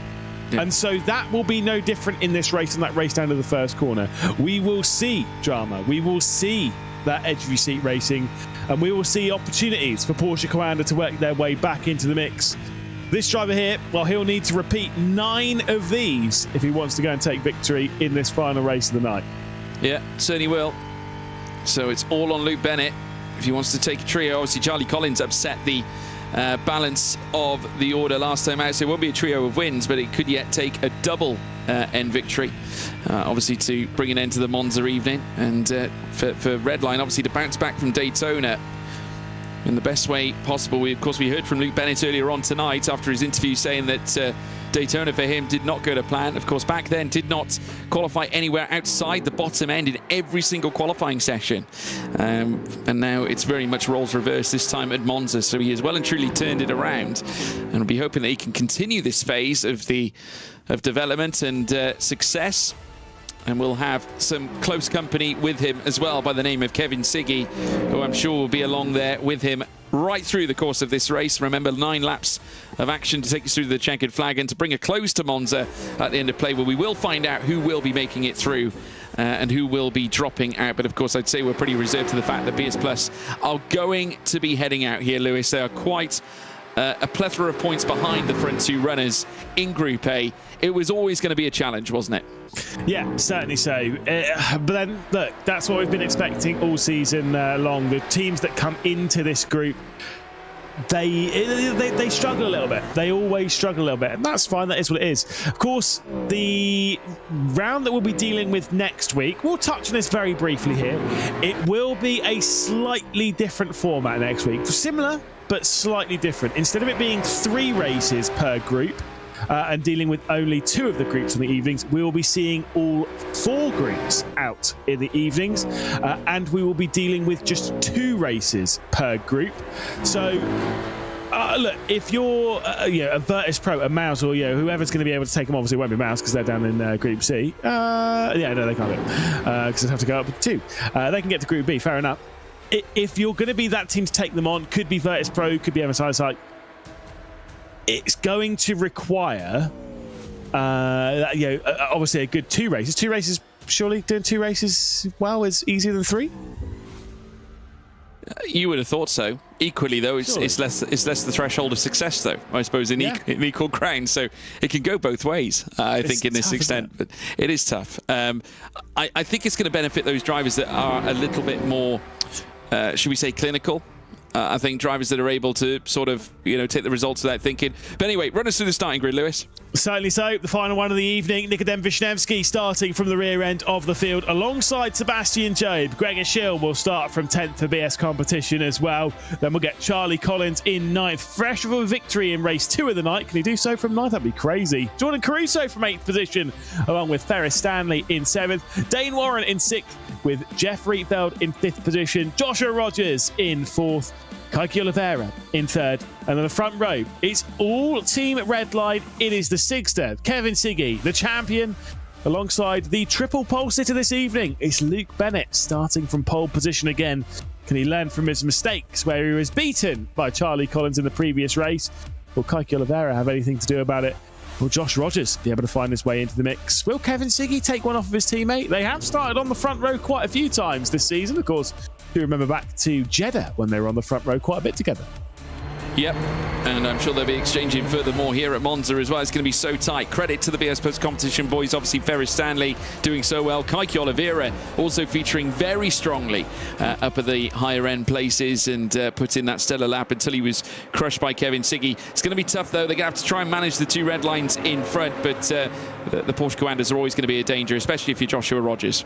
Speaker 2: And so that will be no different in this race and that race down to the first corner. We will see drama. We will see that edge of your seat racing, and we will see opportunities for Porsche Coanda to work their way back into the mix. This driver here, well, he'll need to repeat 9 of these if he wants to go and take victory in this final race of the night.
Speaker 1: Yeah, certainly will. So it's all on Luke Bennett if he wants to take a trio. Obviously, Charlie Collins upset the balance of the order last time out, so it won't be a trio of wins, but it could yet take a double end victory, obviously, to bring an end to the Monza evening. And for Redline, obviously, to bounce back from Daytona in the best way possible. We heard from Luke Bennett earlier on tonight after his interview saying that Daytona for him did not go to plan. Of course, back then did not qualify anywhere outside the bottom end in every single qualifying session. And now it's very much roles reversed this time at Monza. So he has well and truly turned it around. And we'll be hoping that he can continue this phase of development and success. And we'll have some close company with him as well by the name of Kevin Siggy, who I'm sure will be along there with him right through the course of this race. Remember, 9 laps of action to take us through the checkered flag and to bring a close to Monza at the end of play, where we will find out who will be making it through and who will be dropping out. But of course, I'd say we're pretty reserved to the fact that BS Plus are going to be heading out here, Lewis. They are quite a plethora of points behind the front 2 runners in Group A. It was always going to be a challenge, wasn't it?
Speaker 2: Yeah, certainly so. But then, look, that's what we've been expecting all season long. The teams that come into this group, they struggle a little bit. They always struggle a little bit, and that's fine. That is what it is. Of course, the round that we'll be dealing with next week, we'll touch on this very briefly here. It will be a slightly different format next week. Similar, but slightly different. Instead of it being 3 races per group, and dealing with only 2 of the groups in the evenings, we will be seeing all 4 groups out in the evenings, and we will be dealing with just 2 races per group. So look, if you're a Virtus Pro, a Mouse, or whoever's going to be able to take them, obviously it won't be Mouse because they're down in Group C. Yeah, no, they can't do it because they have to go up with 2. They can get to Group B, fair enough. If you're going to be that team to take them on, could be Virtus Pro, could be MSI Site, it's going to require obviously a good 2 races. 2 races, surely doing 2 races well is easier than 3?
Speaker 1: You would have thought so. Equally, though, it's less the threshold of success, though, I suppose, in equal ground. So it can go both ways, I think, in this extent. But it is tough. I think it's going to benefit those drivers that are a little bit more, should we say, clinical, I think drivers that are able to sort of, take the results without thinking. But anyway, run us through the starting grid, Lewis.
Speaker 2: Certainly so. The final one of the evening, Nikodem Wisniewski starting from the rear end of the field alongside Sebastian Jobe. Gregor Schill will start from 10th for BS competition as well. Then we'll get Charlie Collins in 9th, fresh with a victory in race 2 of the night. Can he do so from 9th? That'd be crazy. Jordan Caruso from 8th position, along with Ferris Stanley in 7th. Dane Warren in 6th, with Jeff Rietveld in 5th position. Joshua Rogers in 4th. Kaiki Oliveira in 3rd. And on the front row, it's all Team Redline. It is the Sigster, Kevin Siggy, the champion, alongside the triple pole sitter this evening. It's Luke Bennett starting from pole position again. Can he learn from his mistakes where he was beaten by Charlie Collins in the previous race? Will Kaiki Oliveira have anything to do about it? Will Josh Rogers be able to find his way into the mix? Will Kevin Siggy take one off of his teammate? They have started on the front row quite a few times this season. Of course, do remember back to Jeddah when they were on the front row quite a bit together.
Speaker 1: Yep, and I'm sure they'll be exchanging furthermore here at Monza as well. It's going to be so tight. Credit to the BS Post competition boys. Obviously, Ferris Stanley doing so well. Kaiki Oliveira also featuring very strongly up at the higher end places and put in that stellar lap until he was crushed by Kevin Siggy. It's going to be tough, though. They're going to have to try and manage the 2 red lines in front, but the Porsche Commanders are always going to be a danger, especially if you're Joshua Rogers.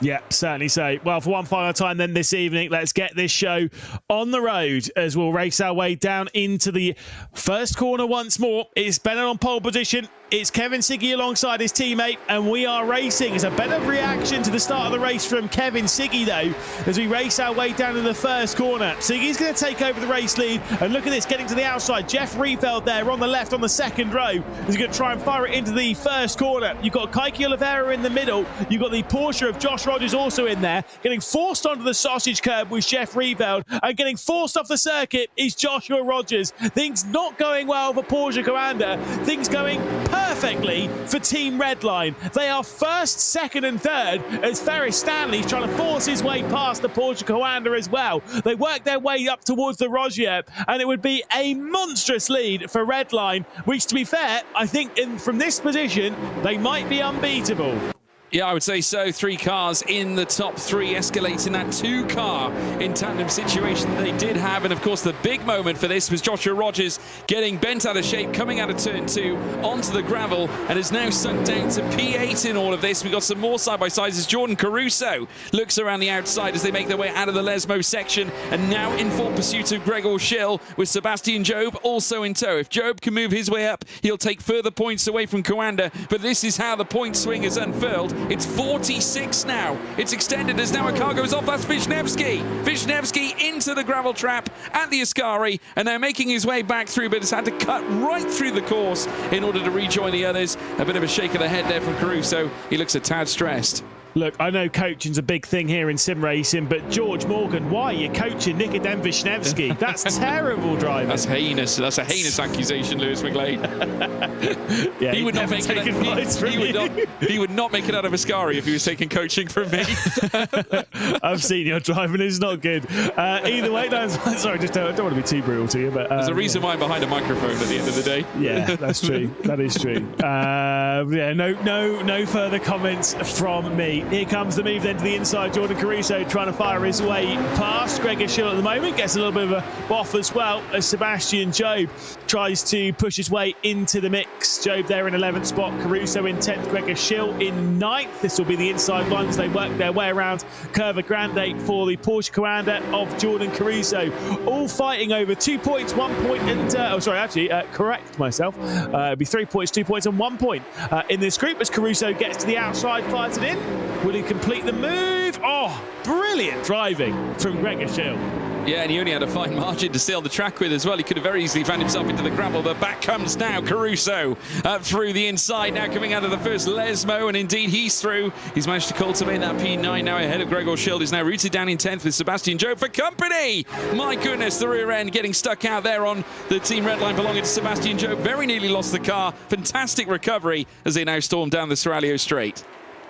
Speaker 2: Yeah, certainly so. Well, for one final time then this evening, let's get this show on the road as we'll race our way down into the first corner once more. It's Bennett on pole position. It's Kevin Siggy alongside his teammate, and we are racing. It's a better reaction to the start of the race from Kevin Siggy, though, as we race our way down to the first corner. Siggy's going to take over the race lead, and look at this, getting to the outside. Jeff Rietveld there on the left on the second row. He's going to try and fire it into the first corner. You've got Kaiki Oliveira in the middle. You've got the Porsche of Josh Rogers also in there, getting forced onto the sausage curb with Jeff Rietveld, and getting forced off the circuit is Joshua Rogers. Things not going well for Porsche Commander. Things going perfectly for Team Redline. They are first, second and third as Ferris Stanley's trying to force his way past the Porsche Commander as well. They work their way up towards the Rogier, and it would be a monstrous lead for Redline, which, to be fair, I think from this position, they might be unbeatable.
Speaker 1: Yeah, I would say so. 3 cars in the top 3, escalating that 2-car in tandem situation they did have. And of course, the big moment for this was Joshua Rogers getting bent out of shape, coming out of turn 2 onto the gravel, and is now sunk down to P8 in all of this. We've got some more side-by-sides as Jordan Caruso looks around the outside as they make their way out of the Lesmo section, and now in full pursuit of Gregor Schill with Sebastian Jobe also in tow. If Jobe can move his way up, he'll take further points away from Coanda, but this is how the point swing is unfurled. It's 46 now. It's extended as now a car goes off. That's Wisniewski. Wisniewski into the gravel trap at the Ascari, and they're making his way back through, but has had to cut right through the course in order to rejoin the others. A bit of a shake of the head there from Caruso. He looks a tad stressed.
Speaker 2: Look, I know coaching's a big thing here in sim racing, but George Morgan, why are you coaching Nikodem Wisniewski? That's terrible driving.
Speaker 1: That's heinous. That's a heinous accusation, Lewis McGlade.
Speaker 2: Yeah,
Speaker 1: he would not make it. He would not make it out of Ascari if he was taking coaching from me.
Speaker 2: I've seen your driving; it's not good. Either way, no, sorry, just don't want to be too brutal to you, but
Speaker 1: there's a reason why I'm behind a microphone at the end of the day.
Speaker 2: Yeah, that's true. That is true. Yeah, no further comments from me. Here comes the move then to the inside. Jordan Caruso trying to fire his way past Gregor Schill at the moment. Gets a little bit of a boff as well as Sebastian Jobe tries to push his way into the mix. Jobe there in 11th spot. Caruso in 10th. Gregor Schill in 9th. This will be the inside one as they work their way around Curva Grande for the Porsche Commander of Jordan Caruso. All fighting over 2 points, 1 point, and correct myself. It'll be 3 points, 2 points, and 1 point in this group as Caruso gets to the outside, fires it in. Will he complete the move? Oh, brilliant driving from Gregor Schill.
Speaker 1: Yeah, and he only had a fine margin to stay on the track with as well. He could have very easily found himself into the gravel, but back comes now Caruso through the inside, now coming out of the first Lesmo, and indeed he's through. He's managed to cultivate that P9 now ahead of Gregor Schill. Is now rooted down in 10th with Sebastian Jobe for company. My goodness, the rear end getting stuck out there on the Team Redline belonging to Sebastian Jobe. Very nearly lost the car. Fantastic recovery as they now storm down the Seraglio Straight.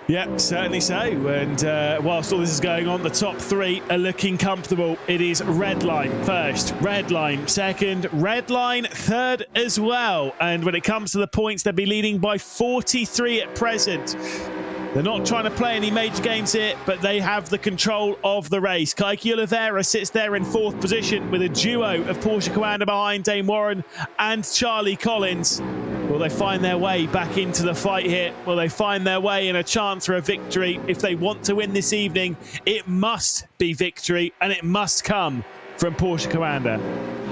Speaker 2: Yeah, certainly so. And whilst all this is going on, the top 3 are looking comfortable. It is Redline first, Redline second, Redline third as well. And when it comes to the points, they'll be leading by 43 at present. They're not trying to play any major games here, but they have the control of the race. Kaiki Oliveira sits there in 4th position with a duo of Porsche Coanda behind Dane Warren and Charlie Collins. Will they find their way back into the fight here? Will they find their way in a chance for a victory? If they want to win this evening, it must be victory, and it must come from Porsche Coanda.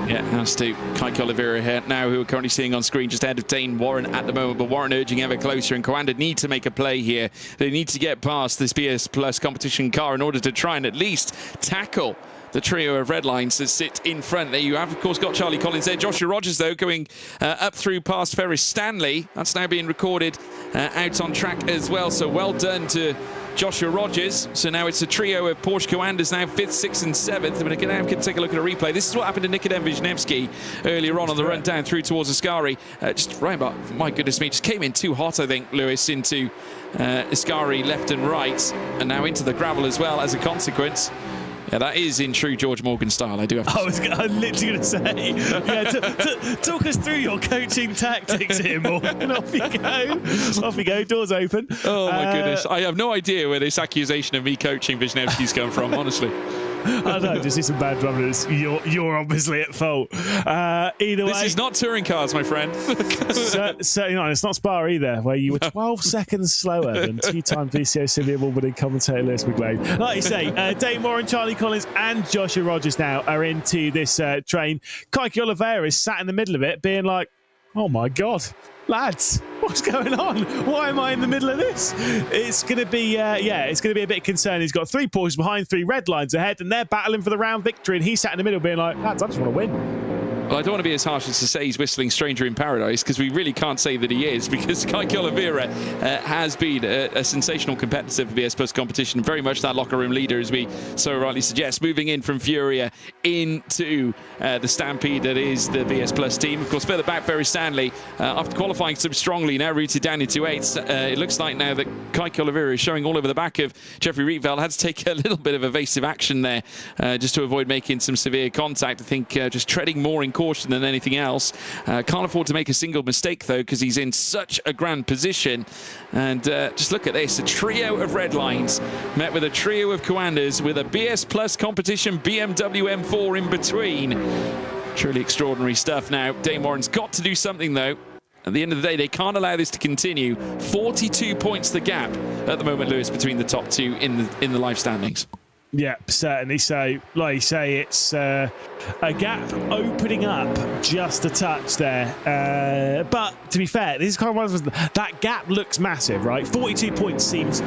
Speaker 1: Yeah, has to. Kaiki Oliveira here now, who we're currently seeing on screen just ahead of Dane Warren at the moment, but Warren urging ever closer, and Coanda need to make a play here. They need to get past this BS Plus competition car in order to try and at least tackle the trio of red lines that sit in front. There you have, of course, got Charlie Collins there. Joshua Rogers, though, going up through past Ferris Stanley. That's now being recorded out on track as well, so well done to Joshua Rogers. So now it's a trio of Porsche Coandas now 5th, 6th and 7th. I mean, again, can take a look at a replay. This is what happened to Nikodem Wisniewski earlier on the run down through towards Ascari. Just right about, my goodness me, just came in too hot, I think, Lewis, into Ascari left and right, and now into the gravel as well as a consequence. Yeah, that is in true George Morgan style, I do have to say.
Speaker 2: I'm literally going to say, yeah, talk us through your coaching tactics here, Morgan. Off you go. Off you go. Doors open.
Speaker 1: Oh, my goodness. I have no idea where this accusation of me coaching Wisniewski's come from, honestly.
Speaker 2: I don't know, just see some bad runners. You're obviously at fault. Either way,
Speaker 1: this is not touring cars, my friend.
Speaker 2: so you know, it's not Spa either, where you were 12 seconds slower than 2-time VCO Silvia Award-winning commentator Lewis McGlade. Like you say, Dane Warren, Charlie Collins, and Joshua Rogers now are into this train. Kaiki Oliveira is sat in the middle of it, being like, "Oh my God, lads, what's going on? Why am I in the middle of this?" It's going to be, it's going to be a bit concerning. He's got 3 Porsches behind, 3 red lines ahead, and they're battling for the round victory. And he's sat in the middle being like, lads, I just want to win.
Speaker 1: Well, I don't want to be as harsh as to say he's whistling Stranger in Paradise, because we really can't say that he is, because Kaiki Oliveira has been a sensational competitor for BS Plus competition, very much that locker room leader, as we so rightly suggest, moving in from Furia into the stampede that is the BS Plus team. Of course, further back, Ferris Stanley, after qualifying so strongly, now rooted down into 8th. It looks like now that Kaiki Oliveira is showing all over the back of Jeffrey Rietveld. Had to take a little bit of evasive action there just to avoid making some severe contact. I think just treading more in caution than anything else. Can't afford to make a single mistake, though, because he's in such a grand position. And just look at this, a trio of red lines met with a trio of Coandas with a BS Plus competition BMW M4 in between. Truly extraordinary stuff. Now, Dane Warren's got to do something, though. At the end of the day, they can't allow this to continue. 42 points the gap at the moment, Lewis, between the top 2 in the live standings.
Speaker 2: Yeah, certainly. So, like you say, it's a gap opening up just a touch there. But to be fair, this is kind of one of those, that gap looks massive, right? 42 points seems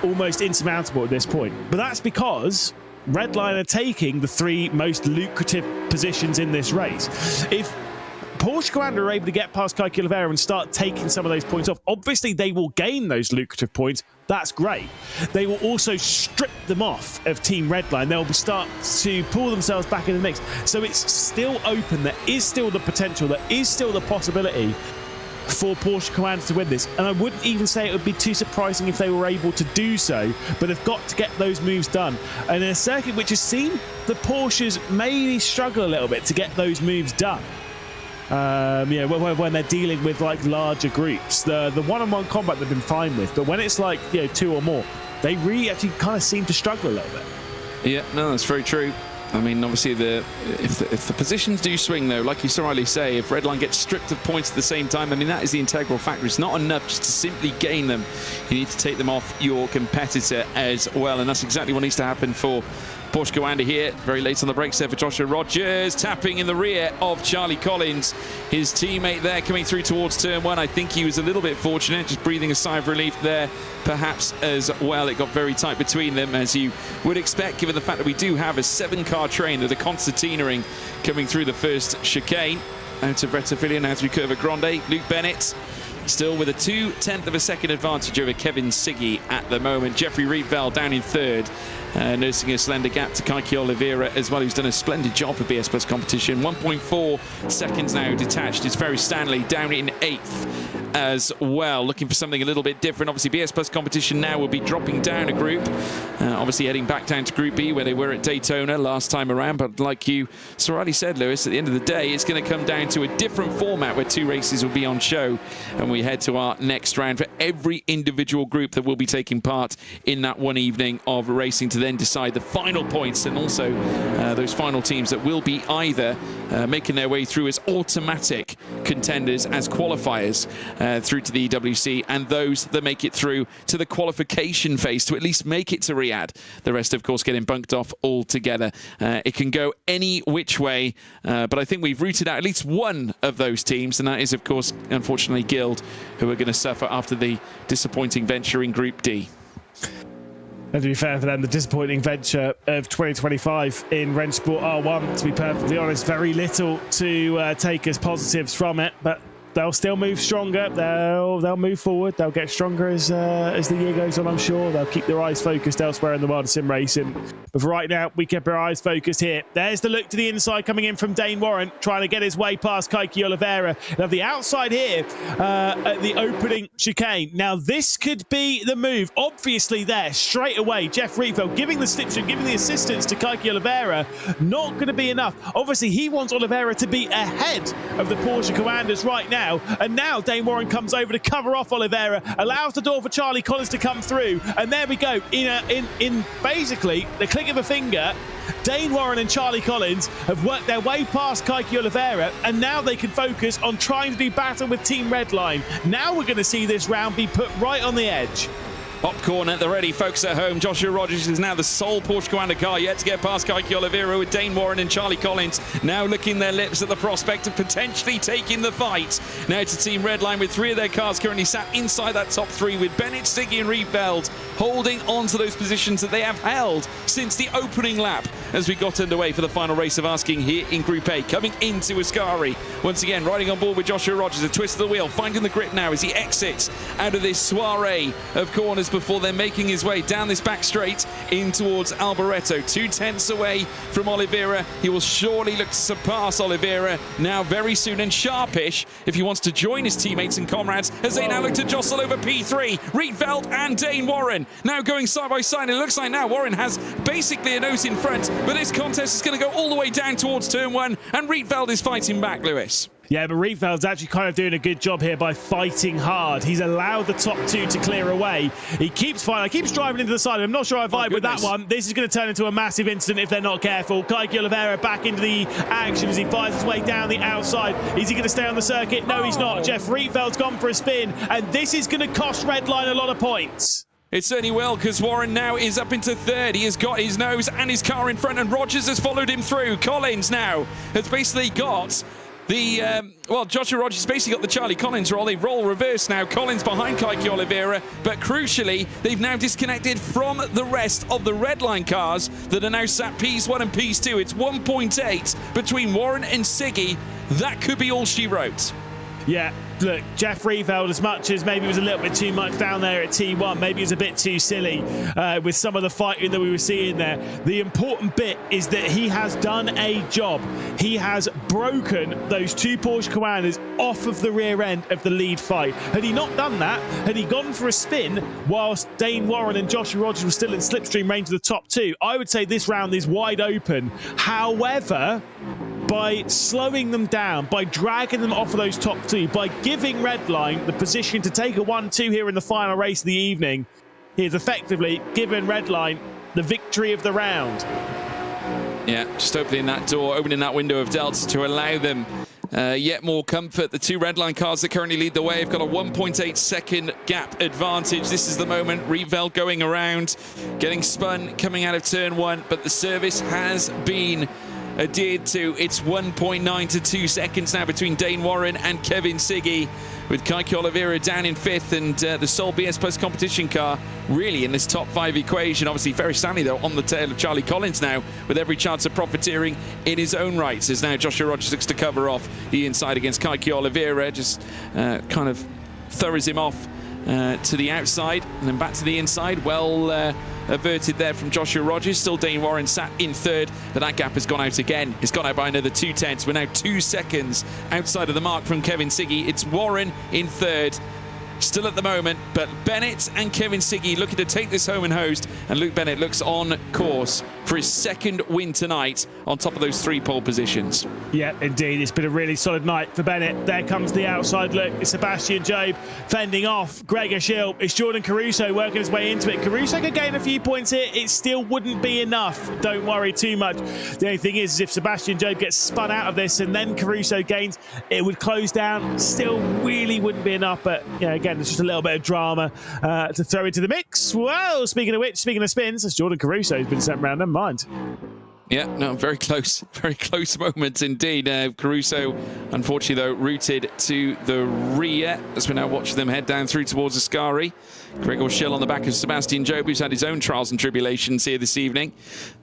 Speaker 2: almost insurmountable at this point. But that's because Redline are taking the 3 most lucrative positions in this race. If Porsche Coanda are able to get past Kaiki Oliveira and start taking some of those points off, obviously they will gain those lucrative points. That's great. They will also strip them off of Team Redline. They'll start to pull themselves back in the mix. So it's still open. There is still the potential. There is still the possibility for Porsche Coanda to win this. And I wouldn't even say it would be too surprising if they were able to do so, but they've got to get those moves done. And in a circuit which has seen the Porsches maybe struggle a little bit to get those moves done. When they're dealing with like larger groups, the one-on-one combat they've been fine with, but when it's like 2 or more, they really actually kind of seem to struggle a little bit.
Speaker 1: Yeah, no, that's very true. I mean, obviously, if the positions do swing, though, like you so rightly say, if Redline gets stripped of points at the same time, I mean, that is the integral factor. It's not enough just to simply gain them. You need to take them off your competitor as well, and that's exactly what needs to happen for Porsche Coanda here. Very late on the brakes there for Joshua Rogers, tapping in the rear of Charlie Collins, his teammate there coming through towards turn 1. I think he was a little bit fortunate, just breathing a sigh of relief there, perhaps as well. It got very tight between them, as you would expect, given the fact that we do have a 7-car train with a concertinaing coming through the first chicane. Out of Retafilia, now through Curva Grande. Luke Bennett still with a 0.2 of a second advantage over Kevin Siggy at the moment. Jeffrey Rietveld down in 3rd. nursing a slender gap to Kaiki Oliveira as well, who's done a splendid job for BS Plus competition. 1.4 seconds now detached. It's Ferry Stanley down in 8th as well, looking for something a little bit different. Obviously, BS Plus competition now will be dropping down a group, obviously heading back down to Group B where they were at Daytona last time around. But like you so rightly said, Lewis, at the end of the day, it's going to come down to a different format where 2 races will be on show, and we head to our next round for every individual group that will be taking part in that one evening of racing to then decide the final points, and also those final teams that will be either making their way through as automatic contenders as qualifiers through to the EWC, and those that make it through to the qualification phase to at least make it to Riyadh. The rest, of course, getting bunked off altogether. It can go any which way, but I think we've rooted out at least one of those teams, and that is, of course, unfortunately, Guild, who are going to suffer after the disappointing venture in Group D.
Speaker 2: And to be fair for them, the disappointing venture of 2025 in RENNSPORT R1, to be perfectly honest, very little to take as positives from it, but they'll still move stronger. They'll move forward. They'll get stronger as the year goes on, I'm sure. They'll keep their eyes focused elsewhere in the world of sim racing. But for right now, we keep our eyes focused here. There's the look to the inside coming in from Dane Warren, trying to get his way past Kaiki Oliveira. Now the outside here at the opening chicane. Now this could be the move. Obviously there, straight away, Jeff Rietveld giving the slipstream, giving the assistance to Kaiki Oliveira. Not going to be enough. Obviously he wants Oliveira to be ahead of the Porsche Commanders right now. And now Dane Warren comes over to cover off Oliveira, allows the door for Charlie Collins to come through, and there we go. In basically the click of a finger, Dane Warren and Charlie Collins have worked their way past Kaiki Oliveira, and now they can focus on trying to do battle with Team Redline. Now we're going to see this round be put right on the edge.
Speaker 1: Popcorn at the ready, folks at home. Joshua Rogers is now the sole Porsche Commander car yet to get past Kaiki Oliveira, with Dane Warren and Charlie Collins now licking their lips at the prospect of potentially taking the fight. Now to Team Redline, with 3 of their cars currently sat inside that top 3, with Bennett, Siggy and Rietveld holding on to those positions that they have held since the opening lap as we got underway for the final race of Asking here in Group A. Coming into Ascari, once again riding on board with Joshua Rogers, a twist of the wheel, finding the grip now as he exits out of this soiree of corners before then making his way down this back straight in towards Alboreto. 2/10 away from Oliveira. He will surely look to surpass Oliveira now very soon, and sharpish if he wants to join his teammates and comrades as they now look to jostle over P3. Rietveld and Dane Warren now going side by side. It looks like now Warren has basically a nose in front, but this contest is going to go all the way down towards turn 1, and Rietveld is fighting back, Lewis.
Speaker 2: Yeah, but Rietveld's actually kind of doing a good job here by fighting hard. He's allowed the top 2 to clear away. He keeps fighting. He keeps driving into the side. I'm not sure I vibe with that one. This is going to turn into a massive incident if they're not careful. Kaiki Oliveira back into the action as he fires his way down the outside. Is he going to stay on the circuit? No, he's not. Jeff Rietveld's gone for a spin, and this is going to cost Redline a lot of points.
Speaker 1: It certainly will, because Warren now is up into 3rd. He has got his nose and his car in front, and Rogers has followed him through. Collins now has basically got Joshua Rogers basically got the Charlie Collins roll. They roll reverse now. Collins behind Kaiki Oliveira, but crucially, they've now disconnected from the rest of the Redline cars that are now sat Ps1 and Ps2. It's 1.8 between Warren and Siggy. That could be all she wrote.
Speaker 2: Yeah, look, Jeff Rieveld, as much as maybe it was a little bit too much down there at T1, maybe it was a bit too silly with some of the fighting that we were seeing there. The important bit is that he has done a job. He has broken those 2 Porsche Commanders off of the rear end of the lead fight. Had he not done that, had he gone for a spin whilst Dane Warren and Joshua Rogers were still in slipstream range of the top 2, I would say this round is wide open. However, by slowing them down, by dragging them off of those top 2, by giving Redline the position to take a 1-2 here in the final race of the evening, he has effectively given Redline the victory of the round.
Speaker 1: Yeah, just opening that door, opening that window of Delta to allow them yet more comfort. The 2 Redline cars that currently lead the way have got a 1.8 second gap advantage. This is the moment. Rietveld going around, getting spun, coming out of turn 1, but the service has been adhered to. It's 1.9 to 2 seconds now between Dane Warren and Kevin Siggy, with Kaiki Oliveira down in 5th, and the sole BS Plus competition car really in this top 5 equation. Obviously, Ferry Stanley, though, on the tail of Charlie Collins now, with every chance of profiteering in his own rights, as now Joshua Rogers looks to cover off the inside against Kaiki Oliveira, just kind of throws him off to the outside and then back to the inside. Well, averted there from Joshua Rogers. Still Dane Warren sat in third, but that gap has gone out again. It's gone out by another 2/10. We're now 2 seconds outside of the mark from Kevin Siggy. It's Warren in third. Still at the moment, but Bennett and Kevin Siggy looking to take this home and host, and Luke Bennett looks on course for his second win tonight on top of those 3 pole positions.
Speaker 2: Yeah, indeed. It's been a really solid night for Bennett. There comes the outside look. It's Sebastian Job fending off Gregor Schill. It's Jordan Caruso working his way into it. Caruso could gain a few points here. It still wouldn't be enough. Don't worry too much. The only thing is if Sebastian Job gets spun out of this and then Caruso gains, it would close down. Still really wouldn't be enough, but again, there's just a little bit of drama to throw into the mix. Well, speaking of which, speaking of spins, it's Jordan Caruso who's been sent round. Never mind.
Speaker 1: Yeah, no, very close moments indeed. Caruso, unfortunately, though, rooted to the rear as we now watch them head down through towards Ascari. Gregor Schill on the back of Sebastian Job, who's had his own trials and tribulations here this evening.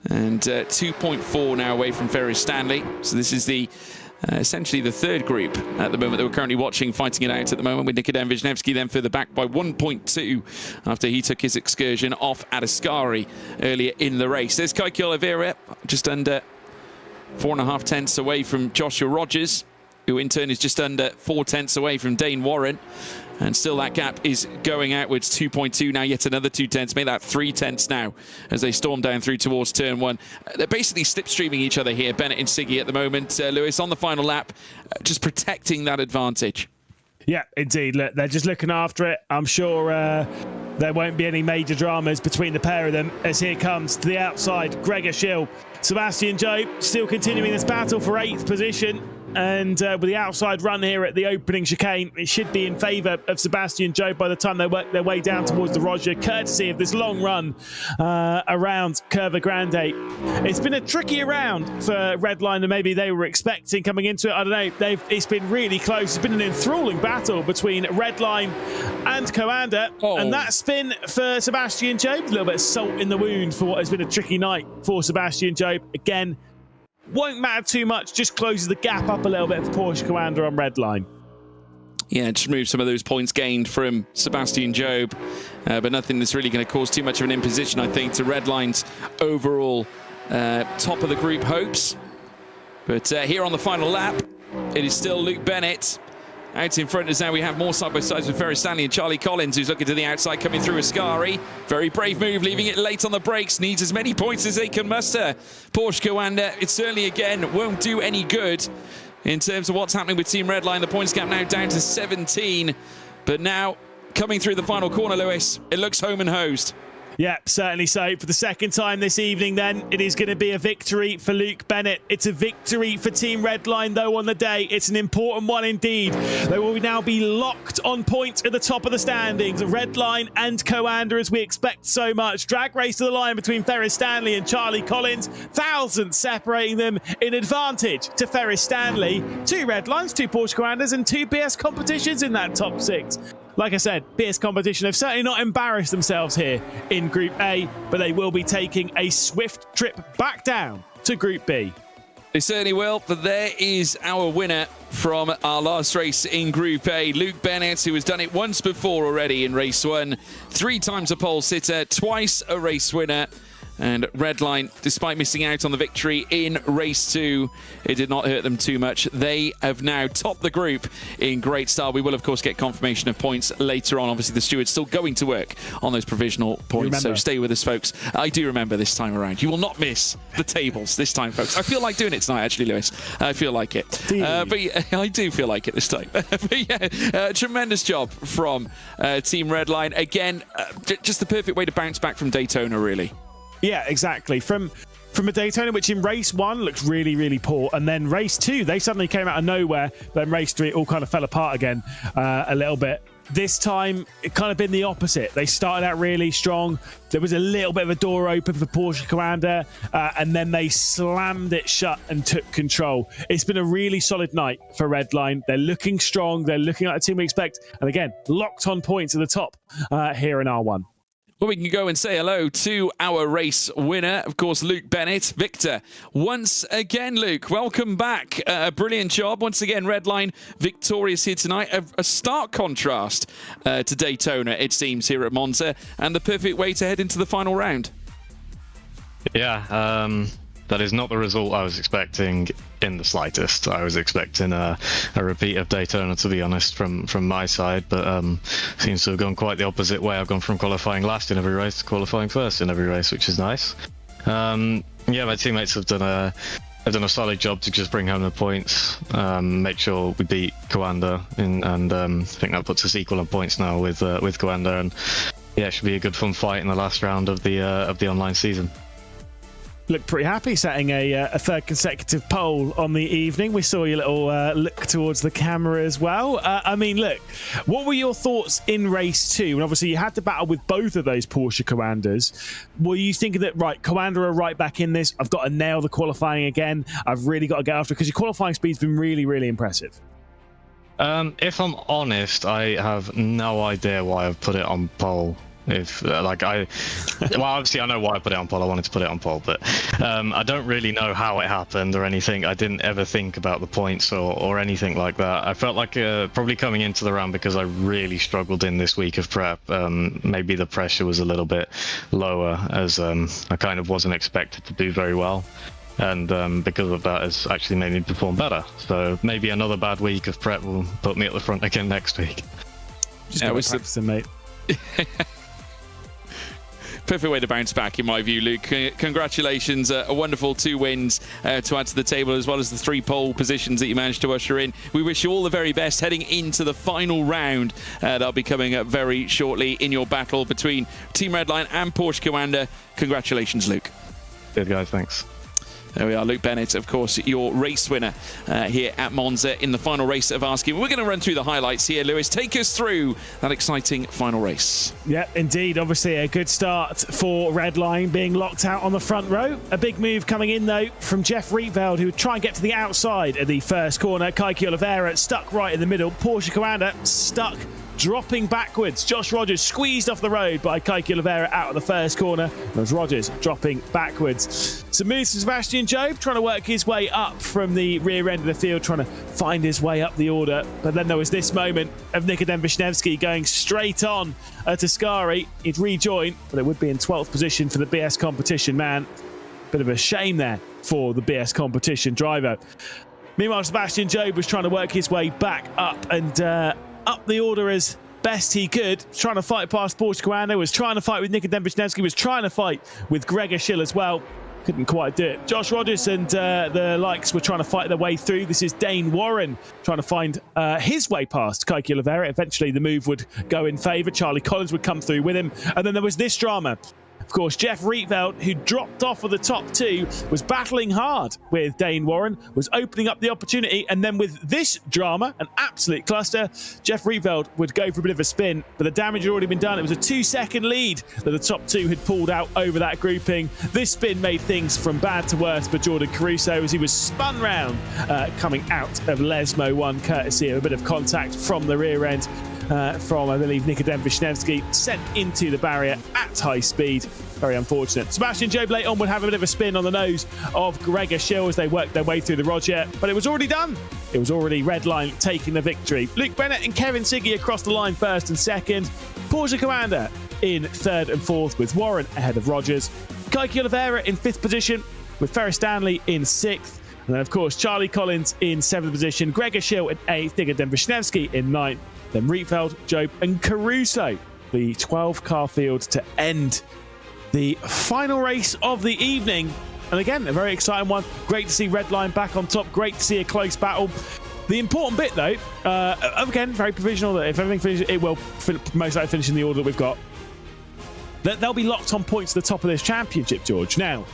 Speaker 1: And 2.4 now away from Ferris Stanley. So this is the essentially the third group at the moment that we're currently watching, fighting it out at the moment, with Nikodem Wisniewski then further back by 1.2 after he took his excursion off at Ascari earlier in the race. There's Kaiki Oliveira, just under 4.5 tenths away from Joshua Rogers, who in turn is just under 4 tenths away from Dane Warren. And still that gap is going outwards, 2.2 now, yet another 2 tenths, make that 3 tenths now as they storm down through towards turn 1. They're basically slipstreaming each other here, Bennett and Siggy at the moment. Lewis on the final lap, just protecting that advantage.
Speaker 2: Yeah, indeed. Look, they're just looking after it. I'm sure there won't be any major dramas between the pair of them as here comes to the outside Gregor Schill. Sebastian Job still continuing this battle for 8th position. And with the outside run here at the opening chicane, it should be in favour of Sebastian Job by the time they work their way down towards the Roger, courtesy of this long run around Curva Grande. It's been a tricky round for Redline than maybe they were expecting coming into it. I don't know. It's been really close. It's been an enthralling battle between Redline and Coanda. And that spin for Sebastian Job, a little bit of salt in the wound for what has been a tricky night for Sebastian Job. Again, won't matter too much, just closes the gap up a little bit for Porsche Coanda on Redline.
Speaker 1: Yeah, just move some of those points gained from Sebastian Job, but nothing that's really going to cause too much of an imposition, I think, to Redline's overall top of the group hopes. But here on the final lap, it is still Luke Bennett out in front as now we have more side-by-sides with Ferris Stanley and Charlie Collins, who's looking to the outside, coming through Ascari. Very brave move, leaving it late on the brakes. Needs as many points as they can muster. Porsche Coanda, it certainly, again, won't do any good in terms of what's happening with Team Redline. The points gap now down to 17. But now, coming through the final corner, Lewis, it looks home and hosed.
Speaker 2: Yeah, certainly so. For the second time this evening, then, it is going to be a victory for Luke Bennett. It's a victory for Team Redline, though, on the day. It's an important one indeed. They will now be locked on points at the top of the standings. Redline and Coanda, as we expect so much. Drag race to the line between Ferris Stanley and Charlie Collins. Thousands separating them in advantage to Ferris Stanley. 2 Redlines, 2 Porsche Coandas, and 2 BS competitions in that top 6. Like I said, BS competition have certainly not embarrassed themselves here in Group A, but they will be taking a swift trip back down to Group B.
Speaker 1: They certainly will, but there is our winner from our last race in Group A, Luke Bennett, who has done it once before already in Race 1, 3 times a pole sitter, twice a race winner. And Redline, despite missing out on the victory in Race 2, it did not hurt them too much. They have now topped the group in great style. We will, of course, get confirmation of points later on. Obviously, the steward's still going to work on those provisional points, so stay with us, folks. I do remember this time around. You will not miss the tables this time, folks. I feel like doing it tonight, actually, Lewis. I feel like it. But yeah, I do feel like it this time. But yeah, tremendous job from Team Redline. Again, just the perfect way to bounce back from Daytona, really.
Speaker 2: Yeah, exactly. From a Daytona, which in Race 1 looks really, really poor. And then Race 2, they suddenly came out of nowhere. Then Race 3, it all kind of fell apart again a little bit. This time, it kind of been the opposite. They started out really strong. There was a little bit of a door open for Porsche Coanda, and then they slammed it shut and took control. It's been a really solid night for Redline. They're looking strong. They're looking like the team we expect. And again, locked on points at the top here in R1.
Speaker 1: Well, we can go and say hello to our race winner, of course, Luke Bennett. Victor, once again, Luke, welcome back. A brilliant job. Once again, Redline victorious here tonight. A stark contrast to Daytona, it seems, here at Monza, and the perfect way to head into the final round.
Speaker 5: Yeah, that is not the result I was expecting in the slightest. I was expecting a repeat of Daytona, to be honest, from my side, but seems to have gone quite the opposite way. I've gone from qualifying last in every race to qualifying first in every race, which is nice. Yeah, my teammates have done a solid job to just bring home the points, make sure we beat Coanda, and I think that puts us equal on points now with Coanda, and yeah, it should be a good fun fight in the last round of the online season.
Speaker 2: Looked pretty happy setting a third consecutive pole on the evening. We saw your little look towards the camera as well. I mean, look, what were your thoughts in race 2? And obviously you had to battle with both of those Porsche Coandas. Were you thinking that, right, Coanda are right back in this, I've got to nail the qualifying again, I've really got to get after it, because your qualifying speed's been really, really impressive?
Speaker 5: If I'm honest, I have no idea why I've put it on pole. If well, obviously I know why I put it on pole. I wanted to put it on pole, but I don't really know how it happened or anything. I didn't ever think about the points or anything like that. I felt like probably coming into the round, because I really struggled in this week of prep. Maybe the pressure was a little bit lower, as I kind of wasn't expected to do very well. And because of that, it's actually made me perform better. So maybe another bad week of prep will put me at the front again next week.
Speaker 2: Just practicing, mate.
Speaker 1: Perfect way to bounce back, in my view, Luke. Congratulations. A wonderful 2 wins to add to the table, as well as the 3 pole positions that you managed to usher in. We wish you all the very best heading into the final round. That'll be coming up very shortly in your battle between Team Redline and Porsche Coanda. Congratulations, Luke.
Speaker 5: Good, guys. Thanks.
Speaker 1: There we are, Luke Bennett, of course, your race winner here at Monza in the final race of our scheme. We're going to run through the highlights here. Lewis, take us through that exciting final race.
Speaker 2: Yeah, indeed. Obviously, a good start for Redline, being locked out on the front row. A big move coming in, though, from Jeff Rietveld, who would try and get to the outside of the first corner. Kaiki Oliveira stuck right in the middle. Porsche Coanda stuck, dropping backwards. Josh Rogers squeezed off the road by Kaiki Oliveira out of the first corner. There's Rogers dropping backwards. Some moves from Sebastian Job, trying to work his way up from the rear end of the field, trying to find his way up the order. But then there was this moment of Nikodem Wisniewski going straight on to Skari. He'd rejoin, but it would be in 12th position for the BS competition, man. Bit of a shame there for the BS competition driver. Meanwhile, Sebastian Job was trying to work his way back up and up the order as best he could, trying to fight past Porsche Coanda, was trying to fight with Nikodem Wisniewski, was trying to fight with Gregor Schill as well. Couldn't quite do it. Josh Rogers and the likes were trying to fight their way through. This is Dane Warren trying to find his way past Kaiki Oliveira. Eventually the move would go in favour. Charlie Collins would come through with him. And then there was this drama. Of course, Jeff Rietveld, who dropped off of the top 2, was battling hard with Dane Warren, was opening up the opportunity, and then with this drama, an absolute cluster, Jeff Rietveld would go for a bit of a spin, but the damage had already been done. It was a 2-second lead that the top 2 had pulled out over that grouping. This spin made things from bad to worse for Jordan Caruso as he was spun round coming out of Lesmo 1, courtesy of a bit of contact from the rear end. From, I believe, Nikodem Wisniewski, sent into the barrier at high speed. Very unfortunate. Sebastian Job later on would have a bit of a spin on the nose of Gregor Schill as they worked their way through the Roger, but it was already done. It was already Redline taking the victory. Luke Bennett and Kevin Siggy across the line first and second. Porsche Coanda in third and fourth, with Warren ahead of Rogers. Kaiki Oliveira in fifth position, with Ferris Stanley in sixth. And then, of course, Charlie Collins in seventh position, Gregor Schill in eighth, Nikodem Wisniewski in ninth, then Rietveld, Job and Caruso. The 12-car field to end the final race of the evening. And again, a very exciting one. Great to see Redline back on top. Great to see a close battle. The important bit, though, again, very provisional, that if everything finishes, it will most likely finish in the order that we've got. They'll be locked on points at the top of this championship, George. Now,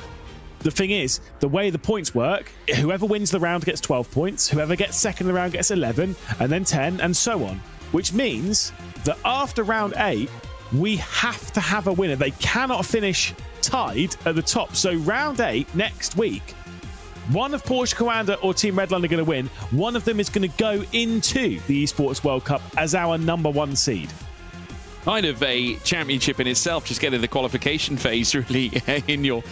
Speaker 2: the thing is, the way the points work, whoever wins the round gets 12 points, whoever gets second in the round gets 11, and then 10, and so on. Which means that after round 8, we have to have a winner. They cannot finish tied at the top. So round 8 next week, one of Porsche Coanda or Team Redline are going to win. One of them is going to go into the Esports World Cup as our number 1 seed.
Speaker 1: kind of a championship in itself, just getting the qualification phase really in your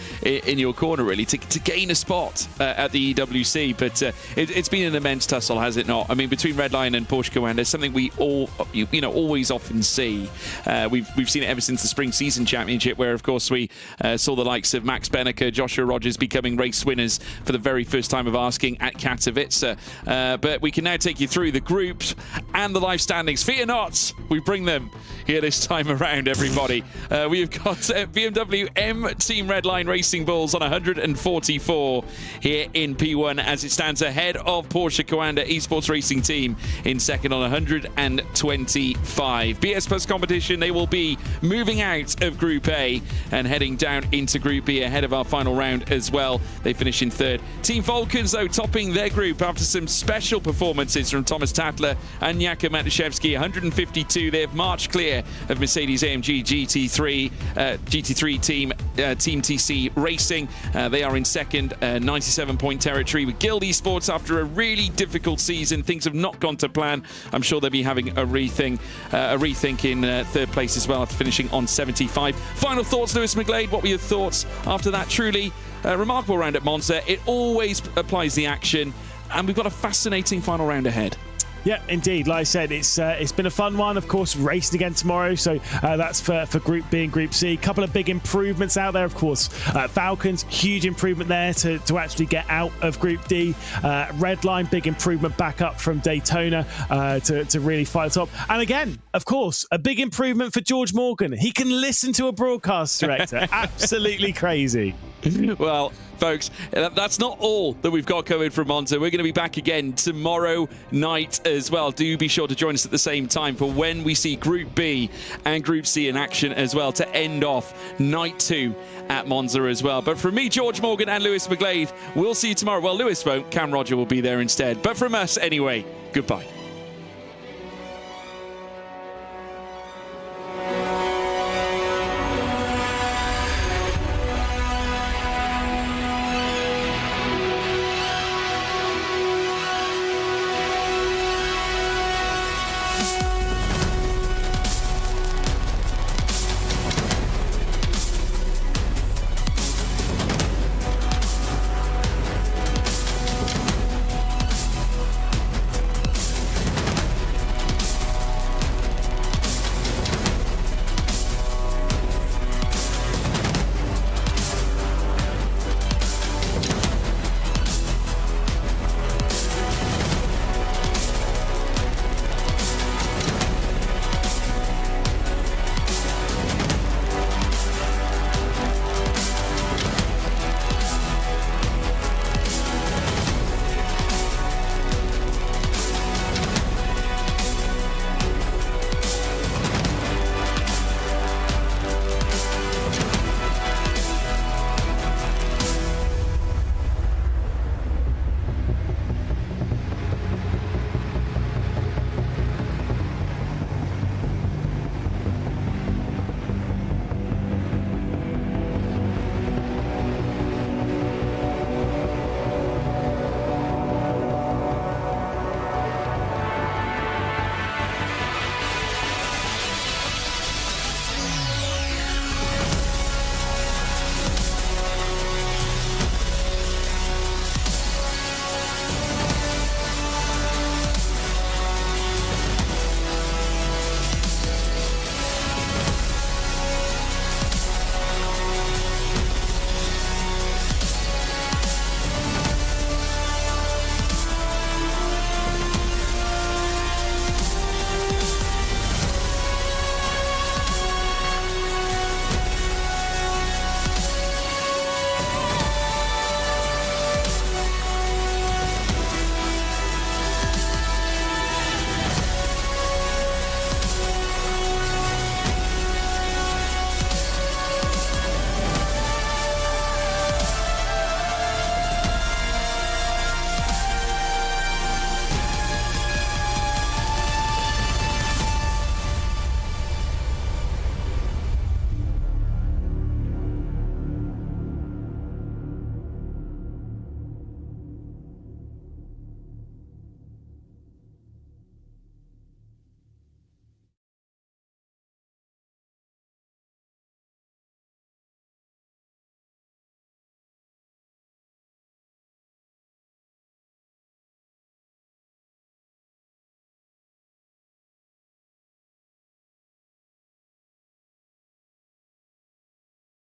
Speaker 1: corner, really, to gain a spot at the EWC. But it's been an immense tussle, has it not? I mean, between Redline and Porsche Coanda, something we all, always often see. We've seen it ever since the Spring Season Championship, where, of course, we saw the likes of Max Benneker, Joshua Rogers becoming race winners for the very first time of asking at Katowice. But we can now take you through the groups and the live standings. Fear not, we bring them here this time around, everybody. We have got BMW M Team Redline Racing Bulls on 144 here in P1 as it stands ahead of Porsche Coanda Esports Racing Team in second on 125. BS Plus Competition, they will be moving out of Group A and heading down into Group B ahead of our final round as well. They finish in third. Team Falcons, though, topping their group after some special performances from Thomas Tatler and Jaka Matuszewski. 152, they have marched clear of Mercedes-AMG GT3 team, Team TC Racing. They are in second, 97-point territory with Guild Esports after a really difficult season. Things have not gone to plan. I'm sure they'll be having a rethink in third place as well after finishing on 75. Final thoughts, Lewis McGlade. What were your thoughts after that truly remarkable round at Monza? It always applies the action, and we've got a fascinating final round ahead.
Speaker 2: Yeah, indeed. Like I said, it's been a fun one. Of course, racing again tomorrow, so that's for Group B and Group C. A couple of big improvements out there, of course. Falcons, huge improvement there to actually get out of Group D. Redline, big improvement back up from Daytona to really fight the top. And again, of course, a big improvement for George Morgan. He can listen to a broadcast director. Absolutely crazy.
Speaker 1: Well, folks, that's not all that we've got covered from Monza. We're going to be back again tomorrow night as well. Do be sure to join us at the same time for when we see Group B and Group C in action as well to end off night 2 at Monza as well. But from me, George Morgan, and Lewis McGlade, we'll see you tomorrow. Well, Lewis won't. Cam Roger will be there instead. But from us, anyway, goodbye.